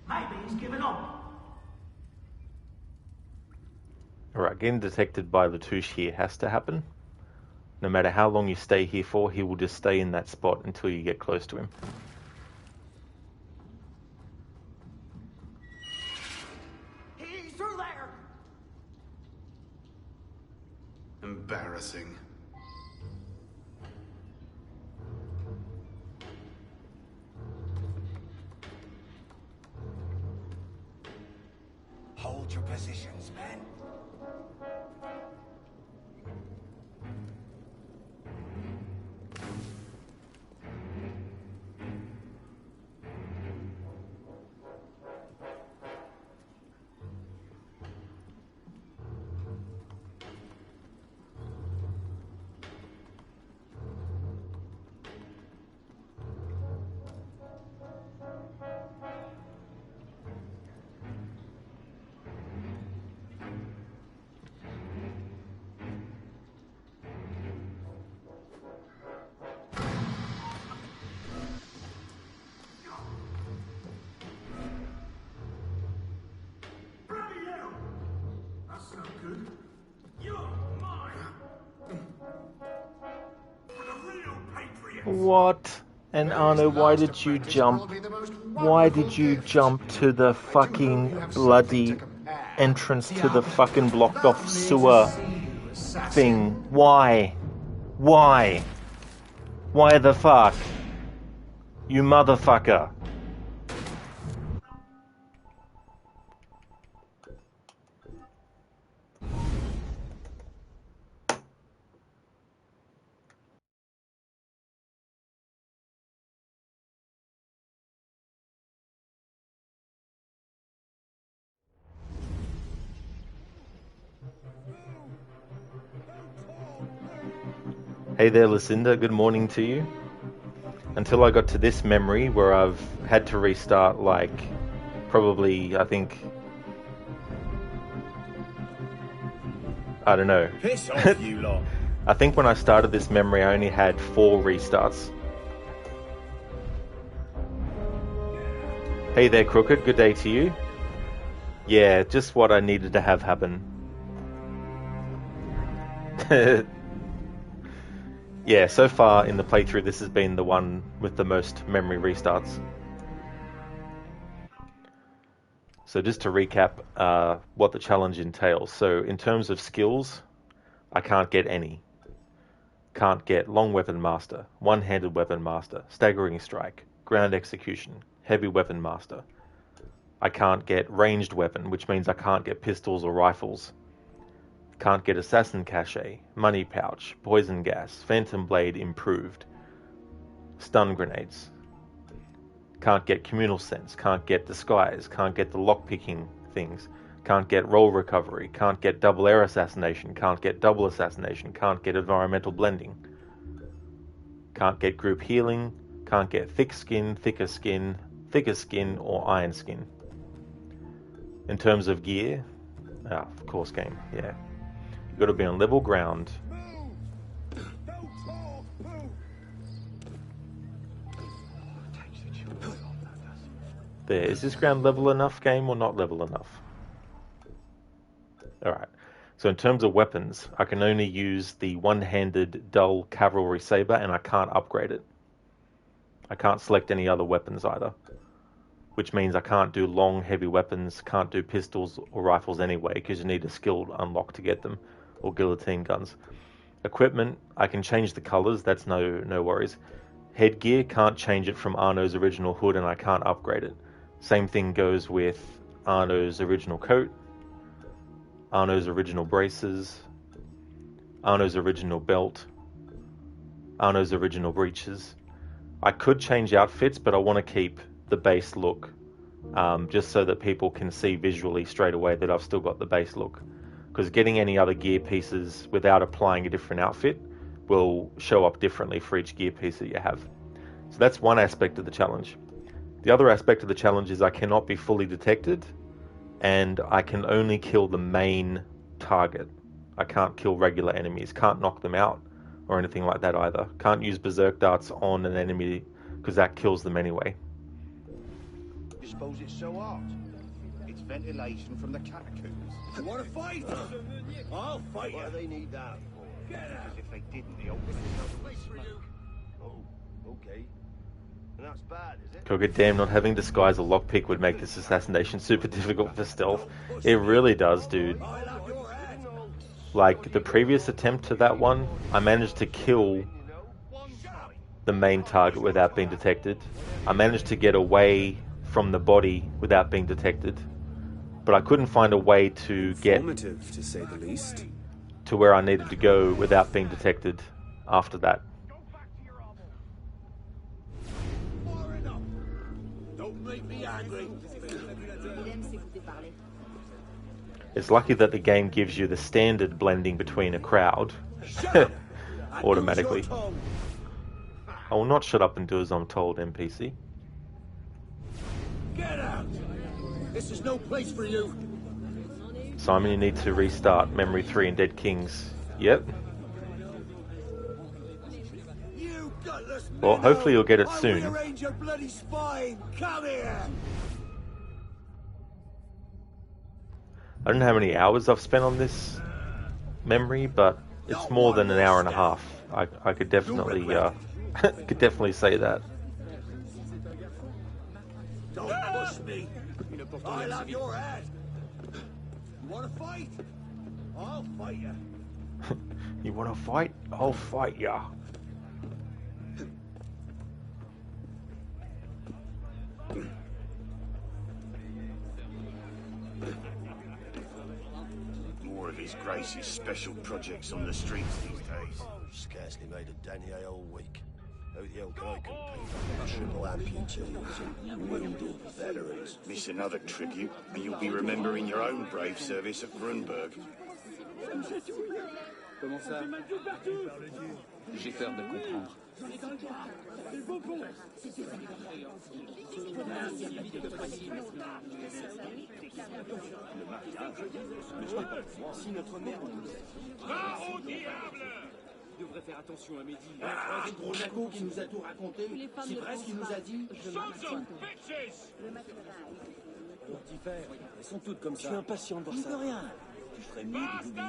Maybe he's given up. Alright, getting detected by Latouche here has to happen. No matter how long you stay here for, he will just stay in that spot until you get close to him. He's through there! Embarrassing. Hold your positions, men. What? And Arno, why did you jump? Why did you jump to the fucking bloody entrance to the fucking blocked off sewer thing? Why? Why? Why the fuck? You motherfucker. Hey there, Lucinda. Good morning to you. Until I got to this memory where I've had to restart, like, probably, I think... I don't know. Piss off, you lot. I think when I started this memory, I only had 4 restarts. Hey there, Crooked. Good day to you. Yeah, just what I needed to have happen. Yeah, so far in the playthrough, this has been the one with the most memory restarts. So just to recap what the challenge entails. So in terms of skills, I can't get any. Can't get long weapon master, one-handed weapon master, staggering strike, ground execution, heavy weapon master. I can't get ranged weapon, which means I can't get pistols or rifles. Can't get assassin cachet, money pouch, poison gas, phantom blade improved, stun grenades. Can't get communal sense, can't get disguise, can't get the lockpicking things, can't get roll recovery, can't get double air assassination, can't get double assassination, can't get environmental blending. Can't get group healing, can't get thick skin, thicker skin, thicker skin or iron skin. In terms of gear, of course game, yeah. You've got to be on level ground. There, is this ground level enough, game, or not level enough? Alright, so in terms of weapons, I can only use the one-handed dull cavalry saber, and I can't upgrade it. I can't select any other weapons either, which means I can't do long, heavy weapons, can't do pistols or rifles anyway, because you need a skilled unlock to get them, or guillotine guns. Equipment, I can change the colors, that's no worries. Headgear, can't change it from Arno's original hood, and I can't upgrade it. Same thing goes with Arno's original coat, Arno's original braces, Arno's original belt, Arno's original breeches. I could change outfits, but I want to keep the base look, just so that people can see visually straight away that I've still got the base look. Because getting any other gear pieces without applying a different outfit will show up differently for each gear piece that you have. So that's one aspect of the challenge. The other aspect of the challenge is I cannot be fully detected, and I can only kill the main target. I can't kill regular enemies, can't knock them out or anything like that either. Can't use berserk darts on an enemy because that kills them anyway. You suppose it's so hot? It's ventilation from the catacombs. You want to fight? I'll fight What do they need that for? Because if they didn't, the old place would smoke. Oh, okay. And that's bad, is it? God damn, not having disguise or lockpick would make this assassination super difficult for stealth. It really does, dude. Like, the previous attempt to that one, I managed to kill the main target without being detected. I managed to get away from the body without being detected. But I couldn't find a way to get Informative, to say the least, to where I needed to go without being detected after that. Don't make me angry. It's lucky that the game gives you the standard blending between a crowd automatically. I will not shut up and do as I'm told, NPC. Get out! This is no place for you. Simon, you need to restart Memory 3 and Dead Kings. Yep. Well, hopefully you'll get it soon. Rearrange your bloody spine. Come here. I don't know how many hours I've spent on this memory, but it's more than an hour and a half. I could definitely could definitely say that. Don't push me. I'll have your head. You want to fight? I'll fight you. You want to fight? I'll fight ya. More of His Grace's special projects on the streets these days. Scarcely made a denier all week. How the hell can I compete? Triple amputees and wounded veterans. Miss another tribute, and you'll be remembering your own brave service at Grunberg. Comment ça? J'ai peur de comprendre. Si notre mère Va au diable! Tu devrais faire attention à Mehdi. gros Nago qui nous a tout raconté. C'est vrai ce qu'il nous a dit. Elles sont toutes comme ça. Je suis impatient de voir ça. Tu ne peux rien. Tu ferais mieux de l'oublier.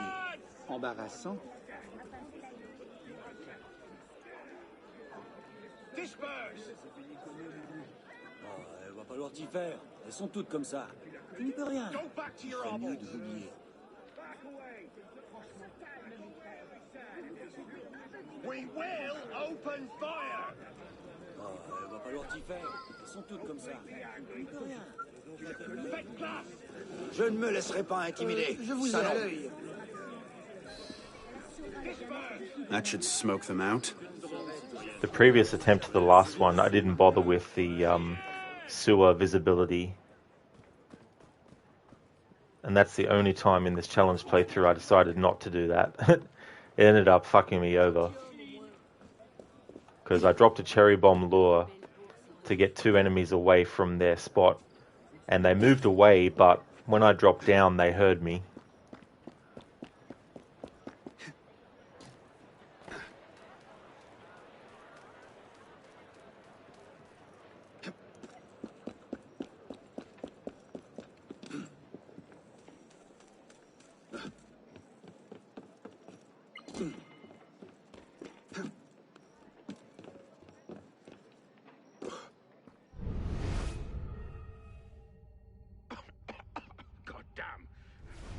Embarrassant. Disperse! Il va falloir t'y faire. Elles sont toutes comme ça. Tu n'y peux rien. Go back to Tu your ferais mieux armors. de l'oublier. We will open fire! Il va falloir t'y faire. Elles sont toutes comme ça. Tu n'y peux rien. Faites place! Je ne me laisserai pas intimider. Je vous ai Salaud. à l'œil. That should smoke them out. The previous attempt to the last one, I didn't bother with the sewer visibility. And that's the only time in this challenge playthrough I decided not to do that. It ended up fucking me over. Because I dropped a cherry bomb lure to get 2 enemies away from their spot. And they moved away, but when I dropped down, they heard me.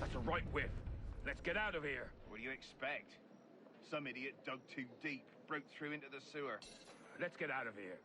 That's a right whiff. Let's get out of here. What do you expect? Some idiot dug too deep, broke through into the sewer. Let's get out of here.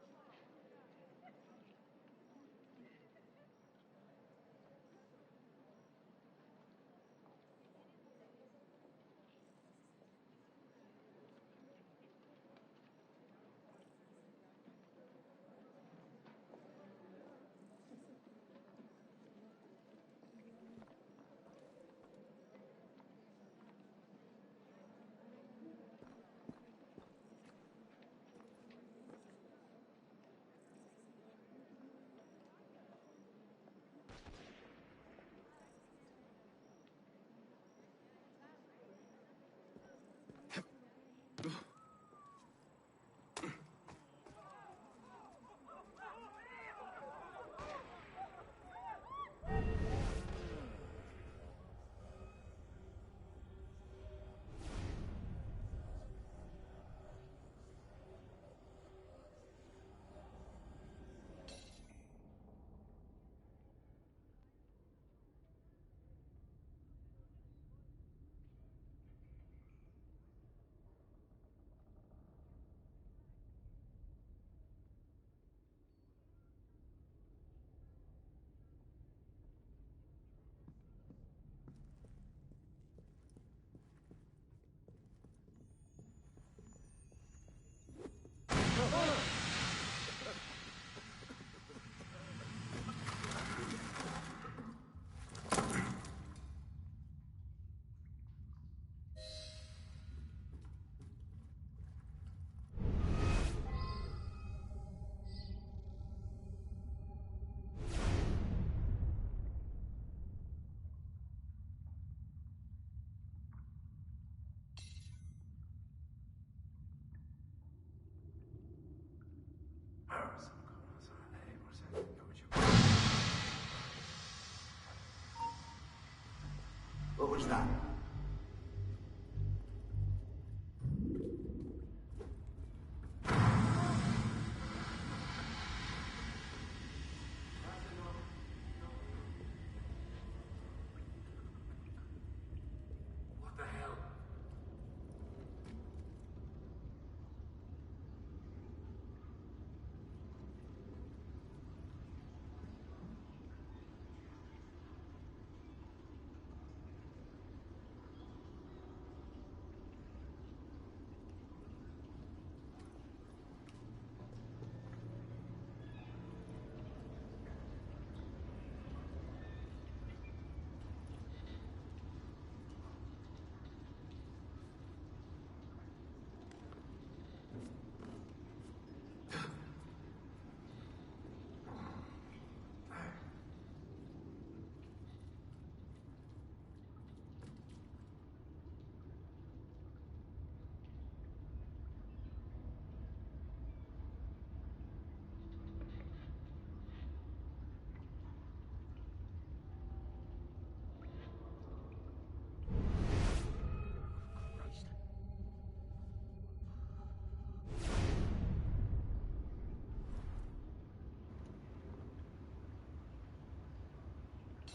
What was that? What the hell?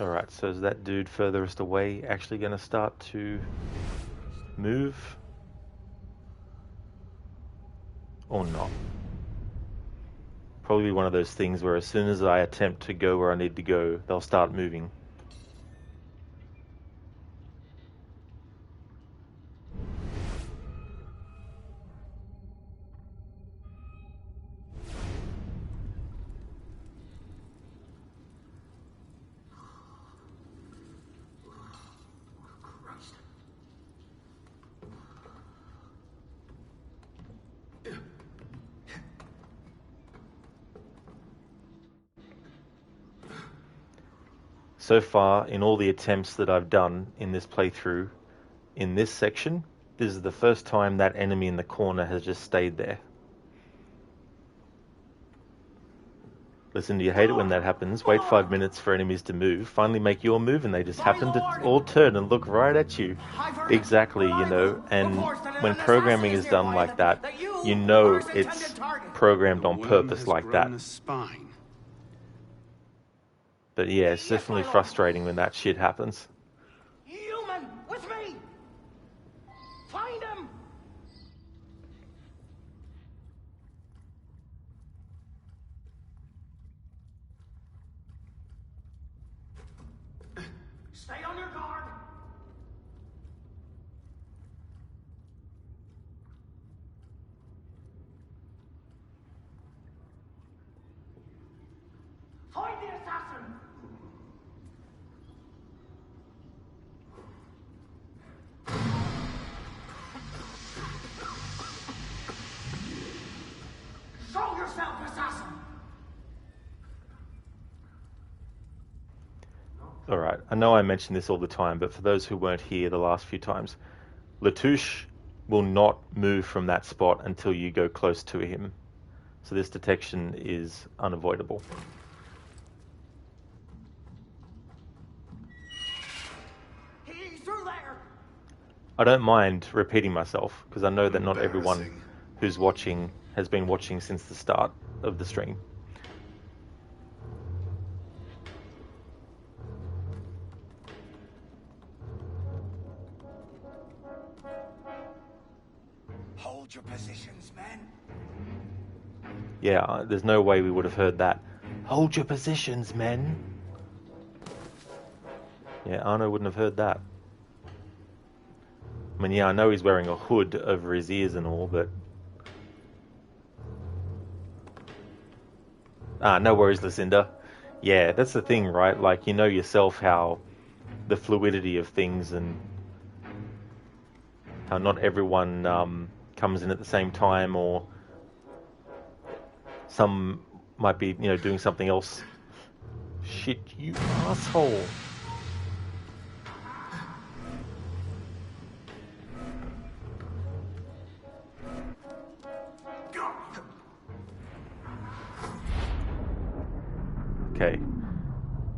Alright, so is that dude furthest away actually going to start to move? Or not? Probably one of those things where as soon as I attempt to go where I need to go, they'll start moving. So far, in all the attempts that I've done in this playthrough, in this section, this is the first time that enemy in the corner has just stayed there. Listen, do you hate it when that happens? Wait 5 minutes for enemies to move, finally make your move, and they just happen to all turn and look right at you. Exactly, you know, and when programming is done like that, you know it's programmed on purpose like that. But yeah, it's definitely frustrating when that shit happens. Human, with me! Find him! Stay on your guard! Find the assassin! Show yourself, assassin! Alright, I know I mention this all the time, but for those who weren't here the last few times, Latouche will not move from that spot until you go close to him. So this detection is unavoidable. He's through there! I don't mind repeating myself, because I know that not everyone who's watching has been watching since the start of the stream. Hold your positions, men. Yeah, there's no way we would have heard that. Hold your positions, men. Yeah, Arno wouldn't have heard that. I mean, yeah, I know he's wearing a hood over his ears and all, but... no worries, Lucinda. Yeah, that's the thing, right? Like, you know yourself how the fluidity of things and how not everyone comes in at the same time, or some might be, you know, doing something else. Shit, you asshole. Okay,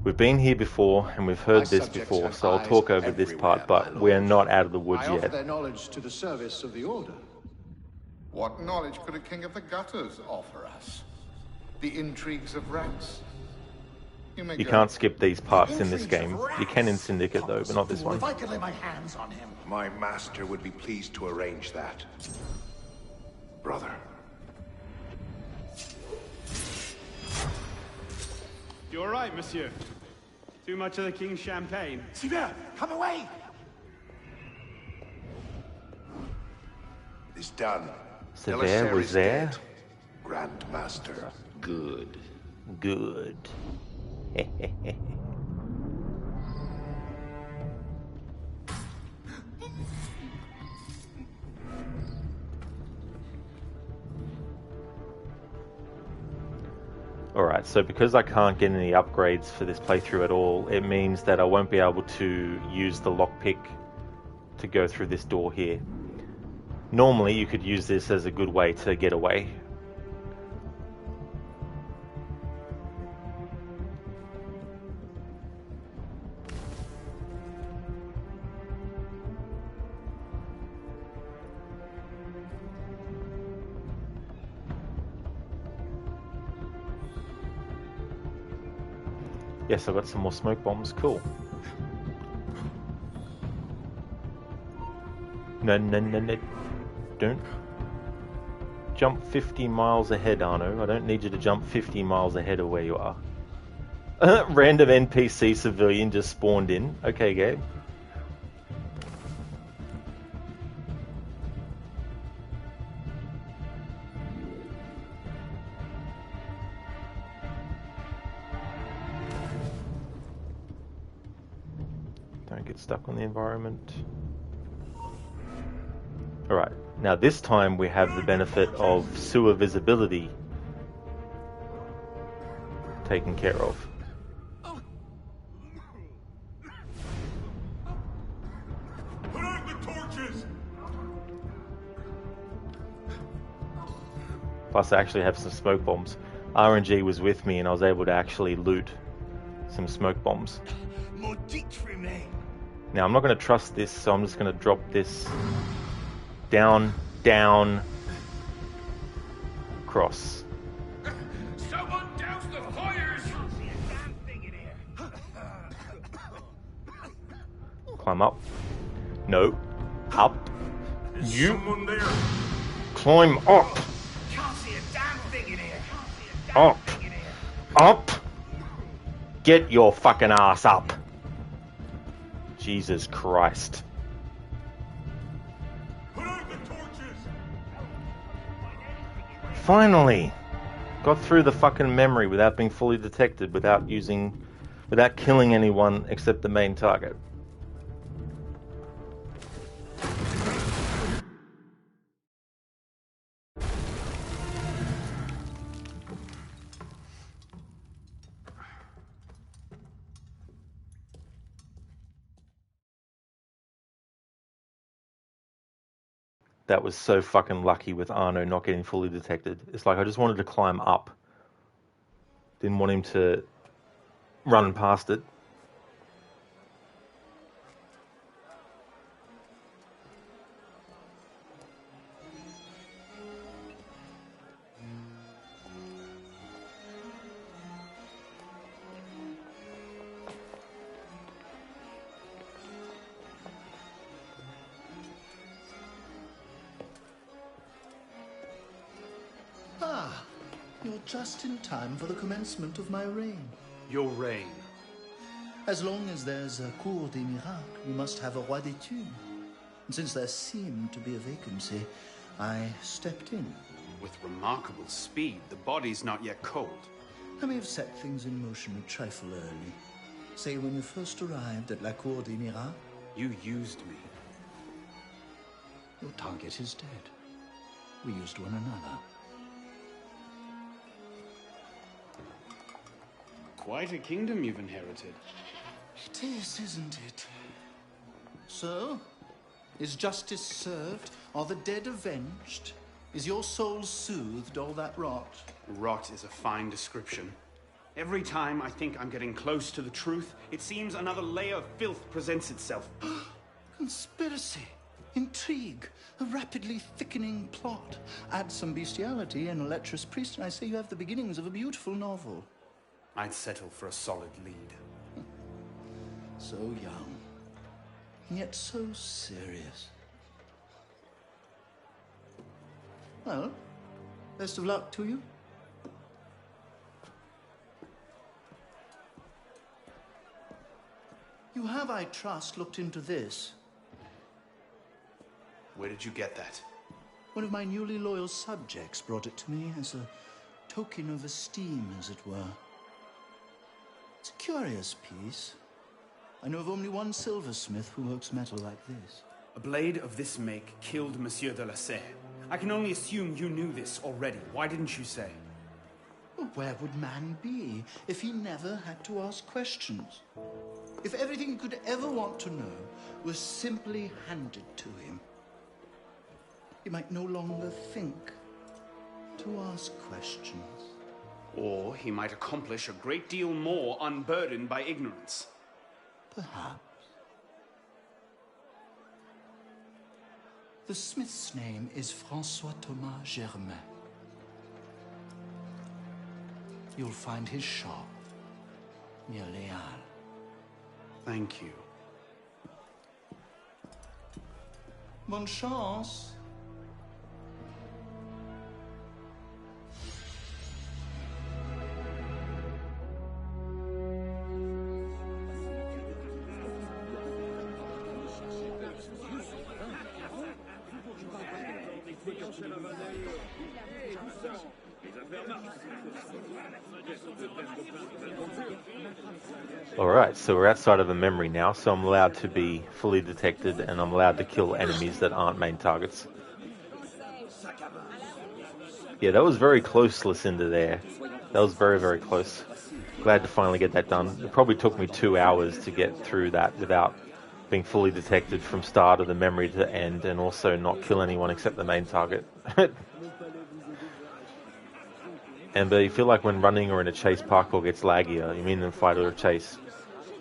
we've been here before and we've heard this before, so I'll talk over this part, but we're not out of the woods I offer yet. their knowledge to the service of the Order. What knowledge could a king of the gutters offer us? The intrigues of rats? You can't skip these parts in this game. You can in Syndicate though, but not this one. If I could lay my hands on him. My master would be pleased to arrange that. Brother. You all right, monsieur? Too much of the king's champagne? Sylvain, come away! It's done. Sylvain was there? Grand Master. Good. Good. Alright, so because I can't get any upgrades for this playthrough at all, it means that I won't be able to use the lockpick to go through this door here. Normally you could use this as a good way to get away. Yes, I've got some more smoke bombs. Cool. No. Don't jump 50 miles ahead, Arno. I don't need you to jump 50 miles ahead of where you are. Random NPC civilian just spawned in. Okay, Gabe. Don't get stuck on the environment. Alright, now this time we have the benefit of sewer visibility taken care of. Plus I actually have some smoke bombs. RNG was with me and I was able to actually loot some smoke bombs. Now I'm not going to trust this, so I'm just going to drop this down, down, cross. Someone douse the fires! Climb up. No. Up. You. Someone there. Climb up. Can't see a damn thing in here. Up. Up. Get your fucking ass up. Jesus Christ. Put out the torches. Finally. Got through the fucking memory without being fully detected, without killing anyone except the main target. That was so fucking lucky with Arno not getting fully detected. It's like I just wanted to climb up. Didn't want him to run past it. Ah, you're just in time for the commencement of my reign. Your reign? As long as there's a Cour des Miracles, we must have a Roi des Thunes. And since there seemed to be a vacancy, I stepped in. With remarkable speed, the body's not yet cold. I may have set things in motion a trifle early. Say, when you first arrived at la Cour des Miracles... You used me. Your target is dead. We used one another. Quite a kingdom you've inherited. It is, isn't it? So, is justice served? Are the dead avenged? Is your soul soothed, all that rot? Rot is a fine description. Every time I think I'm getting close to the truth, it seems another layer of filth presents itself. Conspiracy, intrigue, a rapidly thickening plot. Add some bestiality and a lecherous priest, and I say you have the beginnings of a beautiful novel. I'd settle for a solid lead. So young, and yet so serious. Well, best of luck to you. You have, I trust, looked into this. Where did you get that? One of my newly loyal subjects brought it to me as a token of esteem, as it were. It's a curious piece. I know of only one silversmith who works metal like this. A blade of this make killed Monsieur de la Serre. I can only assume you knew this already. Why didn't you say? Well, where would man be if he never had to ask questions? If everything he could ever want to know was simply handed to him? He might no longer think to ask questions. Or he might accomplish a great deal more unburdened by ignorance. Perhaps. The smith's name is François Thomas Germain. You'll find his shop near Les Halles. Thank you. Bonne chance. Alright, so we're outside of a memory now, so I'm allowed to be fully detected and I'm allowed to kill enemies that aren't main targets. Yeah, that was very close, Lucinda, there. That was very, very close. Glad to finally get that done. It probably took me 2 hours to get through that without being fully detected from start of the memory to end, and also not kill anyone except the main target. but you feel like when running or in a chase, parkour gets laggier. You mean in a fight or a chase?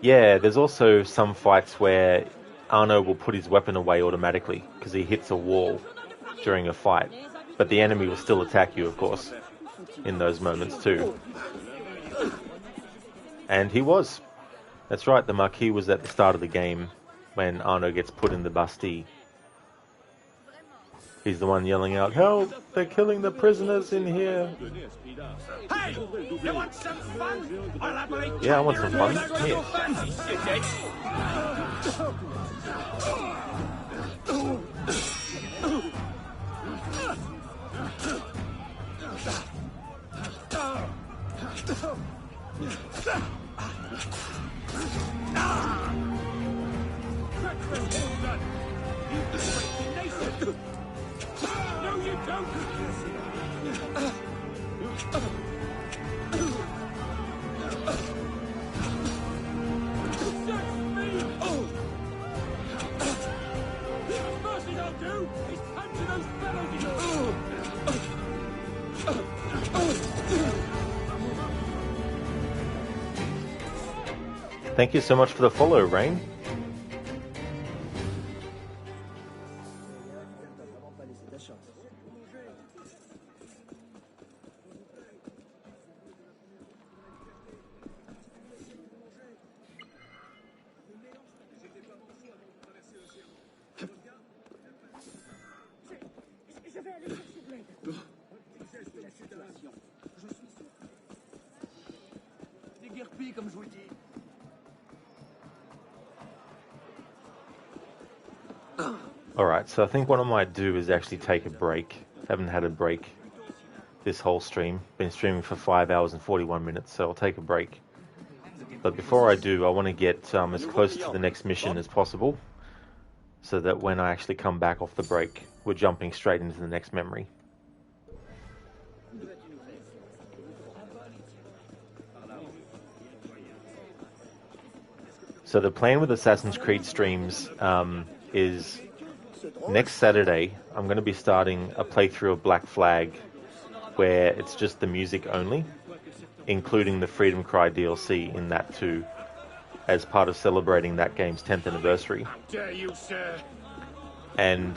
Yeah, there's also some fights where Arno will put his weapon away automatically because he hits a wall during a fight. But the enemy will still attack you, of course, in those moments too. And he was. That's right, the Marquis was at the start of the game when Arno gets put in the Bastille. He's the one yelling out, "Help! They're killing the prisoners in here!" Hey! You want some fun? Yeah, I want some fun. Here. No, you don't! Thank you so much for the follow, Rain. Je vais aller chercher de l'aide. Déguerpis, comme je vous le dis. Alright, so I think what I might do is actually take a break. Haven't had a break this whole stream. Been streaming for 5 hours and 41 minutes, so I'll take a break. But before I do, I want to get as close to the next mission as possible, so that when I actually come back off the break, we're jumping straight into the next memory. So the plan with Assassin's Creed streams is next Saturday I'm going to be starting a playthrough of Black Flag where it's just the music only, including the Freedom Cry DLC in that too, as part of celebrating that game's 10th anniversary. How dare you, sir? And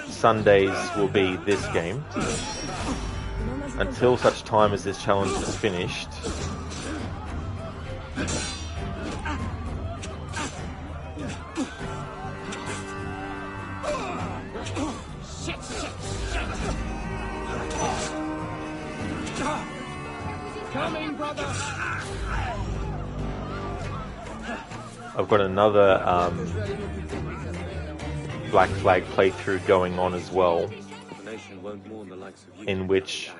Sundays will be this game until such time as this challenge is finished. Coming, brother. I've got another Black Flag playthrough going on as well, in which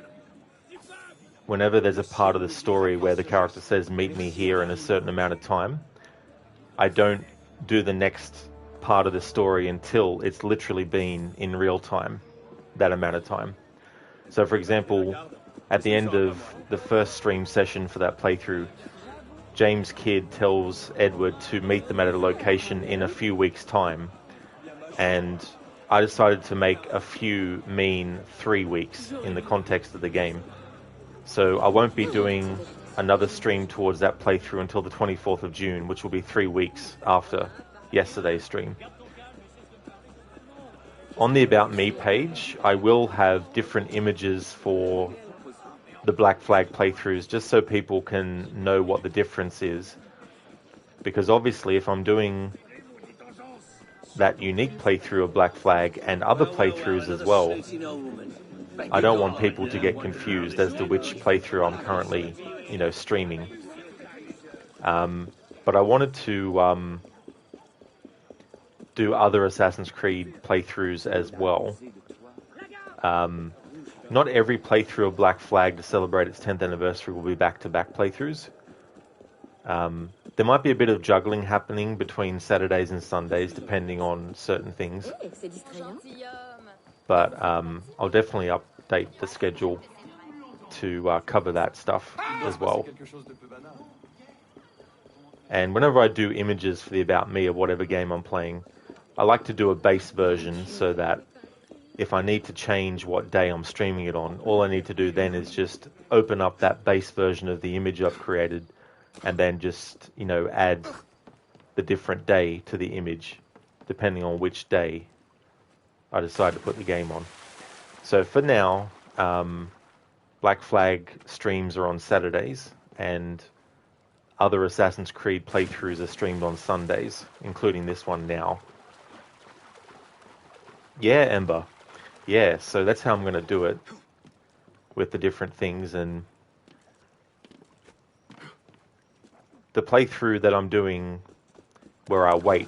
whenever there's a part of the story where the character says meet me here in a certain amount of time, I don't do the next part of the story until it's literally been in real time, that amount of time. So for example, at the end of the first stream session for that playthrough, James Kidd tells Edward to meet them at a location in a few weeks' time, and I decided to make a few mean 3 weeks in the context of the game. So I won't be doing another stream towards that playthrough until the 24th of June, which will be 3 weeks after yesterday's stream. On the About Me page, I will have different images for the Black Flag playthroughs, just so people can know what the difference is. Because obviously if I'm doing that unique playthrough of Black Flag and other playthroughs as well, I don't want people to get confused as to which playthrough I'm currently, streaming. But I wanted to do other Assassin's Creed playthroughs as well. Not every playthrough of Black Flag to celebrate its 10th anniversary will be back-to-back playthroughs. There might be a bit of juggling happening between Saturdays and Sundays, depending on certain things. But I'll definitely update the schedule to cover that stuff as well. And whenever I do images for the About Me of whatever game I'm playing, I like to do a base version so that if I need to change what day I'm streaming it on, all I need to do then is just open up that base version of the image I've created and then just, you know, add the different day to the image, depending on which day I decide to put the game on. So for now, Black Flag streams are on Saturdays, and other Assassin's Creed playthroughs are streamed on Sundays, including this one now. Yeah, Ember. Yeah, so that's how I'm going to do it with the different things. And the playthrough that I'm doing where I wait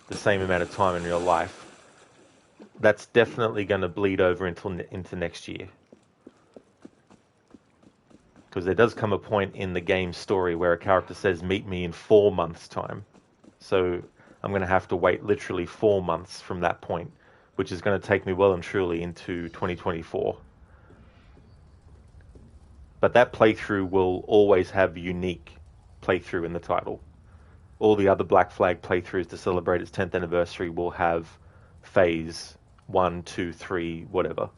the same amount of time in real life, that's definitely going to bleed over into next year. Because there does come a point in the game story where a character says, meet me in 4 months' time. So I'm going to have to wait literally 4 months from that point, which is going to take me well and truly into 2024. But that playthrough will always have unique playthrough in the title. All the other Black Flag playthroughs to celebrate its 10th anniversary will have phase 1, 2, 3, whatever.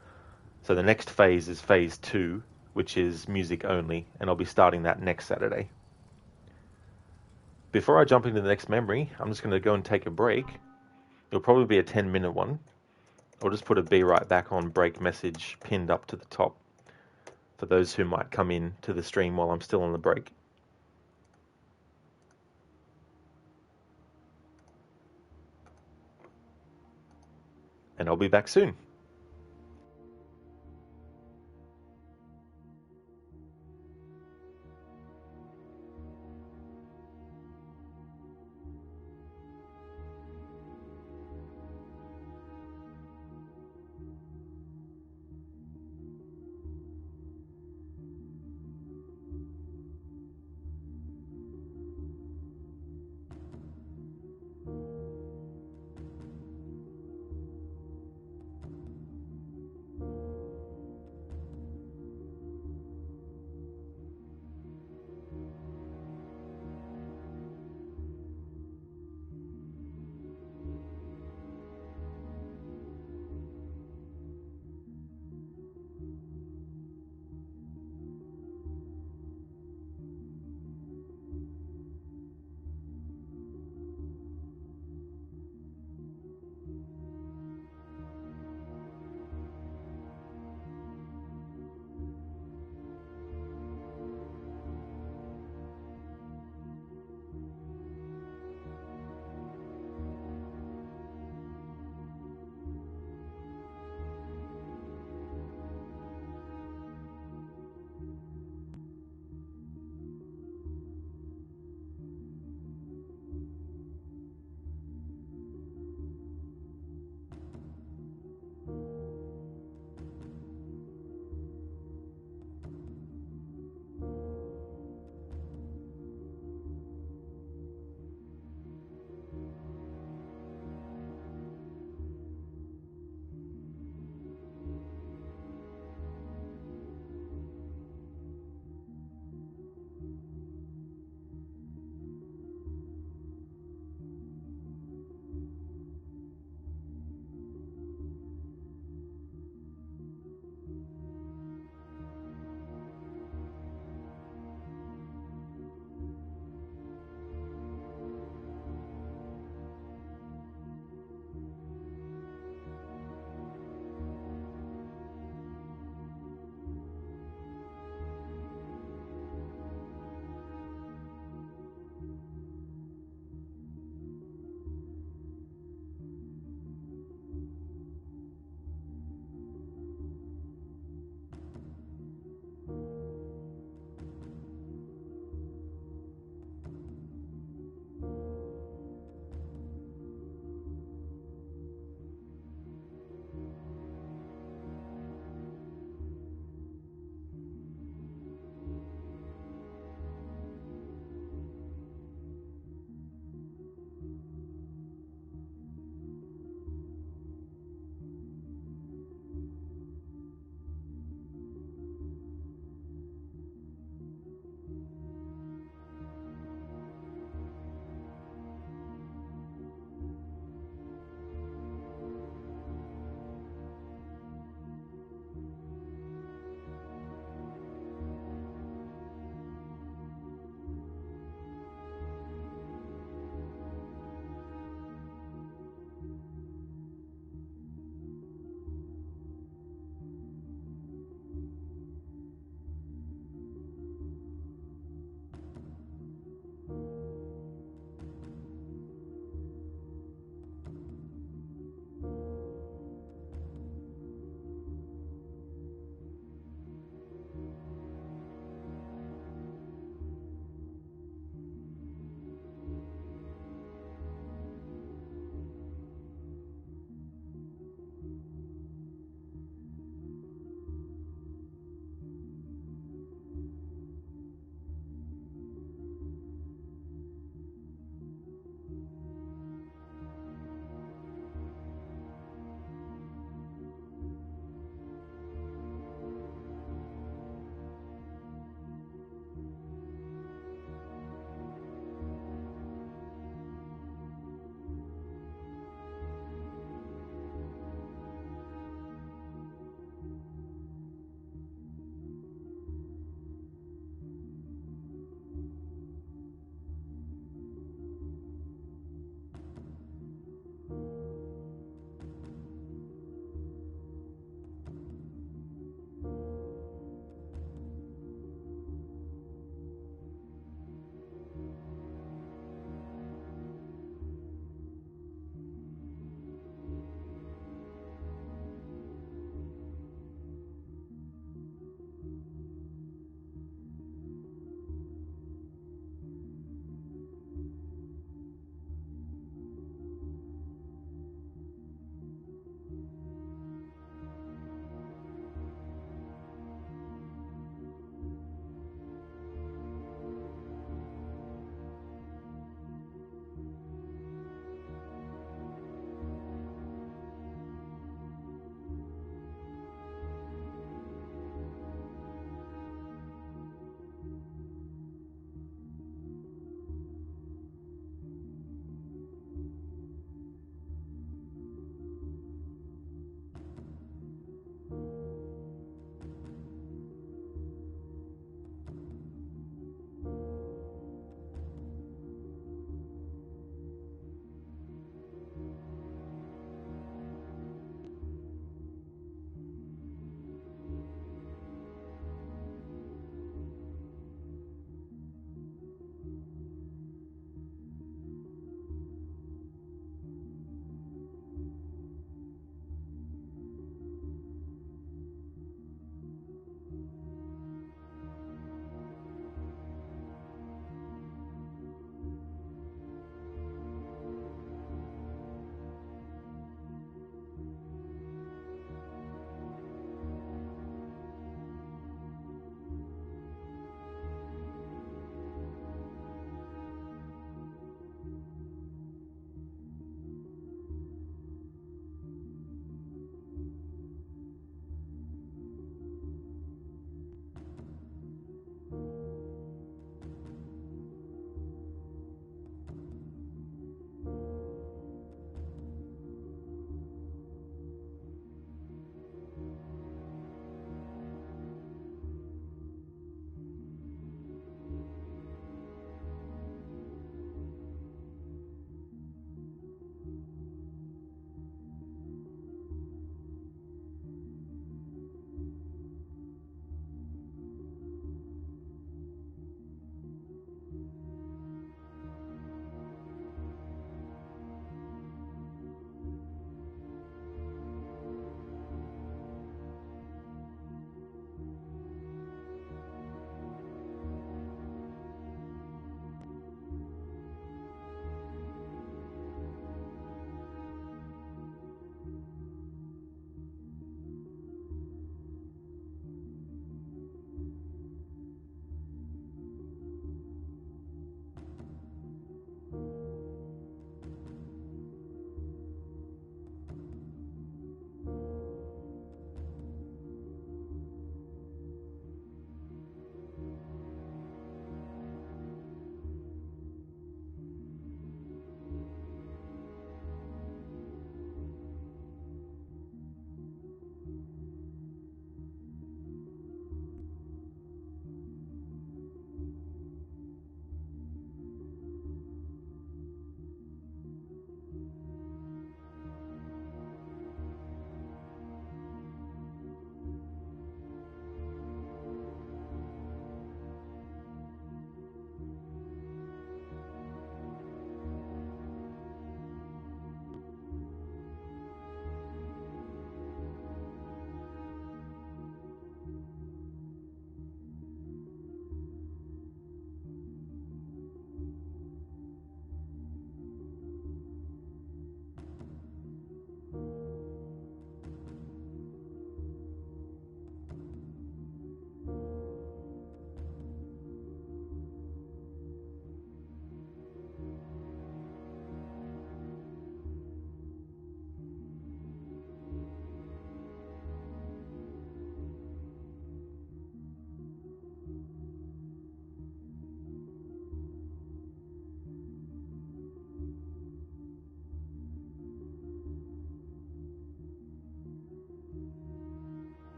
So the next phase is phase 2, which is music only, and I'll be starting that next Saturday. Before I jump into the next memory, I'm just going to go and take a break. It'll probably be a 10-minute one. I'll just put a Be Right Back on break message pinned up to the top for those who might come in to the stream while I'm still on the break. And I'll be back soon.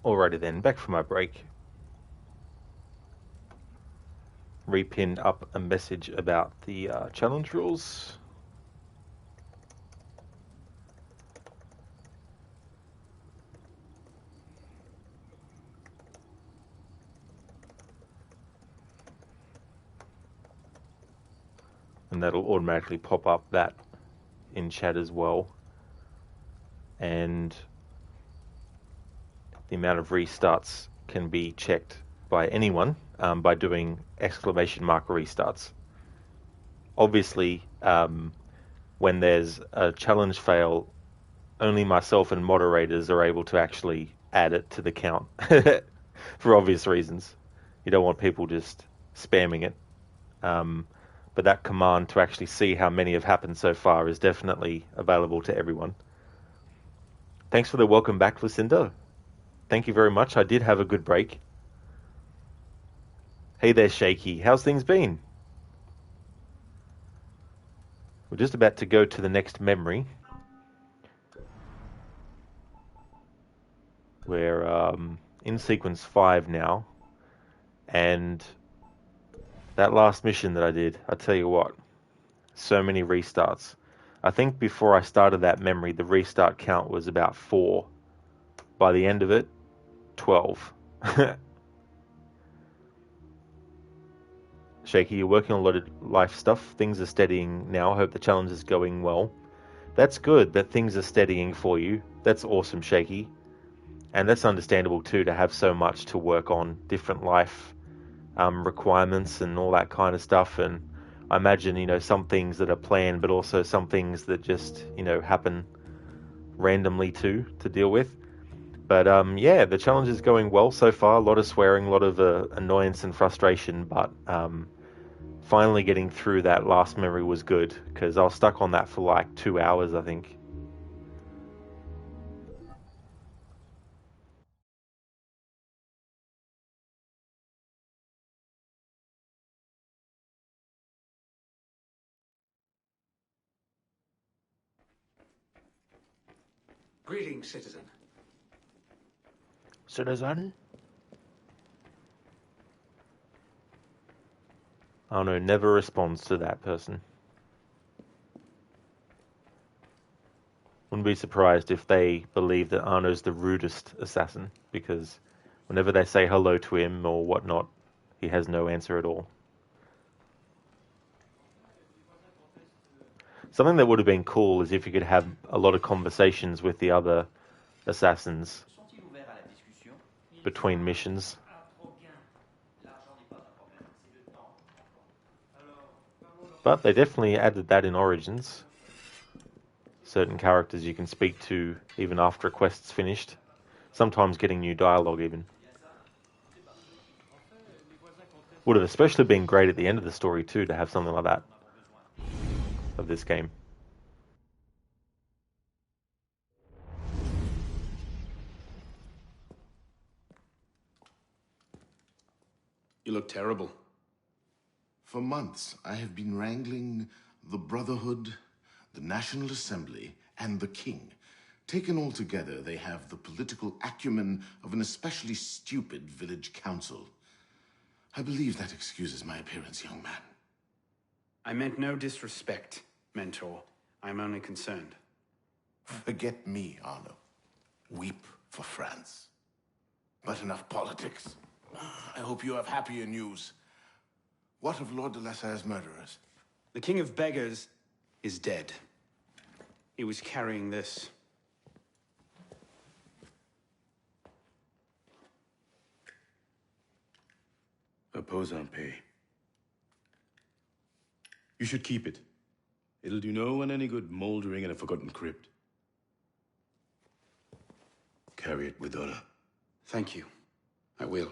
Alrighty then, back from my break. Repinned up a message about the challenge rules. And that'll automatically pop up that in chat as well. And the amount of restarts can be checked by anyone by doing exclamation mark restarts. Obviously, when there's a challenge fail, only myself and moderators are able to actually add it to the count for obvious reasons. You don't want people just spamming it. But that command to actually see how many have happened so far is definitely available to everyone. Thanks for the welcome back, Lucinda. Thank you very much. I did have a good break. Hey there, Shaky. How's things been? We're just about to go to the next memory. We're in sequence 5 now. And that last mission that I did, I tell you what, so many restarts. I think before I started that memory, the restart count was about 4. By the end of it, 12. Shaky, you're working on a lot of life stuff. Things are steadying now. I hope the challenge is going well. That's good that things are steadying for you. That's awesome, Shaky. And that's understandable too, to have so much to work on, different life requirements and all that kind of stuff. And I imagine, some things that are planned, but also some things that just, happen randomly too, to deal with. But yeah, the challenge is going well so far. A lot of swearing, a lot of annoyance and frustration, but finally getting through that last memory was good, because I was stuck on that for like 2 hours, I think. Greetings, citizen. Citizen? Arno never responds to that person. Wouldn't be surprised if they believe that Arno's the rudest assassin, because whenever they say hello to him or whatnot, he has no answer at all. Something that would have been cool is if you could have a lot of conversations with the other assassins between missions. But they definitely added that in Origins. Certain characters you can speak to even after a quest's finished. Sometimes getting new dialogue even. Would have especially been great at the end of the story too, to have something like that of this game. You look terrible. For months, I have been wrangling the Brotherhood, the National Assembly, and the King. Taken all together, they have the political acumen of an especially stupid village council. I believe that excuses my appearance, young man. I meant no disrespect, Mentor. I'm only concerned. Forget me, Arno. Weep for France. But enough politics. I hope you have happier news. What of Lord de Lasserre's murderers? The King of Beggars is dead. He was carrying this. Repose en paix. You should keep it. It'll do no one any good mouldering in a forgotten crypt. Carry it with honor. Thank you. I will.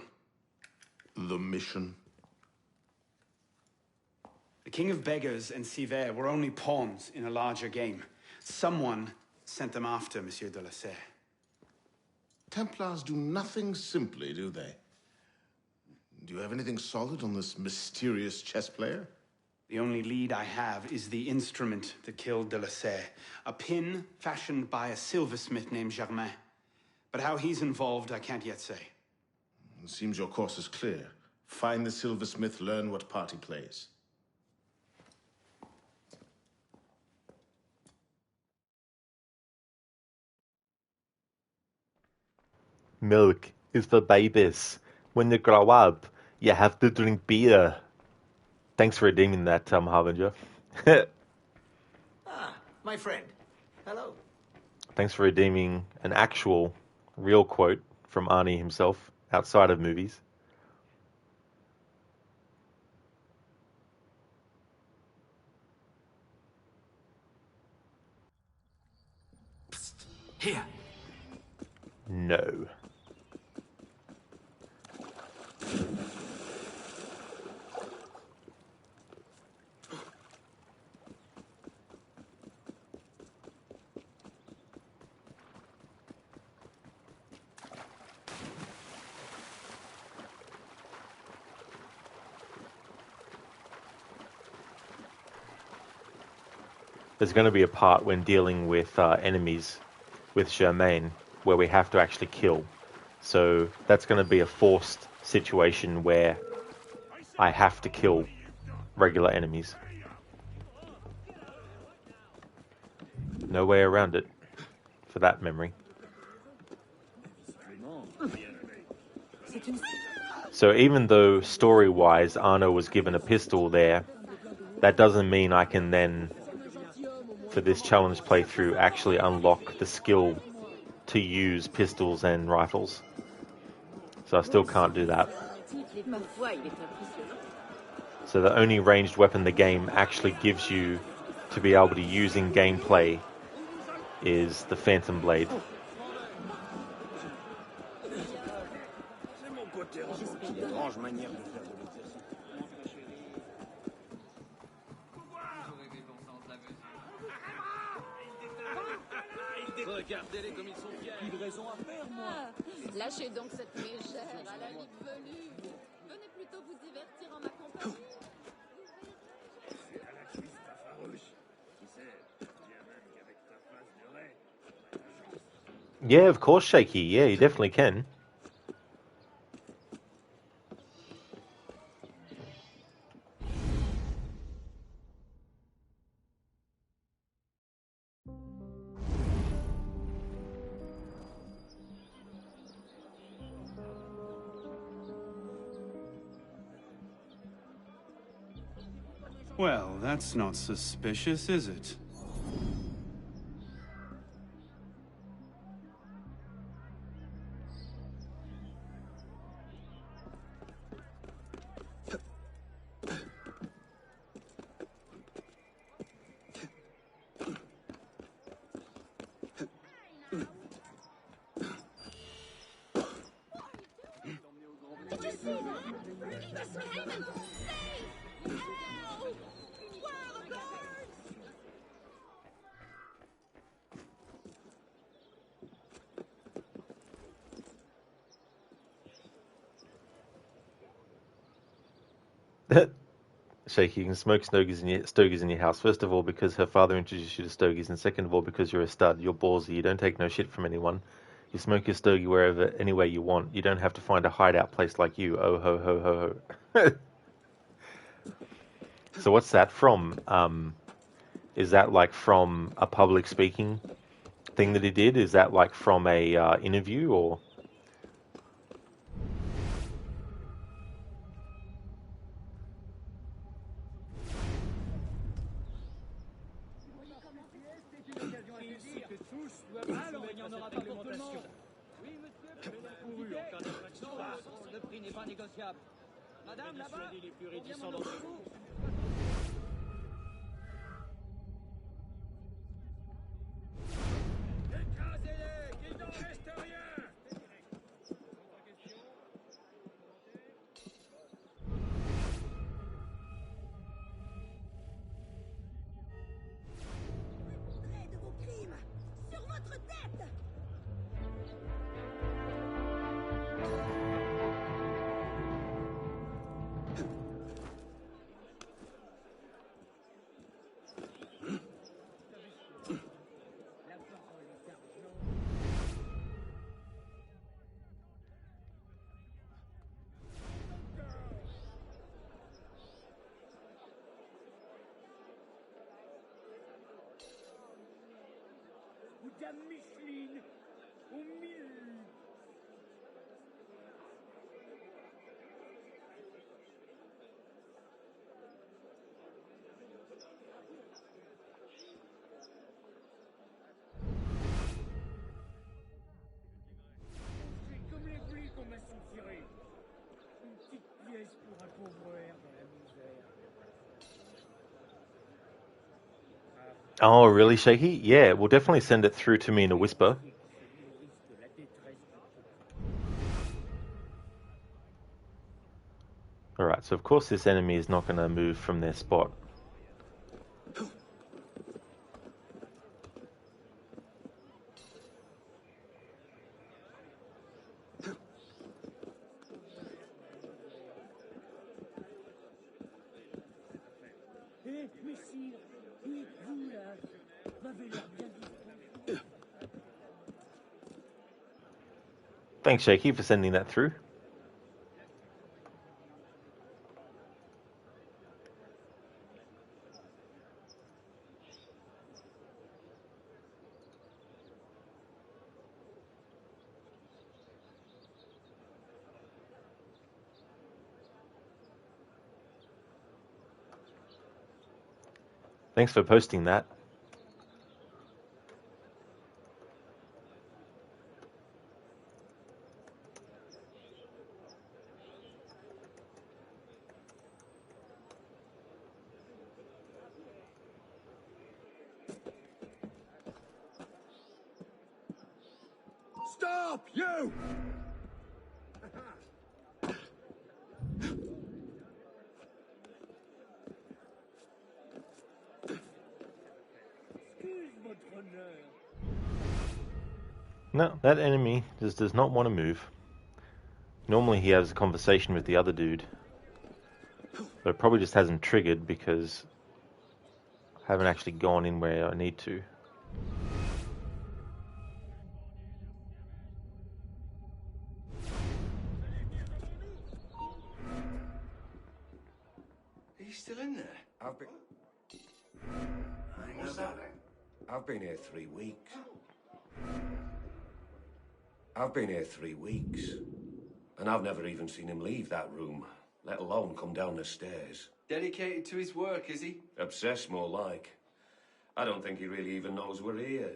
The mission? The King of Beggars and Sivert were only pawns in a larger game. Someone sent them after Monsieur de Lasserre. Templars do nothing simply, do they? Do you have anything solid on this mysterious chess player? The only lead I have is the instrument that killed de Lasserre. A pin fashioned by a silversmith named Germain. But how he's involved, I can't yet say. It seems your course is clear. Find the silversmith, learn what part he plays. Milk is for babies. When you grow up, you have to drink beer. Thanks for redeeming that, Harbinger. My friend. Hello. Thanks for redeeming an actual, real quote from Arnie himself, outside of movies. Here. No. There's going to be a part when dealing with enemies with Germain where we have to actually kill. So that's going to be a forced situation where I have to kill regular enemies. No way around it for that memory. So even though story-wise Arno was given a pistol there, that doesn't mean I can then, for this challenge playthrough, actually unlock the skill to use pistols and rifles. So I still can't do that. So the only ranged weapon the game actually gives you to be able to use in gameplay is the Phantom Blade. Regardez-les comme ils sont fiers. Plus de raison à faire, moi. Lâchez donc cette mégère à la ligue velue. Venez plutôt vous divertir en ma compagnie. C'est à la cuisse pas farouche. Qui sait, bien même qu'avec ta face de raie. Yeah, of course, Shaky. Yeah, you definitely can. Well, that's not suspicious, is it? Did you see that? This Haman! Stay! No! Where are the guards? Shaky, you can smoke stogies in your house. First of all, because her father introduced you to stogies, and second of all, because you're a stud. You're ballsy. You don't take no shit from anyone. You smoke your stogie wherever, anywhere you want. You don't have to find a hideout place like you. Oh ho ho ho ho. So what's that from? Is that like from a public speaking thing that he did? Is that like from a interview or? Alors, il n'y en aura pas pour tout le monde. Oui, monsieur. Le prix n'est pas négociable. Madame, là-bas, les plus réticents d'entre vous. Écrasez-les, qu'il n'en reste rien. Près de vos crimes, sur votre tête. Dame Micheline, au mille. C'est comme les plis qu'on m'a soutiré. Une petite pièce pour un pauvre air dans la misère. Oh, really, Shaky? Yeah, we'll definitely send it through to me in a whisper. Alright, so of course this enemy is not going to move from their spot. Eh, messire, et vous là, m'avez l'air bien disposé. Thanks, Shaky, for sending that through. Thanks for posting that. Stop, you! Excuse votre honneur. No, that enemy just does not want to move. Normally he has a conversation with the other dude. But it probably just hasn't triggered because I haven't actually gone in where I need to. Are you still in there? I've been here 3 weeks. I've been here 3 weeks. And I've never even seen him leave that room, let alone come down the stairs. Dedicated to his work, is he? Obsessed, more like. I don't think he really even knows we're here.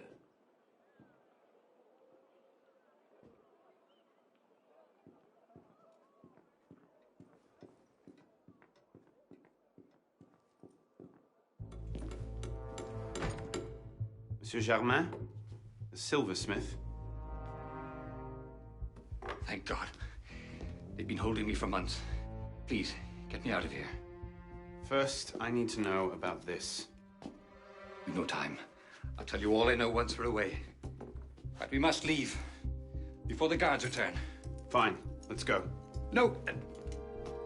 Monsieur Germain, the silversmith. Thank God. They've been holding me for months. Please, get me out of here. First, I need to know about this. We've no time. I'll tell you all I know once we're away. But we must leave. Before the guards return. Fine, let's go. No!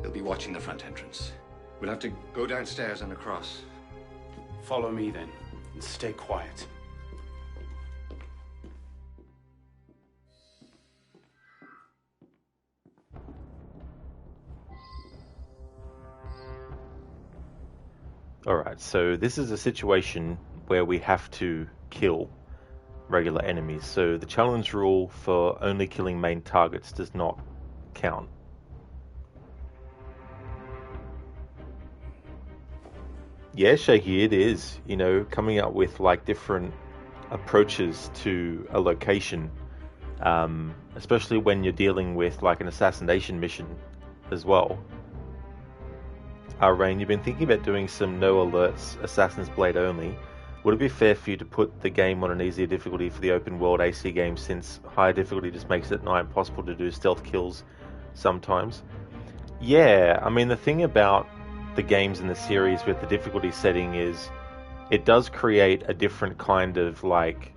They'll be watching the front entrance. We'll have to go downstairs and across. Follow me then, and stay quiet. Alright, so this is a situation where we have to kill regular enemies. So the challenge rule for only killing main targets does not count. Yeah, Shaky, it is. You know, coming up with like different approaches to a location, especially when you're dealing with like an assassination mission as well. Rain, you've been thinking about doing some no alerts Assassin's Blade only. Would it be fair for you to put the game on an easier difficulty for the open world AC game, since higher difficulty just makes it nigh impossible to do stealth kills sometimes? Yeah, I mean the thing about the games in the series with the difficulty setting is it does create a different kind of like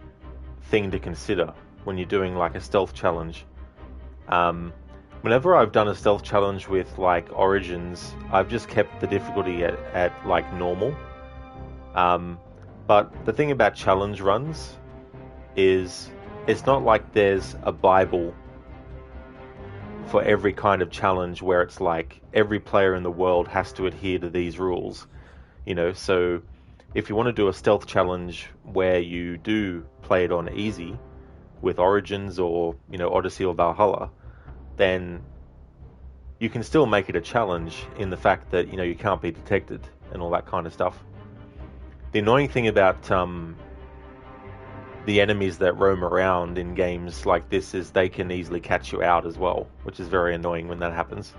thing to consider when you're doing like a stealth challenge. Whenever I've done a stealth challenge with like Origins, I've just kept the difficulty at like normal. But the thing about challenge runs is it's not like there's a Bible for every kind of challenge where it's like every player in the world has to adhere to these rules. You know, so If you want to do a stealth challenge where you do play it on easy with Origins or, you know, Odyssey or Valhalla, then you can still make it a challenge in the fact that, you know, you can't be detected and all that kind of stuff. The annoying thing about the enemies that roam around in games like this is they can easily catch you out as well, which is very annoying when that happens.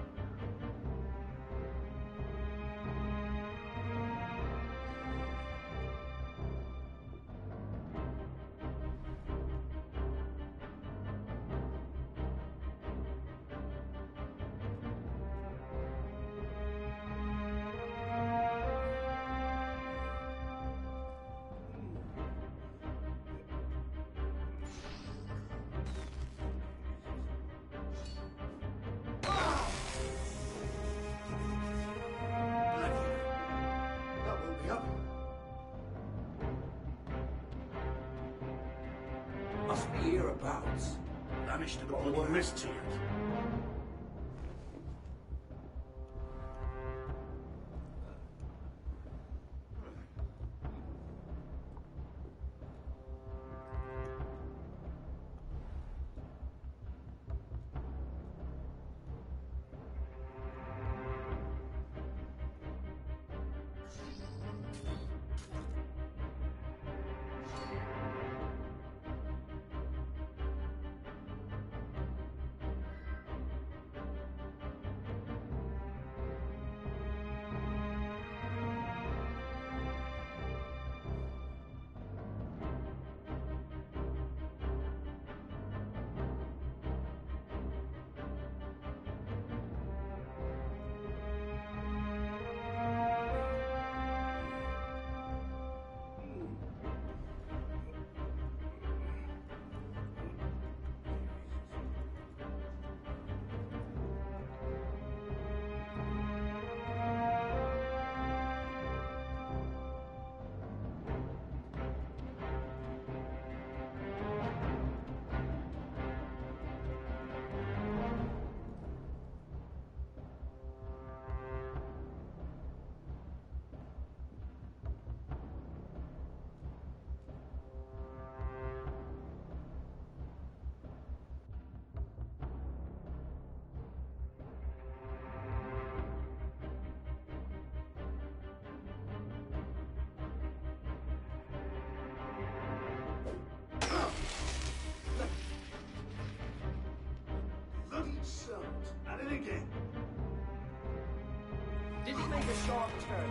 Must be hereabouts. Vanished to the bloody mists here. At it again. Did he make a sharp turn?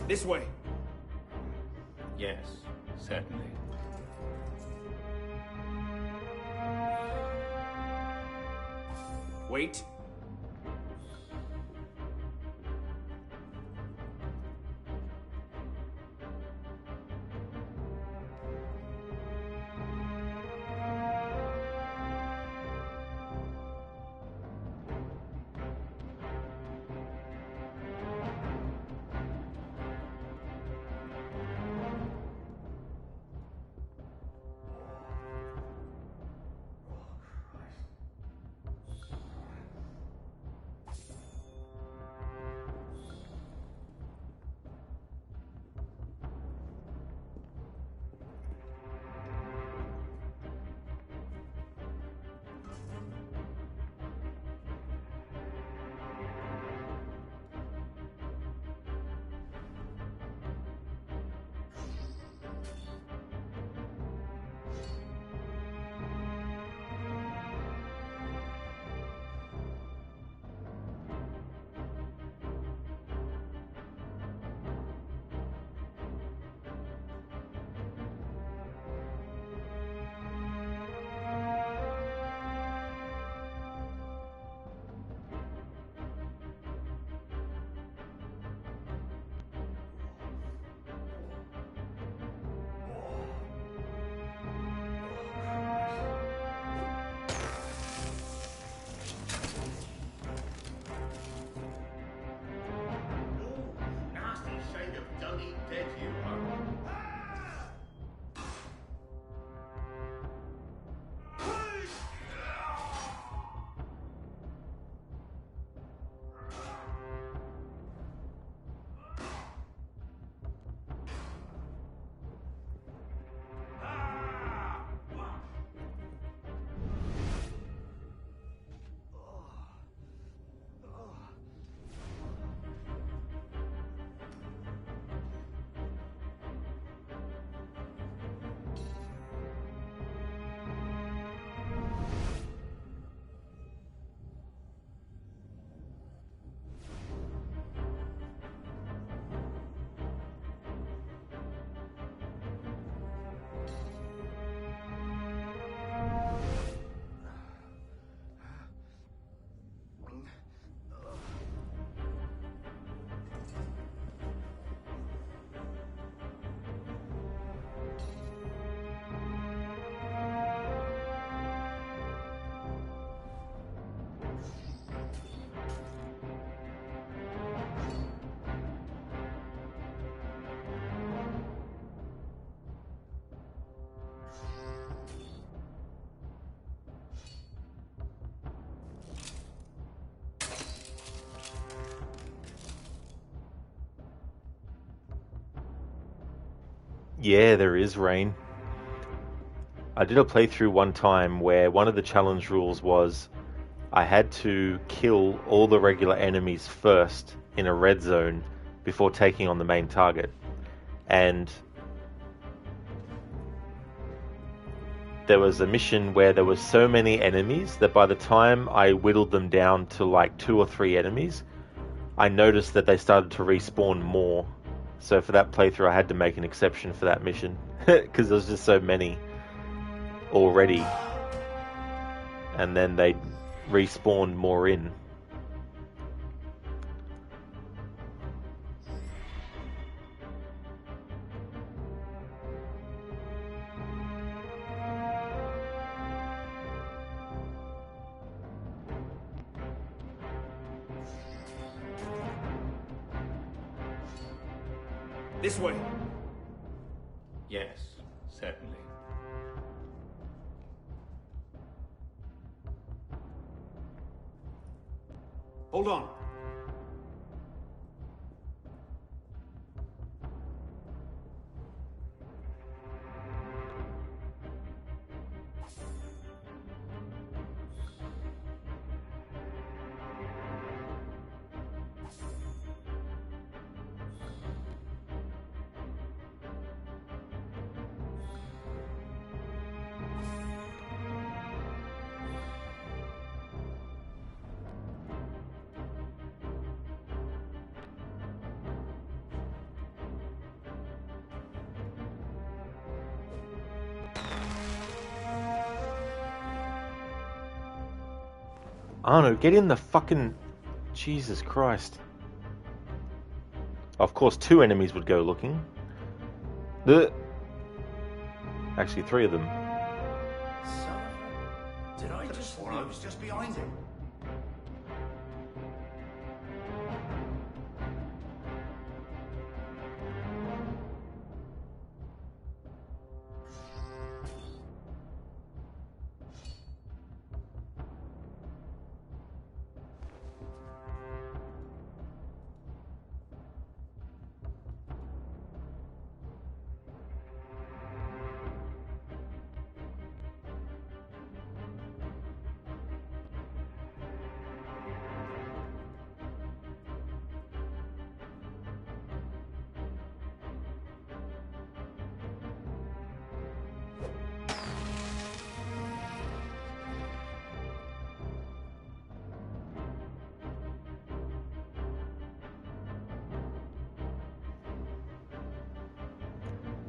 This way. Yes, certainly. Wait. Yeah, there is rain. I did a playthrough one time where one of the challenge rules was I had to kill all the regular enemies first in a red zone before taking on the main target. And there was a mission where there were so many enemies that by the time I whittled them down to like 2 or 3 enemies, I noticed that they started to respawn more. So for that playthrough I had to make an exception for that mission because there was just so many already, and then they respawned more in. This way. Yes, certainly. Hold on. Arno, get in the fucking... Jesus Christ. Of course, 2 enemies would go looking. Actually, 3 of them. Did I just swore I was just behind him?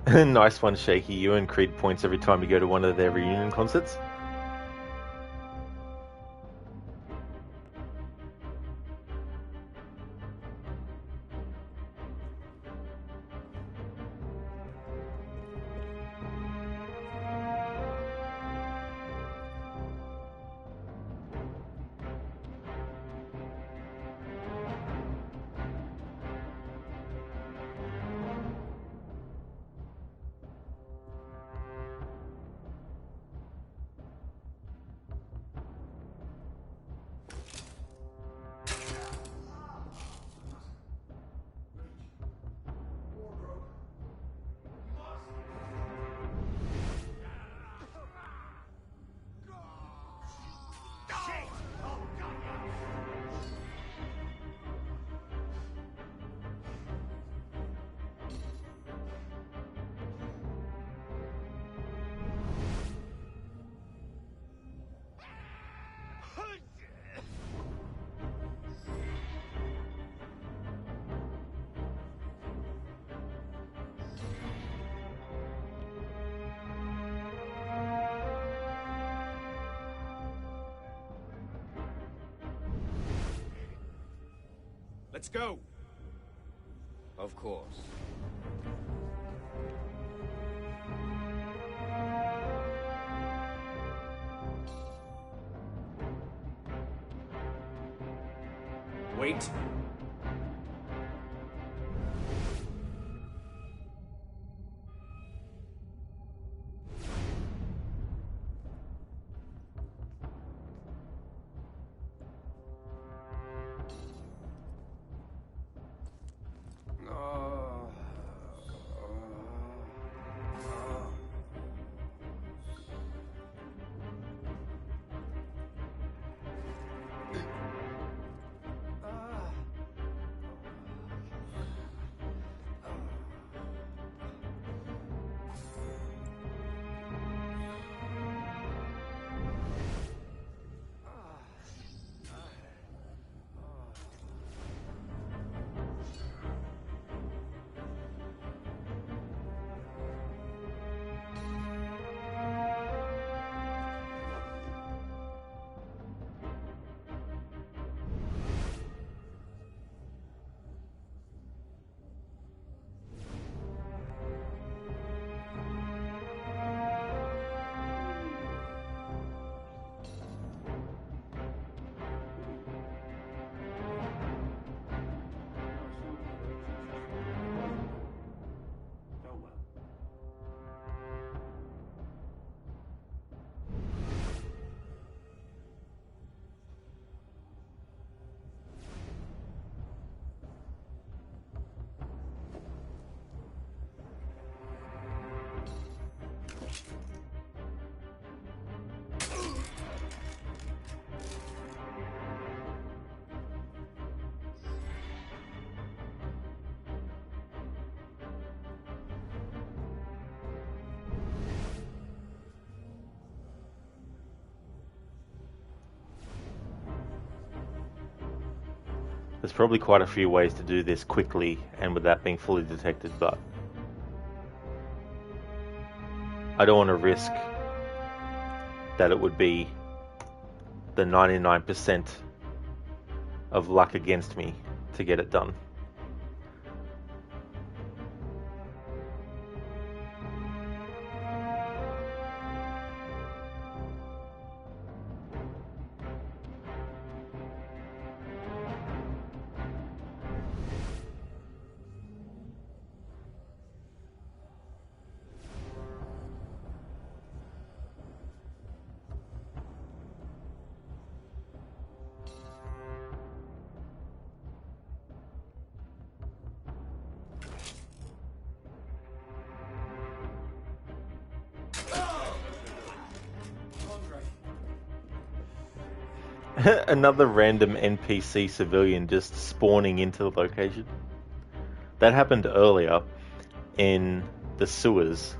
Nice one, Shaky. You earn Creed points every time you go to one of their reunion concerts. Let's go. Of course. Wait. There's probably quite a few ways to do this quickly and without being fully detected, but I don't want to risk that it would be the 99% of luck against me to get it done. Another random NPC civilian just spawning into the location. That happened earlier in the sewers.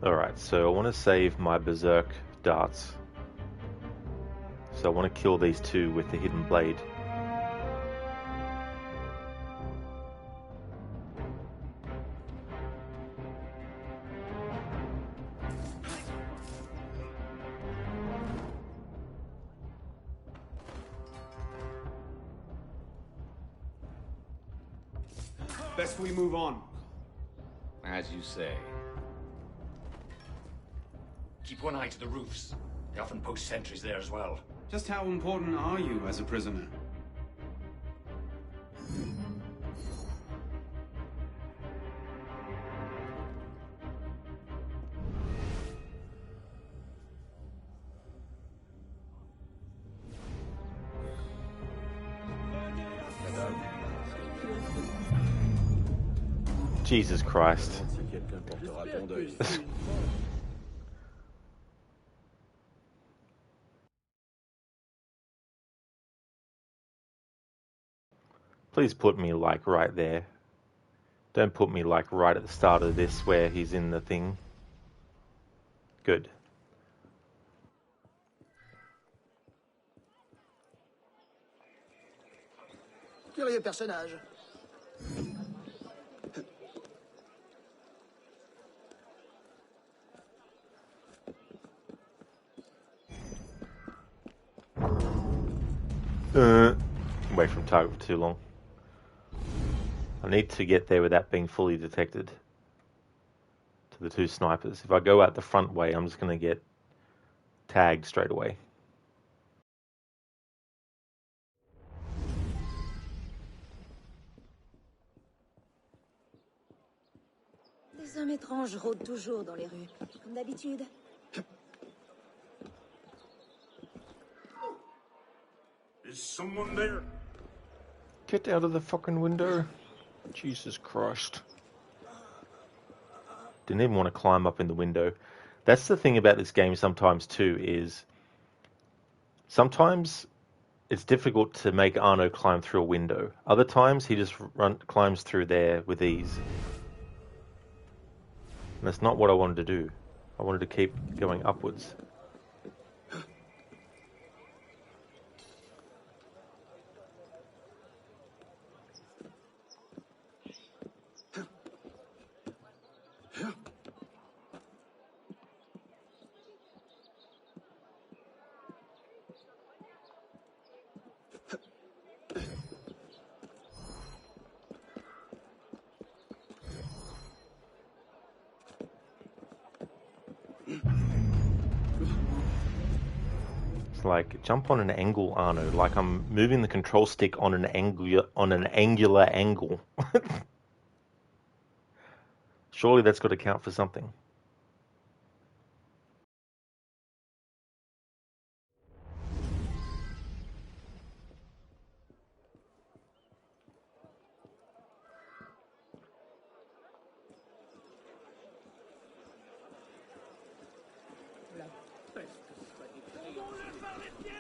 Alright, so I want to save my berserk darts. So I want to kill these two with the hidden blade. Best we move on. As you say. Keep one eye to the roofs. They often post sentries there as well. Just how important are you as a prisoner? Jesus Christ. Please put me like right there. Don't put me like right at the start of this where he's in the thing. Good. Curieux personnage. Away from target for too long. I need to get there without being fully detected. To the two snipers. If I go out the front way, I'm just going to get tagged straight away. Des hommes étranges rôdent toujours dans les rues, comme d'habitude. Is someone there? Get out of the fucking window. Jesus Christ. Didn't even want to climb up in the window. That's the thing about this game sometimes too, is sometimes it's difficult to make Arno climb through a window. Other times he just climbs through there with ease. And that's not what I wanted to do. I wanted to keep going upwards. It's like jump on an angle, Arno. Like I'm moving the control stick on an angular angle. Surely that's got to count for something.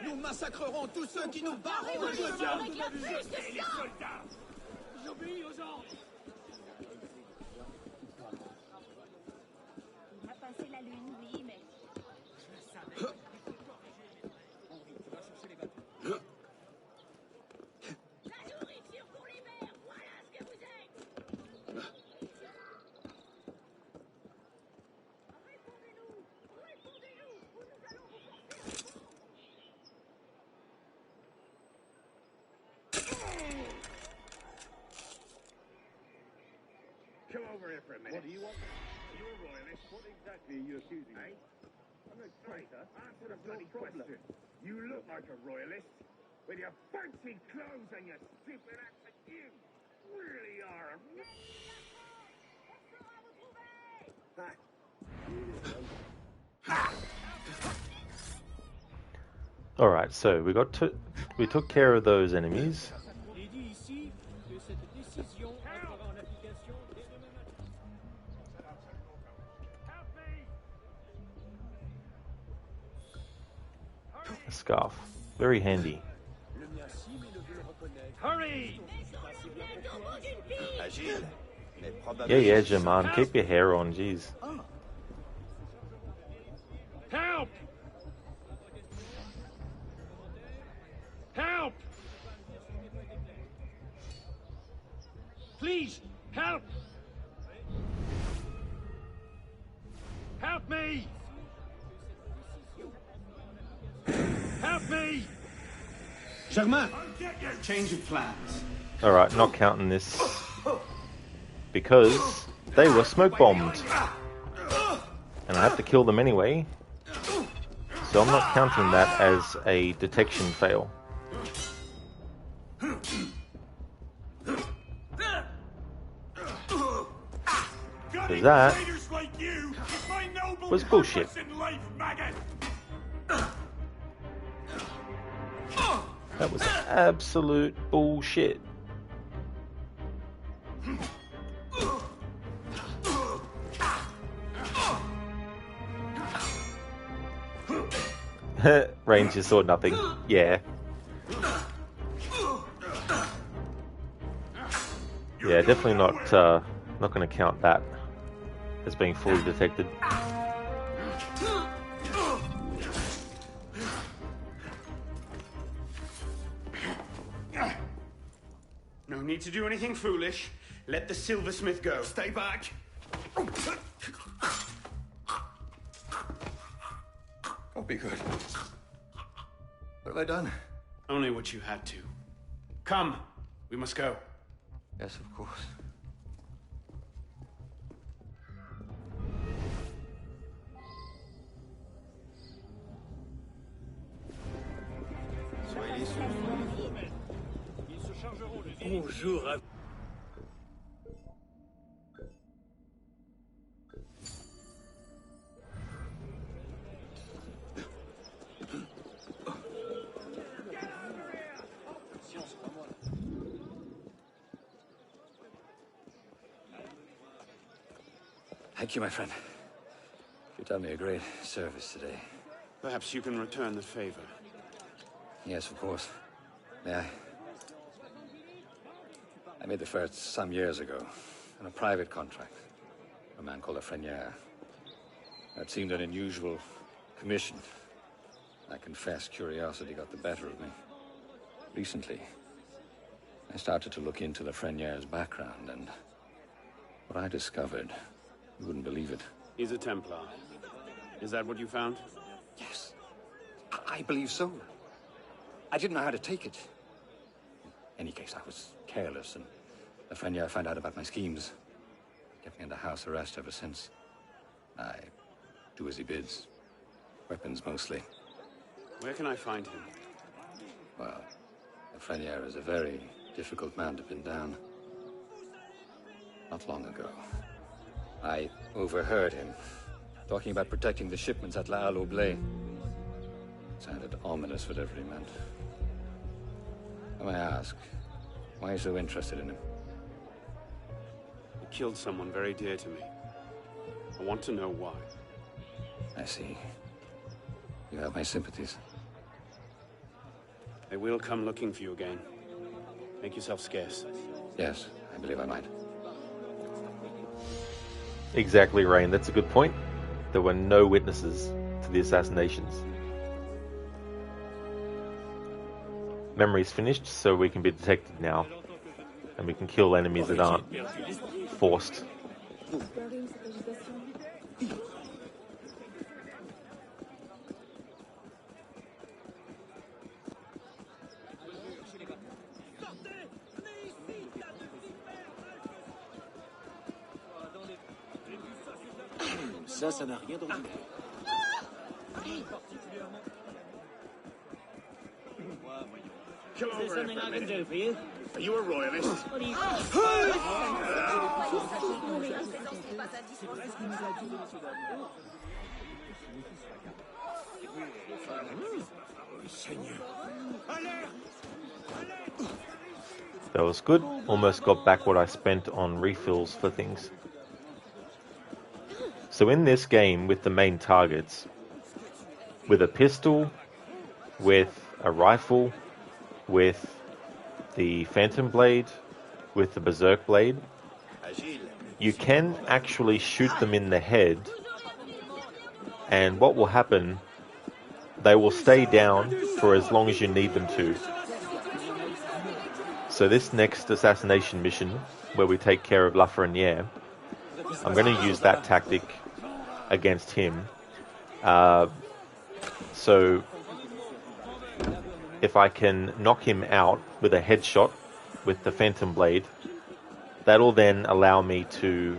Nous massacrerons tous ceux qui nous barreront de Les soldats. J'obéis aux ordres. On a passé la lune, oui, mais... Je le savais. Henri, tu vas chercher les bateaux. La nourriture pour les mers, voilà ce que vous êtes. Répondez-nous, ou nous allons vous porter. Come over here for a minute. What do you want? You're a royalist. What exactly are you accusing me? I'm a traitor. Answer the bloody question. You look like a royalist. With your fancy clothes and your stupid accent. You really are a... All right, so we took care of those enemies. A scarf, very handy. Hurry! Yeah, Jaman, keep your hair on, jeez. Help! Help! Please, help! Help me! Help me! Germain, change of plans. All right, not counting this because they were smoke bombed, and I have to kill them anyway. So I'm not counting that as a detection fail. Because that was bullshit. That was absolute bullshit. Ranger saw nothing. Yeah. Yeah, definitely not going to count that as being fully detected. No need to do anything foolish. Let the silversmith go. Stay back. Oh, be good. What have I done? Only what you had to. Come, we must go. Yes, of course. Bonjour à... Thank you, my friend. You done me a great service today. Perhaps you can return the favor. Yes, of course. May I? I made the first some years ago on a private contract. A man called a Frenier. That seemed an unusual commission. I confess curiosity got the better of me. Recently, I started to look into the Frenier's background, and what I discovered, you wouldn't believe it. He's a Templar. Is that what you found? Yes. I believe so. I didn't know how to take it. In any case, I was careless, and the Frenier found out about my schemes. Kept me under house arrest ever since. I do as he bids. Weapons, mostly. Where can I find him? Well, the Frenier is a very difficult man to pin down. Not long ago, I overheard him talking about protecting the shipments at La Halle Oblay. Sounded ominous, whatever he meant. May I ask, why are you so interested in him? He killed someone very dear to me. I want to know why. I see. You have my sympathies. They will come looking for you again. Make yourself scarce. Yes, I believe I might. Exactly, Rain. That's a good point. There were no witnesses to the assassinations. Memory's finished, so we can be detected now. And we can kill enemies that aren't forced. Ça n'a rien d'ordinaire. Is there something I can do for you? Are you a royalist? What are you... That was good. Almost got back what I spent on refills for things. So in this game, with the main targets, with a pistol, with a rifle, with the Phantom Blade, with the Berserk Blade, you can actually shoot them in the head, and what will happen, they will stay down for as long as you need them to. So this next assassination mission, where we take care of Lafreniere, I'm going to use that tactic against him. So if I can knock him out with a headshot with the Phantom Blade, that'll then allow me to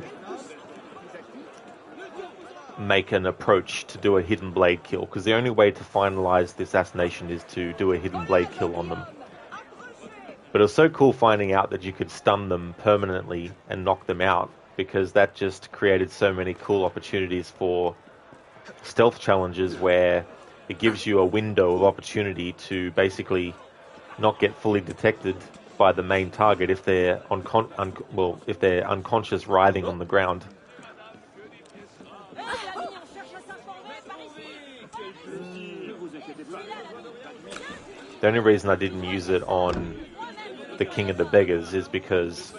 make an approach to do a hidden blade kill, because the only way to finalize the assassination is to do a hidden blade kill on them. But it was so cool finding out that you could stun them permanently and knock them out, because that just created so many cool opportunities for stealth challenges where it gives you a window of opportunity to basically not get fully detected by the main target if they're if they're unconscious writhing on the ground. The only reason I didn't use it on the King of the Beggars is because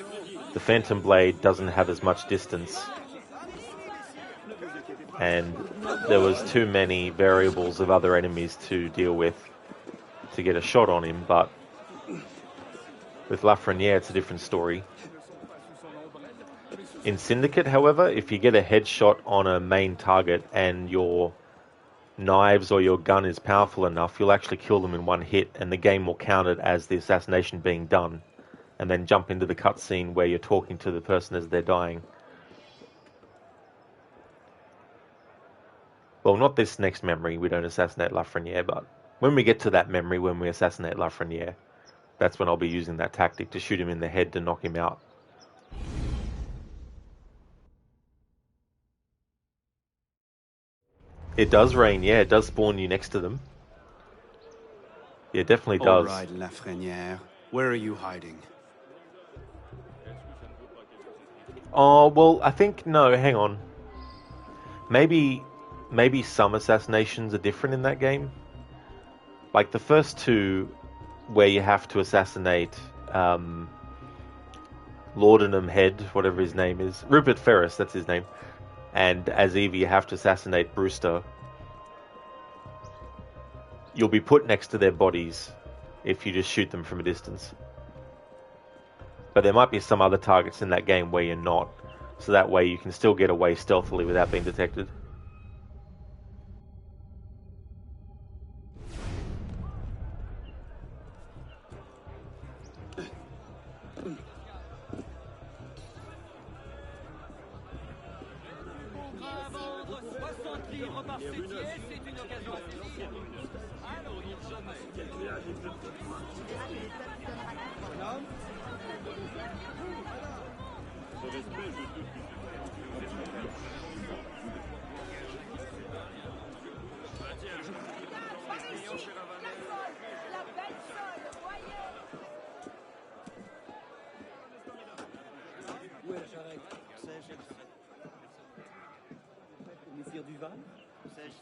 the Phantom Blade doesn't have as much distance, and there was too many variables of other enemies to deal with to get a shot on him. But with Lafreniere, it's a different story. In Syndicate, however, if you get a headshot on a main target and your knives or your gun is powerful enough, you'll actually kill them in one hit, and the game will count it as the assassination being done, and then jump into the cutscene where you're talking to the person as they're dying. Well, not this next memory, we don't assassinate Lafreniere, but when we get to that memory, when we assassinate Lafreniere, that's when I'll be using that tactic to shoot him in the head to knock him out. It does rain, yeah, it does spawn you next to them. Yeah, it definitely does. All right, Lafreniere, where are you hiding? Oh, well, I think, no, hang on. Maybe maybe some assassinations are different in that game. Like the first two, where you have to assassinate Laudanum Head, whatever his name is, Rupert Ferris, that's his name, and as Evie you have to assassinate Brewster. You'll be put next to their bodies if you just shoot them from a distance. But there might be some other targets in that game where you're not, so that way you can still get away stealthily without being detected.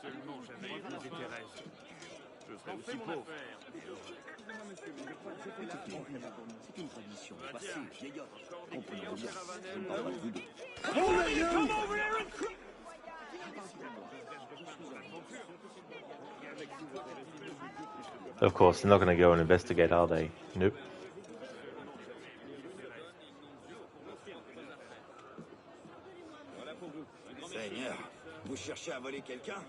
Seulement j'avais épousé Thérèse. Je serais aussi pauvre. C'est une tradition passée, vieillotte. Come over here and... Of course, they're not going to go and investigate, are they? Nope. Seigneur, vous cherchez à voler quelqu'un?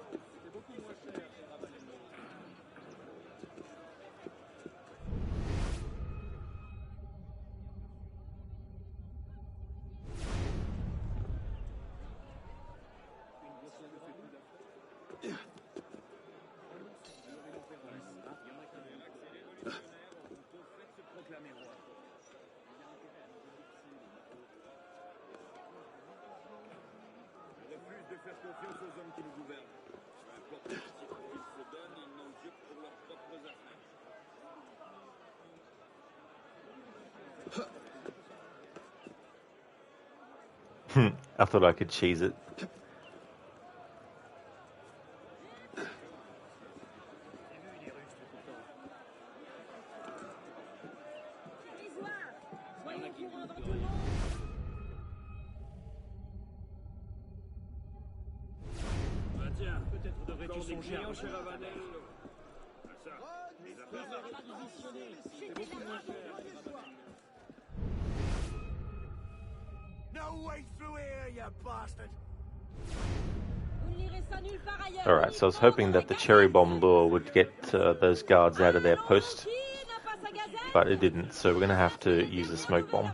I thought I could cheese it. No way through here, you bastard! Alright, so I was hoping that the cherry bomb lure would get those guards out of their post, but it didn't, so we're going to have to use a smoke bomb.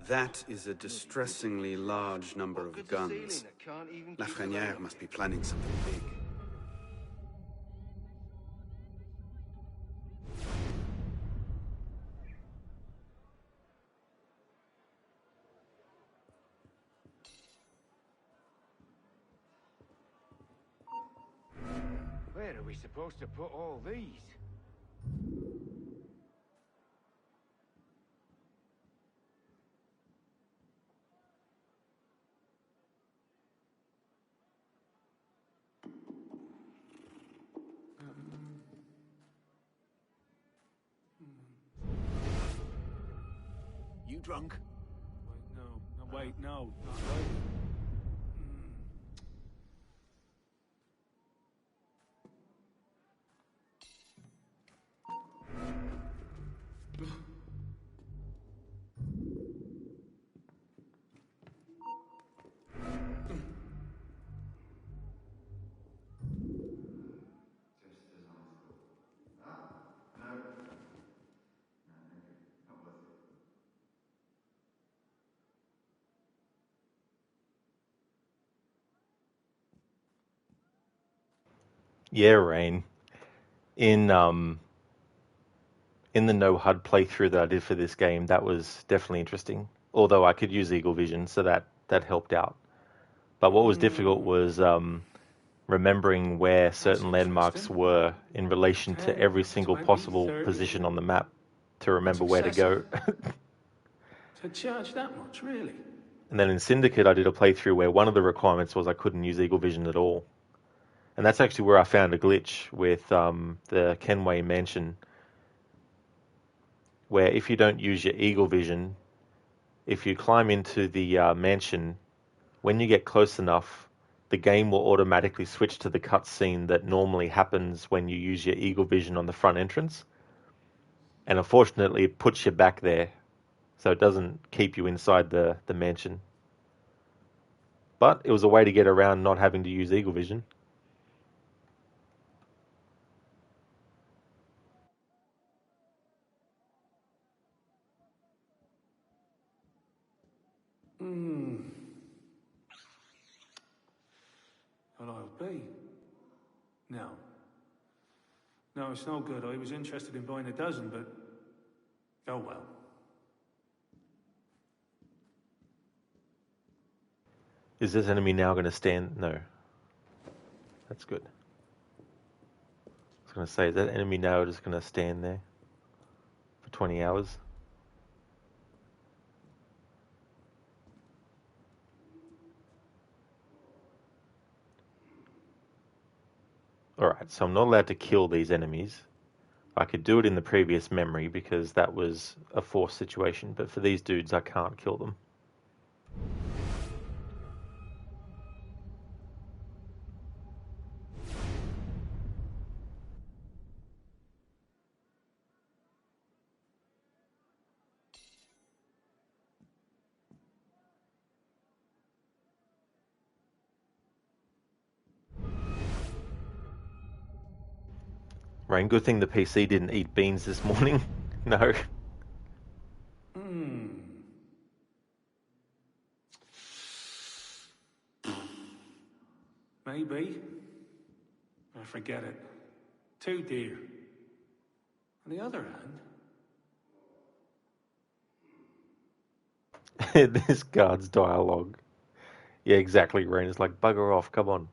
That is a distressingly large number of guns. Lafreniere must be planning something big. Where Where are we supposed to put all these? You drunk? Wait, no. No, wait, no. Not right. Yeah, Rain. In the no HUD playthrough that I did for this game, that was definitely interesting. Although I could use Eagle Vision, so that helped out. But what was difficult was remembering where certain landmarks were in relation to every single possible position on the map to remember where to go. To charge that much, really? And then in Syndicate, I did a playthrough where one of the requirements was I couldn't use Eagle Vision at all. And that's actually where I found a glitch with the Kenway Mansion, where if you don't use your Eagle Vision, if you climb into the mansion, when you get close enough, the game will automatically switch to the cutscene that normally happens when you use your Eagle Vision on the front entrance. And unfortunately, it puts you back there, so it doesn't keep you inside the mansion. But it was a way to get around not having to use Eagle Vision. Well, I'll be. No. No, it's no good. I was interested in buying a dozen, but... Oh, well. Is this enemy now going to stand? No. That's good. I was going to say, is that enemy now just going to stand there for 20 hours? Alright, so I'm not allowed to kill these enemies. I could do it in the previous memory because that was a forced situation, but for these dudes I can't kill them. Rain, good thing the PC didn't eat beans this morning. No. Maybe. I forget it. Too dear. On the other hand... This guard's dialogue. Yeah, exactly, Rain. It's like, bugger off, come on.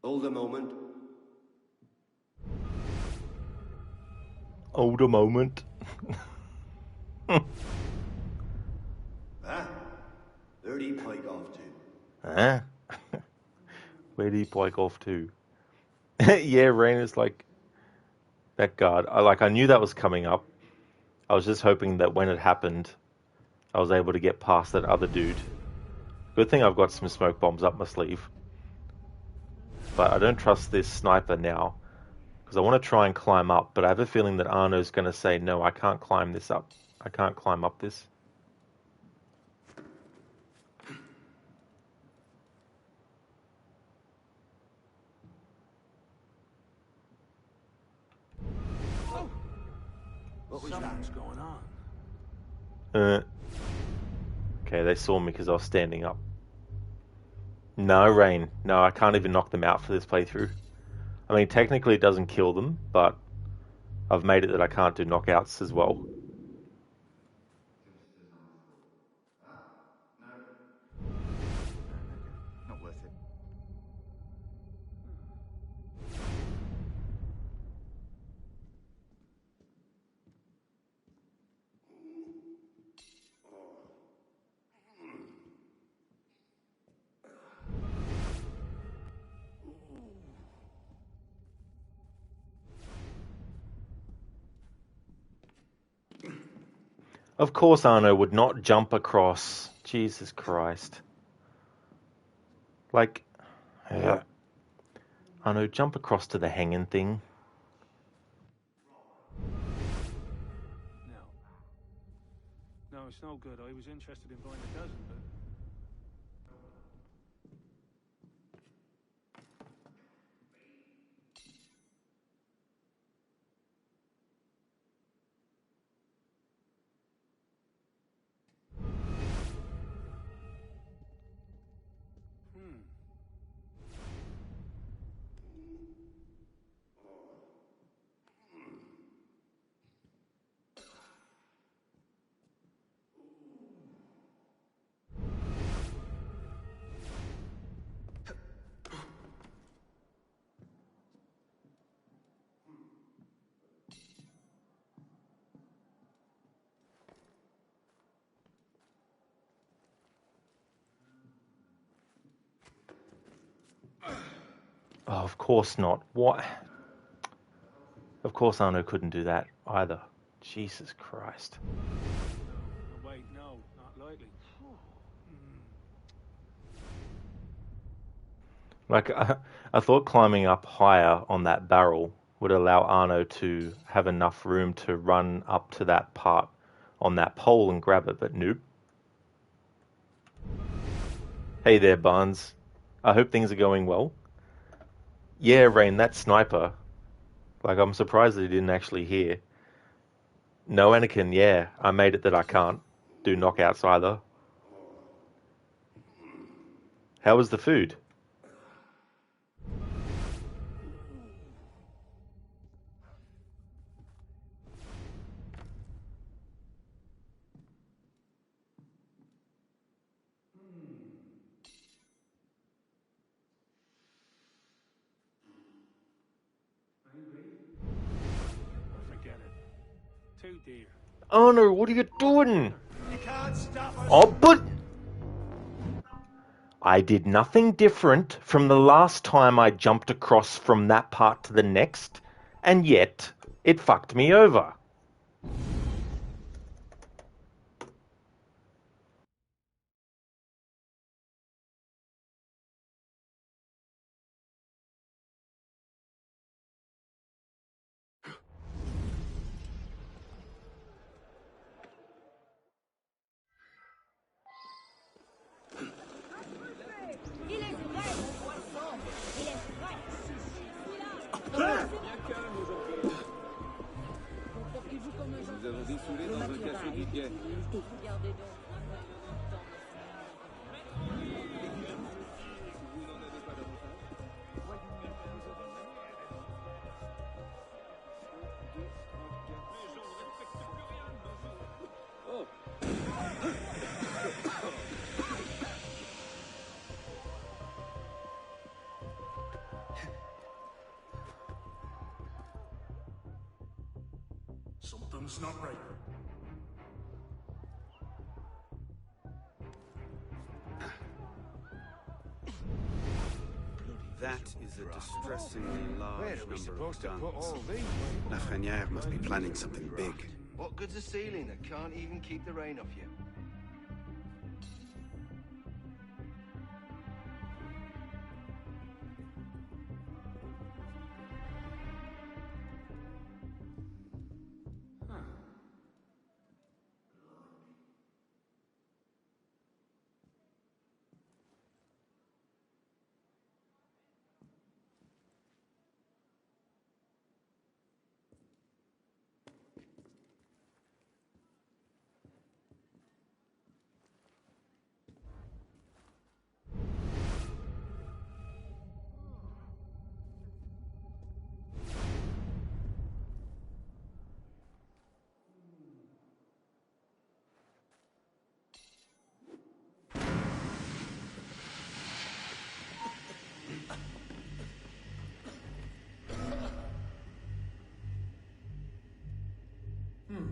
Hold a moment. Hold a moment. Huh? Where'd he pike off to? Huh? Where did he pike off to? Yeah, Rain is like that guard. I knew that was coming up. I was just hoping that when it happened, I was able to get past that other dude. Good thing I've got some smoke bombs up my sleeve. But I don't trust this sniper now, because I want to try and climb up, but I have a feeling that Arno's going to say, no, I can't climb this up. I can't climb up this. What was Something's going on. Okay, they saw me because I was standing up. No, Rain. No, I can't even knock them out for this playthrough. I mean, technically it doesn't kill them, but I've made it that I can't do knockouts as well. Not worth it. Of course Arno would not jump across. Jesus Christ. Like, Arno, jump across to the hanging thing. No, it's no good. I was interested in buying a dozen, but... Oh, of course not. What? Of course Arno couldn't do that either. Jesus Christ. No, wait, no, not likely. Like, I thought climbing up higher on that barrel would allow Arno to have enough room to run up to that part on that pole and grab it, but nope. Hey there, Barnes. I hope things are going well. Yeah, Rain, that sniper. Like, I'm surprised that he didn't actually hear. No, Anakin, yeah, I made it that I can't do knockouts either. How was the food? Forget it. Too dear. Oh no, what are you doing? You can't stop us. Oh, but... I did nothing different from the last time I jumped across from that part to the next, and yet it fucked me over. Nous avons dessoulé dans un cachot du quai. Something's not right. That is a distressingly large Where are we number supposed of to put guns. all these? Lafreniere must be planning something big. What good's a ceiling that can't even keep the rain off you?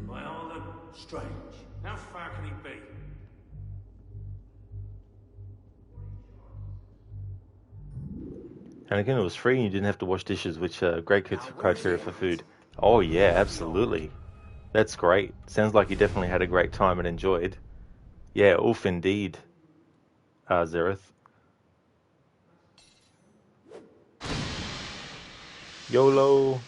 By all the strange. How far can he be? And again, it was free and you didn't have to wash dishes, which are great criteria for food. Oh yeah, absolutely. That's great. Sounds like you definitely had a great time and enjoyed. Yeah, oof indeed, Zereth. YOLO.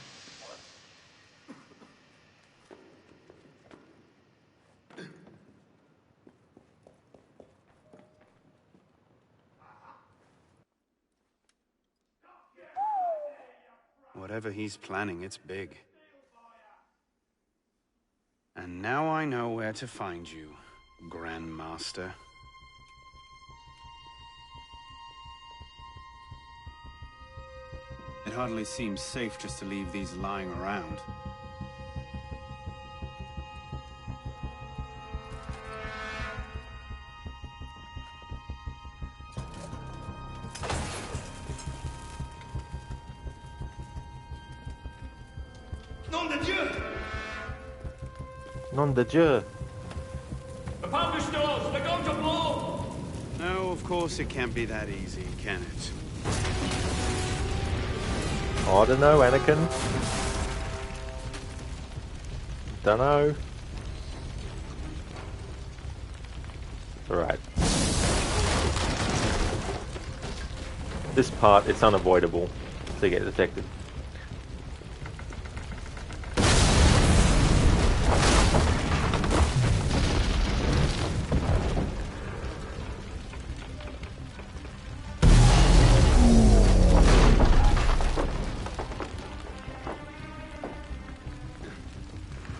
Whatever he's planning, it's big. And now I know where to find you, Grandmaster. It hardly seems safe just to leave these lying around. Nom de Dieu! Nom de Dieu. The published doors, they're going to blow! No, of course it can't be that easy, can it? I don't know, Anakin. Don't know. Alright. This part, it's unavoidable to get detected.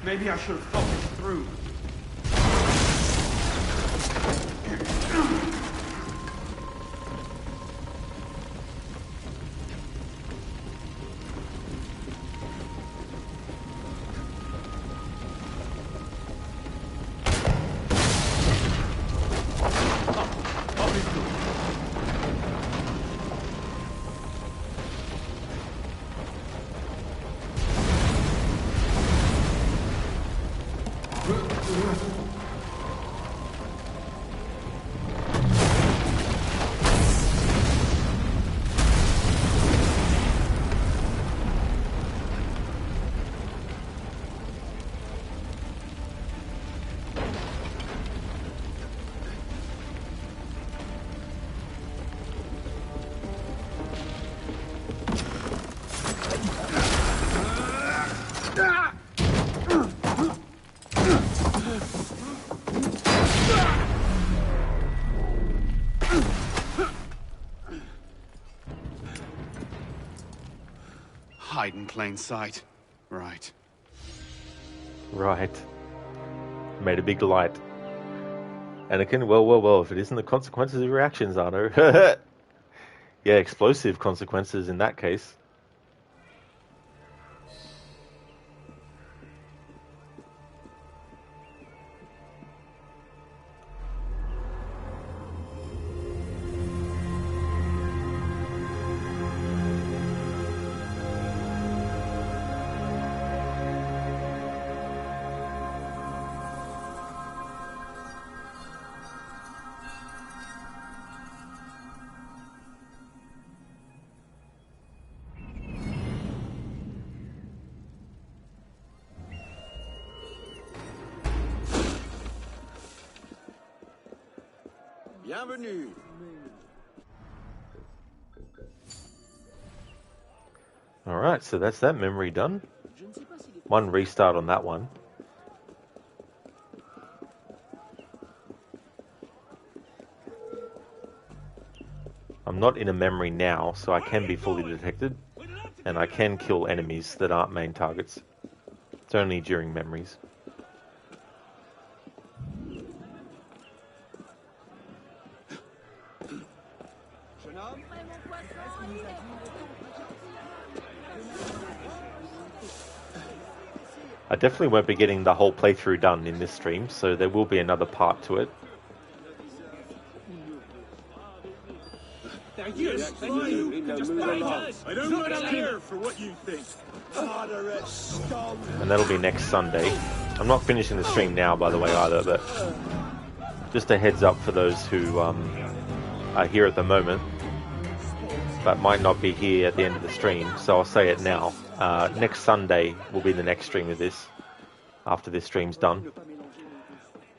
Maybe I should have thought this through. Hide in plain sight. Right. Right. Made a big light. Anakin, well, if it isn't the consequences of your actions, Arno. Yeah, explosive consequences in that case. Bienvenue. Alright, so that's that memory done. One restart on that one. I'm not in a memory now, so I can be fully detected, and I can kill enemies that aren't main targets. It's only during memories. I definitely won't be getting the whole playthrough done in this stream, so there will be another part to it. Yes, I don't want to care for what you think. And that'll be next Sunday. I'm not finishing the stream now, by the way, either, but just a heads up for those who are here at the moment, but might not be here at the end of the stream, so I'll say it now. Next Sunday will be the next stream of this, after this stream's done.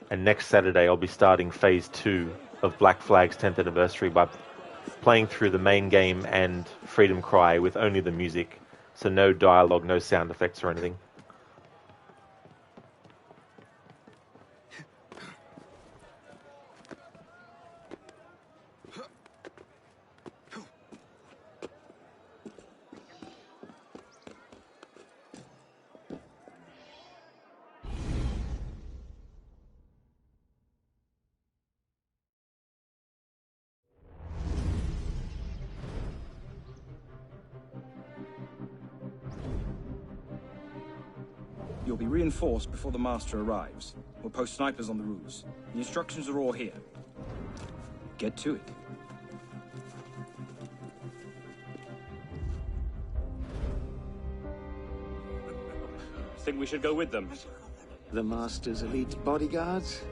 And next Saturday I'll be starting Phase 2 of Black Flag's 10th anniversary by playing through the main game and Freedom Cry with only the music, so no dialogue, no sound effects or anything. You'll be reinforced before the Master arrives. We'll post snipers on the roofs. The instructions are all here. Get to it. Think we should go with them? The Master's elite bodyguards?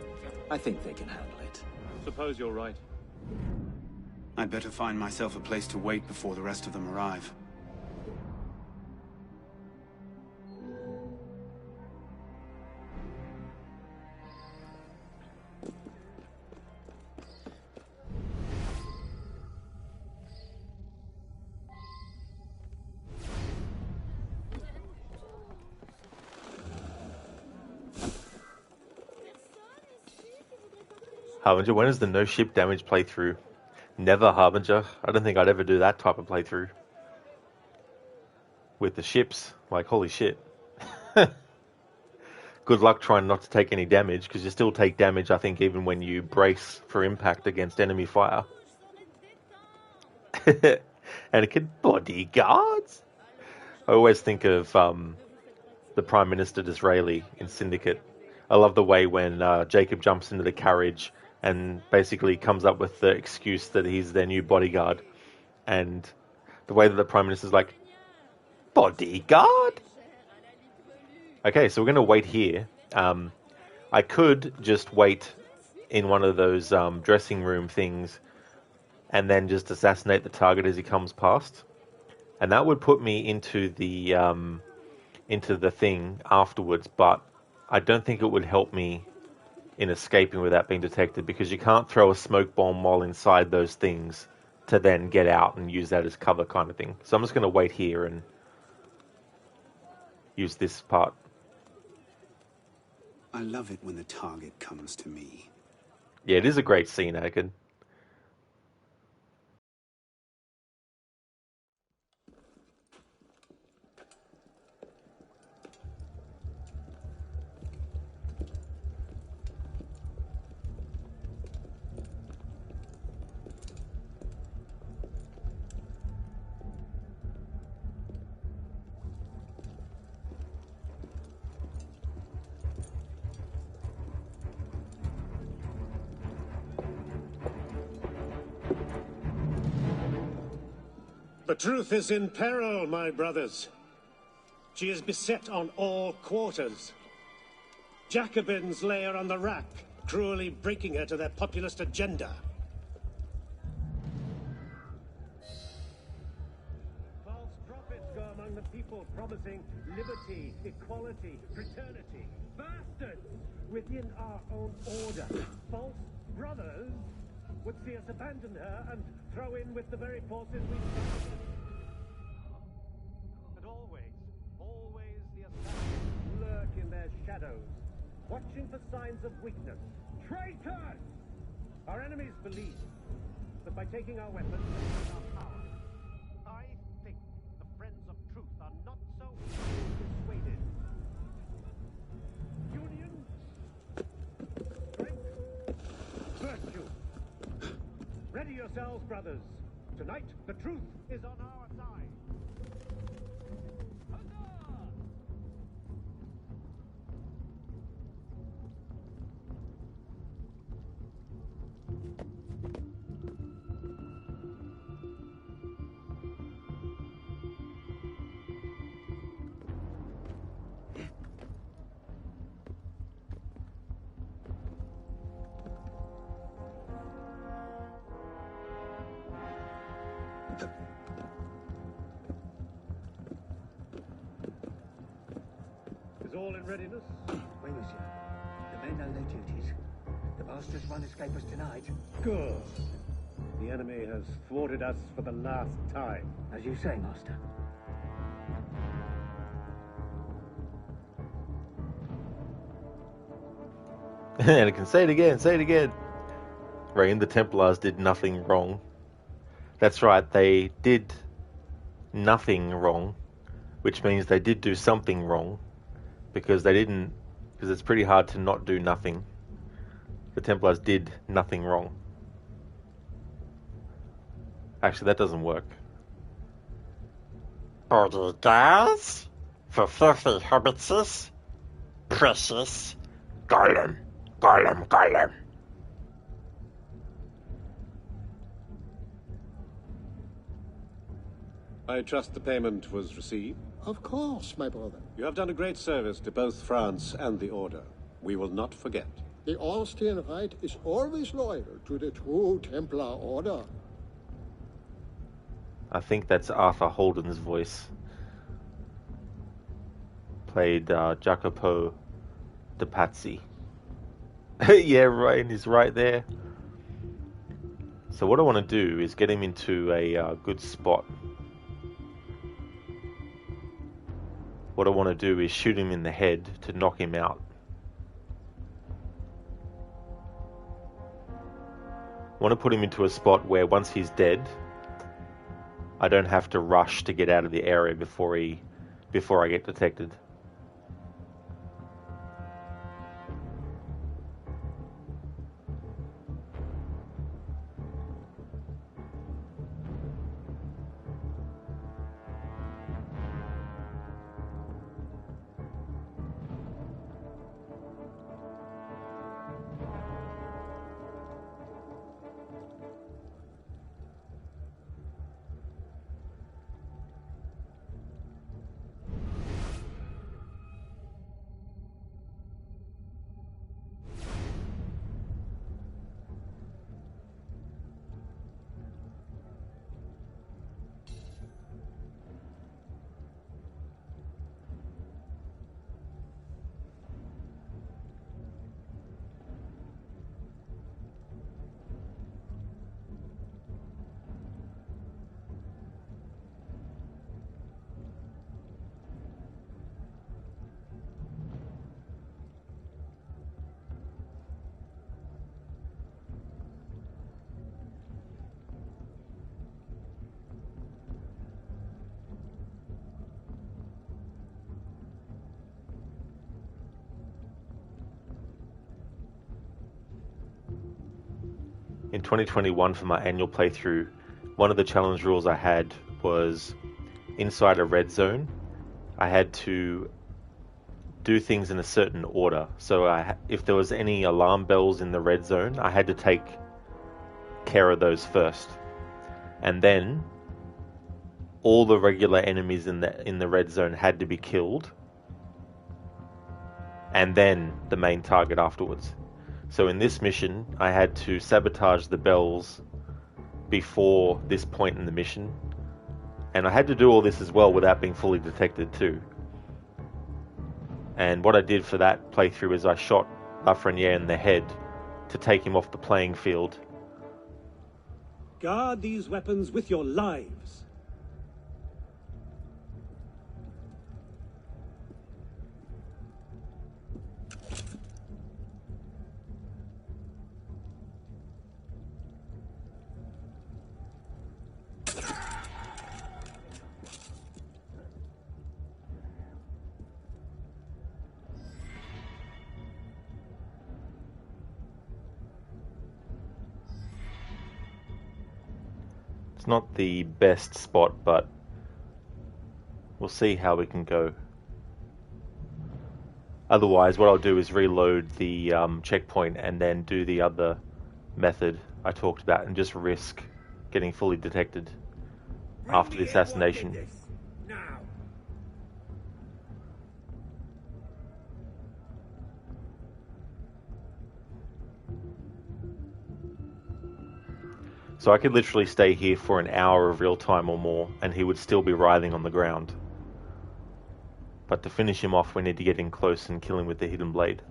I think they can handle it. Suppose you're right. I'd better find myself a place to wait before the rest of them arrive. Harbinger, when is the no ship damage playthrough? Never, Harbinger. I don't think I'd ever do that type of playthrough. With the ships. Like, holy shit. Good luck trying not to take any damage, because you still take damage, I think, even when you brace for impact against enemy fire. And it can bodyguards? I always think of the Prime Minister Disraeli in Syndicate. I love the way when Jacob jumps into the carriage and basically comes up with the excuse that he's their new bodyguard. And the way that the Prime Minister's like, bodyguard? Okay, so we're going to wait here. I could just wait in one of those dressing room things and then just assassinate the target as he comes past. And that would put me into the thing afterwards, but I don't think it would help me in escaping without being detected, because you can't throw a smoke bomb while inside those things to then get out and use that as cover kind of thing. So I'm just going to wait here and use this part. I love it when the target comes to me. Yeah, it is a great scene, Anakin. The truth is in peril, my brothers. She is beset on all quarters. Jacobins lay her on the rack, cruelly breaking her to their populist agenda. False prophets go among the people promising liberty, equality, fraternity. Bastards within our own order. False brothers would see us abandon her and throw in with the very forces we fight. But always the assassins lurk in their shadows, watching for signs of weakness. Traitors! Our enemies believe that by taking our weapons and our power, I think the friends of truth are not so easily persuaded. Union, strength, virtue. Ready yourselves, brothers. Tonight, the truth is on our side. Is all in readiness? Oui, monsieur. The men know their duties. The bastards won't escape us tonight. Good. The enemy has thwarted us for the last time. As you say, master. And I can say it again. Right, the Templars did nothing wrong. That's right, they did nothing wrong, which means they did do something wrong, because it's pretty hard to not do nothing. The Templars did nothing wrong. Actually, that doesn't work. Bodyguards for filthy hobbitses. Precious. Gollum. I trust the payment was received? Of course, my brother. You have done a great service to both France and the Order. We will not forget. The Austrian Rite is always loyal to the true Templar Order. I think that's Arthur Holden's voice. Played Jacopo de Pazzi. Yeah, Ryan is right there. So what I want to do is get him into a good spot. What I want to do is shoot him in the head to knock him out. I want to put him into a spot where once he's dead, I don't have to rush to get out of the area before I get detected. In 2021, for my annual playthrough, one of the challenge rules I had was inside a red zone, I had to do things in a certain order. So if there was any alarm bells in the red zone, I had to take care of those first. And then all the regular enemies in the red zone had to be killed. And then the main target afterwards. So in this mission, I had to sabotage the bells before this point in the mission. And I had to do all this as well without being fully detected too. And what I did for that playthrough is I shot Lafreniere in the head to take him off the playing field Guard these weapons with your lives. Not the best spot, but we'll see how we can go. Otherwise, what I'll do is reload the checkpoint and then do the other method I talked about and just risk getting fully detected after the assassination. So I could literally stay here for an hour of real time or more, and he would still be writhing on the ground. But to finish him off, we need to get in close and kill him with the hidden blade.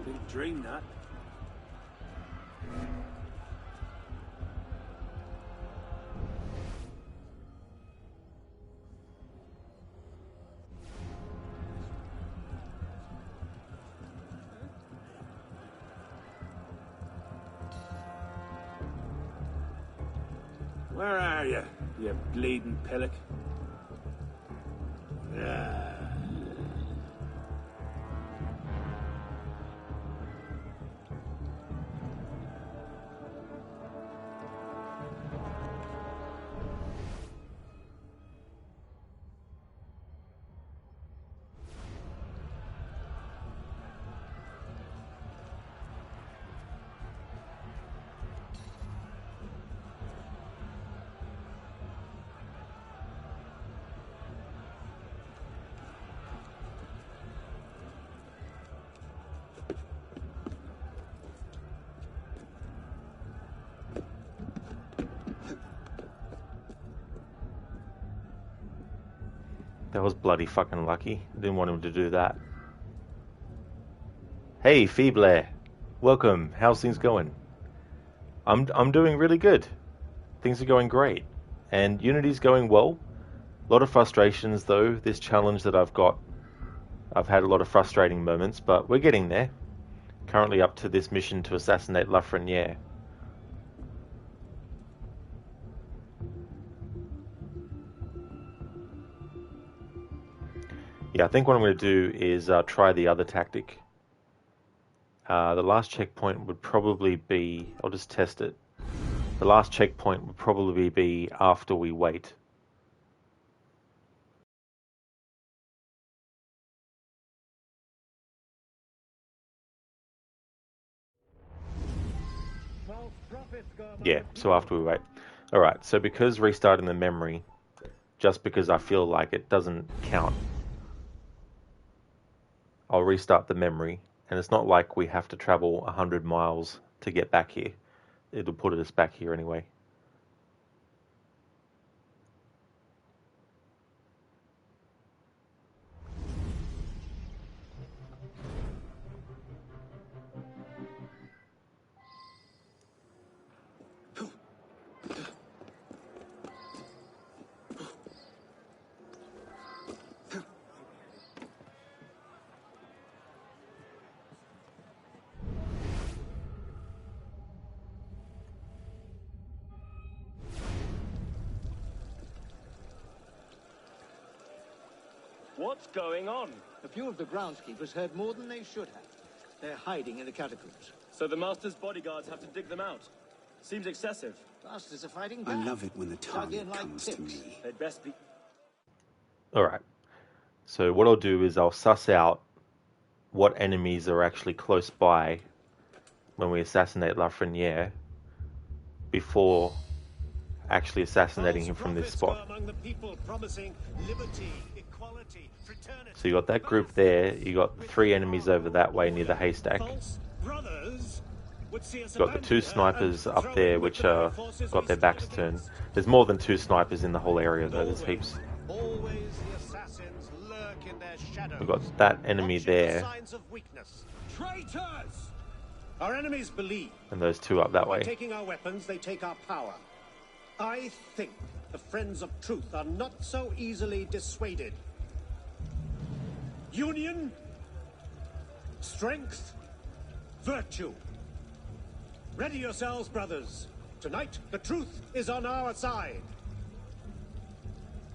Didn't dream that. Where are you, you bleeding pillock? That was bloody fucking lucky. I didn't want him to do that. Hey, Feeble. Welcome. How's things going? I'm doing really good. Things are going great. And Unity's going well. A lot of frustrations, though. This challenge that I've got, I've had a lot of frustrating moments, but we're getting there. Currently up to this mission to assassinate Lafreniere. Yeah, I think what I'm going to do is try the other tactic. The last checkpoint would probably be... I'll just test it. The last checkpoint would probably be after we wait. Yeah, so after we wait. Alright, so because restarting the memory, just because I feel like it doesn't count I'll restart the memory, and it's not like we have to travel 100 miles to get back here. It'll put us back here anyway. What's going on? A few of the groundskeepers heard more than they should have. They're hiding in the catacombs. So the Master's bodyguards have to dig them out. Seems excessive. Bastards are fighting I back. love it when the Dug in target like comes to pigs. me. They'd best be... Alright, so what I'll do is I'll suss out what enemies are actually close by when we assassinate Lafreniere before actually assassinating him from this spot. So you got that group there, you got 3 enemies over that way near the haystack. You've got the 2 snipers up there which are got their backs turned. There's more than 2 snipers in the whole area though, there's heaps. We've got that enemy there. Our enemies believe. And those 2 up that By way. taking our weapons, they take our power. I think the friends of truth are not so easily dissuaded. Union, strength, virtue. Ready yourselves, brothers. Tonight, the truth is on our side.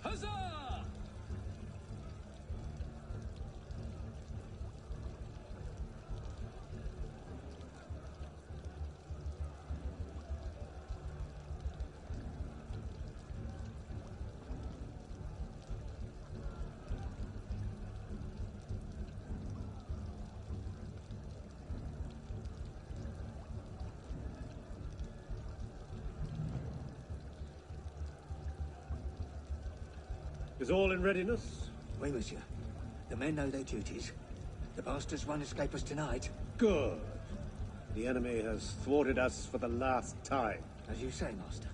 Huzzah! Is all in readiness? Oui, monsieur. The men know their duties. The bastards won't escape us tonight. Good. The enemy has thwarted us for the last time. As you say, master.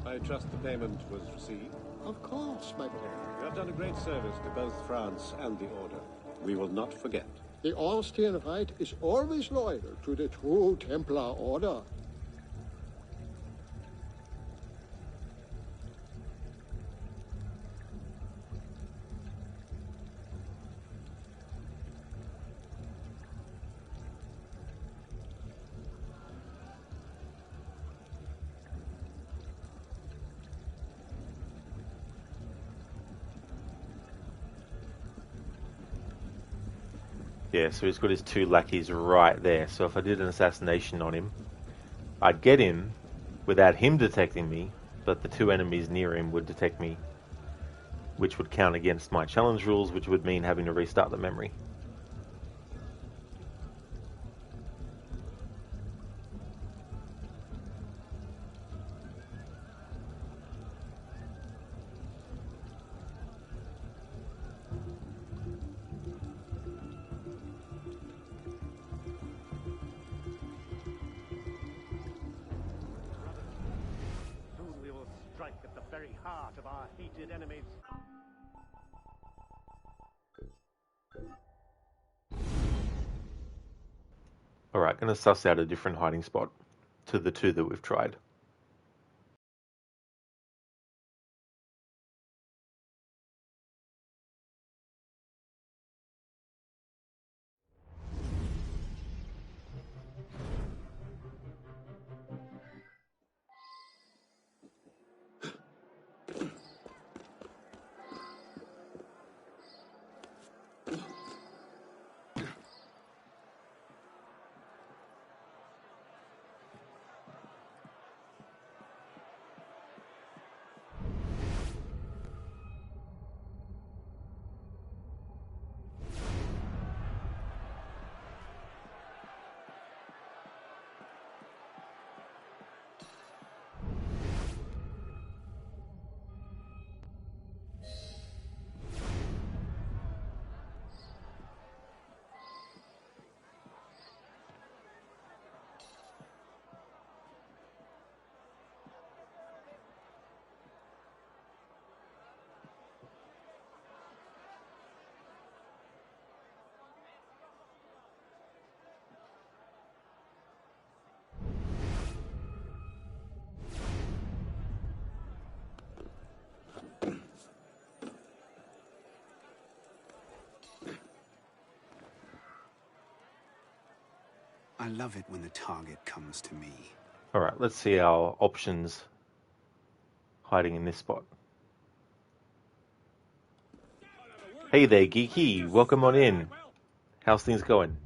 I trust the payment was received. Of course, my boy. You have done a great service to both France and the Order. We will not forget. The Austrian Rite is always loyal to the true Templar order. Yeah, so he's got his 2 lackeys right there. So if I did an assassination on him, I'd get him without him detecting me, but the 2 enemies near him would detect me, which would count against my challenge rules, which would mean having to restart the memory. Soon we will strike at the very heart of our hated enemies. Alright, going to suss out a different hiding spot to the 2 that we've tried. I love it when the target comes to me. Alright, let's see our options hiding in this spot. Hey there, Geeky. Welcome on in. How's things going?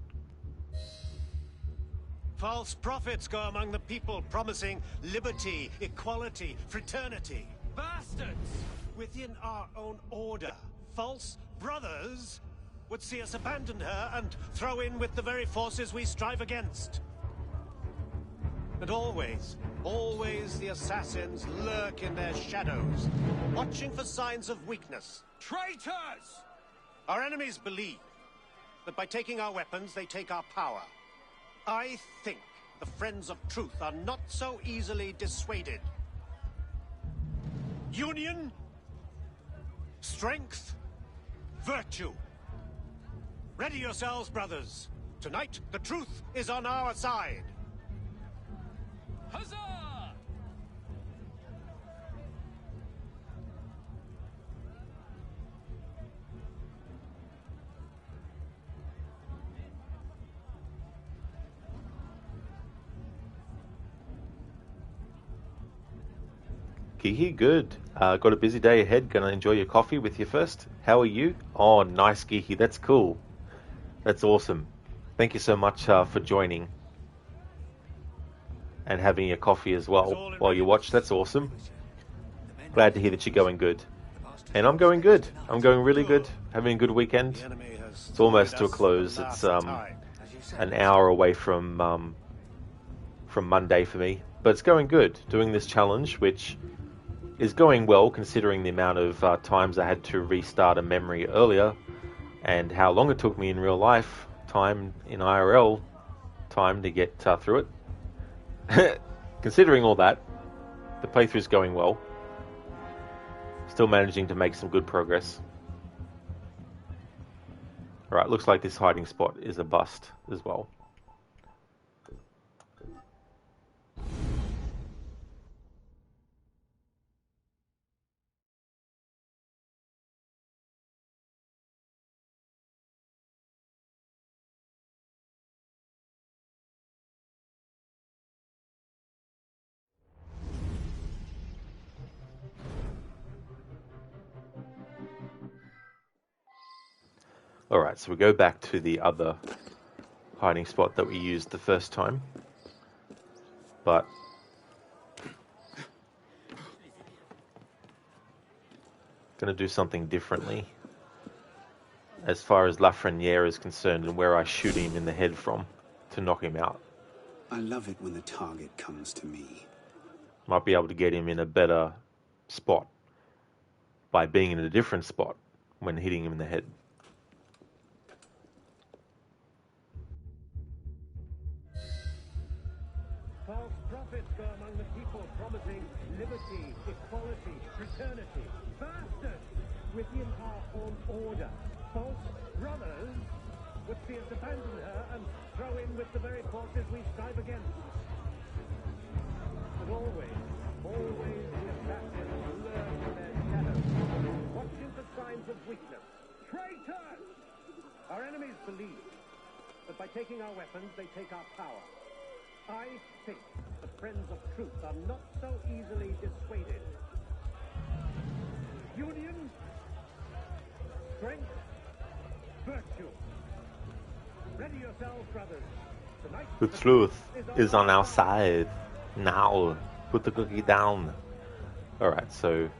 False prophets go among the people promising liberty, equality, fraternity. Bastards! Within our own order, false brothers would see us abandon her and throw in with the very forces we strive against. And always, always the assassins lurk in their shadows, watching for signs of weakness. Traitors! Our enemies believe that by taking our weapons, they take our power. I think the friends of truth are not so easily dissuaded. Union, strength, virtue. Ready yourselves, brothers. Tonight, the truth is on our side. Huzzah! Geeky, good. Got a busy day ahead. Gonna enjoy your coffee with you first. How are you? Oh, nice, Geeky. That's cool. That's awesome. Thank you so much for joining and having your coffee as well while you watch. That's awesome. Glad to hear that you're going good. And I'm going good. I'm going really good. Having a good weekend. It's almost to a close. It's an hour away from Monday for me, but it's going good. Doing this challenge, which is going well considering the amount of times I had to restart a memory earlier and how long it took me in real life time, in IRL time, to get through it. Considering all that, the playthrough's going well. Still managing to make some good progress. Alright, looks like this hiding spot is a bust as well. Alright, so we go back to the other hiding spot that we used the first time. But gonna do something differently as far as Lafreniere is concerned and where I shoot him in the head from to knock him out. I love it when the target comes to me. Might be able to get him in a better spot by being in a different spot when hitting him in the head. False prophets go among the people promising liberty, equality, fraternity. Bastards! Within our own order, false brothers would see us abandon her and throw in with the very forces we strive against. And always, always the assassins lurk in their shadows, watching for signs of weakness. Traitors! Our enemies believe that by taking our weapons, they take our power. I think the friends of truth are not so easily dissuaded. Union, strength, virtue. Ready yourselves, brothers. Tonight, The truth is on our side. Now, put the cookie down. Alright, so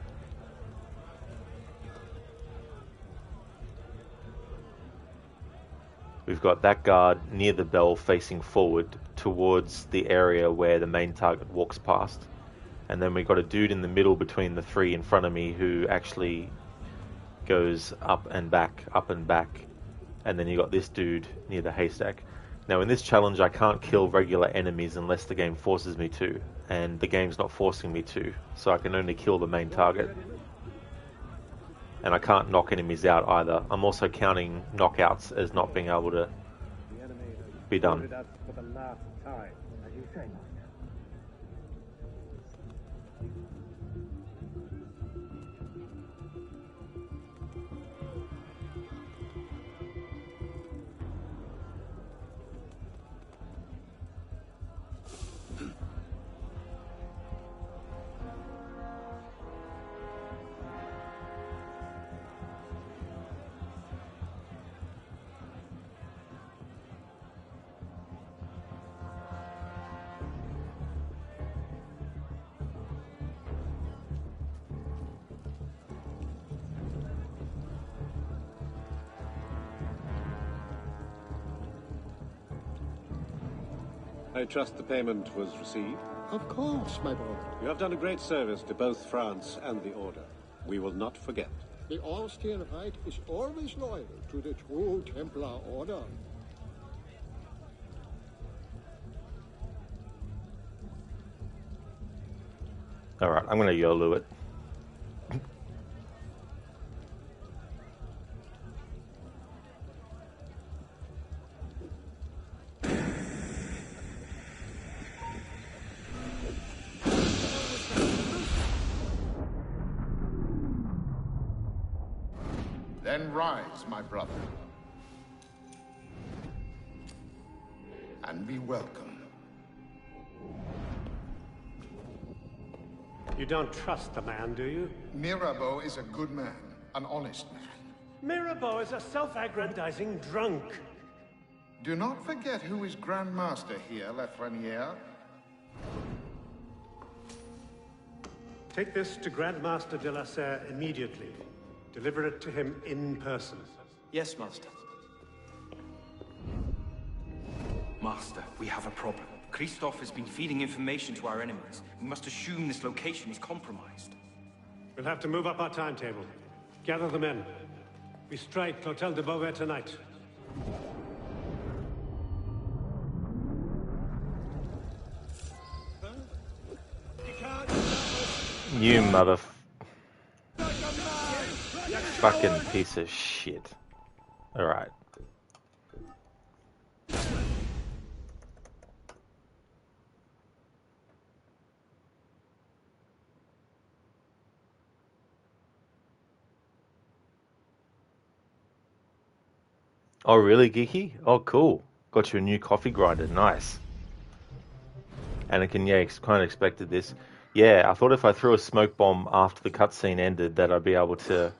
we've got that guard near the bell facing forward towards the area where the main target walks past. And then we've got a dude in the middle between the three in front of me who actually goes up and back. And then you got this dude near the haystack. Now in this challenge I can't kill regular enemies unless the game forces me to. And the game's not forcing me to. So I can only kill the main target. And I can't knock enemies out either. I'm also counting knockouts as not being able to be done. For the last time, as you say, Master. I trust the payment was received? Of course, my brother. You have done a great service to both France and the Order. We will not forget. The Austrian Rite is always loyal to the true Templar Order. Alright, I'm gonna YOLO it. Then rise, my brother. And be welcome. You don't trust the man, do you? Mirabeau is a good man, an honest man. Mirabeau is a self-aggrandizing drunk. Do not forget who is Grand Master here, Lafreniere. Take this to Grand Master de la Serre immediately. Deliver it to him in person. Yes, Master. Master, we have a problem. Christophe has been feeding information to our enemies. We must assume this location is compromised. We'll have to move up our timetable. Gather the men. We strike Clotel de Beauvais tonight. You mother... fucking piece of shit. Alright. Oh really, Geeky? Oh cool. Got you a new coffee grinder, nice. Anakin, yeah, kind of expected this. Yeah, I thought if I threw a smoke bomb after the cutscene ended that I'd be able to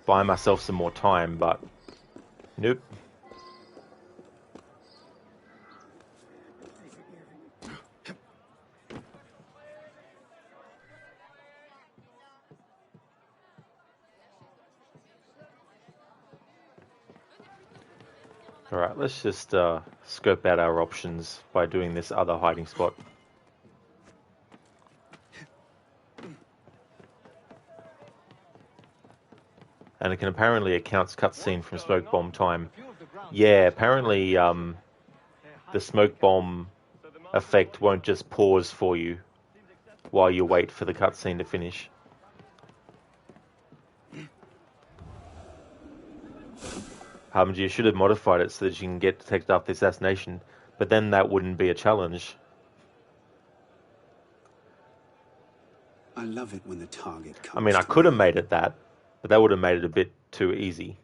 buy myself some more time, but nope. Alright, let's just scope out our options by doing this other hiding spot. And it can apparently accounts cutscene from smoke bomb time. Yeah, apparently the smoke bomb effect won't just pause for you while you wait for the cutscene to finish. You should have modified it so that you can get detected after the assassination, but then that wouldn't be a challenge. I love it when the target comes. I mean, I could have made it that, but that would have made it a bit too easy.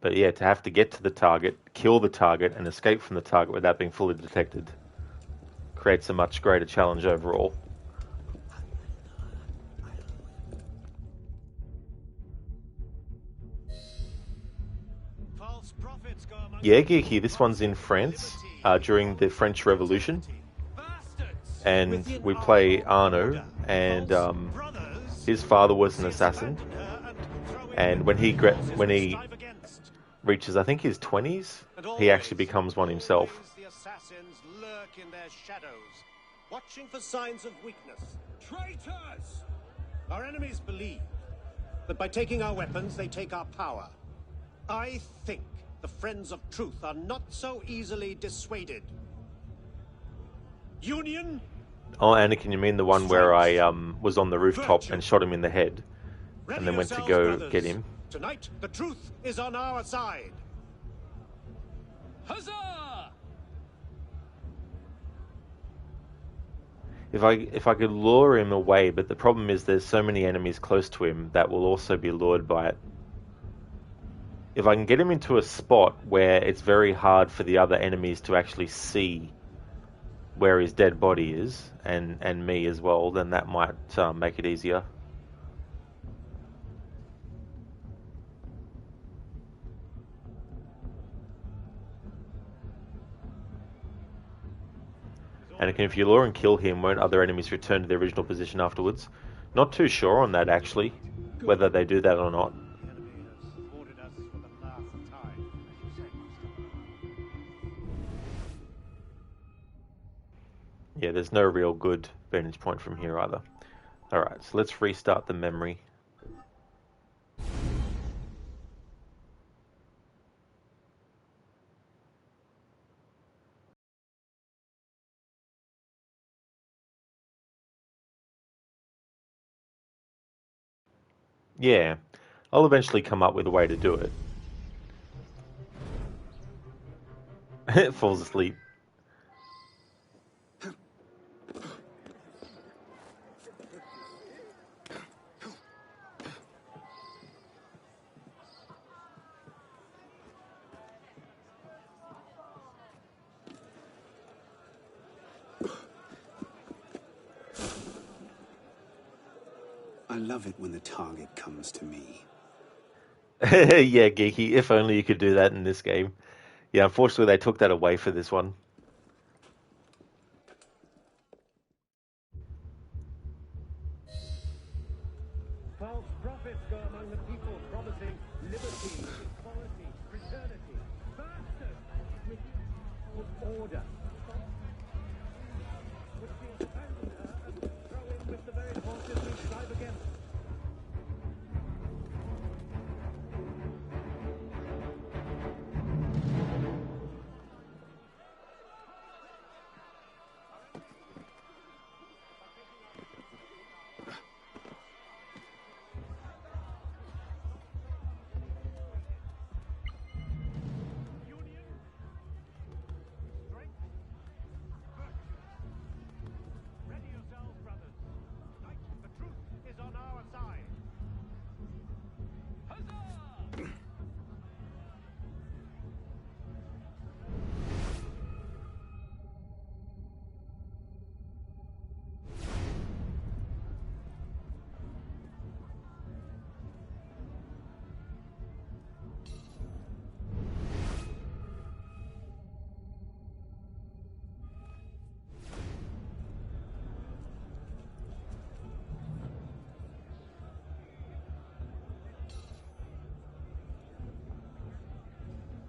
But yeah, to have to get to the target, kill the target, and escape from the target without being fully detected creates a much greater challenge overall. Yeah, Geeky, this one's in France during the French Revolution. And we play Arno, and his father was an assassin. And when he reaches, I think, his 20s, he actually becomes one himself. The assassins lurk in their shadows, watching for signs of weakness. Traitors! Our enemies believe that by taking our weapons, they take our power. I think the friends of truth are not so easily dissuaded. Union? Oh, Anakin, you mean the one where I was on the rooftop and shot him in the head, and then went to go get him? Tonight, the truth is on our side. Huzzah! If I could lure him away, but the problem is there's so many enemies close to him that will also be lured by it. If I can get him into a spot where it's very hard for the other enemies to actually see where his dead body is, and me as well, then that might make it easier. And if you lure and kill him, won't other enemies return to their original position afterwards? Not too sure on that, actually, whether they do that or not. Yeah, there's no real good vantage point from here either. Alright, so let's restart the memory. Yeah, I'll eventually come up with a way to do it. It falls asleep. I love it when the target comes to me. Yeah, Geeky, if only you could do that in this game. Yeah, unfortunately they took that away for this one. False prophets go among the people promising liberty, equality, fraternity. Bastards! With order. Would she abandon her and throw in with the very forces we strive against?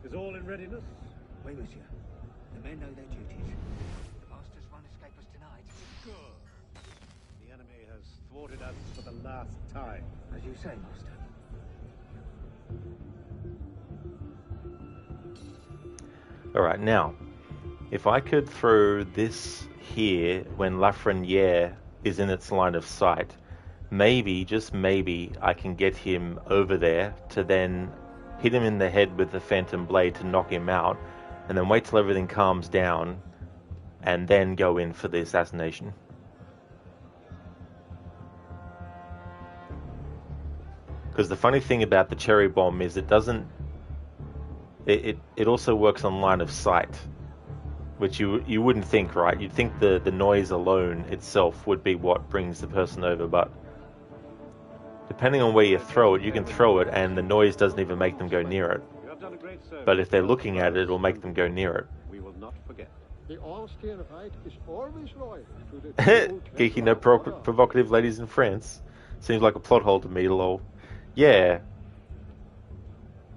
Is all in readiness? Oui, monsieur. The men know their duties. The bastards won't escape us tonight. Good. The enemy has thwarted us for the last time. As you say, master. Alright, now, if I could throw this here when Lafreniere is in its line of sight, maybe, just maybe, I can get him over there to then hit him in the head with the Phantom Blade to knock him out, and then wait till everything calms down, and then go in for the assassination. Because the funny thing about the cherry bomb is it doesn't... It also works on line of sight, which you wouldn't think, right? You'd think the noise alone itself would be what brings the person over, but depending on where you throw it, you can throw it and the noise doesn't even make them go near it. But if they're looking at it, it'll make them go near it. We will not forget. The Austrian right is always loyal to the Geeky, no provocative ladies in France. Seems like a plot hole to me, lol. Yeah.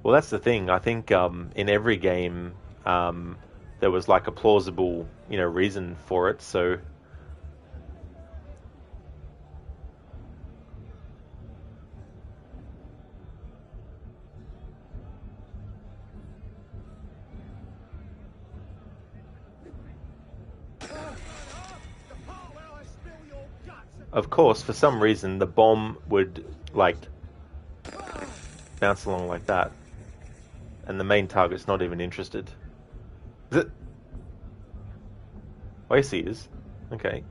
Well, that's the thing. I think in every game there was like a plausible, reason for it. So of course, for some reason, the bomb would like bounce along like that, and the main target's not even interested. Oh, yes, he is. Okay.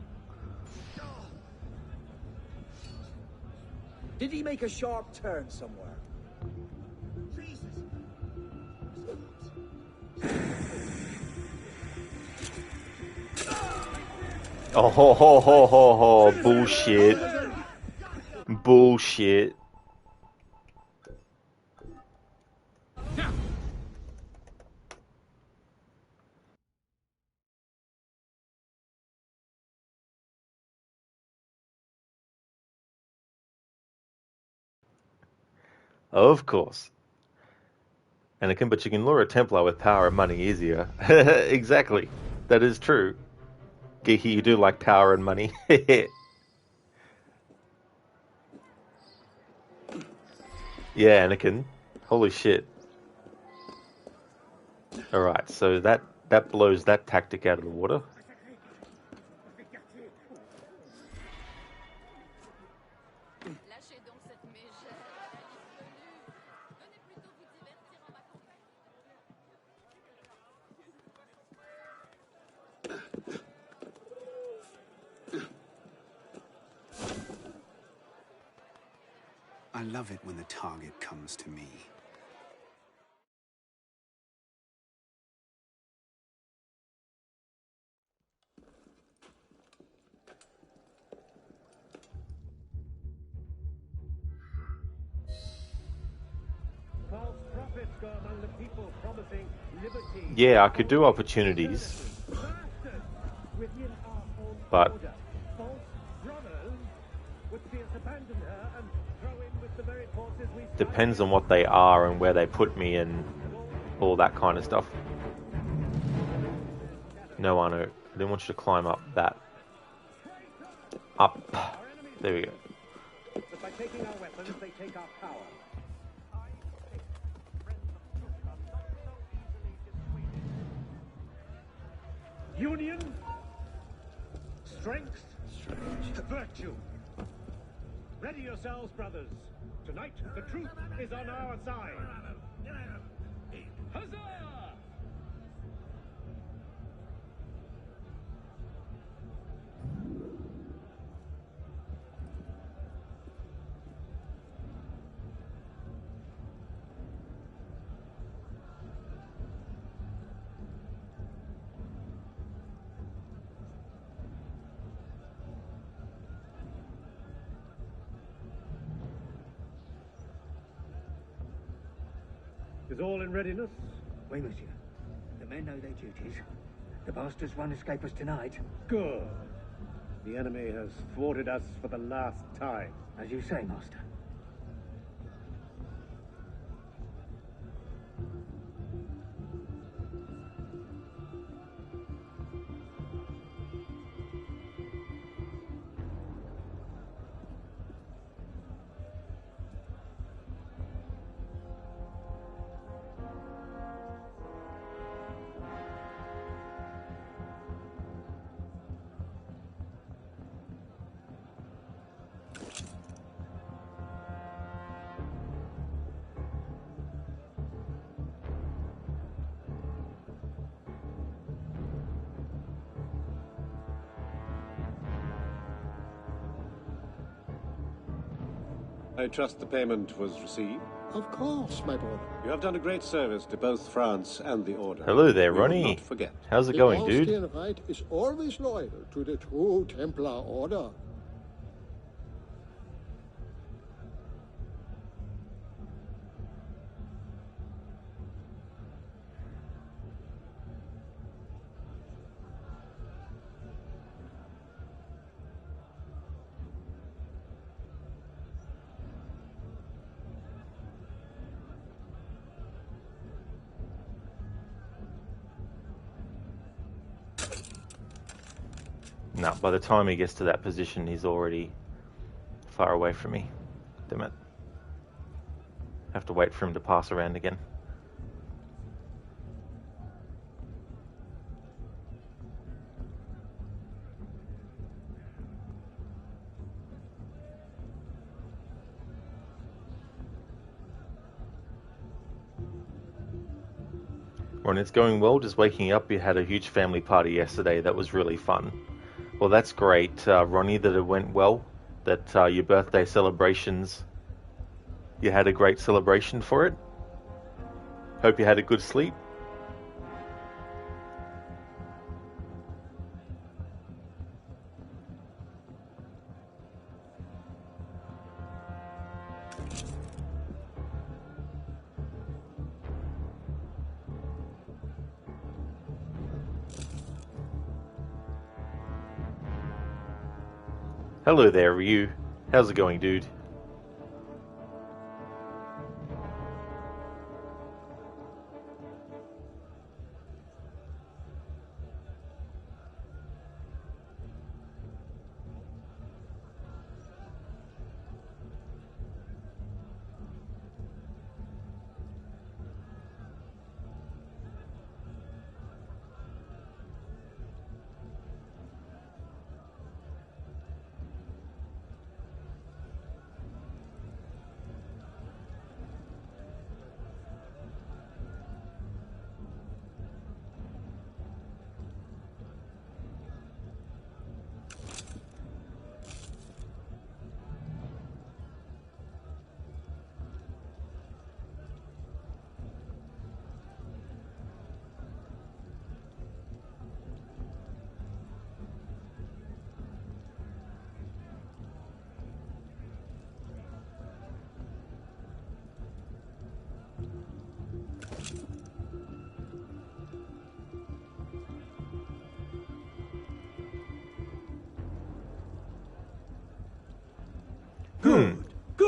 Did he make a sharp turn somewhere? Oh, ho, ho, ho, ho, ho. Bullshit. Bullshit. Of course. But you can lure a Templar with power and money easier. Exactly. That is true. Geeky, you do like power and money. Yeah, Anakin. Holy shit. Alright, so that blows that tactic out of the water. I love it when the target comes to me. False prophets go among the people promising liberty. Yeah, I could do opportunities. Within our own But order. False brothers would see us abandon her and throw in with the very forces we depends on what they are and where they put me and all that kind of stuff. No, Arno, I didn't want you to climb up that. Up. There we go. But by taking our weapons, they take our power. Union, strength, virtue. Ready yourselves, brothers. Tonight, the truth is on our side. Huzzah! Is all in readiness? Oui, monsieur. The men know their duties. The bastards won't escape us tonight. Good. The enemy has thwarted us for the last time. As you say, master. I trust the payment was received. Of course, my brother. You have done a great service to both France and the Order. Hello there, We will Ronnie. not forget. How's it going, dude? The Rite is always loyal to the true Templar order. No, by the time he gets to that position, he's already far away from me. Damn it. Have to wait for him to pass around again. Ron, it's going well. Just waking up. You had a huge family party yesterday. That was really fun. Well, that's great, Ronnie, that it went well. That your birthday celebrations, you had a great celebration for it. Hope you had a good sleep. Hello there, Ryu. How's it going, dude?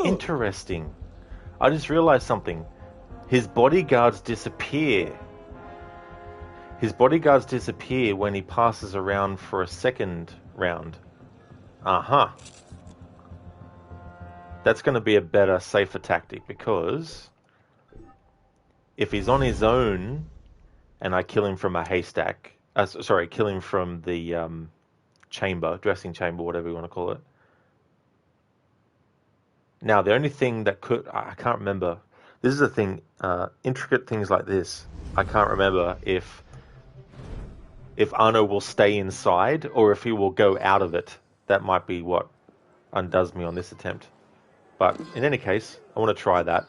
Interesting. I just realized something. His bodyguards disappear. His bodyguards disappear when he passes around for a second round. That's going to be a better, safer tactic, because if he's on his own and I kill him from a haystack, kill him from the dressing chamber, whatever you want to call it. Now, the only thing that I can't remember. This is the thing, intricate things like this, I can't remember if Arno will stay inside or if he will go out of it. That might be what undoes me on this attempt. But in any case, I want to try that.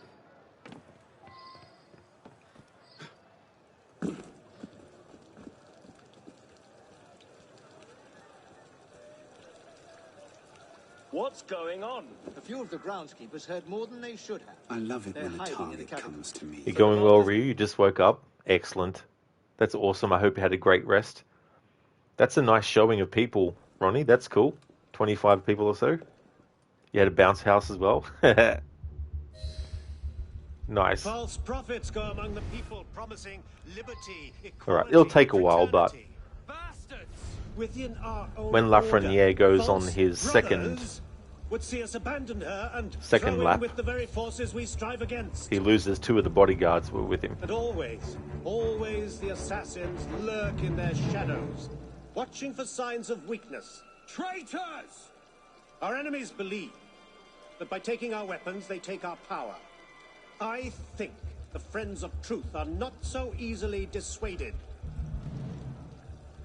What's going on? A few of the groundskeepers heard more than they should have. I love it They're when a hiding in the target cabin. comes to me. You're going well, Ryu. You just woke up. Excellent. That's awesome. I hope you had a great rest. That's a nice showing of people, Ronnie. That's cool. 25 people or so. You had a bounce house as well. Nice. False prophets go among the people promising liberty, equality, Alright, it'll take a while, but within our own when Lafreniere order, goes on false his second would see us abandon her and second throw in lap, with the very forces we strive against. he loses 2 of the bodyguards who were with him. And always the assassins lurk in their shadows, watching for signs of weakness. Traitors! Our enemies believe that by taking our weapons, they take our power. I think the friends of truth are not so easily dissuaded.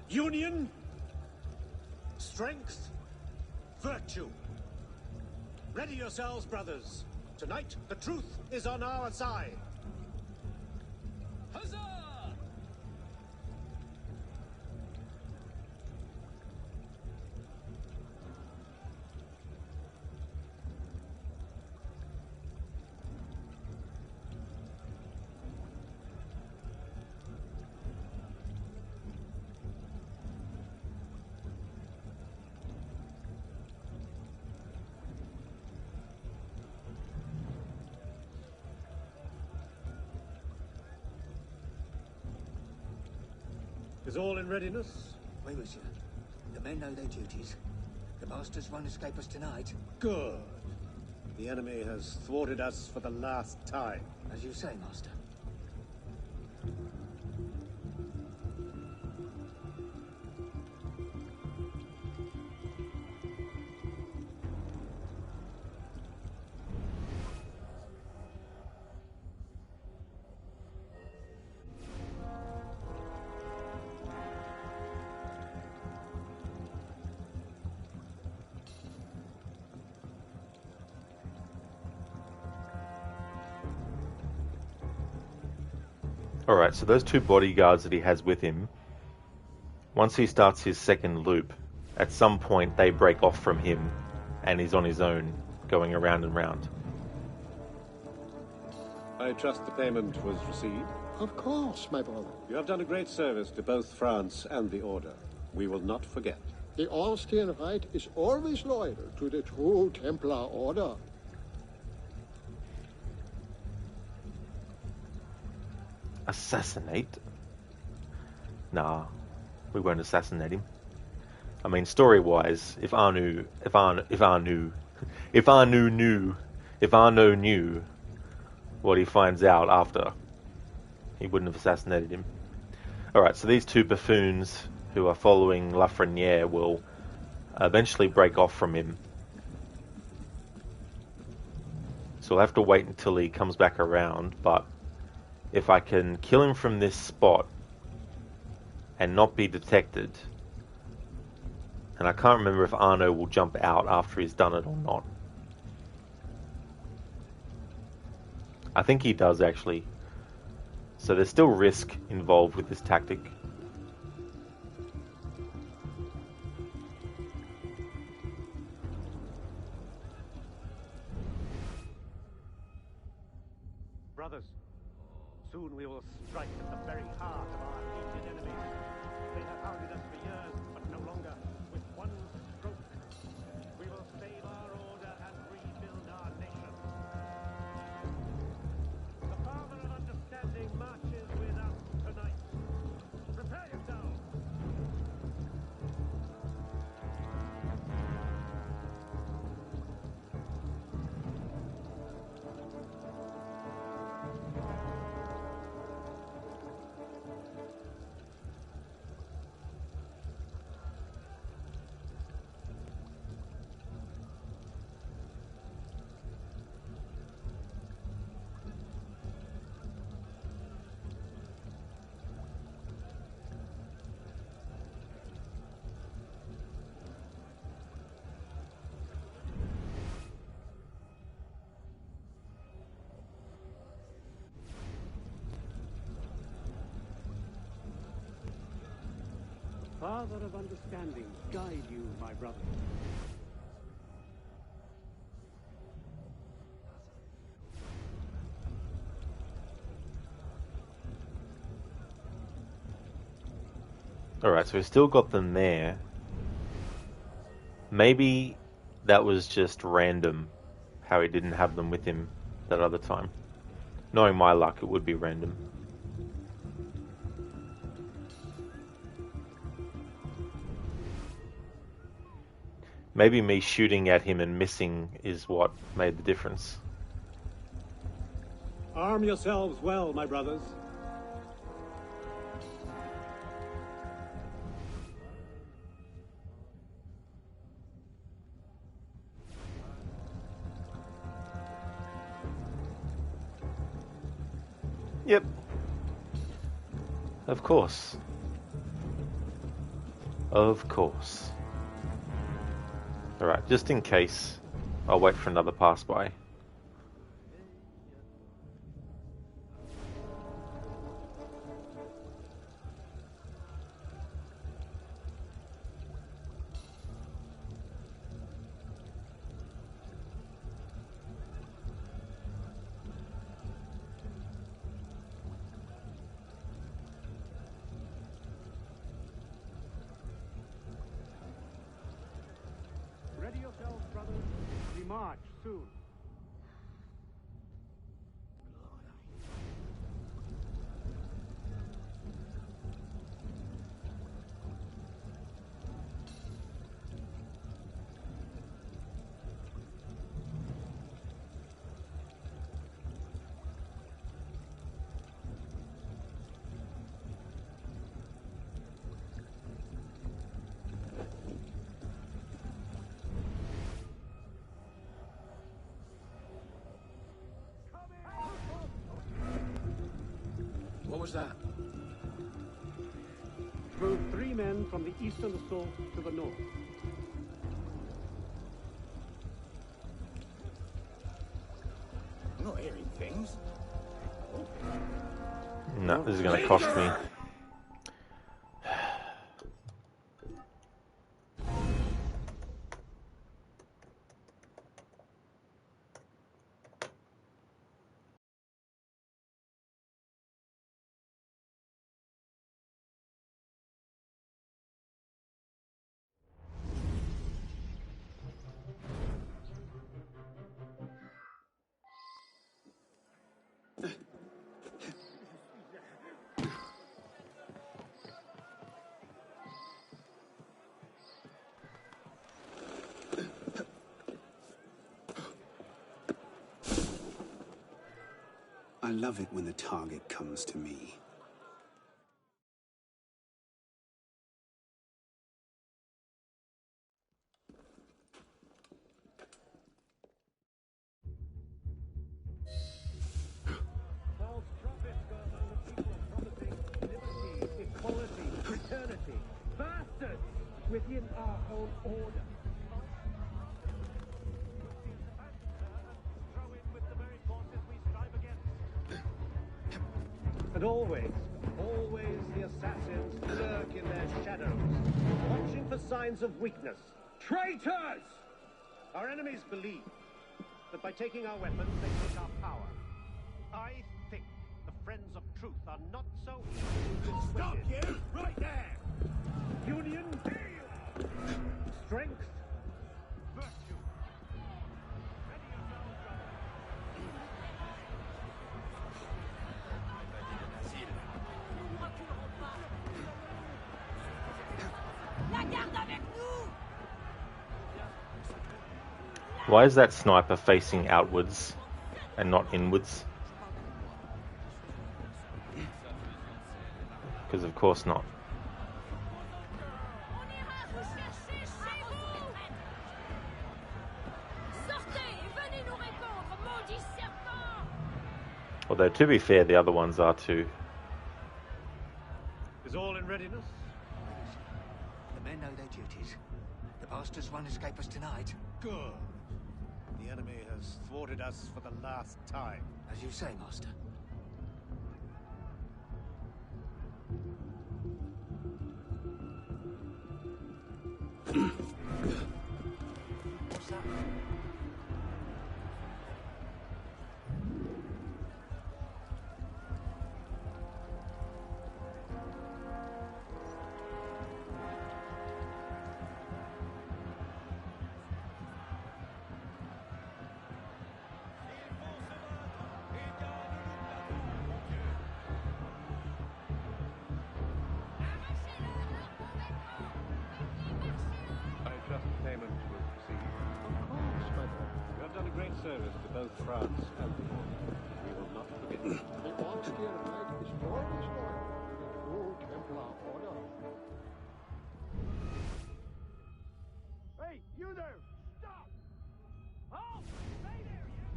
Union, strength, virtue. Ready yourselves, brothers. Tonight, the truth is on our side. Huzzah! Is all in readiness? Oui, monsieur. The men know their duties. The masters won't escape us tonight. Good. The enemy has thwarted us for the last time. As you say, master. Alright, so those 2 bodyguards that he has with him, once he starts his second loop, at some point they break off from him and he's on his own, going around and round. I trust the payment was received? Of course, my brother. You have done a great service to both France and the Order. We will not forget. The Austrian Rite is always loyal to the true Templar order. Assassinate? Nah, we won't assassinate him. I mean, story-wise, if Arno knew what he finds out after, he wouldn't have assassinated him. Alright, so these 2 buffoons who are following Lafreniere will eventually break off from him. So we'll have to wait until he comes back around, but if I can kill him from this spot and not be detected, and I can't remember if Arno will jump out after he's done it or not. I think he does, actually. So there's still risk involved with this tactic. Brothers, soon we will strike at the very heart of our hated enemies. They have hounded us for years, but no longer. With one stroke, we will save our order and rebuild our nation. Father of understanding, guide you, my brother. Alright, so we've still got them there. Maybe that was just random, how he didn't have them with him that other time. Knowing my luck, it would be random. Maybe me shooting at him and missing is what made the difference. Arm yourselves well, my brothers. Yep. Of course. Of course. Alright, just in case, I'll wait for another pass-by. Ready yourselves, brothers. We march soon. What was that? Drove 3 men from the eastern assault to the north. I'm not hearing things. No, this is going to cost me. I love it when the target comes to me. False prophets go among the people promising liberty, equality, fraternity. Bastards within our own order. And always the assassins lurk in their shadows, watching for signs of weakness. Traitors! Our enemies believe that by taking our weapons, they take our power. I think the friends of truth are not so easily dissuaded. Stop you! Right there! Union, strength, virtue. Ready yourselves, brothers. Why is that sniper facing outwards and not inwards? Because of course not. Although to be fair, the other ones are too. Is all in readiness? The men know their duties. The bastards won't escape us tonight. Good. The enemy has thwarted us for the last time. As you say, Master. Service to both France and the Order. We will not forget. The Austrian Reich is always loyal to the true Templar Order. Hey, you there! Stop! Halt! Stay there, you!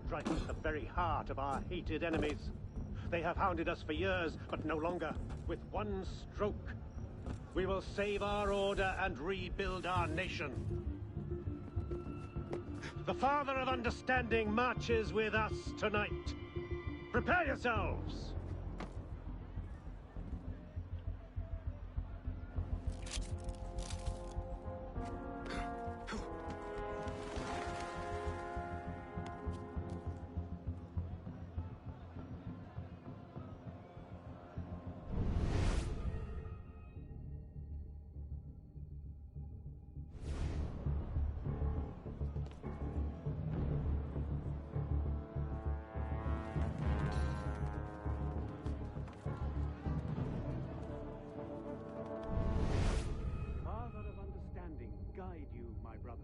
Strike at the very heart of our hated enemies. They have hounded us for years, but no longer. With one stroke, we will save our order and rebuild our nation. The Father of Understanding marches with us tonight. Prepare yourselves! Guide you, my brothers.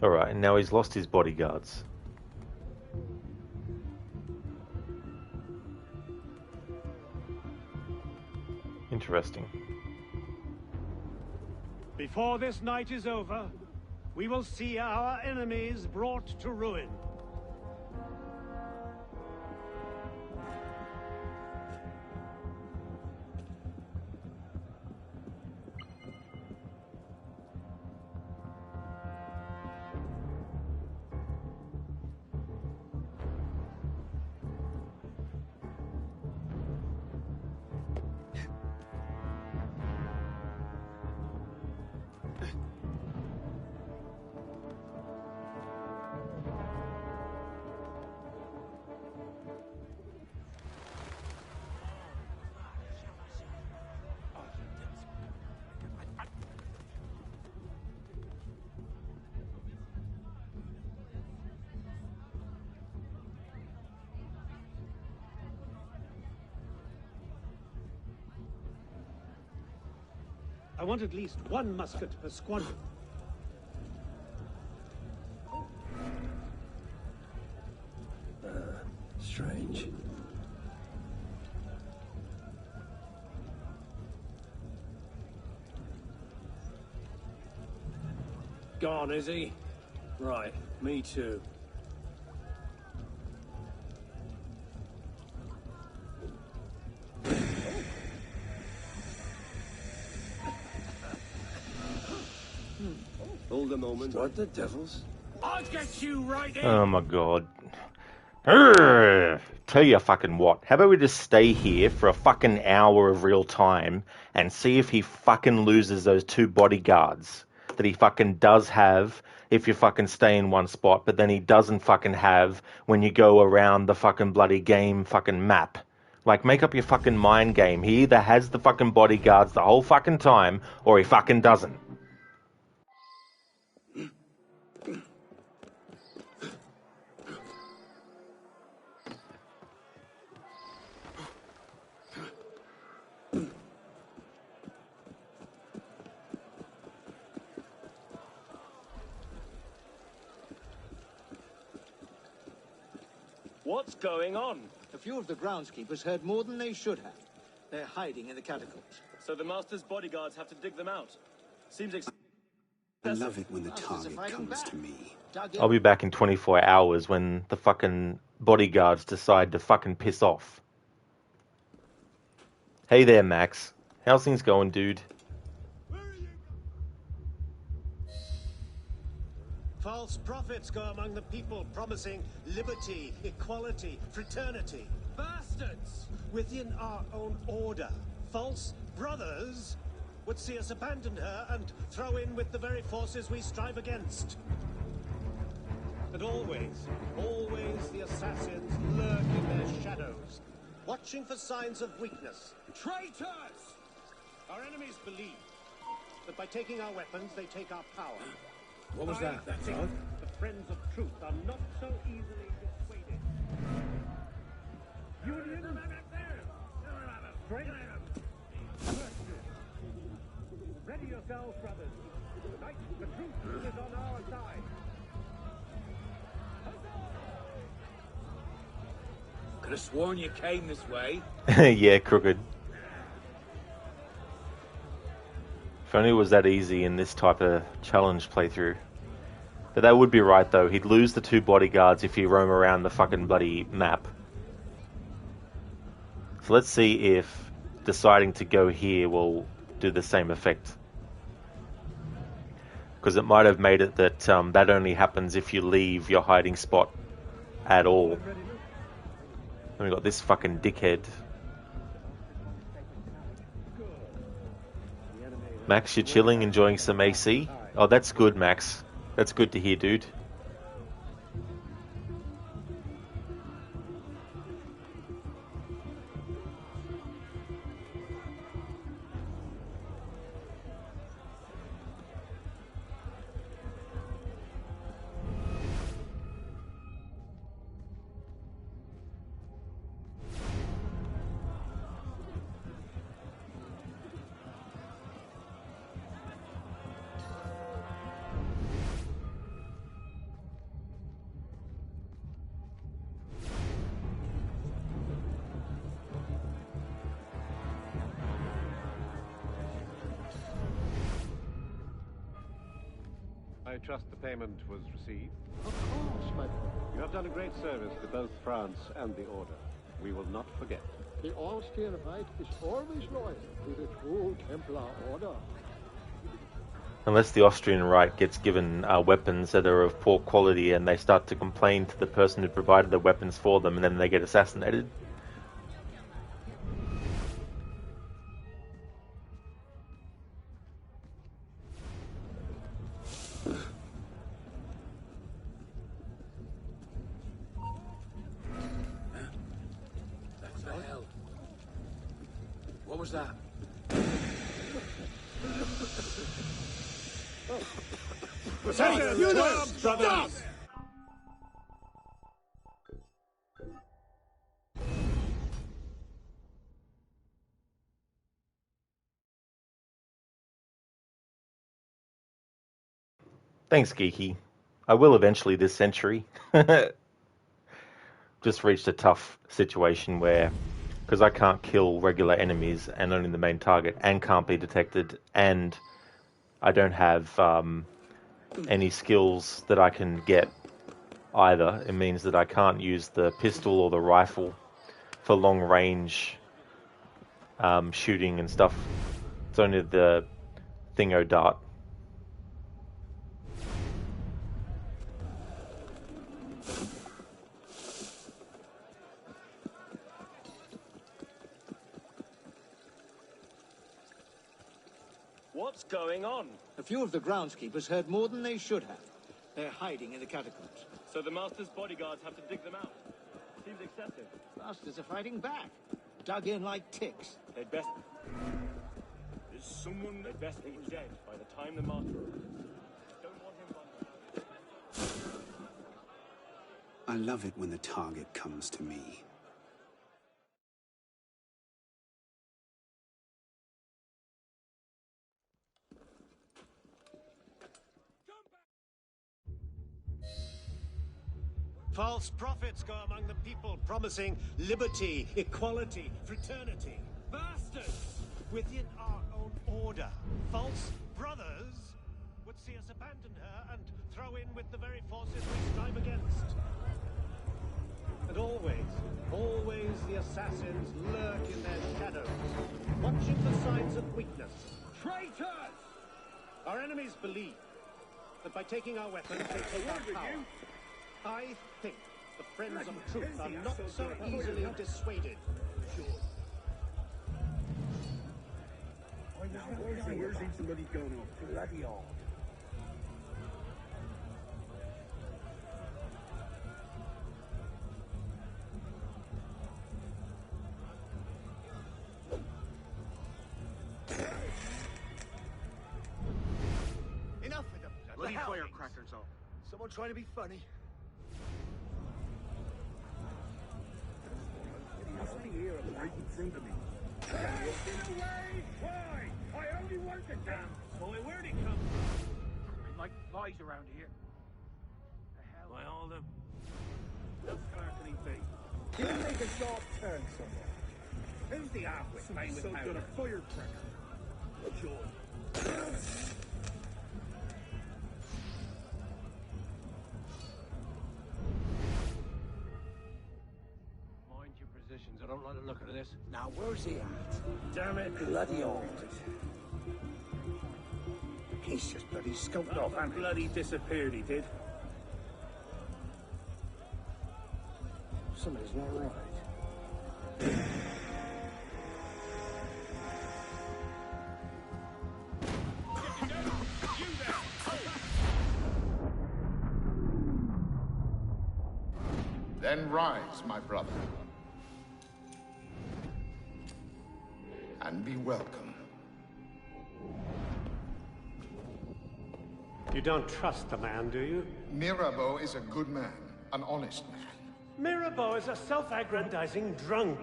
Alright, and now he's lost his bodyguards. Interesting. Before this night is over, we will see our enemies brought to ruin. I want at least one musket per squadron. Strange. Gone, is he? Right, me too. hold a moment. What the devils? I'll get you right in. Oh my god. Urgh. Tell you fucking what. How about we just stay here for a fucking hour of real time and see if he fucking loses those 2 bodyguards that he fucking does have if you fucking stay in one spot, but then he doesn't fucking have when you go around the fucking bloody game fucking map. Like, make up your fucking mind game. He either has the fucking bodyguards the whole fucking time, or he fucking doesn't. What's going on? A few of the groundskeepers heard more than they should have. They're hiding in the catacombs. So the Master's bodyguards have to dig them out. Seems I love it when the target comes to me. I'll be back in 24 hours when the fucking bodyguards decide to fucking piss off. Hey there, Max. How's things going, dude? False prophets go among the people promising liberty, equality, fraternity. Bastards! Within our own order, false brothers would see us abandon her and throw in with the very forces we strive against. And always, always the assassins lurk in their shadows, watching for signs of weakness. Traitors! Our enemies believe that by taking our weapons, they take our power. What was that? I think the friends of truth are not so easily dissuaded. Union, strength, ready yourselves, brothers. Tonight, the truth is on our side. Could have sworn you came this way. Yeah, crooked. If only it was that easy in this type of challenge playthrough. But that would be right, though. He'd lose the 2 bodyguards if he roam around the fucking bloody map. So let's see if deciding to go here will do the same effect. Because it might have made it that that only happens if you leave your hiding spot at all. And we got this fucking dickhead. Max, you're chilling, enjoying some AC? Oh, that's good, Max. That's good to hear, dude. I trust the payment was received. Of course, my brother. You have done a great service to both France and the Order. We will not forget. The Austrian Rite is always loyal to the true Templar order. Unless the Austrian Rite gets given weapons that are of poor quality and they start to complain to the person who provided the weapons for them and then they get assassinated. What was that? Brothers! Thanks, Geeky. I will eventually this century. Just reached a tough situation where, because I can't kill regular enemies and only the main target, and can't be detected, and I don't have any skills that I can get either. It means that I can't use the pistol or the rifle for long range shooting and stuff. It's only the thingo dart. What's going on? A few of the groundskeepers heard more than they should have. They're hiding in the catacombs. So the Master's bodyguards have to dig them out. Seems excessive. Bastards are fighting back. Dug in like ticks. They'd best... Is someone... They'd best be dead by the time the Master arrives. Don't want him wondering. I love it when the target comes to me. False prophets go among the people, promising liberty, equality, fraternity. Bastards! Within our own order, false brothers would see us abandon her and throw in with the very forces we strive against. And always the assassins lurk in their shadows, watching for signs of weakness. Traitors! Our enemies believe that by taking our weapons, they take our power. I think the friends of truth are not so easily dissuaded. Where's somebody going on? Bloody hell. Enough with them. Bloody firecrackers on. Someone trying to be funny. Here and right in front of me. Get away! Why? I only want the damn boy. Where'd he come from? Like flies around here. The hell? By all them. How far can he be? He'll make a sharp turn somewhere. Who's the halfwit playing with powder? A firecracker. Sure. I don't like the look of this. Now, where's he at? Damn it, bloody old. He's just bloody scoped off, and bloody disappeared, he did. Something's not right. Then rise, my brother. And be welcome. You don't trust the man, do you? Mirabeau is a good man, an honest man. Mirabeau is a self-aggrandizing drunk.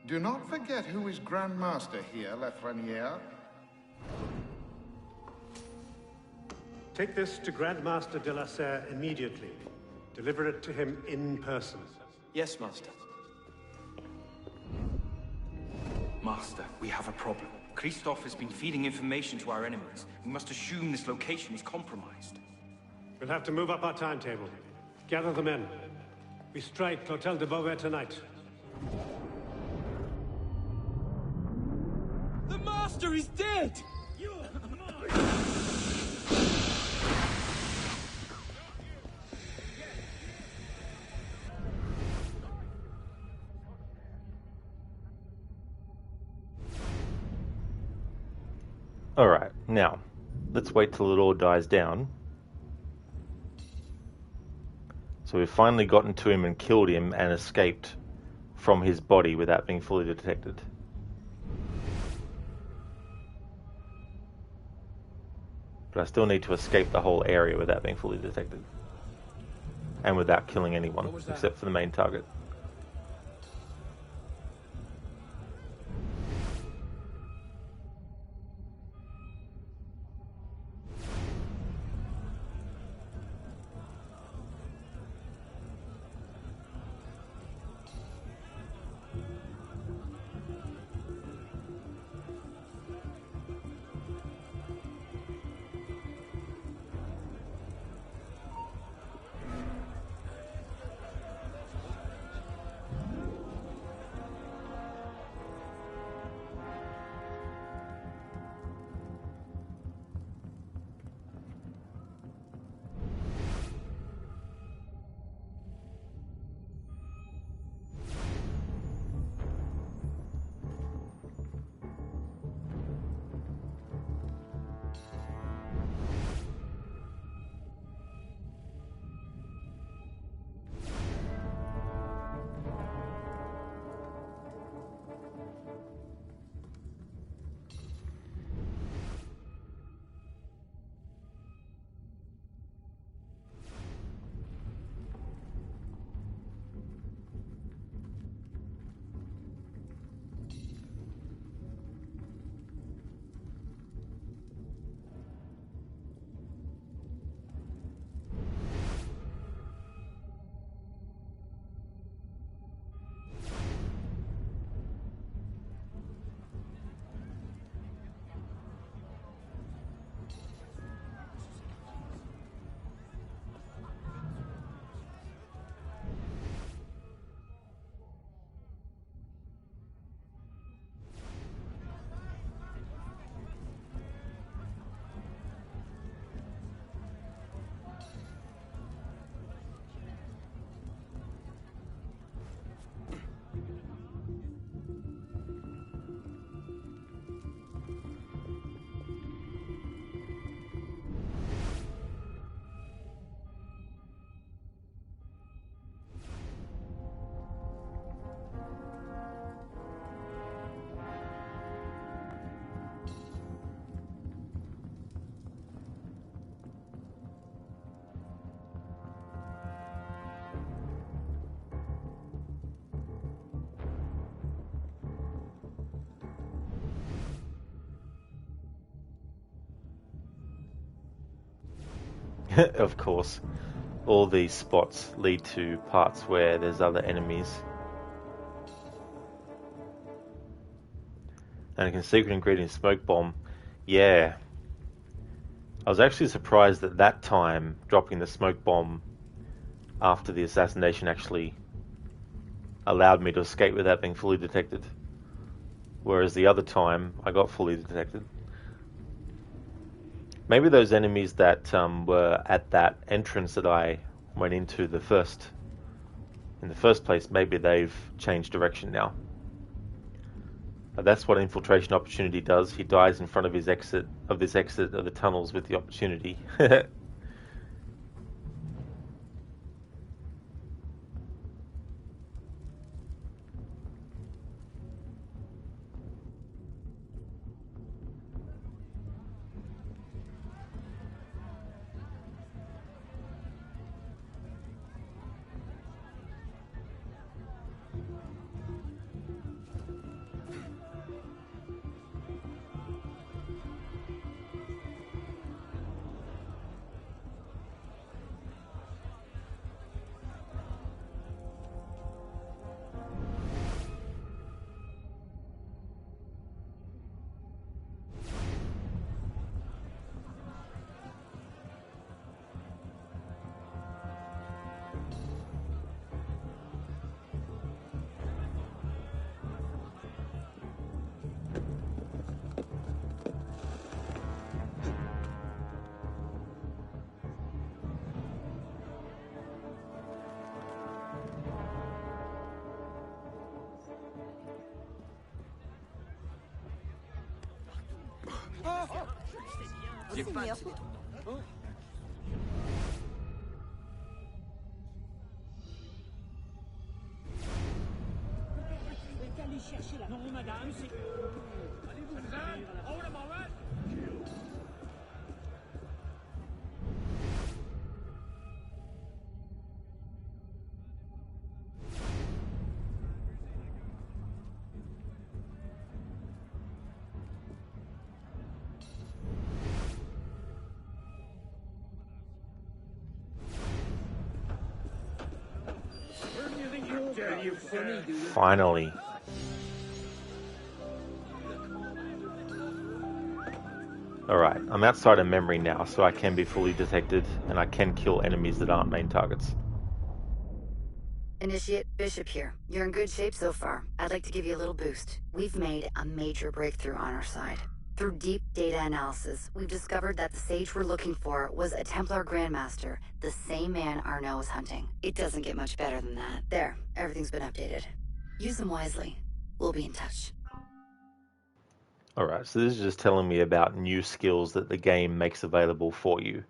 Do not forget who is Grand Master here, Lafreniere. Take this to Grand Master de la Serre immediately. Deliver it to him in person. Yes, Master. Master, we have a problem. Christophe has been feeding information to our enemies. We must assume this location is compromised. We'll have to move up our timetable. Gather the men. We strike Clotel de Beauvais tonight. The Master is dead! Alright, now, let's wait till it all dies down. So we've finally gotten to him and killed him and escaped from his body without being fully detected. But I still need to escape the whole area without being fully detected. And without killing anyone, except for the main target. Of course, all these spots lead to parts where there's other enemies. And a secret ingredient, smoke bomb. Yeah. I was actually surprised that that time dropping the smoke bomb after the assassination actually allowed me to escape without being fully detected. Whereas the other time, I got fully detected. Maybe those enemies that were at that entrance that I went into in the first place, maybe they've changed direction now. That's what infiltration opportunity does. He dies in front of this exit of the tunnels with the opportunity. Non, madame, c'est... Allez-vous hold him, all right? Finally. Alright, I'm outside of memory now, so I can be fully detected, and I can kill enemies that aren't main targets. Initiate Bishop here. You're in good shape so far. I'd like to give you a little boost. We've made a major breakthrough on our side. Through deep data analysis, we've discovered that the sage we're looking for was a Templar Grandmaster, the same man Arno was hunting. It doesn't get much better than that. There, everything's been updated. Use them wisely. We'll be in touch. Alright, so this is just telling me about new skills that the game makes available for you.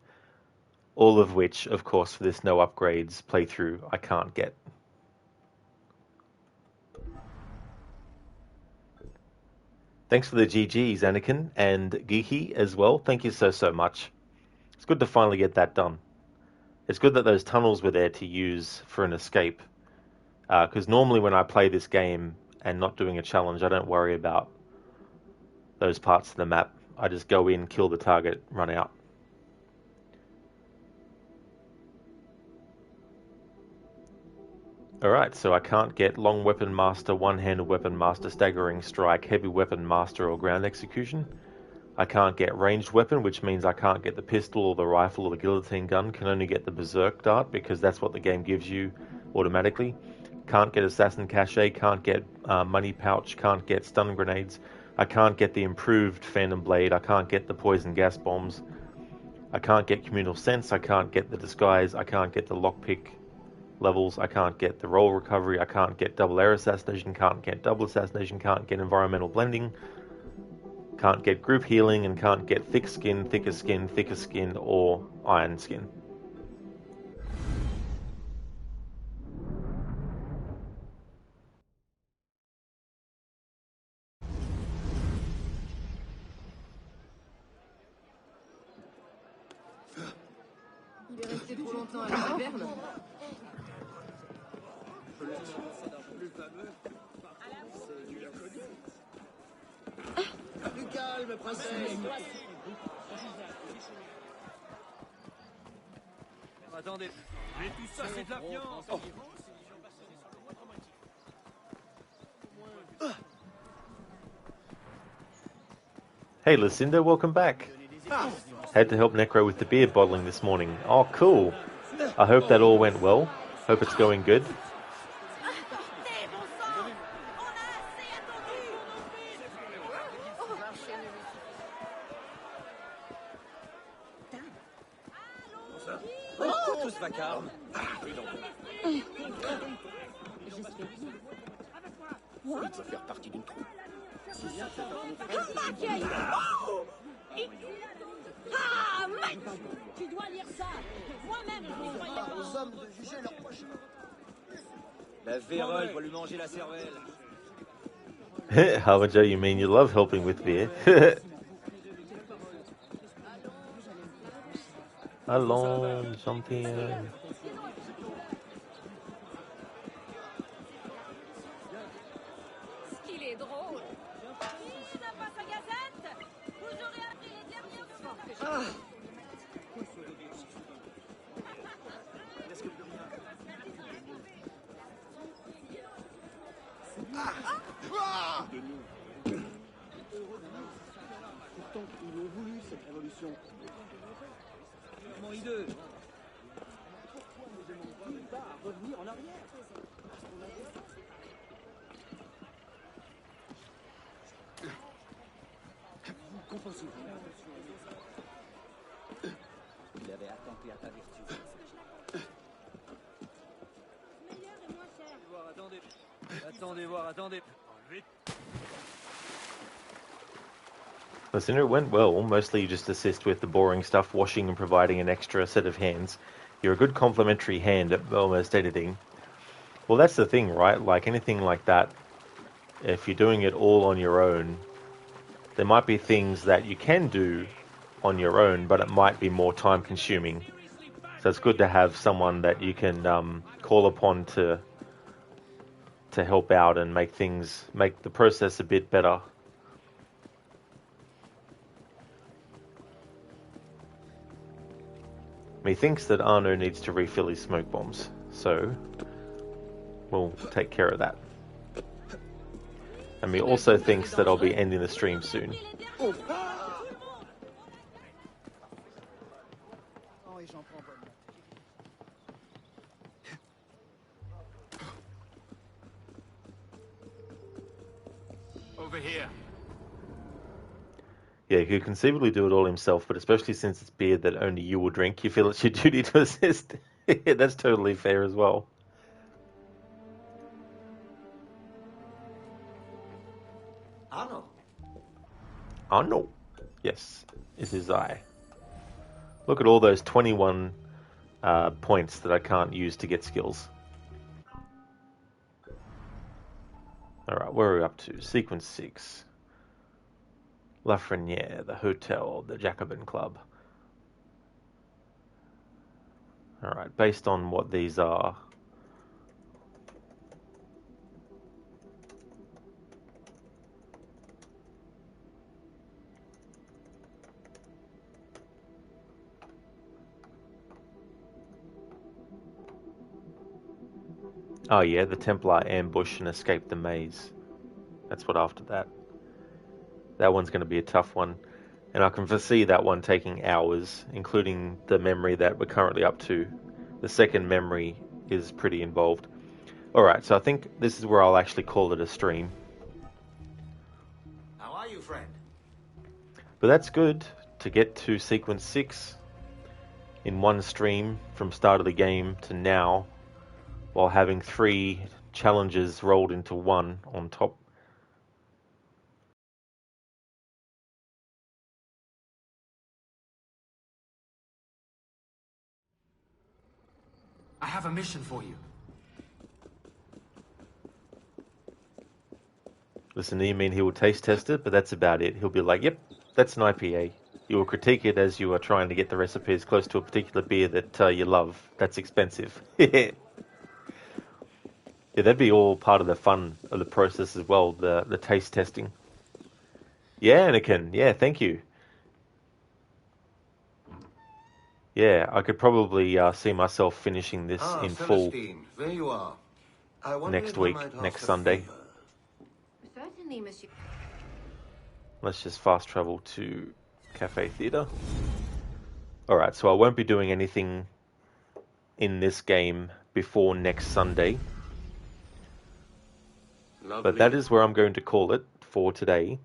All of which, of course, for this no upgrades playthrough, I can't get. Thanks for the GGs, Anakin, and Geeky as well. Thank you so much. It's good to finally get that done. It's good that those tunnels were there to use for an escape. Because normally when I play this game and not doing a challenge, I don't worry about those parts of the map. I just go in, kill the target, run out. Alright, so I can't get Long Weapon Master, One-Handed Weapon Master, Staggering Strike, Heavy Weapon Master, or Ground Execution. I can't get Ranged Weapon, which means I can't get the pistol or the rifle or the guillotine gun. Can only get the Berserk Dart, because that's what the game gives you automatically. Can't get Assassin Cache, can't get Money Pouch, can't get Stun Grenades. I can't get the improved Phantom Blade, I can't get the Poison Gas Bombs. I can't get Communal Sense, I can't get the Disguise, I can't get the Lockpick levels, I can't get the Roll Recovery, I can't get Double Air Assassination, can't get Double Assassination, can't get Environmental Blending, can't get Group Healing, and can't get Thick Skin, Thicker Skin, Thicker Skin, or Iron Skin. Il est resté trop longtemps à la taverne. Plus calme, princesse. Attendez, mais tout ça c'est de la viande. Hey Lucinda, welcome back. Had to help Necro with the beer bottling this morning. Oh, cool. I hope that all went well. Hope it's going good. Tout ce vacarme. Il doit faire partie d'une troupe. Ah, mec! Tu dois lire ça. Moi-même, je n'y croyais pas. Aux hommes de juger leur prochain. La vérole va lui manger la cervelle. Harbinger, you mean you love helping with beer? Allons, champion. Qu'il est drôle. Il n'a pas sa gazette. Vous aurez appris les dernières nouvelles. Pourtant, ils l'ont voulu, cette révolution. Comment hideux. Pourquoi ne demande-t-il pas à revenir en arrière? Vous compensez. Il avait attenté à ta vertu. Meilleur et moins cher. Attendez. Attendez voir, attendez. Vite. Listen, it went well. Mostly you just assist with the boring stuff, washing and providing an extra set of hands. You're a good complementary hand at almost anything. Well, that's the thing, right? Like anything like that, if you're doing it all on your own, there might be things that you can do on your own, but it might be more time consuming. So it's good to have someone that you can call upon to help out and make the process a bit better. Methinks that Arno needs to refill his smoke bombs, so we'll take care of that. And me also thinks that I'll be ending the stream soon. Over here. Yeah, he could conceivably do it all himself, but especially since it's beer that only you will drink, you feel it's your duty to assist. Yeah, that's totally fair as well. Arno. Arno. Yes, it is I. Look at all those 21 points that I can't use to get skills. Alright, where are we up to? Sequence 6. Lafreniere, the hotel, the Jacobin Club. Alright, based on what these are. Oh yeah, the Templar ambush and escape the maze. That's what after that. That one's going to be a tough one. And I can foresee that one taking hours, including the memory that we're currently up to. The second memory is pretty involved. Alright, so I think this is where I'll actually call it a stream. How are you, friend? But that's good to get to sequence 6 in one stream from start of the game to now, while having 3 challenges rolled into one on top. I have a mission for you. Listen, you mean he will taste test it, but that's about it. He'll be like, yep, that's an IPA. You will critique it as you are trying to get the recipe as close to a particular beer that you love. That's expensive. Yeah, that'd be all part of the fun of the process as well, the taste testing. Yeah, Anakin. Yeah, thank you. yeah, I could probably see myself finishing this in full Celestine, there you are. I wonder next if I week, might ask next a Sunday. favor. Certainly, monsieur. Let's just fast travel to Cafe Theatre. Alright, so I won't be doing anything in this game before next Sunday. But that is where I'm going to call it for today.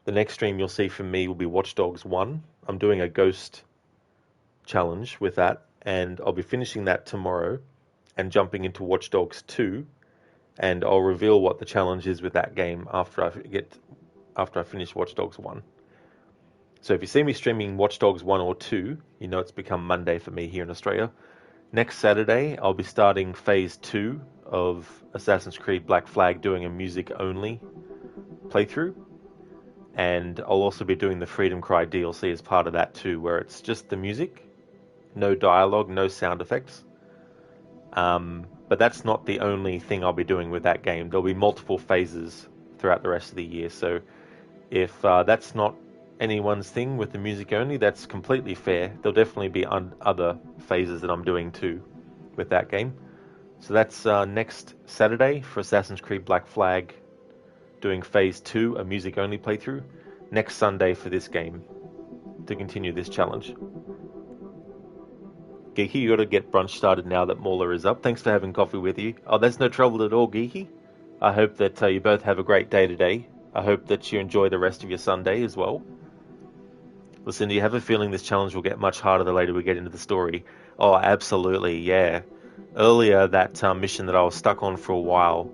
The next stream you'll see from me will be Watch Dogs 1. I'm doing a ghost challenge with that, and I'll be finishing that tomorrow and jumping into Watch Dogs 2, and I'll reveal what the challenge is with that game after I finish Watch Dogs 1. So if you see me streaming Watch Dogs 1 or 2, you know it's become Monday for me here in Australia. Next Saturday, I'll be starting Phase 2 of Assassin's Creed Black Flag, doing a music-only playthrough. And I'll also be doing the Freedom Cry DLC as part of that too, where it's just the music, no dialogue, no sound effects. But that's not the only thing I'll be doing with that game. There'll be multiple phases throughout the rest of the year. So if that's not anyone's thing with the music only, that's completely fair. There'll definitely be other phases that I'm doing too with that game. So that's next Saturday for Assassin's Creed Black Flag, doing Phase 2, a music-only playthrough. Next Sunday for this game, to continue this challenge. Geeky, you gotta get brunch started now that Mauler is up. Thanks for having coffee with you. Oh, there's no trouble at all, Geeky. I hope that you both have a great day today. I hope that you enjoy the rest of your Sunday as well. Listen, do you have a feeling this challenge will get much harder the later we get into the story? Oh, absolutely, yeah. Earlier, that mission that I was stuck on for a while,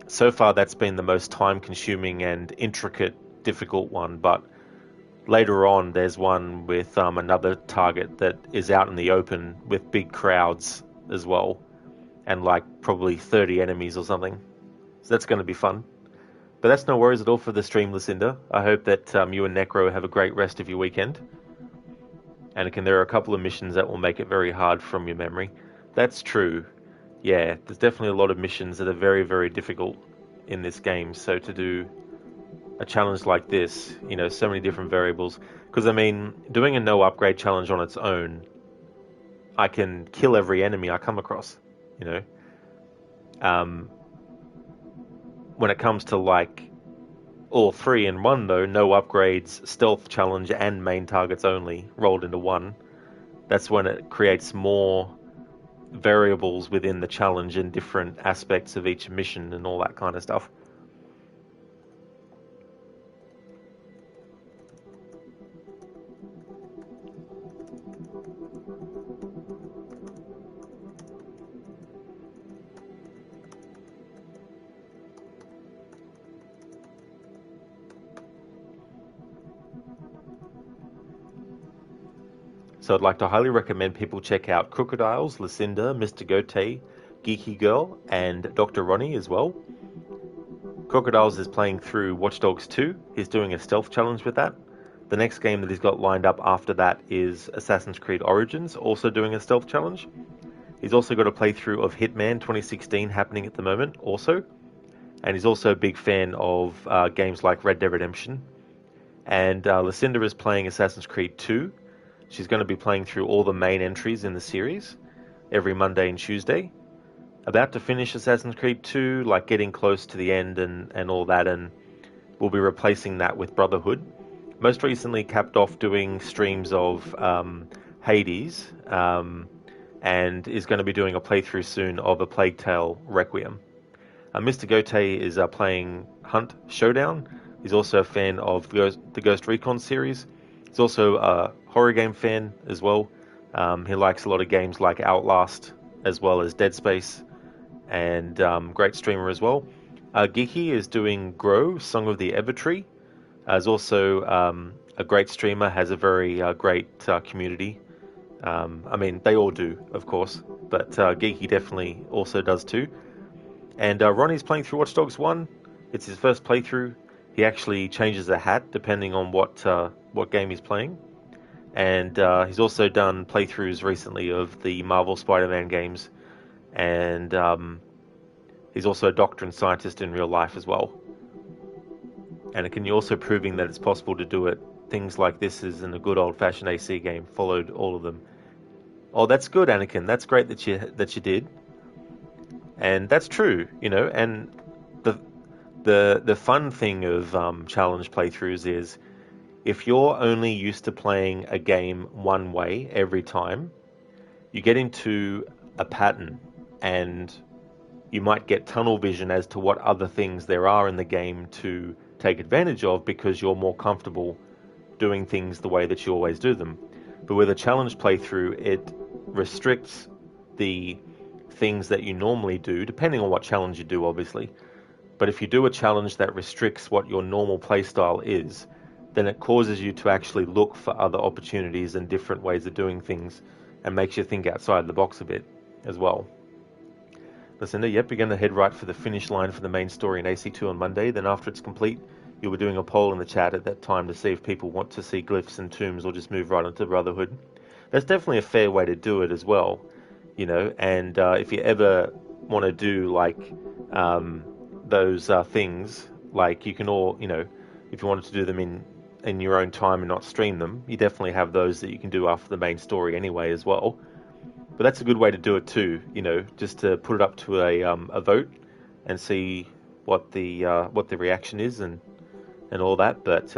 so far that's been the most time-consuming and intricate, difficult one, but later on there's one with another target that is out in the open with big crowds as well, and like probably 30 enemies or something. So that's going to be fun. But that's no worries at all for the stream, Lucinda. I hope that you and Necro have a great rest of your weekend. And again, there are a couple of missions that will make it very hard from your memory. That's true. Yeah, there's definitely a lot of missions that are very, very difficult in this game. So to do a challenge like this, you know, so many different variables. Because, I mean, doing a no upgrade challenge on its own, I can kill every enemy I come across, you know. When it comes to, like, all three in one, though, no upgrades, stealth challenge, and main targets only rolled into one, that's when it creates more variables within the challenge and different aspects of each mission and all that kind of stuff. So I'd like to highly recommend people check out Crocodiles, Lucinda, Mr. Gote, Geeky Girl, and Dr. Ronnie as well. Crocodiles is playing through Watch Dogs 2. He's doing a stealth challenge with that. The next game that he's got lined up after that is Assassin's Creed Origins, also doing a stealth challenge. He's also got a playthrough of Hitman 2016 happening at the moment also. And he's also a big fan of games like Red Dead Redemption. And Lucinda is playing Assassin's Creed 2. She's going to be playing through all the main entries in the series every Monday and Tuesday. About to finish Assassin's Creed 2, like getting close to the end and all that, and we'll be replacing that with Brotherhood. Most recently capped off doing streams of Hades, and is going to be doing a playthrough soon of A Plague Tale Requiem. Mr. Gote is playing Hunt Showdown. He's also a fan of the Ghost Recon series. He's also a horror game fan as well. He likes a lot of games like Outlast as well as Dead Space, and great streamer as well. Geeky is doing Grow, Song of the Evertree. Is also a great streamer, has a very great community. I mean, they all do, of course, but Geeky definitely also does too. And Ronnie's playing through Watch Dogs 1. It's his first playthrough. He actually changes the hat depending on what game he's playing. And he's also done playthroughs recently of the Marvel Spider-Man games. And he's also a doctor and scientist in real life as well. And can you also proving that it's possible to do it things like this as in a good old-fashioned AC game. Followed all of them. Oh, that's good, Anakin. That's great that you did. And that's true, you know. And the fun thing of challenge playthroughs is if you're only used to playing a game one way every time, you get into a pattern and you might get tunnel vision as to what other things there are in the game to take advantage of because you're more comfortable doing things the way that you always do them. But with a challenge playthrough, it restricts the things that you normally do, depending on what challenge you do, obviously. But if you do a challenge that restricts what your normal playstyle is, then it causes you to actually look for other opportunities and different ways of doing things and makes you think outside the box a bit as well. Listen, yep, you're going to head right for the finish line for the main story in AC2 on Monday. Then after it's complete, you'll be doing a poll in the chat at that time to see if people want to see glyphs and tombs or just move right onto Brotherhood. That's definitely a fair way to do it as well, you know. And if you ever want to do like those things, like you can all, you know, if you wanted to do them in your own time and not stream them, you definitely have those that you can do after the main story anyway as well. But that's a good way to do it too, you know, just to put it up to a vote and see what the reaction is and all that. But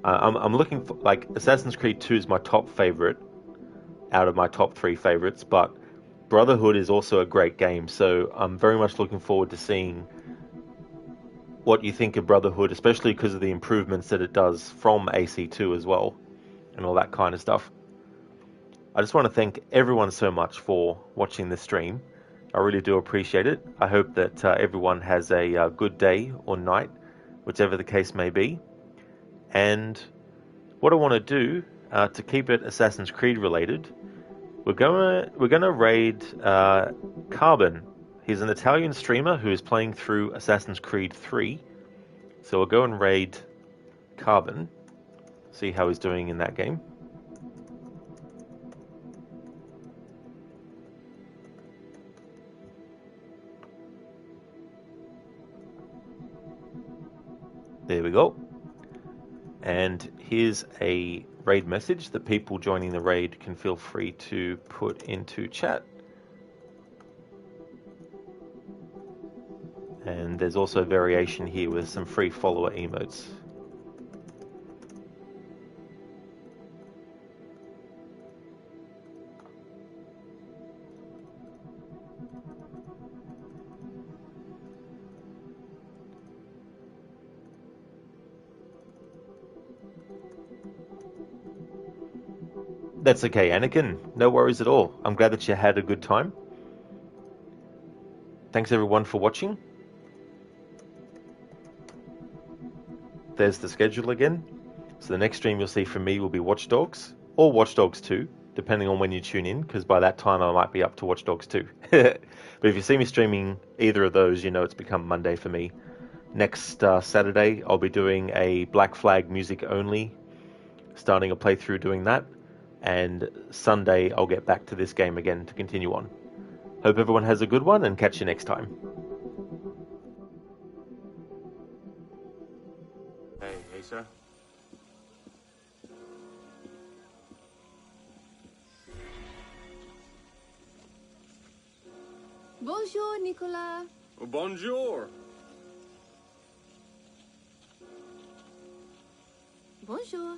I'm looking for, like, Assassin's Creed 2 is my top favorite out of my top 3 favorites, but Brotherhood is also a great game, so I'm very much looking forward to seeing what you think of Brotherhood, especially because of the improvements that it does from AC2 as well, and all that kind of stuff. I just want to thank everyone so much for watching this stream. I really do appreciate it. I hope that everyone has a good day or night, whichever the case may be. And what I want to do to keep it Assassin's Creed related, we're gonna raid Carbon. He's an Italian streamer who is playing through Assassin's Creed 3. So we'll go and raid Carbon, see how he's doing in that game. There we go. And here's a raid message that people joining the raid can feel free to put into chat. And there's also variation here with some free follower emotes. That's okay, Anakin. No worries at all. I'm glad that you had a good time. Thanks everyone for watching. There's the schedule again. So the next stream you'll see from me will be Watch Dogs, or Watch Dogs 2, depending on when you tune in, because by that time I might be up to Watch Dogs 2. But if you see me streaming either of those, you know it's become Monday for me. Next Saturday, I'll be doing a Black Flag music only, starting a playthrough doing that. And Sunday, I'll get back to this game again to continue on. Hope everyone has a good one, and catch you next time. Hey, sir. Bonjour, Nicolas. Bonjour. Bonjour.